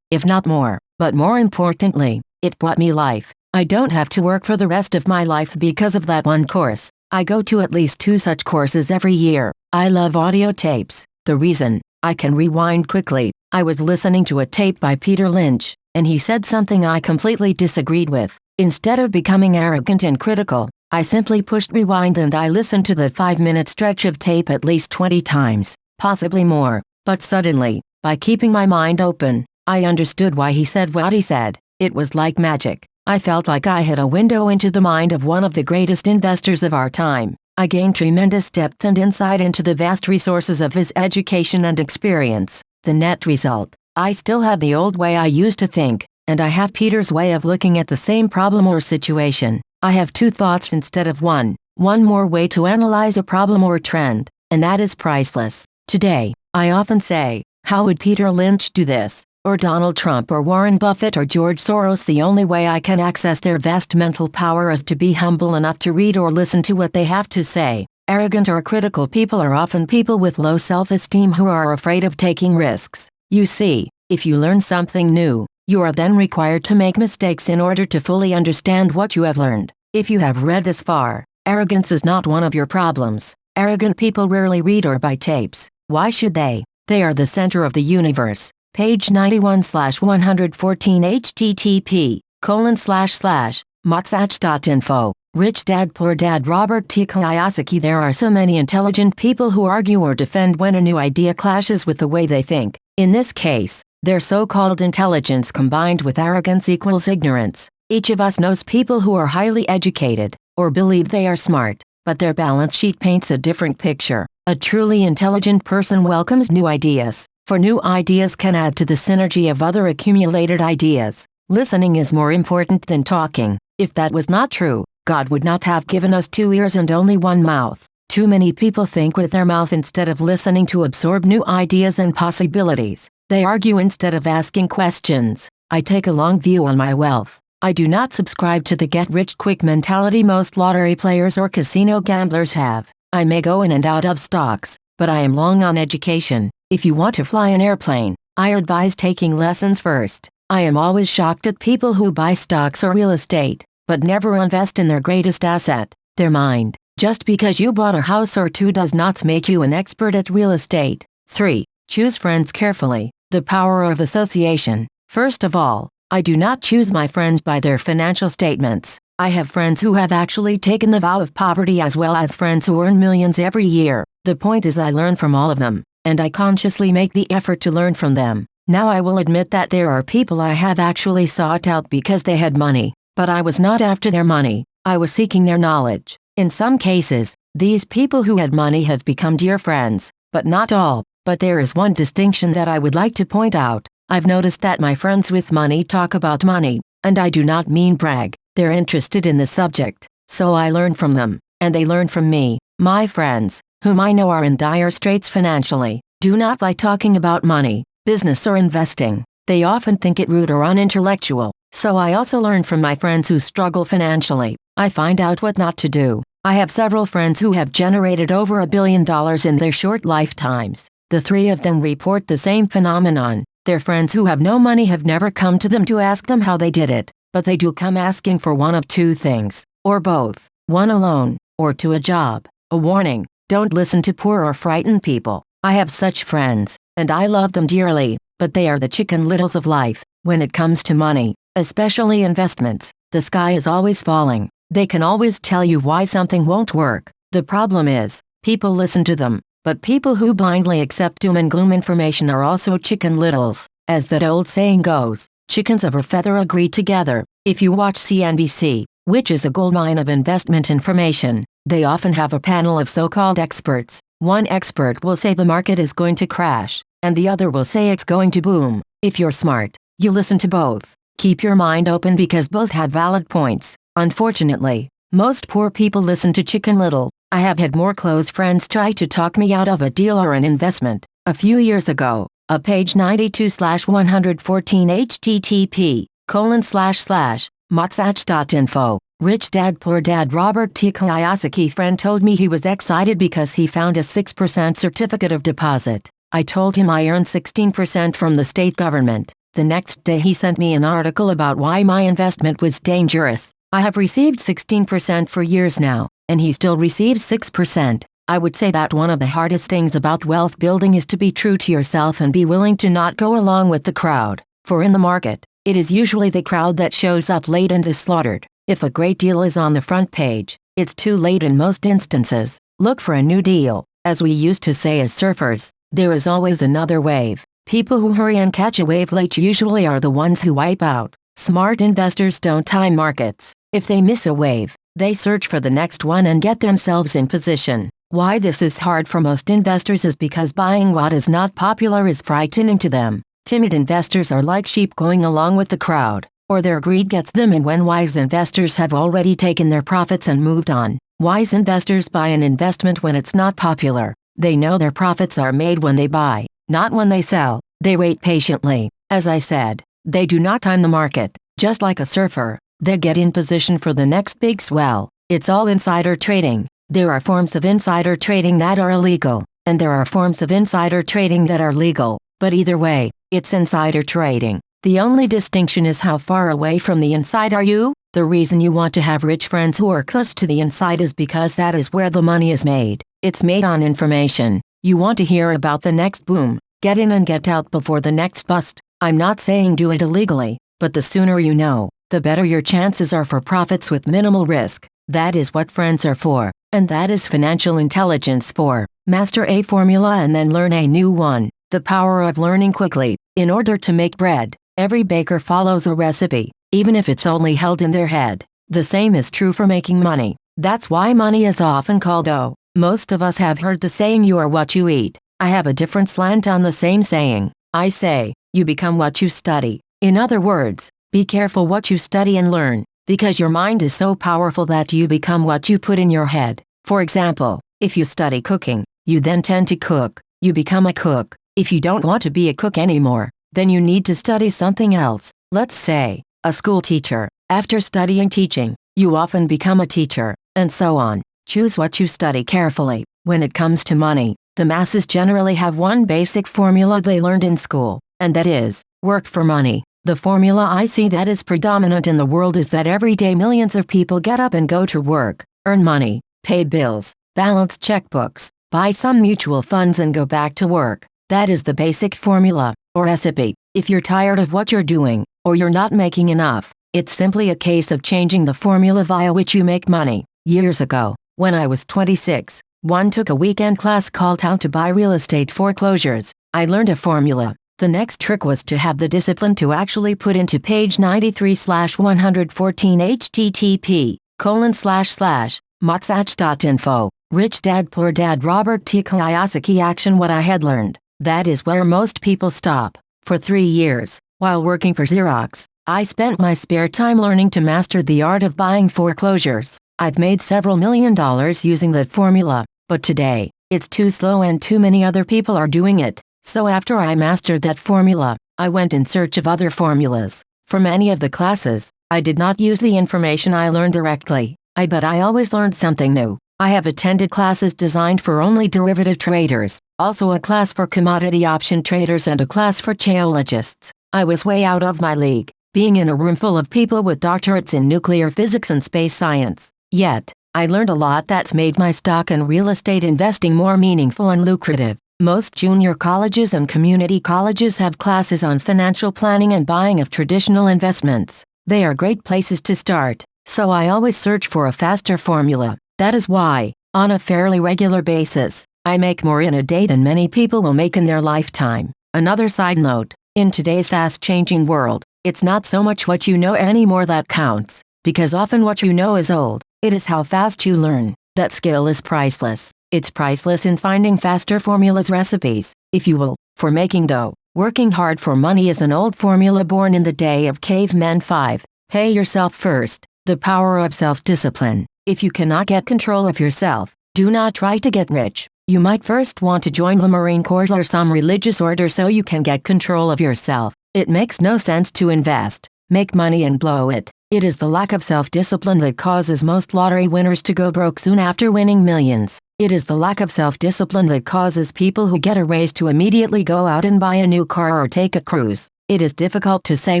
if not more. But more importantly, it brought me life. I don't have to work for the rest of my life because of that one course. I go to at least 2 such courses every year. I love audio tapes. The reason? I can rewind quickly. I was listening to a tape by Peter Lynch, and he said something I completely disagreed with. Instead of becoming arrogant and critical, I simply pushed rewind and I listened to the 5-minute stretch of tape at least 20 times, possibly more. But suddenly, by keeping my mind open, I understood why he said what he said. It was like magic. I felt like I had a window into the mind of one of the greatest investors of our time. I gained tremendous depth and insight into the vast resources of his education and experience. The net result: I still have the old way I used to think, and I have Peter's way of looking at the same problem or situation. I have 2 thoughts instead of one more way to analyze a problem or trend, and that is priceless. Today, I often say, how would Peter Lynch do this? Or Donald Trump or Warren Buffett or George Soros? The only way I can access their vast mental power is to be humble enough to read or listen to what they have to say. Arrogant or critical people are often people with low self-esteem who are afraid of taking risks. You see, if you learn something new, you are then required to make mistakes in order to fully understand what you have learned. If you have read this far, arrogance is not one of your problems. Arrogant people rarely read or buy tapes. Why should they? They are the center of the universe. Page 91/114 http://motsach.info. Rich Dad Poor Dad Robert T. Kiyosaki. There are so many intelligent people who argue or defend when a new idea clashes with the way they think. In this case, their so-called intelligence combined with arrogance equals ignorance. Each of us knows people who are highly educated, or believe they are smart, but their balance sheet paints a different picture. A truly intelligent person welcomes new ideas, for new ideas can add to the synergy of other accumulated ideas. Listening is more important than talking. If that was not true, God would not have given us 2 ears and only 1 mouth. Too many people think with their mouth instead of listening to absorb new ideas and possibilities. They argue instead of asking questions. I take a long view on my wealth. I do not subscribe to the get-rich-quick mentality most lottery players or casino gamblers have. I may go in and out of stocks, but I am long on education. If you want to fly an airplane, I advise taking lessons first. I am always shocked at people who buy stocks or real estate, but never invest in their greatest asset, their mind. Just because you bought a house or 2 does not make you an expert at real estate. 3. Choose friends carefully. The power of association. First of all, I do not choose my friends by their financial statements. I have friends who have actually taken the vow of poverty as well as friends who earn millions every year. The point is I learn from all of them, and I consciously make the effort to learn from them. Now I will admit that there are people I have actually sought out because they had money, but I was not after their money. I was seeking their knowledge. In some cases, these people who had money have become dear friends, but not all. But there is one distinction that I would like to point out. I've noticed that my friends with money talk about money, and I do not mean brag. They're interested in the subject, so I learn from them, and they learn from me. My friends, whom I know are in dire straits financially, do not like talking about money, business or investing. They often think it rude or unintellectual, so I also learn from my friends who struggle financially. I find out what not to do. I have several friends who have generated over $1 billion in their short lifetimes. The 3 of them report the same phenomenon. Their friends who have no money have never come to them to ask them how they did it. but they do come asking for one of two things, or both, one a loan, or two a job. A warning, don't listen to poor or frightened people. I have such friends, and I love them dearly, but they are the Chicken Littles of life. When it comes to money, especially investments, the sky is always falling. They can always tell you why something won't work. The problem is, people listen to them, but people who blindly accept doom and gloom information are also Chicken Littles. As that old saying goes, chickens of a feather agree together. If you watch CNBC, which is a goldmine of investment information, they often have a panel of so-called experts. One expert will say the market is going to crash, and the other will say it's going to boom. If you're smart, you listen to both. Keep your mind open because both have valid points. Unfortunately, most poor people listen to Chicken Little. I have had more close friends try to talk me out of a deal or an investment. A few years ago, a page 92/114 http://motsach.info. Rich Dad Poor Dad Robert T. Kiyosaki friend told me he was excited because he found a 6% certificate of deposit. I told him I earned 16% from the state government. The next day he sent me an article about why my investment was dangerous. I have received 16% for years now, and he still receives 6%. I would say that one of the hardest things about wealth building is to be true to yourself and be willing to not go along with the crowd. For in the market, it is usually the crowd that shows up late and is slaughtered. If a great deal is on the front page, it's too late in most instances. Look for a new deal. As we used to say as surfers, there is always another wave. People who hurry and catch a wave late usually are the ones who wipe out. Smart investors don't time markets. If they miss a wave, they search for the next one and get themselves in position. Why this is hard for most investors is because buying what is not popular is frightening to them. Timid investors are like sheep going along with the crowd, or their greed gets them in when wise investors have already taken their profits and moved on. Wise investors buy an investment when it's not popular. They know their profits are made when they buy, not when they sell. They wait patiently. As I said, they do not time the market. Just like a surfer, they get in position for the next big swell. It's all insider trading. There are forms of insider trading that are illegal, and there are forms of insider trading that are legal. But either way, it's insider trading. The only distinction is how far away from the inside are you? The reason you want to have rich friends who are close to the inside is because that is where the money is made. It's made on information. You want to hear about the next boom. Get in and get out before the next bust. I'm not saying do it illegally, but the sooner you know, the better your chances are for profits with minimal risk. That is what friends are for, and that is financial intelligence for. Master a formula and then learn a new one. The power of learning quickly. In order to make bread, every baker follows a recipe, even if it's only held in their head. The same is true for making money. That's why money is often called dough. Most of us have heard the saying you are what you eat. I have a different slant on the same saying. I say, you become what you study. In other words, be careful what you study and learn, because your mind is so powerful that you become what you put in your head. For example, if you study cooking, you then tend to cook. You become a cook. If you don't want to be a cook anymore, then you need to study something else. Let's say, a school teacher. After studying teaching, you often become a teacher, and so on. Choose what you study carefully. When it comes to money, the masses generally have one basic formula they learned in school, and that is, work for money. The formula I see that is predominant in the world is that every day millions of people get up and go to work, earn money, pay bills, balance checkbooks, buy some mutual funds and go back to work. That is the basic formula, or recipe. If you're tired of what you're doing, or you're not making enough, it's simply a case of changing the formula via which you make money. Years ago, when I was 26, one took a weekend class called How to Buy Real Estate Foreclosures. I learned a formula. The next trick was to have the discipline to actually put into page 93/114 http://motsach.info. Rich Dad Poor Dad Robert T. Kiyosaki action. What I had learned. That is where most people stop. For 3 years, while working for Xerox, I spent my spare time learning to master the art of buying foreclosures. I've made several $1 million using that formula, but today, it's too slow and too many other people are doing it. So after I mastered that formula, I went in search of other formulas. For many of the classes, I did not use the information I learned directly. But I always learned something new. I have attended classes designed for only derivative traders, also a class for commodity option traders and a class for geologists. I was way out of my league. being in a room full of people with doctorates in nuclear physics and space science. Yet, I learned a lot that's made my stock and real estate investing more meaningful and lucrative. Most junior colleges and community colleges have classes on financial planning and buying of traditional investments. They are great places to start, so I always search for a faster formula. That is why, on a fairly regular basis, I make more in a day than many people will make in their lifetime. Another side note, in today's fast-changing world, it's not so much what you know anymore that counts, because often what you know is old. It is how fast you learn. That skill is priceless. It's priceless in finding faster formulas, recipes, if you will, for making dough. Working hard for money is an old formula born in the day of cavemen. 5. Pay yourself first. The power of self-discipline. If you cannot get control of yourself, do not try to get rich. You might first want to join the Marine Corps or some religious order so you can get control of yourself. It makes no sense to invest, make money and blow it. It is the lack of self-discipline that causes most lottery winners to go broke soon after winning millions. It is the lack of self-discipline that causes people who get a raise to immediately go out and buy a new car or take a cruise. It is difficult to say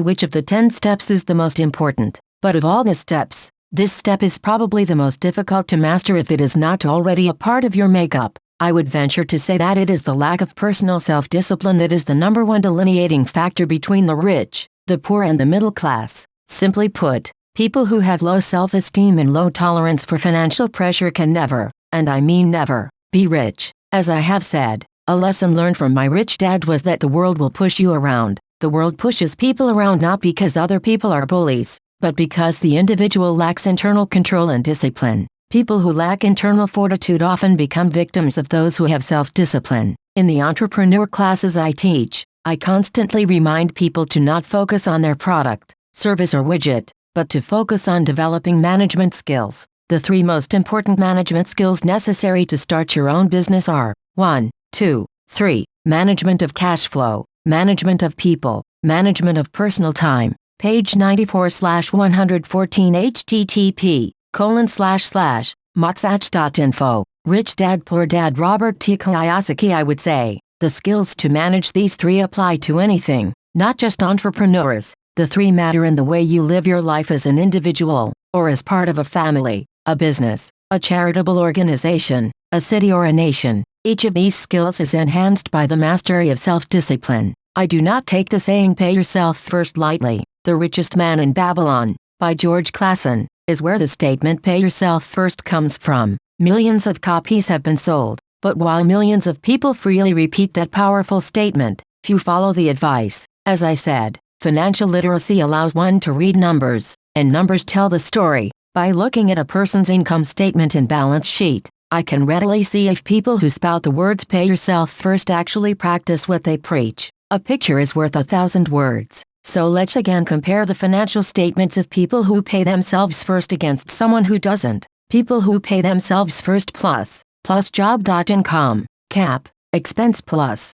which of the 10 steps is the most important. But of all the steps, this step is probably the most difficult to master if it is not already a part of your makeup. I would venture to say that it is the lack of personal self-discipline that is the number one delineating factor between the rich, the poor and the middle class. Simply put, people who have low self-esteem and low tolerance for financial pressure can never, and I mean never, be rich. As I have said, a lesson learned from my rich dad was that the world will push you around. The world pushes people around not because other people are bullies, but because the individual lacks internal control and discipline. People who lack internal fortitude often become victims of those who have self-discipline. In the entrepreneur classes I teach, I constantly remind people to not focus on their product, service or widget, but to focus on developing management skills. The 3 most important management skills necessary to start your own business are 1, 2, 3. Management of cash flow, management of people, management of personal time. Page 94/114 http://motsach.info. Rich Dad Poor Dad Robert T. Kiyosaki. I would say, the skills to manage these 3 apply to anything, not just entrepreneurs. The 3 matter in the way you live your life as an individual, or as part of a family, a business, a charitable organization, a city or a nation. Each of these skills is enhanced by the mastery of self-discipline. I do not take the saying pay yourself first lightly. The Richest Man in Babylon, by George Clason, is where the statement pay yourself first comes from. Millions of copies have been sold, but while millions of people freely repeat that powerful statement, few follow the advice. As I said, financial literacy allows one to read numbers, and numbers tell the story. By looking at a person's income statement and balance sheet, I can readily see if people who spout the words pay yourself first actually practice what they preach. A picture is worth 1,000 words. So let's again compare the financial statements of people who pay themselves first against someone who doesn't. People who pay themselves first plus job.income, cap, expense plus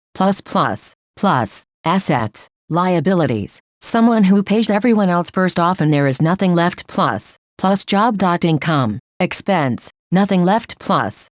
assets, liabilities. Someone who pays everyone else first, often there is nothing left plus job.income, expense, nothing left plus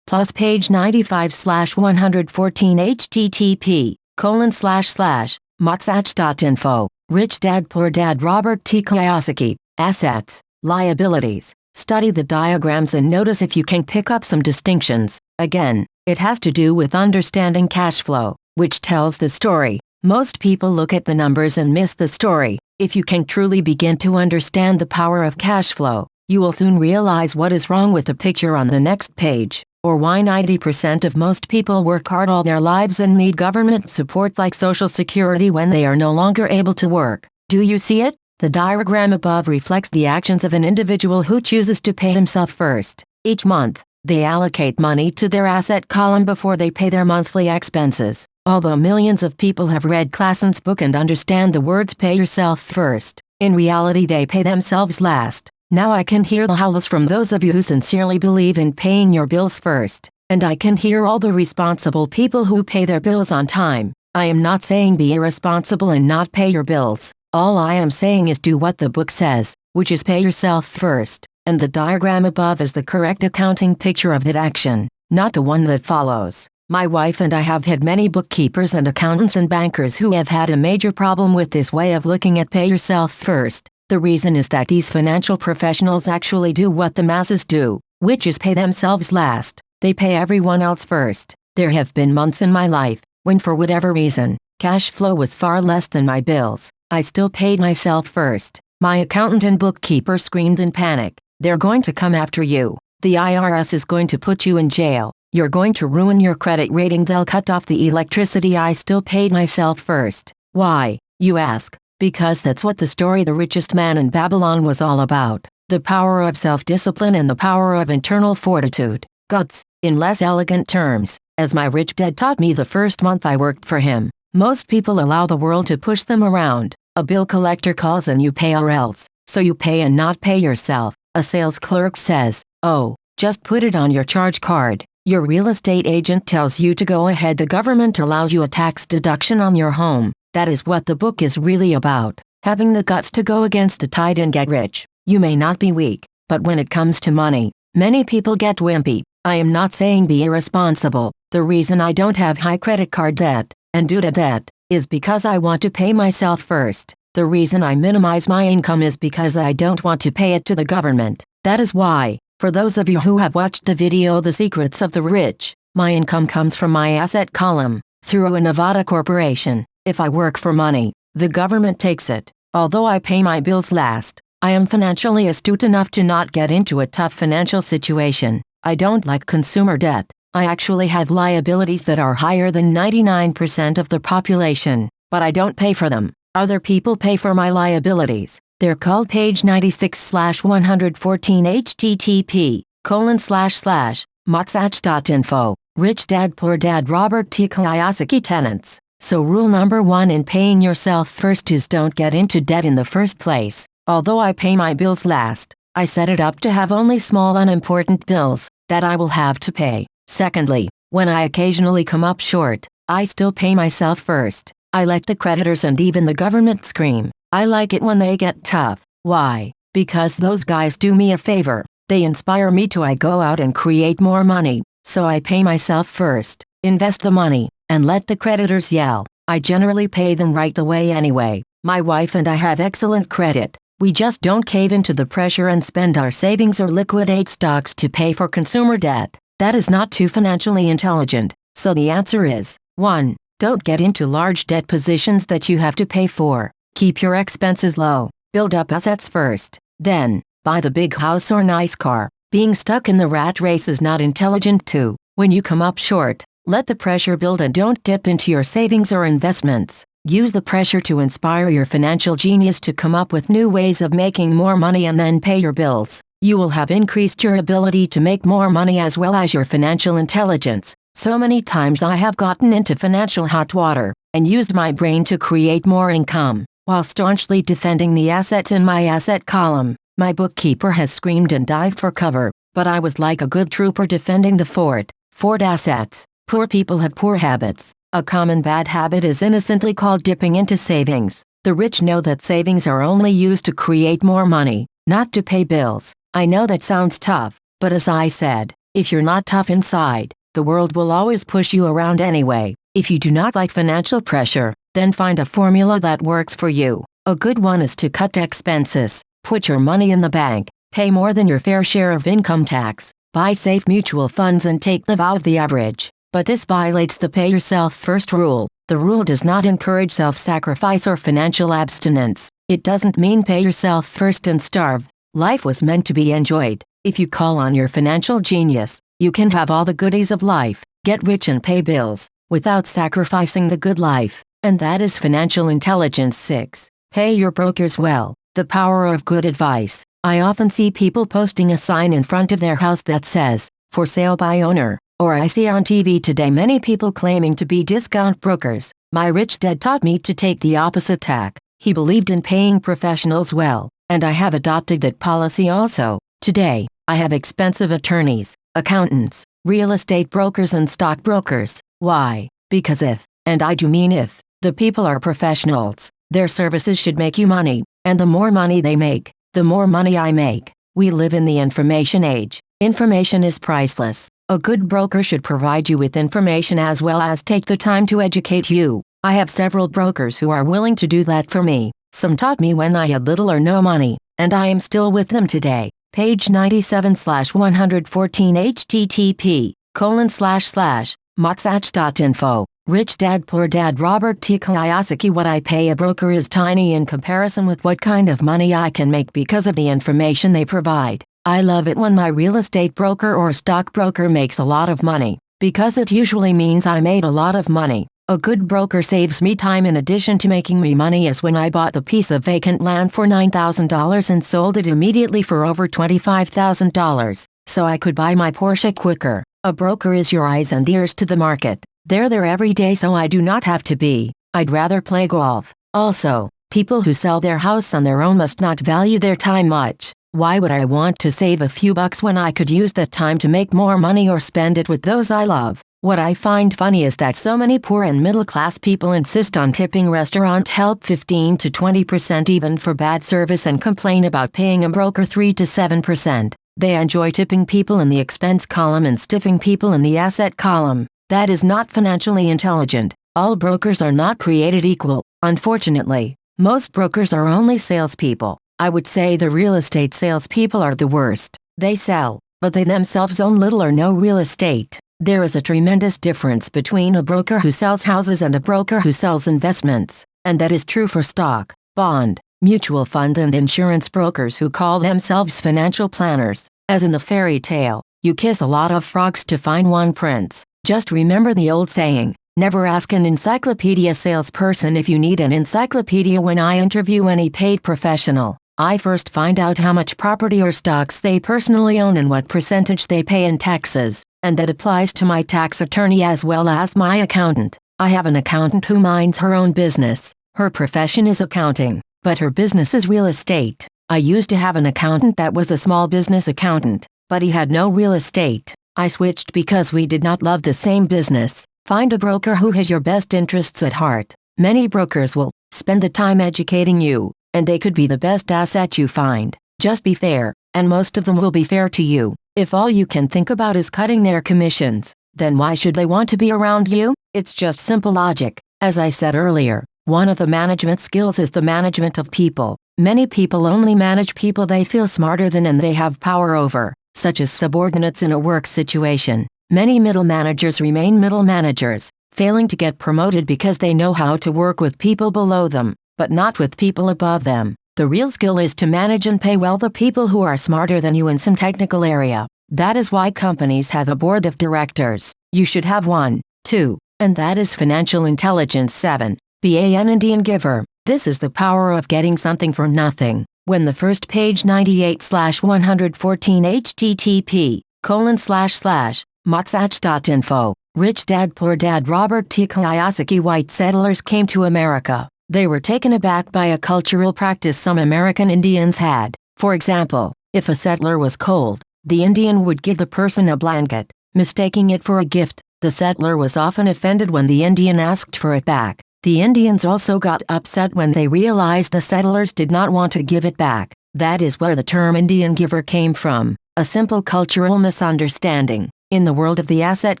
page 95/114 http://motsach.info. Rich Dad Poor Dad Robert T. Kiyosaki. Assets, liabilities. Study the diagrams and notice if you can pick up some distinctions. Again, it has to do with understanding cash flow, which tells the story. Most people look at the numbers and miss the story. If you can truly begin to understand the power of cash flow, you will soon realize what is wrong with the picture on the next page, or why 90% of most people work hard all their lives and need government support like Social Security when they are no longer able to work. Do you see it? The diagram above reflects the actions of an individual who chooses to pay himself first. Each month, they allocate money to their asset column before they pay their monthly expenses. Although millions of people have read Clason's book and understand the words pay yourself first, in reality they pay themselves last. Now I can hear the howls from those of you who sincerely believe in paying your bills first, and I can hear all the responsible people who pay their bills on time. I am not saying be irresponsible and not pay your bills. All I am saying is do what the book says, which is pay yourself first, and the diagram above is the correct accounting picture of that action, not the one that follows. My wife and I have had many bookkeepers and accountants and bankers who have had a major problem with this way of looking at pay yourself first. The reason is that these financial professionals actually do what the masses do, which is pay themselves last. They pay everyone else first. There have been months in my life when, for whatever reason, cash flow was far less than my bills. I still paid myself first. My accountant and bookkeeper screamed in panic. "They're going to come after you. The IRS is going to put you in jail. You're going to ruin your credit rating. They'll cut off the electricity." I still paid myself first. Why, you ask? Because that's what the story The Richest Man in Babylon was all about. The power of self-discipline and the power of internal fortitude. Guts, in less elegant terms, as my rich dad taught me the first month I worked for him. Most people allow the world to push them around. A bill collector calls and you pay or else. So you pay and not pay yourself. A sales clerk says, "Oh, just put it on your charge card." Your real estate agent tells you to go ahead. The government allows you a tax deduction on your home. That is what the book is really about. Having the guts to go against the tide and get rich. You may not be weak, but when it comes to money, many people get wimpy. I am not saying be irresponsible. The reason I don't have high credit card debt, and due to debt, is because I want to pay myself first. The reason I minimize my income is because I don't want to pay it to the government. That is why, for those of you who have watched the video The Secrets of the Rich, my income comes from my asset column, through a Nevada corporation. If I work for money, the government takes it. Although I pay my bills last, I am financially astute enough to not get into a tough financial situation. I don't like consumer debt. I actually have liabilities that are higher than 99% of the population, but I don't pay for them. Other people pay for my liabilities. They're called page 96/114 http://motsach.info. Rich Dad Poor Dad Robert T. Kiyosaki Tenants. So rule number 1 in paying yourself first is don't get into debt in the first place. Although I pay my bills last, I set it up to have only small unimportant bills that I will have to pay. Secondly, when I occasionally come up short, I still pay myself first. I let the creditors and even the government scream. I like it when they get tough. Why? Because those guys do me a favor. They inspire me to go out and create more money. So I pay myself first, invest the money, and let the creditors yell. I generally pay them right away anyway. My wife and I have excellent credit. We just don't cave into the pressure and spend our savings or liquidate stocks to pay for consumer debt. That is not too financially intelligent. So the answer is, 1. Don't get into large debt positions that you have to pay for. Keep your expenses low. Build up assets first. Then, buy the big house or nice car. Being stuck in the rat race is not intelligent too. When you come up short, let the pressure build and don't dip into your savings or investments. Use the pressure to inspire your financial genius to come up with new ways of making more money and then pay your bills. You will have increased your ability to make more money as well as your financial intelligence. So many times I have gotten into financial hot water and used my brain to create more income, while staunchly defending the assets in my asset column. My bookkeeper has screamed and dived for cover, but I was like a good trooper defending the fort. Fort assets. Poor people have poor habits. A common bad habit is innocently called dipping into savings. The rich know that savings are only used to create more money, not to pay bills. I know that sounds tough, but as I said, if you're not tough inside, the world will always push you around anyway. If you do not like financial pressure, then find a formula that works for you. A good one is to cut expenses, put your money in the bank, pay more than your fair share of income tax, buy safe mutual funds and take the vow of the average. But this violates the pay yourself first rule. The rule does not encourage self-sacrifice or financial abstinence. It doesn't mean pay yourself first and starve. Life was meant to be enjoyed. If you call on your financial genius, you can have all the goodies of life, get rich and pay bills, without sacrificing the good life. And that is financial intelligence. 6. Pay your brokers well. The power of good advice. I often see people posting a sign in front of their house that says, "For sale by owner." Or I see on TV today many people claiming to be discount brokers. My rich dad taught me to take the opposite tack. He believed in paying professionals well, and I have adopted that policy also. Today, I have expensive attorneys, accountants, real estate brokers and stockbrokers. Why? Because if, and I do mean if, the people are professionals, their services should make you money, and the more money they make, the more money I make. We live in the information age. Information is priceless. A good broker should provide you with information as well as take the time to educate you. I have several brokers who are willing to do that for me. Some taught me when I had little or no money, and I am still with them today. Page 97/114 http://motsach.info. Rich Dad Poor Dad Robert T. Kiyosaki. What I pay a broker is tiny in comparison with what kind of money I can make because of the information they provide. I love it when my real estate broker or stockbroker makes a lot of money, because it usually means I made a lot of money. A good broker saves me time in addition to making me money, as when I bought the piece of vacant land for $9,000 and sold it immediately for over $25,000, so I could buy my Porsche quicker. A broker is your eyes and ears to the market. They're there every day, so I do not have to be. I'd rather play golf. Also, people who sell their house on their own must not value their time much. Why would I want to save a few bucks when I could use that time to make more money or spend it with those I love? What I find funny is that so many poor and middle-class people insist on tipping restaurant help 15 to 20% even for bad service and complain about paying a broker 3 to 7%. They enjoy tipping people in the expense column and stiffing people in the asset column. That is not financially intelligent. All brokers are not created equal. Unfortunately, most brokers are only salespeople. I would say the real estate salespeople are the worst. They sell, but they themselves own little or no real estate. There is a tremendous difference between a broker who sells houses and a broker who sells investments, and that is true for stock, bond, mutual fund and insurance brokers who call themselves financial planners. As in the fairy tale, you kiss a lot of frogs to find one prince. Just remember the old saying, never ask an encyclopedia salesperson if you need an encyclopedia. When I interview any paid professional, I first find out how much property or stocks they personally own and what percentage they pay in taxes, and that applies to my tax attorney as well as my accountant. I have an accountant who minds her own business. Her profession is accounting, but her business is real estate. I used to have an accountant that was a small business accountant, but he had no real estate. I switched because we did not love the same business. Find a broker who has your best interests at heart. Many brokers will spend the time educating you, and they could be the best asset you find. Just be fair, and most of them will be fair to you. If all you can think about is cutting their commissions, then why should they want to be around you? It's just simple logic. As I said earlier, one of the management skills is the management of people. Many people only manage people they feel smarter than and they have power over, such as subordinates in a work situation. Many middle managers remain middle managers, failing to get promoted because they know how to work with people below them, but not with people above them. The real skill is to manage and pay well the people who are smarter than you in some technical area. That is why companies have a board of directors. You should have one, too, and that is financial intelligence. 7. Be an Indian giver. This is the power of getting something for nothing. When the first page 98/114 http://motsach.info. Rich Dad Poor Dad Robert T. Kiyosaki. White settlers came to America. They were taken aback by a cultural practice some American Indians had. For example, if a settler was cold, the Indian would give the person a blanket, mistaking it for a gift. The settler was often offended when the Indian asked for it back. The Indians also got upset when they realized the settlers did not want to give it back. That is where the term Indian giver came from, a simple cultural misunderstanding. In the world of the asset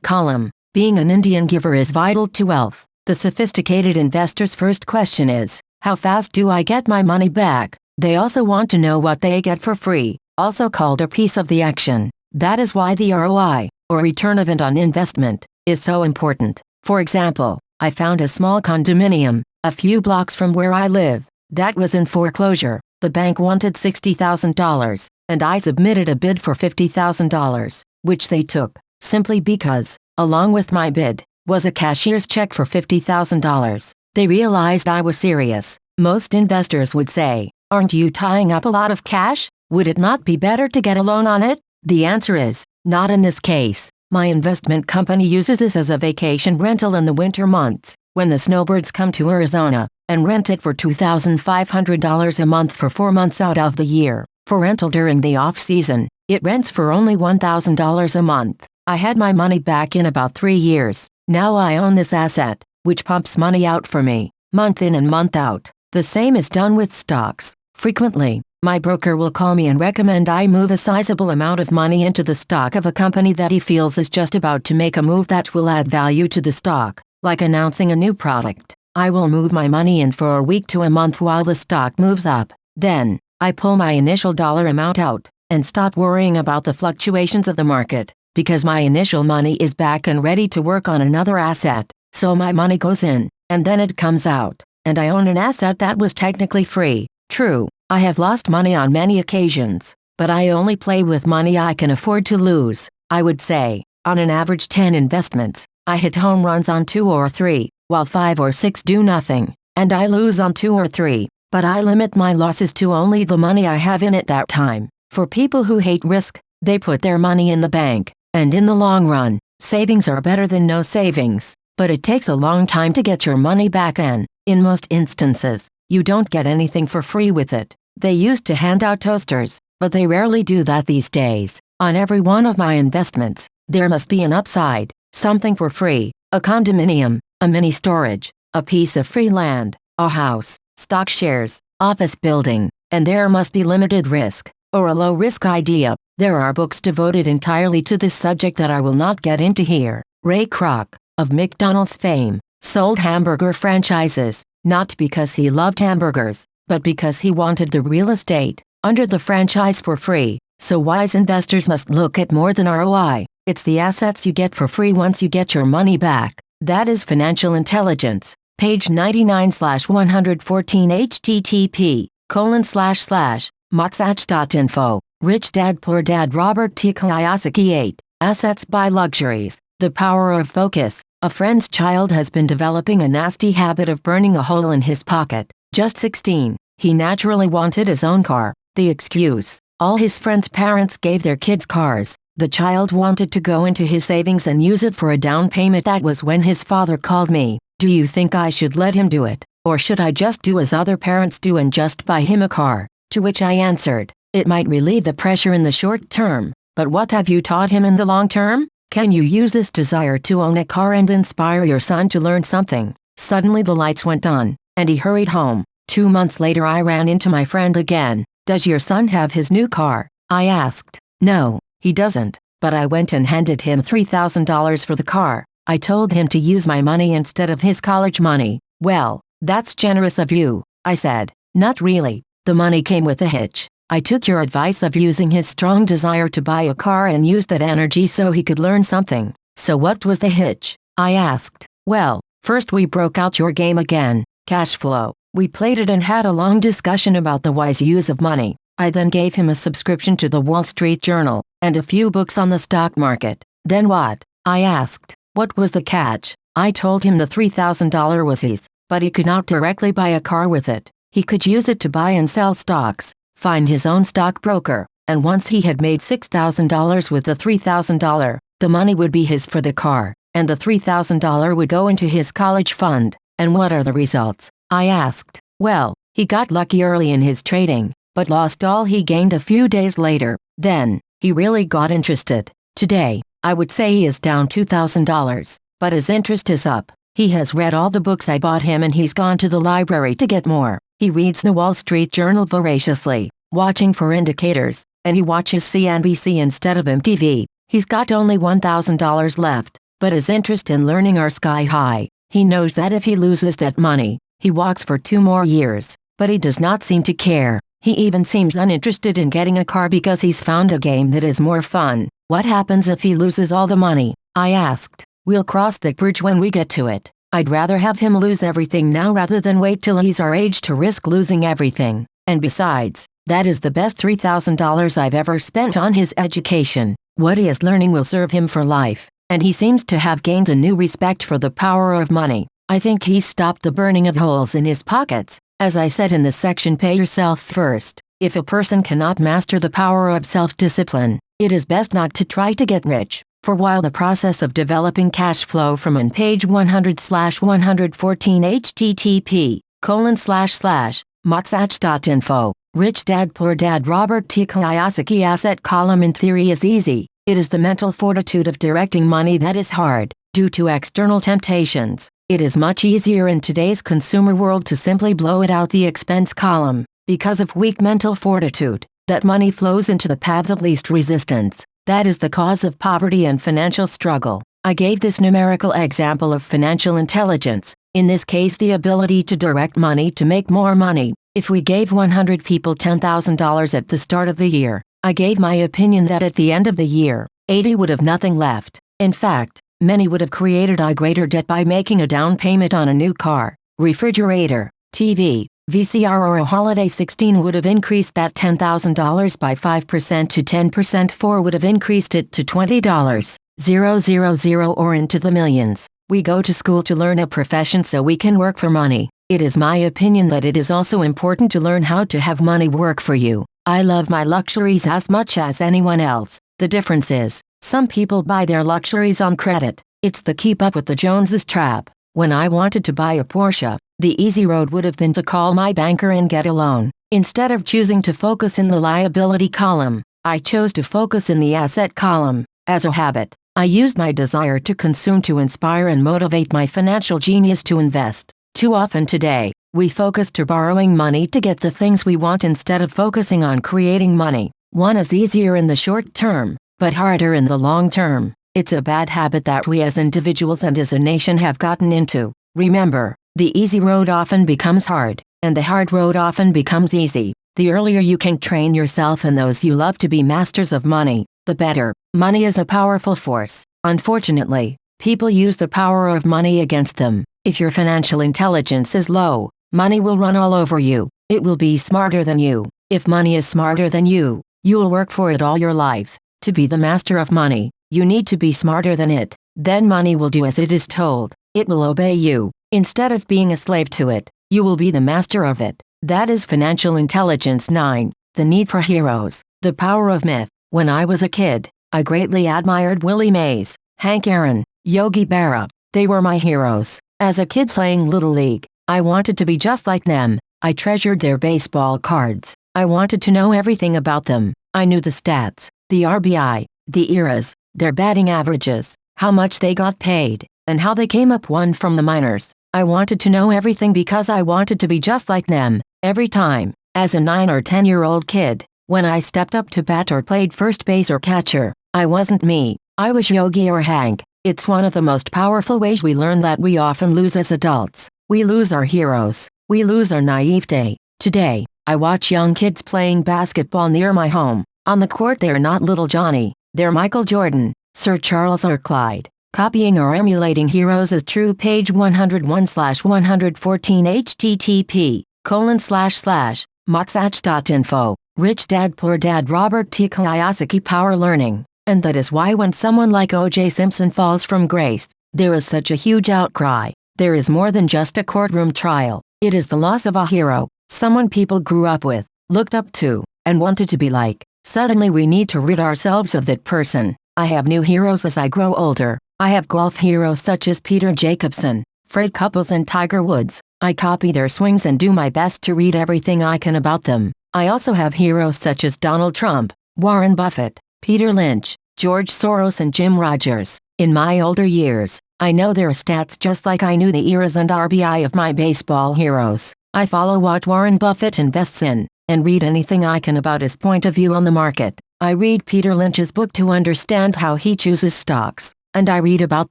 column, being an Indian giver is vital to wealth. The sophisticated investor's first question is, how fast do I get my money back? They also want to know what they get for free, also called a piece of the action. That is why the ROI, or return of on investment, is so important. For example, I found a small condominium, a few blocks from where I live, that was in foreclosure. The bank wanted $60,000, and I submitted a bid for $50,000, which they took, simply because, along with my bid, was a cashier's check for $50,000. They realized I was serious. Most investors would say, aren't you tying up a lot of cash? Would it not be better to get a loan on it? The answer is, not in this case. My investment company uses this as a vacation rental in the winter months, when the snowbirds come to Arizona, and rent it for $2,500 a month for 4 months out of the year. For rental during the off-season, it rents for only $1,000 a month. I had my money back in about 3 years. Now I own this asset, which pumps money out for me, month in and month out. The same is done with stocks. Frequently, my broker will call me and recommend I move a sizable amount of money into the stock of a company that he feels is just about to make a move that will add value to the stock, like announcing a new product. I will move my money in for a week to a month while the stock moves up. Then, I pull my initial dollar amount out and stop worrying about the fluctuations of the market, because my initial money is back and ready to work on another asset. So my money goes in, and then it comes out, and I own an asset that was technically free. True, I have lost money on many occasions, but I only play with money I can afford to lose. I would say, on an average 10 investments, I hit home runs on 2 or 3, while 5 or 6 do nothing, and I lose on 2 or 3, but I limit my losses to only the money I have in at that time. For people who hate risk, they put their money in the bank, and in the long run, savings are better than no savings, but it takes a long time to get your money back, and, in most instances, you don't get anything for free with it. They used to hand out toasters, but they rarely do that these days. On every one of my investments, there must be an upside, something for free, a condominium, a mini storage, a piece of free land, a house, stock shares, office building, and there must be limited risk, or a low-risk idea. There are books devoted entirely to this subject that I will not get into here. Ray Kroc, of McDonald's fame, sold hamburger franchises, not because he loved hamburgers, but because he wanted the real estate under the franchise for free. So wise investors must look at more than ROI. It's the assets you get for free once you get your money back. That is financial intelligence. Page 99/114 http://motsach.info. Rich Dad Poor Dad Robert T. Kiyosaki 8. Assets Buy Luxuries. The Power of Focus. A friend's child has been developing a nasty habit of burning a hole in his pocket. Just 16, he naturally wanted his own car. The excuse: all his friends' parents gave their kids cars. The child wanted to go into his savings and use it for a down payment. That was when his father called me. Do you think I should let him do it, or should I just do as other parents do and just buy him a car? To which I answered, it might relieve the pressure in the short term, but what have you taught him in the long term? Can you use this desire to own a car and inspire your son to learn something? Suddenly the lights went on, and he hurried home. 2 months later I ran into my friend again. Does your son have his new car? I asked. No, he doesn't, but I went and handed him $3,000 for the car. I told him to use my money instead of his college money. Well, that's generous of you, I said. Not really. The money came with a hitch. I took your advice of using his strong desire to buy a car and used that energy so he could learn something. So what was the hitch? I asked. Well, first we broke out your game again, cash flow. We played it and had a long discussion about the wise use of money. I then gave him a subscription to the Wall Street Journal, and a few books on the stock market. Then what? I asked. What was the catch? I told him the $3,000 was his, but he could not directly buy a car with it. He could use it to buy and sell stocks, find his own stockbroker, and once he had made $6,000 with the $3,000, the money would be his for the car, and the $3,000 would go into his college fund. And what are the results? I asked. Well, he got lucky early in his trading, but lost all he gained a few days later. Then, he really got interested. Today, I would say he is down $2,000, but his interest is up. He has read all the books I bought him and he's gone to the library to get more. He reads the Wall Street Journal voraciously, watching for indicators, and he watches CNBC instead of MTV. He's got only $1,000 left, but his interest in learning are sky high. He knows that if he loses that money, he walks for 2 more years, but he does not seem to care. He even seems uninterested in getting a car because he's found a game that is more fun. What happens if he loses all the money? I asked. We'll cross the bridge when we get to it. I'd rather have him lose everything now rather than wait till he's our age to risk losing everything. And besides, that is the best $3,000 I've ever spent on his education. What he is learning will serve him for life, and he seems to have gained a new respect for the power of money. I think he's stopped the burning of holes in his pockets. As I said in the section Pay Yourself First, if a person cannot master the power of self-discipline, it is best not to try to get rich. For while the process of developing cash flow from on page 100/114 http://motsach.info. Rich Dad Poor Dad Robert T. Kiyosaki Asset Column in theory is easy. It is the mental fortitude of directing money that is hard. Due to external temptations, it is much easier in today's consumer world to simply blow it out the expense column. because of weak mental fortitude, that money flows into the paths of least resistance. That is the cause of poverty and financial struggle. I gave this numerical example of financial intelligence, in this case the ability to direct money to make more money. If we gave 100 people $10,000 at the start of the year, I gave my opinion that at the end of the year, 80 would have nothing left. In fact, many would have created a greater debt by making a down payment on a new car, refrigerator, TV, VCR or a holiday. 16 would have increased that $10,000 by 5% to 10%. 4 would have increased it to $20,000 or into the millions. We go to school to learn a profession so we can work for money. It is my opinion that it is also important to learn how to have money work for you. I love my luxuries as much as anyone else. The difference is, some people buy their luxuries on credit. It's the keep up with the Joneses trap. When I wanted to buy a Porsche, the easy road would have been to call my banker and get a loan. Instead of choosing to focus in the liability column, I chose to focus in the asset column. As a habit, I used my desire to consume to inspire and motivate my financial genius to invest. Too often today, we focus to borrowing money to get the things we want instead of focusing on creating money. One is easier in the short term, but harder in the long term. It's a bad habit that we as individuals and as a nation have gotten into. Remember, the easy road often becomes hard, and the hard road often becomes easy. The earlier you can train yourself and those you love to be masters of money, the better. Money is a powerful force. Unfortunately, people use the power of money against them. If your financial intelligence is low, money will run all over you. It will be smarter than you. If money is smarter than you, you'll work for it all your life. To be the master of money, you need to be smarter than it. Then money will do as it is told. It will obey you. Instead of being a slave to it, you will be the master of it. That is financial intelligence. 9. The need for heroes. The power of myth. When I was a kid, I greatly admired Willie Mays, Hank Aaron, Yogi Berra. They were my heroes. As a kid playing Little League, I wanted to be just like them. I treasured their baseball cards. I wanted to know everything about them. I knew the stats, the RBI, the eras, their batting averages, how much they got paid, and how they came up one from the minors. I wanted to know everything because I wanted to be just like them, every time. As a 9 or 10-year-old kid, when I stepped up to bat or played first base or catcher, I wasn't me. I was Yogi or Hank. It's one of the most powerful ways we learn that we often lose as adults. We lose our heroes. We lose our naivete. Today, I watch young kids playing basketball near my home. On the court they're not little Johnny, they're Michael Jordan, Sir Charles or Clyde. Copying or emulating heroes is true. Page 101/114 http://motsach.info. Rich Dad Poor Dad. Robert T. Kiyosaki. Power Learning. And that is why when someone like O.J. Simpson falls from grace, there is such a huge outcry. There is more than just a courtroom trial. It is the loss of a hero, someone people grew up with, looked up to, and wanted to be like. Suddenly we need to rid ourselves of that person. I have new heroes as I grow older. I have golf heroes such as Peter Jacobsen, Fred Couples and Tiger Woods. I copy their swings and do my best to read everything I can about them. I also have heroes such as Donald Trump, Warren Buffett, Peter Lynch, George Soros and Jim Rogers. In my older years, I know their stats just like I knew the eras and RBI of my baseball heroes. I follow what Warren Buffett invests in, and read anything I can about his point of view on the market. I read Peter Lynch's book to understand how he chooses stocks, and I read about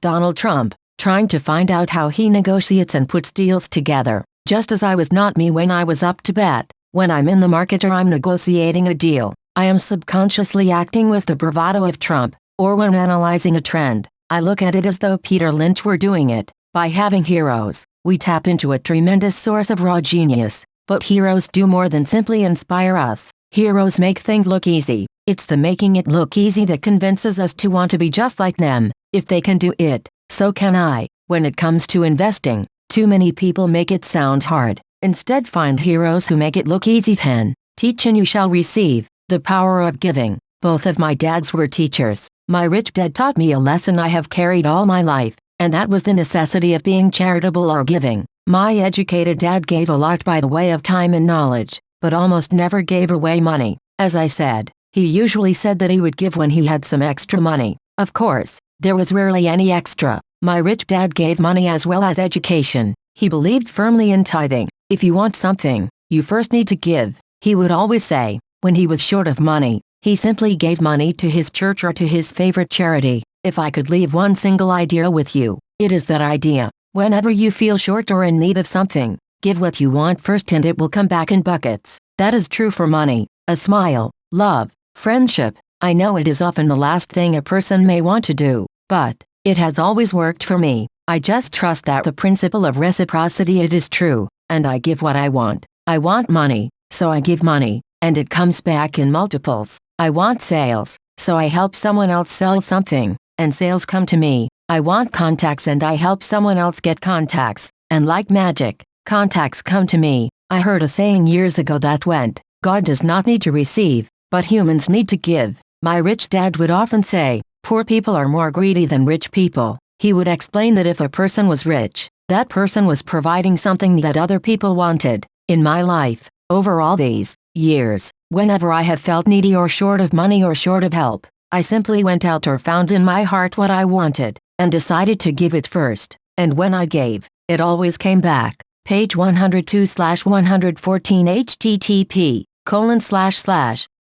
Donald Trump, trying to find out how he negotiates and puts deals together. Just as I was not me when I was up to bat, when I'm in the market or I'm negotiating a deal, I am subconsciously acting with the bravado of Trump, or when analyzing a trend, I look at it as though Peter Lynch were doing it. By having heroes, we tap into a tremendous source of raw genius. But heroes do more than simply inspire us. Heroes make things look easy. It's the making it look easy that convinces us to want to be just like them. If they can do it, so can I. When it comes to investing, too many people make it sound hard. Instead, find heroes who make it look easy. 10. Teach and you shall receive. The power of giving. Both of my dads were teachers. My rich dad taught me a lesson I have carried all my life, and that was the necessity of being charitable or giving. My educated dad gave a lot by the way of time and knowledge, but almost never gave away money. As I said, he usually said that he would give when he had some extra money. Of course, there was rarely any extra. My rich dad gave money as well as education. He believed firmly in tithing. If you want something, you first need to give. He would always say, when he was short of money, he simply gave money to his church or to his favorite charity. If I could leave one single idea with you, it is that idea. Whenever you feel short or in need of something, give what you want first and it will come back in buckets. That is true for money, a smile, love, friendship. I know it is often the last thing a person may want to do, but it has always worked for me. I just trust that the principle of reciprocity it is true, and I give what I want. I want money, so I give money, and it comes back in multiples. I want sales, so I help someone else sell something, and sales come to me. I want contacts and I help someone else get contacts, and like magic, contacts come to me. I heard a saying years ago that went, God does not need to receive, but humans need to give. My rich dad would often say, poor people are more greedy than rich people. He would explain that if a person was rich, that person was providing something that other people wanted. In my life, over all these years, whenever I have felt needy or short of money or short of help, I simply went out or found in my heart what I wanted, and decided to give it first. And when I gave, it always came back. Page 102/114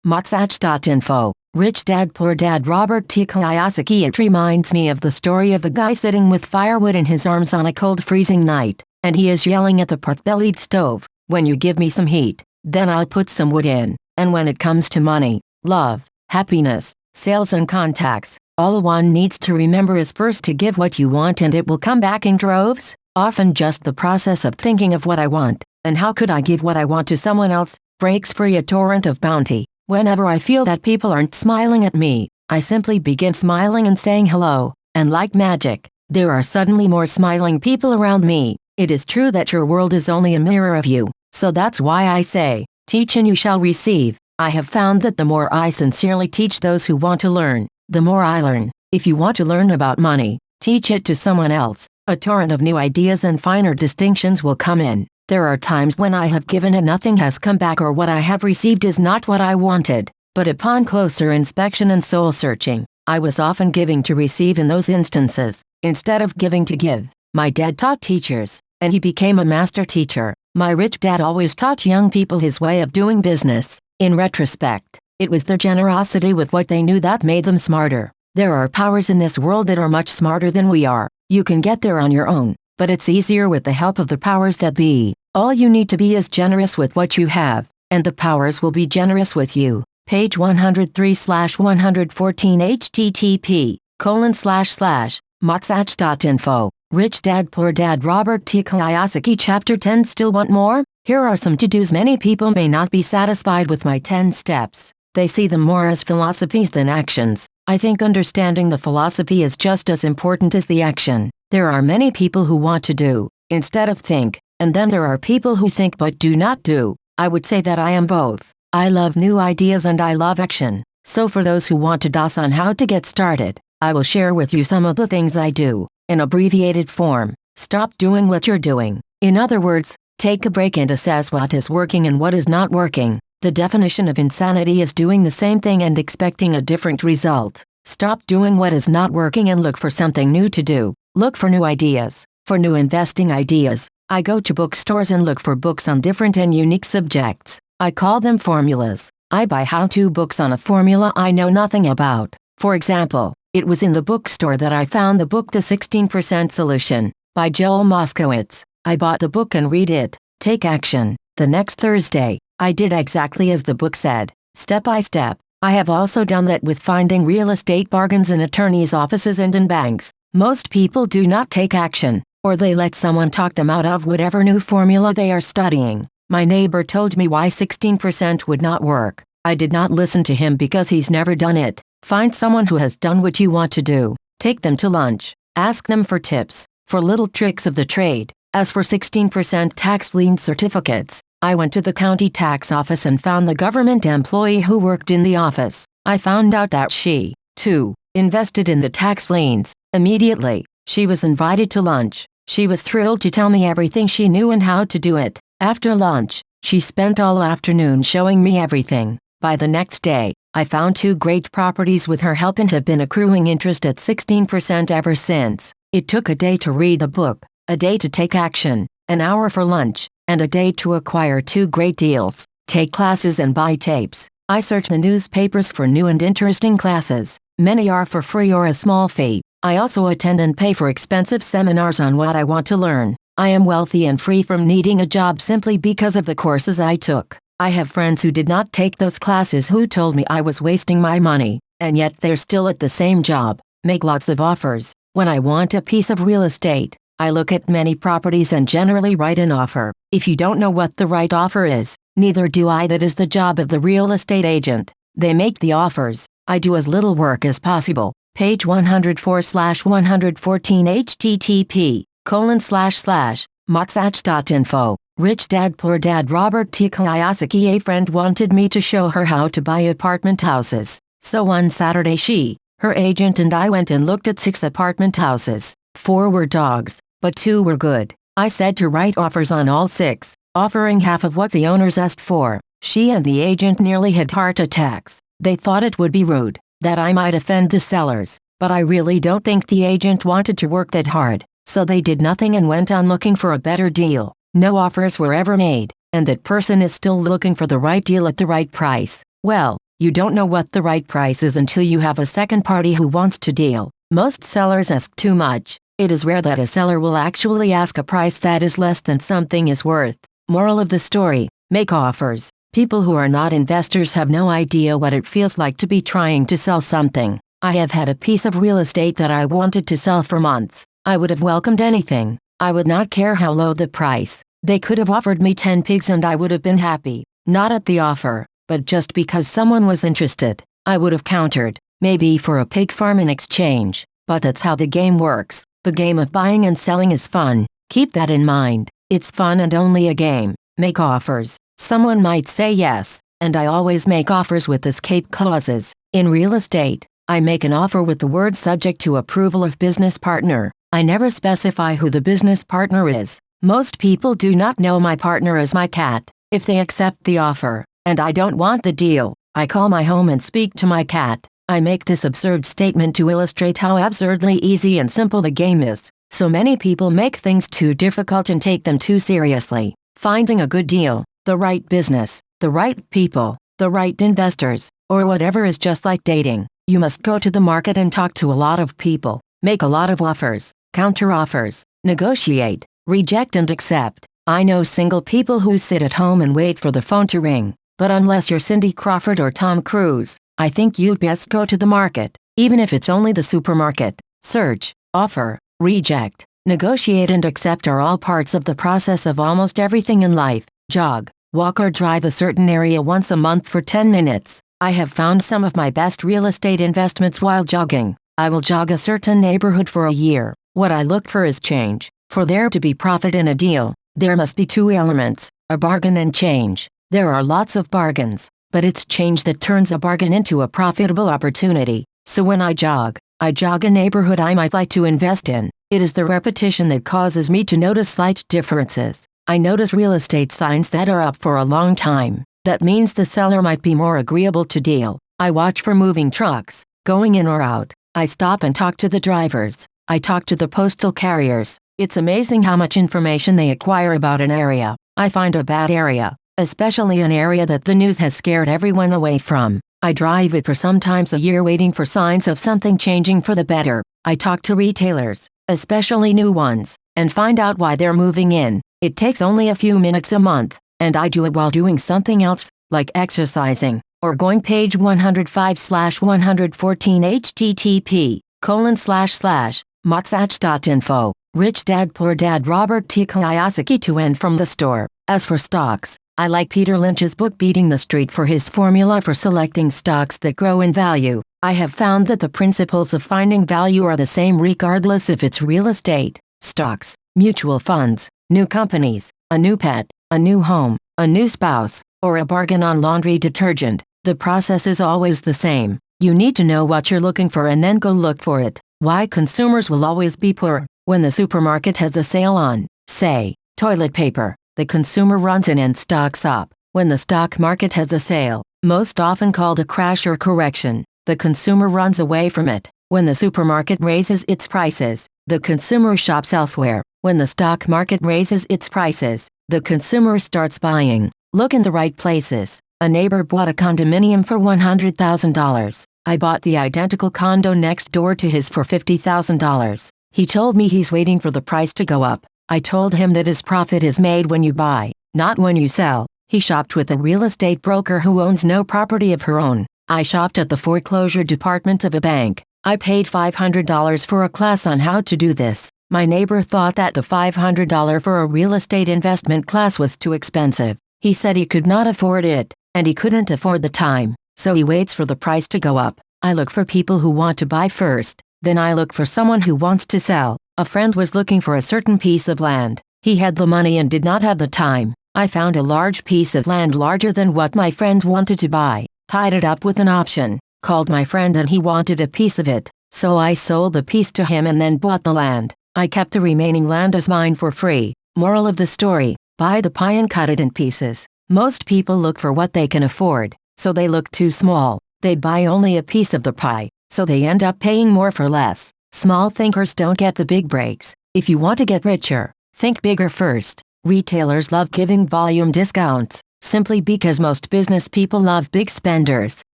http://motsach.info. Rich Dad Poor Dad Robert T. Kiyosaki. It reminds me of the story of a guy sitting with firewood in his arms on a cold freezing night, and he is yelling at the pot-bellied stove, when you give me some heat, then I'll put some wood in. And when it comes to money, love, happiness, sales and contacts, all one needs to remember is first to give what you want and it will come back in droves. Often just the process of thinking of what I want, and how could I give what I want to someone else, breaks free a torrent of bounty. Whenever I feel that people aren't smiling at me, I simply begin smiling and saying hello, and like magic, there are suddenly more smiling people around me. It is true that your world is only a mirror of you, so that's why I say, teach and you shall receive. I have found that the more I sincerely teach those who want to learn, the more I learn. If you want to learn about money, teach it to someone else. A torrent of new ideas and finer distinctions will come in. There are times when I have given and nothing has come back, or what I have received is not what I wanted. But upon closer inspection and soul searching, I was often giving to receive in those instances, instead of giving to give. My dad taught teachers, and he became a master teacher. My rich dad always taught young people his way of doing business. In retrospect, it was their generosity with what they knew that made them smarter. There are powers in this world that are much smarter than we are. You can get there on your own, but it's easier with the help of the powers that be. All you need to be is generous with what you have, and the powers will be generous with you. Page 103/114 http://motsach.info. Rich Dad Poor Dad Robert T. Kiyosaki. Chapter 10. Still want more? Here are some to-dos. Many people may not be satisfied with my 10 steps. They see them more as philosophies than actions. I think understanding the philosophy is just as important as the action. There are many people who want to do, instead of think, and then there are people who think but do not do. I would say that I am both. I love new ideas and I love action. So for those who want to DOS on how to get started, I will share with you some of the things I do, in abbreviated form. Stop doing what you're doing. In other words, take a break and assess what is working and what is not working. The definition of insanity is doing the same thing and expecting a different result. Stop doing what is not working and look for something new to do. Look for new ideas. For new investing ideas, I go to bookstores and look for books on different and unique subjects. I call them formulas. I buy how-to books on a formula I know nothing about. For example, it was in the bookstore that I found the book The 16% Solution, by Joel Moskowitz. I bought the book and read it. Take action. The next Thursday, I did exactly as the book said, step by step. I have also done that with finding real estate bargains in attorneys' offices and in banks. Most people do not take action, or they let someone talk them out of whatever new formula they are studying. My neighbor told me why 16% would not work. I did not listen to him because he's never done it. Find someone who has done what you want to do. Take them to lunch. Ask them for tips, for little tricks of the trade. As for 16% tax lien certificates, I went to the county tax office and found the government employee who worked in the office. I found out that she, too, invested in the tax liens. Immediately, she was invited to lunch. She was thrilled to tell me everything she knew and how to do it. After lunch, she spent all afternoon showing me everything. By the next day, I found 2 great properties with her help and have been accruing interest at 16% ever since. It took a day to read the book, a day to take action, an hour for lunch, and a day to acquire 2 great deals. take classes and buy tapes. I search the newspapers for new and interesting classes. Many are for free or a small fee. I also attend and pay for expensive seminars on what I want to learn. I am wealthy and free from needing a job simply because of the courses I took. I have friends who did not take those classes who told me I was wasting my money, and yet they're still at the same job. Make lots of offers. When I want a piece of real estate, I look at many properties and generally write an offer. If you don't know what the right offer is, neither do I. That is the job of the real estate agent. They make the offers. I do as little work as possible. Page 104/114 http://motsach.info. Rich Dad Poor Dad. Robert T. Kiyosaki. A friend wanted me to show her how to buy apartment houses. So one Saturday she, her agent and I went and looked at 6 apartment houses. 4 were dogs, but 2 were good. I said to write offers on all 6, offering half of what the owners asked for. She and the agent nearly had heart attacks. They thought it would be rude, that I might offend the sellers, but I really don't think the agent wanted to work that hard, so they did nothing and went on looking for a better deal. No offers were ever made, and that person is still looking for the right deal at the right price. Well, you don't know what the right price is until you have a second party who wants to deal. Most sellers ask too much. It is rare that a seller will actually ask a price that is less than something is worth. Moral of the story: make offers. People who are not investors have no idea what it feels like to be trying to sell something. I have had a piece of real estate that I wanted to sell for months. I would have welcomed anything. I would not care how low the price. They could have offered me 10 pigs and I would have been happy. Not at the offer, but just because someone was interested. I would have countered, maybe for a pig farm in exchange. But that's how the game works. The game of buying and selling is fun. Keep that in mind. It's fun and only a game. Make offers. Someone might say yes, and I always make offers with escape clauses. In real estate, I make an offer with the word subject to approval of business partner. I never specify who the business partner is. Most people do not know my partner as my cat. If they accept the offer, and I don't want the deal, I call my home and speak to my cat. I make this absurd statement to illustrate how absurdly easy and simple the game is. So many people make things too difficult and take them too seriously. Finding a good deal, the right business, the right people, the right investors, or whatever is just like dating. You must go to the market and talk to a lot of people, make a lot of offers, counter offers, negotiate, reject and accept. I know single people who sit at home and wait for the phone to ring, but unless you're Cindy Crawford or Tom Cruise, I think you'd best go to the market, even if it's only the supermarket. Search, offer, reject, negotiate and accept are all parts of the process of almost everything in life. Jog, walk or drive a certain area once a month for 10 minutes. I have found some of my best real estate investments while jogging. I will jog a certain neighborhood for a year. What I look for is change. For there to be profit in a deal, there must be 2 elements, a bargain and change. There are lots of bargains, but it's change that turns a bargain into a profitable opportunity. So when I jog a neighborhood I might like to invest in. It is the repetition that causes me to notice slight differences. I notice real estate signs that are up for a long time. That means the seller might be more agreeable to deal. I watch for moving trucks, going in or out. I stop and talk to the drivers. I talk to the postal carriers. It's amazing how much information they acquire about an area. I find a bad area, especially an area that the news has scared everyone away from. I drive it for sometimes a year waiting for signs of something changing for the better. I talk to retailers, especially new ones, and find out why they're moving in. It takes only a few minutes a month, and I do it while doing something else, like exercising, or going. Page 105/114 http://motsach.info. Rich Dad Poor Dad. Robert T. Kiyosaki. To and from the store. As for stocks, I like Peter Lynch's book Beating the Street for his formula for selecting stocks that grow in value. I have found that the principles of finding value are the same regardless if it's real estate, stocks, mutual funds, new companies, a new pet, a new home, a new spouse, or a bargain on laundry detergent. The process is always the same. You need to know what you're looking for and then go look for it. Why consumers will always be poor. When the supermarket has a sale on, say, toilet paper, the consumer runs in and stocks up. When the stock market has a sale, most often called a crash or correction, the consumer runs away from it. When the supermarket raises its prices, the consumer shops elsewhere. When the stock market raises its prices, the consumer starts buying. Look in the right places. A neighbor bought a condominium for $100,000. I bought the identical condo next door to his for $50,000. He told me he's waiting for the price to go up. I told him that his profit is made when you buy, not when you sell. He shopped with a real estate broker who owns no property of her own. I shopped at the foreclosure department of a bank. I paid $500 for a class on how to do this. My neighbor thought that the $500 for a real estate investment class was too expensive. He said he could not afford it, and he couldn't afford the time, so he waits for the price to go up. I look for people who want to buy first, then I look for someone who wants to sell. A friend was looking for a certain piece of land. He had the money and did not have the time. I found a large piece of land larger than what my friend wanted to buy, tied it up with an option, called my friend and he wanted a piece of it, so I sold the piece to him and then bought the land. I kept the remaining land as mine for free. Moral of the story: buy the pie and cut it in pieces. Most people look for what they can afford, so they look too small. They buy only a piece of the pie, so they end up paying more for less. Small thinkers don't get the big breaks. If you want to get richer, think bigger first. Retailers love giving volume discounts, simply because most business people love big spenders.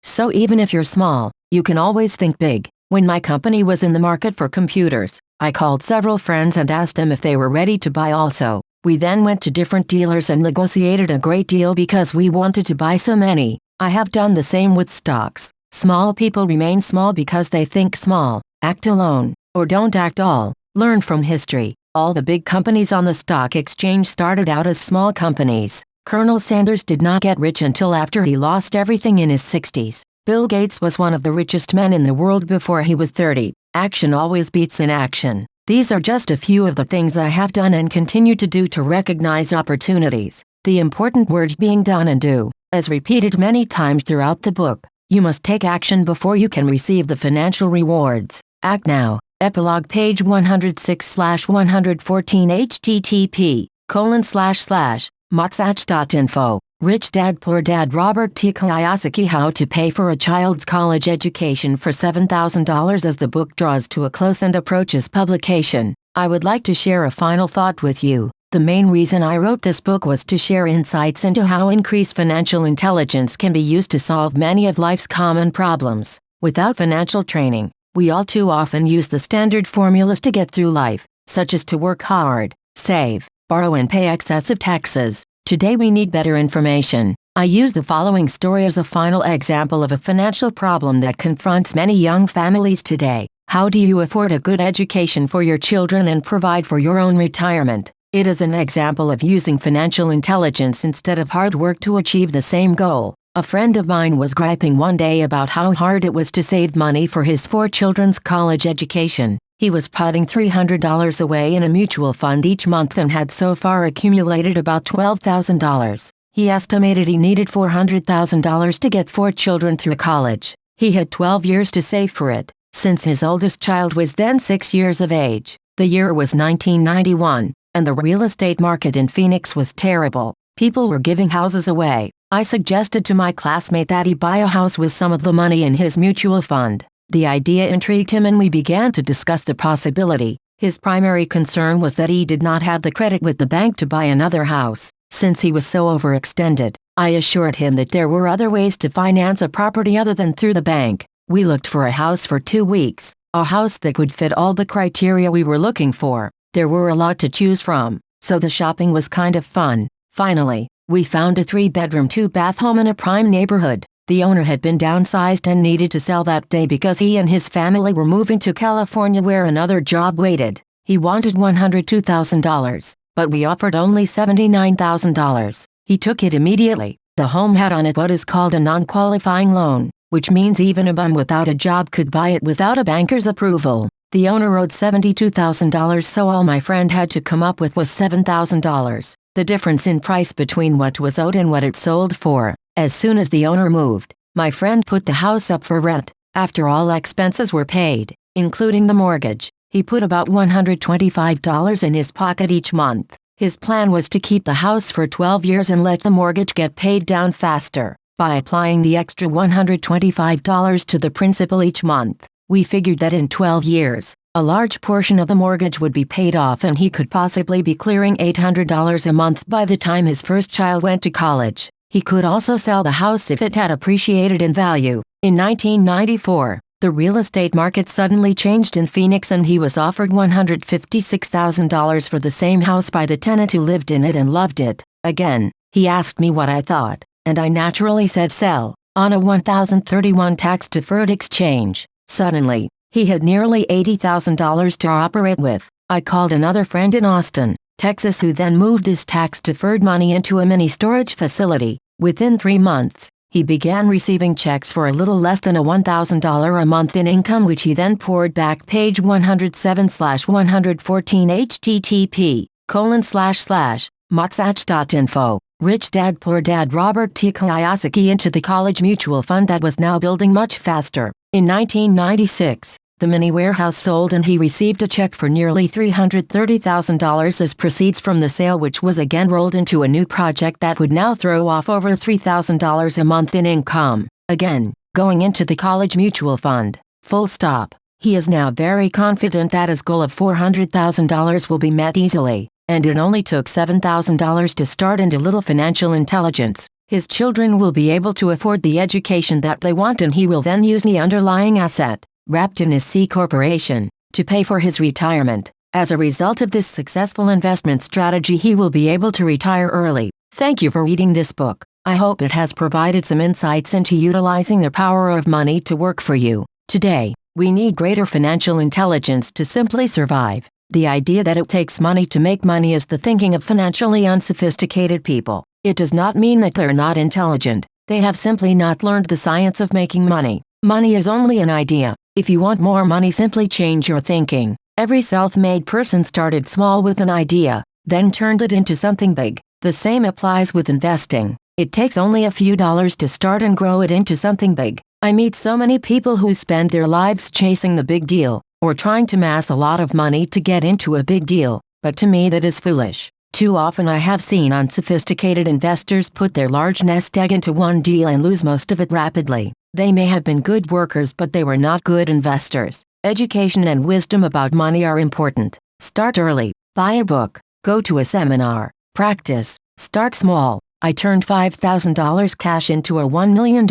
So even if you're small, you can always think big. When my company was in the market for computers, I called several friends and asked them if they were ready to buy also. We then went to different dealers and negotiated a great deal because we wanted to buy so many. I have done the same with stocks. Small people remain small because they think small. Act alone, or don't act all. Learn from history. All the big companies on the stock exchange started out as small companies. Colonel Sanders did not get rich until after he lost everything in his 60s. Bill Gates was one of the richest men in the world before he was 30. Action always beats inaction. These are just a few of the things I have done and continue to do to recognize opportunities. The important words being done and do, as repeated many times throughout the book. You must take action before you can receive the financial rewards. Act now. Epilogue page 106/114 http://motsach.info. Rich Dad Poor Dad Robert T. Kiyosaki. How to Pay for a Child's College Education for $7,000. As the book draws to a close and approaches publication, I would like to share a final thought with you. The main reason I wrote this book was to share insights into how increased financial intelligence can be used to solve many of life's common problems. Without financial training, we all too often use the standard formulas to get through life, such as to work hard, save, borrow and pay excessive taxes. Today we need better information. I use the following story as a final example of a financial problem that confronts many young families today. How do you afford a good education for your children and provide for your own retirement? It is an example of using financial intelligence instead of hard work to achieve the same goal. A friend of mine was griping one day about how hard it was to save money for his 4 children's college education. He was putting $300 away in a mutual fund each month and had so far accumulated about $12,000. He estimated he needed $400,000 to get 4 children through college. He had 12 years to save for it, since his oldest child was then 6 years of age. The year was 1991, and the real estate market in Phoenix was terrible. People were giving houses away. I suggested to my classmate that he buy a house with some of the money in his mutual fund. The idea intrigued him and we began to discuss the possibility. His primary concern was that he did not have the credit with the bank to buy another house, since he was so overextended. I assured him that there were other ways to finance a property other than through the bank. We looked for a house for 2 weeks, a house that would fit all the criteria we were looking for. There were a lot to choose from, so the shopping was kind of fun. Finally, we found a 3-bedroom 2-bath home in a prime neighborhood. The owner had been downsized and needed to sell that day because he and his family were moving to California where another job waited. He wanted $102,000, but we offered only $79,000. He took it immediately. The home had on it what is called a non-qualifying loan, which means even a bum without a job could buy it without a banker's approval. The owner owed $72,000, so all my friend had to come up with was $7,000. The difference in price between what was owed and what it sold for. As soon as the owner moved, my friend put the house up for rent. After all expenses were paid, including the mortgage, he put about $125 in his pocket each month. His plan was to keep the house for 12 years and let the mortgage get paid down faster, by applying the extra $125 to the principal each month. We figured that in 12 years, a large portion of the mortgage would be paid off and he could possibly be clearing $800 a month by the time his first child went to college. He could also sell the house if it had appreciated in value. In 1994, the real estate market suddenly changed in Phoenix and he was offered $156,000 for the same house by the tenant who lived in it and loved it. Again, he asked me what I thought, and I naturally said sell, on a $1,031 tax-deferred exchange. Suddenly, he had nearly $80,000 to operate with. I called another friend in Austin, Texas who then moved this tax-deferred money into a mini storage facility. Within 3 months, he began receiving checks for a little less than $1,000 a month in income which he then poured back. Page 107/114 http://motsach.info. Rich Dad Poor Dad Robert T. Kiyosaki into the college mutual fund that was now building much faster. In 1996, the mini warehouse sold and he received a check for nearly $330,000 as proceeds from the sale, which was again rolled into a new project that would now throw off over $3,000 a month in income. Again, going into the college mutual fund. Full stop. He is now very confident that his goal of $400,000 will be met easily, and it only took $7,000 to start into little financial intelligence. His children will be able to afford the education that they want and he will then use the underlying asset, wrapped in his C corporation, to pay for his retirement. As a result of this successful investment strategy, he will be able to retire early. Thank you for reading this book. I hope it has provided some insights into utilizing the power of money to work for you. Today, we need greater financial intelligence to simply survive. The idea that it takes money to make money is the thinking of financially unsophisticated people. It does not mean that they're not intelligent. They have simply not learned the science of making money. Money is only an idea. If you want more money, simply change your thinking. Every self-made person started small with an idea, then turned it into something big. The same applies with investing. It takes only a few dollars to start and grow it into something big. I meet so many people who spend their lives chasing the big deal, or trying to amass a lot of money to get into a big deal, but to me that is foolish. Too often I have seen unsophisticated investors put their large nest egg into one deal and lose most of it rapidly. They may have been good workers, but they were not good investors. Education and wisdom about money are important. Start early. Buy a book. Go to a seminar. Practice. Start small. I turned $5,000 cash into a $1 million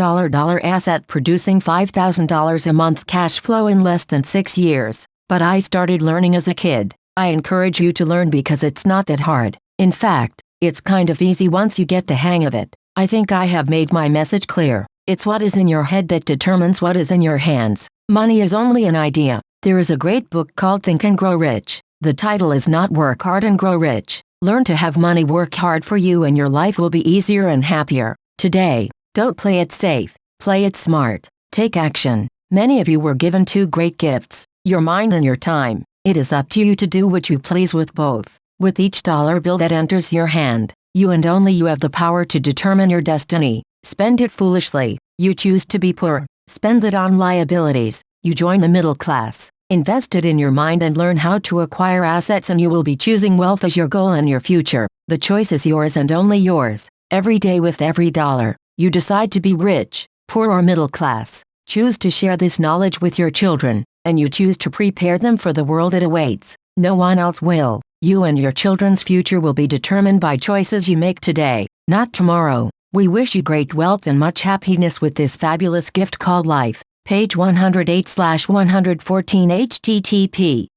asset, producing $5,000 a month cash flow in less than 6 years. But I started learning as a kid. I encourage you to learn because it's not that hard. In fact, it's kind of easy once you get the hang of it. I think I have made my message clear. It's what is in your head that determines what is in your hands. Money is only an idea. There is a great book called Think and Grow Rich. The title is not Work Hard and Grow Rich. Learn to have money work hard for you and your life will be easier and happier. Today, don't play it safe. Play it smart. Take action. Many of you were given 2 great gifts, your mind and your time. It is up to you to do what you please with both. With each dollar bill that enters your hand, you and only you have the power to determine your destiny. Spend it foolishly. You choose to be poor. Spend it on liabilities. You join the middle class. Invest it in your mind and learn how to acquire assets and you will be choosing wealth as your goal and your future. The choice is yours and only yours. Every day with every dollar, you decide to be rich, poor or middle class. Choose to share this knowledge with your children, and you choose to prepare them for the world that awaits. No one else will. You and your children's future will be determined by choices you make today, not tomorrow. We wish you great wealth and much happiness with this fabulous gift called life. Page 108/114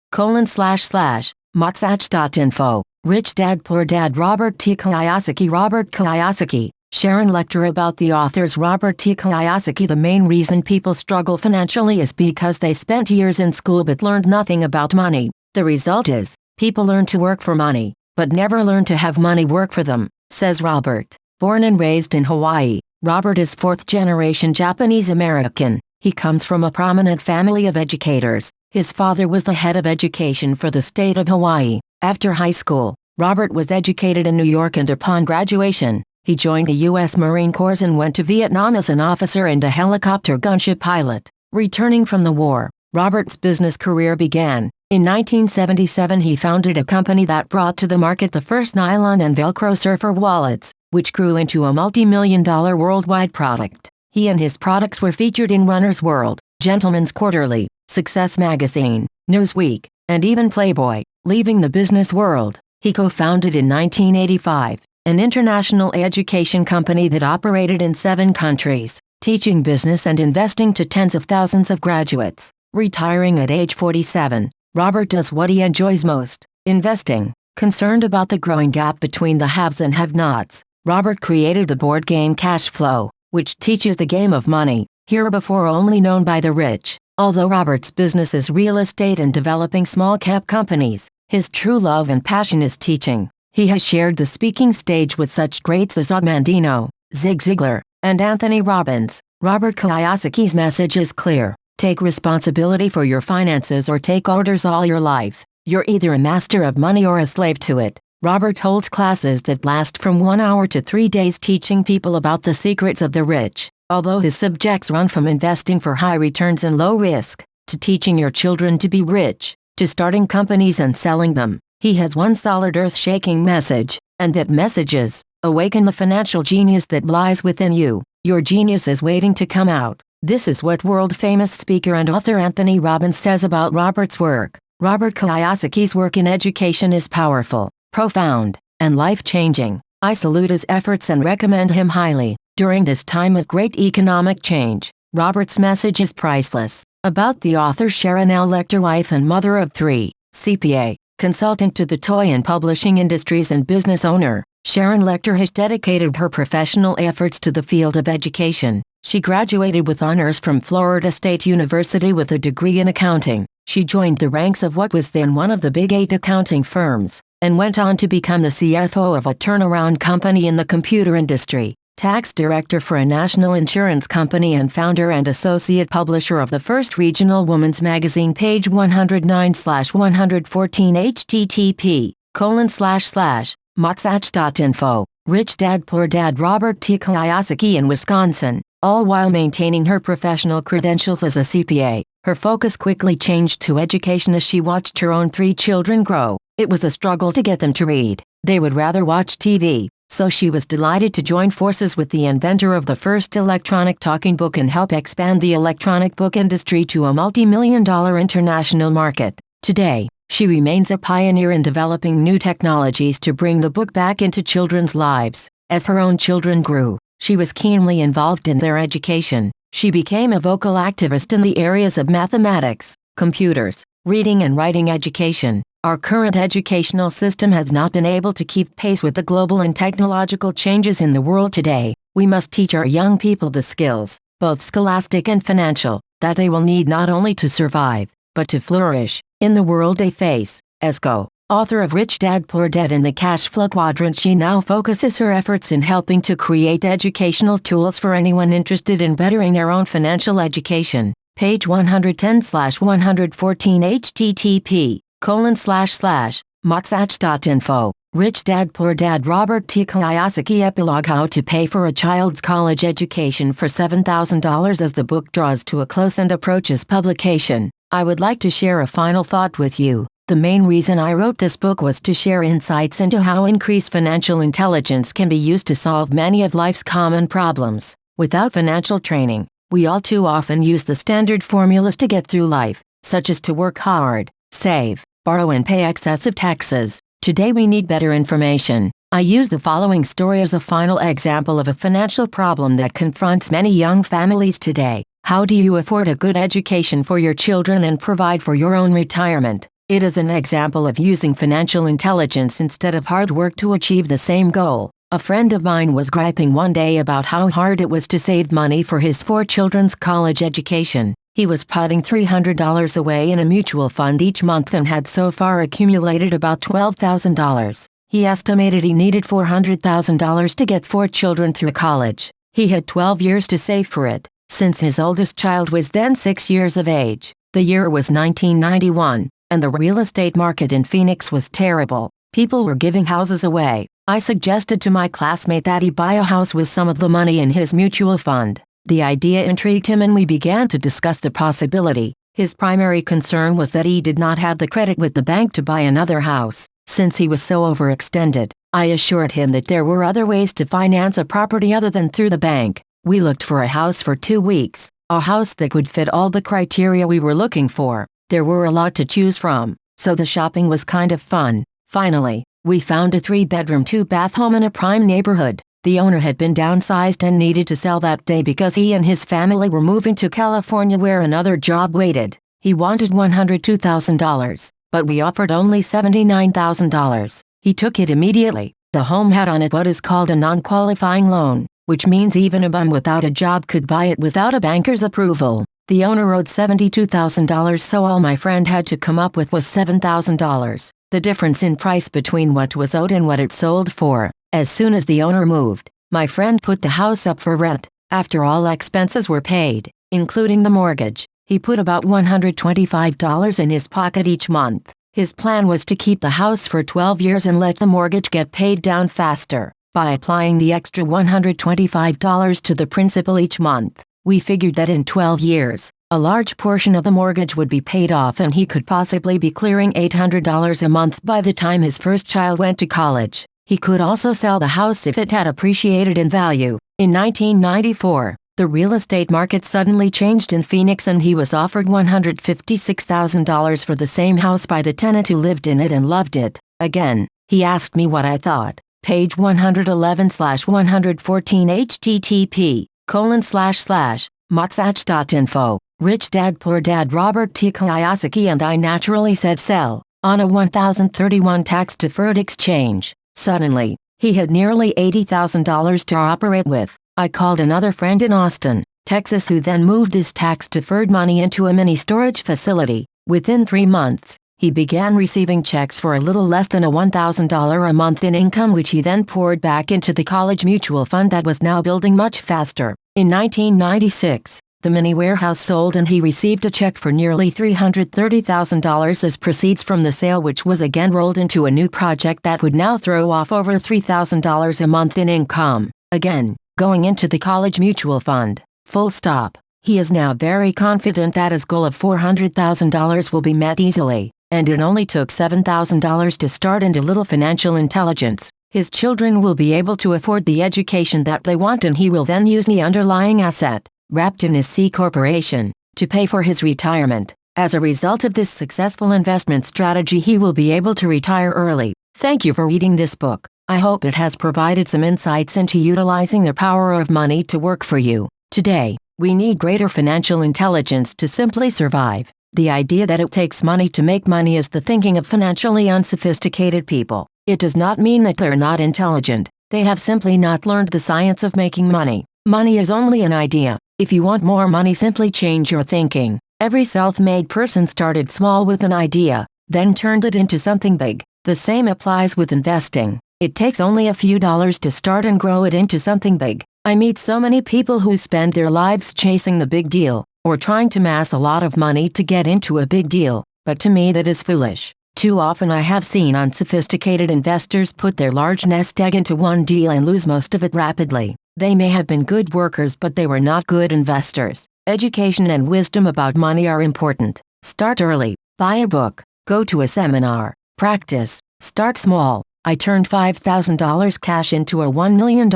http://motsach.info. Rich Dad Poor Dad Robert T. Kiyosaki. Robert Kiyosaki. Sharon Lechter. About the authors Robert T. Kiyosaki. The main reason people struggle financially is because they spent years in school but learned nothing about money. The result is, people learn to work for money, but never learn to have money work for them, says Robert. Born and raised in Hawaii, Robert is 4th-generation Japanese American. He comes from a prominent family of educators. His father was the head of education for the state of Hawaii. After high school, Robert was educated in New York and upon graduation, he joined the U.S. Marine Corps and went to Vietnam as an officer and a helicopter gunship pilot. Returning from the war, Robert's business career began. In 1977 he founded a company that brought to the market the first nylon and Velcro surfer wallets, which grew into a multi-million-dollar worldwide product. He and his products were featured in Runner's World, Gentleman's Quarterly, Success Magazine, Newsweek, and even Playboy. Leaving the business world, he co-founded in 1985 an international education company that operated in 7 countries, teaching business and investing to tens of thousands of graduates. Retiring at age 47, Robert does what he enjoys most, investing. Concerned about the growing gap between the haves and have-nots, Robert created the board game Cash Flow, which teaches the game of money, heretofore only known by the rich. Although Robert's business is real estate and developing small-cap companies, his true love and passion is teaching. He has shared the speaking stage with such greats as Og Mandino, Zig Ziglar, and Anthony Robbins. Robert Kiyosaki's message is clear. Take responsibility for your finances or take orders all your life. You're either a master of money or a slave to it. Robert holds classes that last from 1 hour to 3 days teaching people about the secrets of the rich. Although his subjects run from investing for high returns and low risk, to teaching your children to be rich, to starting companies and selling them, he has one solid earth-shaking message, and that message is, awaken the financial genius that lies within you. Your genius is waiting to come out. This is what world-famous speaker and author Anthony Robbins says about Robert's work. Robert Kiyosaki's work in education is powerful, profound, and life-changing. I salute his efforts and recommend him highly. During this time of great economic change, Robert's message is priceless. About the author Sharon L. Lechter, wife and mother of 3, CPA, consultant to the toy and publishing industries and business owner, Sharon Lechter has dedicated her professional efforts to the field of education. She graduated with honors from Florida State University with a degree in accounting. She joined the ranks of what was then one of the Big 8 accounting firms, and went on to become the CFO of a turnaround company in the computer industry, tax director for a national insurance company, and founder and associate publisher of the first regional women's magazine, page 109/114 http://motsach.info. Rich Dad Poor Dad. Robert T. Kiyosaki in Wisconsin. All while maintaining her professional credentials as a CPA, her focus quickly changed to education as she watched her own 3 children grow. It was a struggle to get them to read. They would rather watch TV. So she was delighted to join forces with the inventor of the first electronic talking book and help expand the electronic book industry to a multi-million-dollar international market. Today, she remains a pioneer in developing new technologies to bring the book back into children's lives. As her own children grew, she was keenly involved in their education. She became a vocal activist in the areas of mathematics, computers, reading and writing education. Our current educational system has not been able to keep pace with the global and technological changes in the world today. We must teach our young people the skills, both scholastic and financial, that they will need not only to survive, but to flourish in the world they face. As co-author of Rich Dad Poor Dad in the Cash Flow Quadrant, she now focuses her efforts in helping to create educational tools for anyone interested in bettering their own financial education. Page 110/114 http://motsach.info. Rich Dad Poor Dad. Robert T. Kiyosaki. Epilogue: How to Pay for a Child's College Education for $7,000. As the book draws to a close and approaches publication, I would like to share a final thought with you. The main reason I wrote this book was to share insights into how increased financial intelligence can be used to solve many of life's common problems. Without financial training, we all too often use the standard formulas to get through life, such as to work hard, save, borrow and pay excessive taxes. Today we need better information. I use the following story as a final example of a financial problem that confronts many young families today. How do you afford a good education for your children and provide for your own retirement? It is an example of using financial intelligence instead of hard work to achieve the same goal. A friend of mine was griping one day about how hard it was to save money for his 4 children's college education. He was putting $300 away in a mutual fund each month and had so far accumulated about $12,000. He estimated he needed $400,000 to get 4 children through college. He had 12 years to save for it, since his oldest child was then 6 years of age. The year was 1991, and the real estate market in Phoenix was terrible. People were giving houses away. I suggested to my classmate that he buy a house with some of the money in his mutual fund. The idea intrigued him and we began to discuss the possibility. His primary concern was that he did not have the credit with the bank to buy another house, since he was so overextended. I assured him that there were other ways to finance a property other than through the bank. We looked for a house for 2 weeks, A house that would fit all the criteria we were looking for. There were a lot to choose from, so the shopping was kind of fun. Finally, we found a 3-bedroom 2-bath home in a prime neighborhood. The owner had been downsized and needed to sell that day because he and his family were moving to California where another job waited. He wanted $102,000, but we offered only $79,000. He took it immediately. The home had on it what is called a non-qualifying loan, which means even a bum without a job could buy it without a banker's approval. The owner owed $72,000, so all my friend had to come up with was $7,000. The difference in price between what was owed and what it sold for. As soon as the owner moved, my friend put the house up for rent. After all expenses were paid, including the mortgage, he put about $125 in his pocket each month. His plan was to keep the house for 12 years and let the mortgage get paid down faster. By applying the extra $125 to the principal each month, we figured that in 12 years, a large portion of the mortgage would be paid off and he could possibly be clearing $800 a month by the time his first child went to college. He could also sell the house if it had appreciated in value. In 1994, the real estate market suddenly changed in Phoenix and he was offered $156,000 for the same house by the tenant who lived in it and loved it. Again, he asked me what I thought. Page 111/114 http://motsach.info. Rich Dad Poor Dad Robert T. Kiyosaki and I naturally said sell, on a 1031 tax-deferred exchange. Suddenly, he had nearly $80,000 to operate with. I called another friend in Austin, Texas who then moved this tax-deferred money into a mini storage facility. Within 3 months, he began receiving checks for a little less than a $1,000 a month in income which he then poured back into the college mutual fund that was now building much faster. In 1996, the mini warehouse sold and he received a check for nearly $330,000 as proceeds from the sale which was again rolled into a new project that would now throw off over $3,000 a month in income. Again, going into the college mutual fund. Full stop. He is now very confident that his goal of $400,000 will be met easily, and it only took $7,000 to start and a little financial intelligence. His children will be able to afford the education that they want and he will then use the underlying asset, wrapped in his C corporation, to pay for his retirement. As a result of this successful investment strategy he will be able to retire early. Thank you for reading this book. I hope it has provided some insights into utilizing the power of money to work for you. Today, we need greater financial intelligence to simply survive. The idea that it takes money to make money is the thinking of financially unsophisticated people. It does not mean that they're not intelligent. They have simply not learned the science of making money. Money is only an idea. If you want more money, simply change your thinking. Every self-made person started small with an idea, then turned it into something big. The same applies with investing. It takes only a few dollars to start and grow it into something big. I meet so many people who spend their lives chasing the big deal, or trying to amass a lot of money to get into a big deal, but to me that is foolish. Too often I have seen unsophisticated investors put their large nest egg into one deal and lose most of it rapidly. They may have been good workers but they were not good investors. Education and wisdom about money are important. Start early, buy a book, go to a seminar, practice, start small. I turned $5,000 cash into a $1 million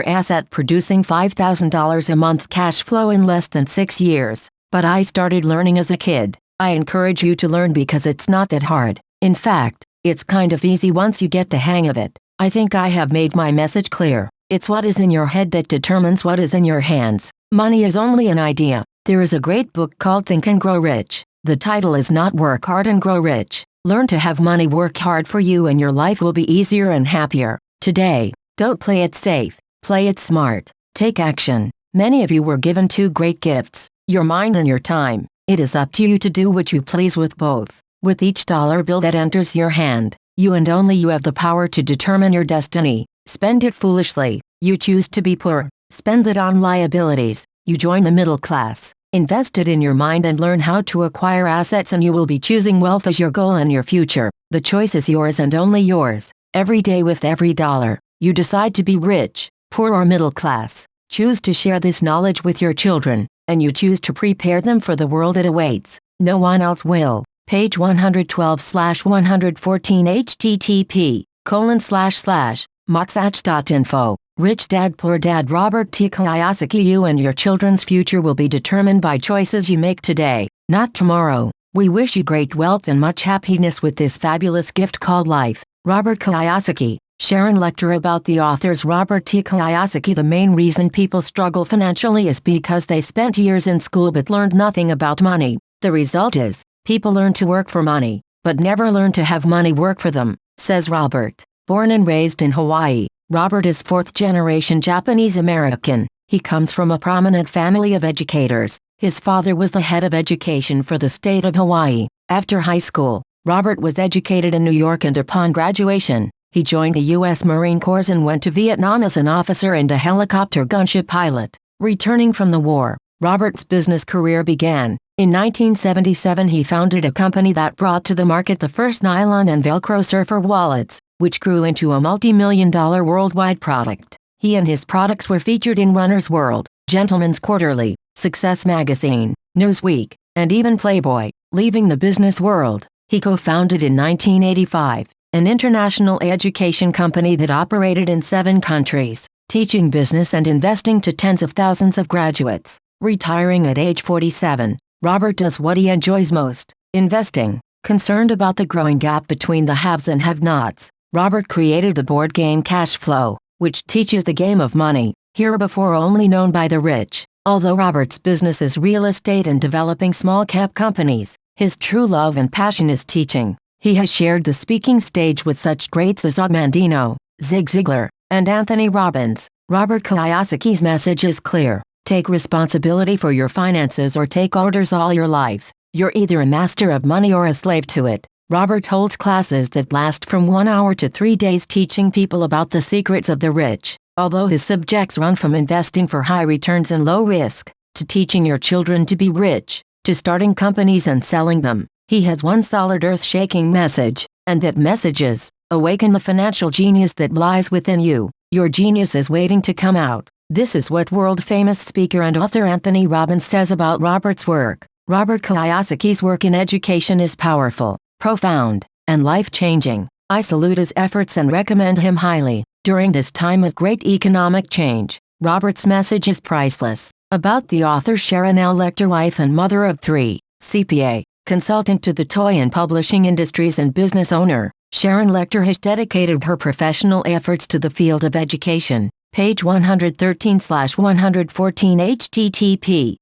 asset producing $5,000 a month cash flow in less than 6 years. But I started learning as a kid. I encourage you to learn because it's not that hard. In fact, it's kind of easy once you get the hang of it. I think I have made my message clear. It's what is in your head that determines what is in your hands. Money is only an idea. There is a great book called Think and Grow Rich. The title is not Work Hard and Grow Rich. Learn to have money work hard for you and your life will be easier and happier. Today, don't play it safe, play it smart. Take action. Many of you were given 2 great gifts, your mind and your time. It is up to you to do what you please with both. With each dollar bill that enters your hand, you and only you have the power to determine your destiny. Spend it foolishly. You choose to be poor. Spend it on liabilities. You join the middle class. Invest it in your mind and learn how to acquire assets and you will be choosing wealth as your goal and your future. The choice is yours and only yours. Every day with every dollar, you decide to be rich, poor or middle class. Choose to share this knowledge with your children, and you choose to prepare them for the world that awaits. No one else will. Page 112/114 http://motsach.info Rich Dad Poor Dad. Robert T. Kiyosaki. You and your children's future will be determined by choices you make today, not tomorrow. We wish you great wealth and much happiness with this fabulous gift called life. Robert Kiyosaki. Sharon Lechter. About the authors Robert T. Kiyosaki. The main reason people struggle financially is because they spent years in school but learned nothing about money. The result is, people learn to work for money, but never learn to have money work for them, says Robert. Born and raised in Hawaii, Robert is fourth-generation Japanese American. He comes from a prominent family of educators. His father was the head of education for the state of Hawaii. After high school, Robert was educated in New York, and upon graduation, he joined the U.S. Marine Corps and went to Vietnam as an officer and a helicopter gunship pilot. Returning from the war, Robert's business career began. In 1977 he founded a company that brought to the market the first nylon and Velcro surfer wallets, which grew into a multi-million-dollar worldwide product. He and his products were featured in Runner's World, Gentleman's Quarterly, Success Magazine, Newsweek, and even Playboy. Leaving the business world, he co-founded in 1985 an international education company that operated in 7 countries, teaching business and investing to tens of thousands of graduates. Retiring at age 47, Robert does what he enjoys most, investing. Concerned about the growing gap between the haves and have-nots, Robert created the board game Cash Flow, which teaches the game of money, heretofore only known by the rich. Although Robert's business is real estate and developing small-cap companies, his true love and passion is teaching. He has shared the speaking stage with such greats as Og Mandino, Zig Ziglar, and Anthony Robbins. Robert Kiyosaki's message is clear. Take responsibility for your finances or take orders all your life. You're either a master of money or a slave to it. Robert holds classes that last from 1 hour to 3 days, teaching people about the secrets of the rich. Although his subjects run from investing for high returns and low risk, to teaching your children to be rich, to starting companies and selling them, he has one solid earth-shaking message, and that message is, awaken the financial genius that lies within you. Your genius is waiting to come out. This is what world-famous speaker and author Anthony Robbins says about Robert's work. Robert Kiyosaki's work in education is powerful, profound, and life-changing. I salute his efforts and recommend him highly. During this time of great economic change, Robert's message is priceless. About the author Sharon L. Lechter, wife and mother of 3, CPA, consultant to the toy and publishing industries and business owner, Sharon Lechter has dedicated her professional efforts to the field of education. Page 113/114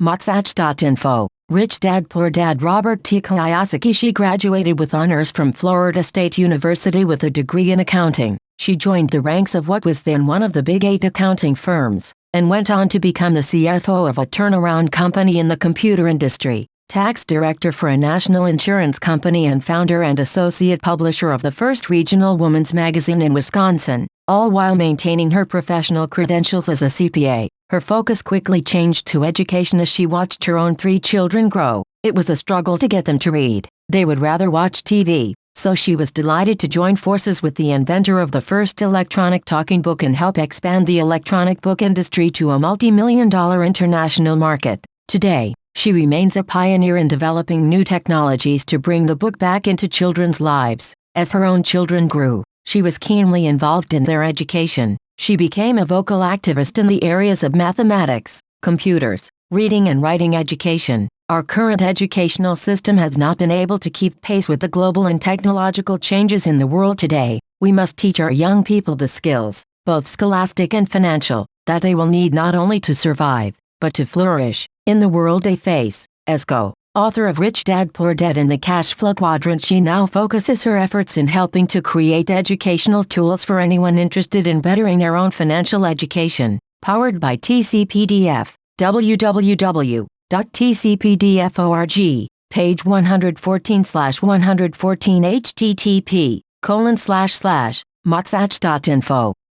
http://motsach.info. Rich Dad Poor Dad. Robert T. Kiyosaki. She graduated with honors from Florida State University with a degree in accounting. She joined the ranks of what was then one of the Big 8 accounting firms, and went on to become the CFO of a turnaround company in the computer industry, tax director for a national insurance company, and founder and associate publisher of the first regional women's magazine in Wisconsin. All while maintaining her professional credentials as a CPA, her focus quickly changed to education as she watched her own 3 children grow. It was a struggle to get them to read. They would rather watch TV, so she was delighted to join forces with the inventor of the first electronic talking book and help expand the electronic book industry to a multi-million-dollar international market. Today, she remains a pioneer in developing new technologies to bring the book back into children's lives. As her own children grew, she was keenly involved in their education. She became a vocal activist in the areas of mathematics, computers, reading and writing education. Our current educational system has not been able to keep pace with the global and technological changes in the world today. We must teach our young people the skills, both scholastic and financial, that they will need not only to survive, but to flourish in the world they face. As co-author of Rich Dad Poor Dad and the Cash Flow Quadrant, she now focuses her efforts in helping to create educational tools for anyone interested in bettering their own financial education. Powered by TCPDF. www.tcpdf.org. Page 114/114 http://motsach.info.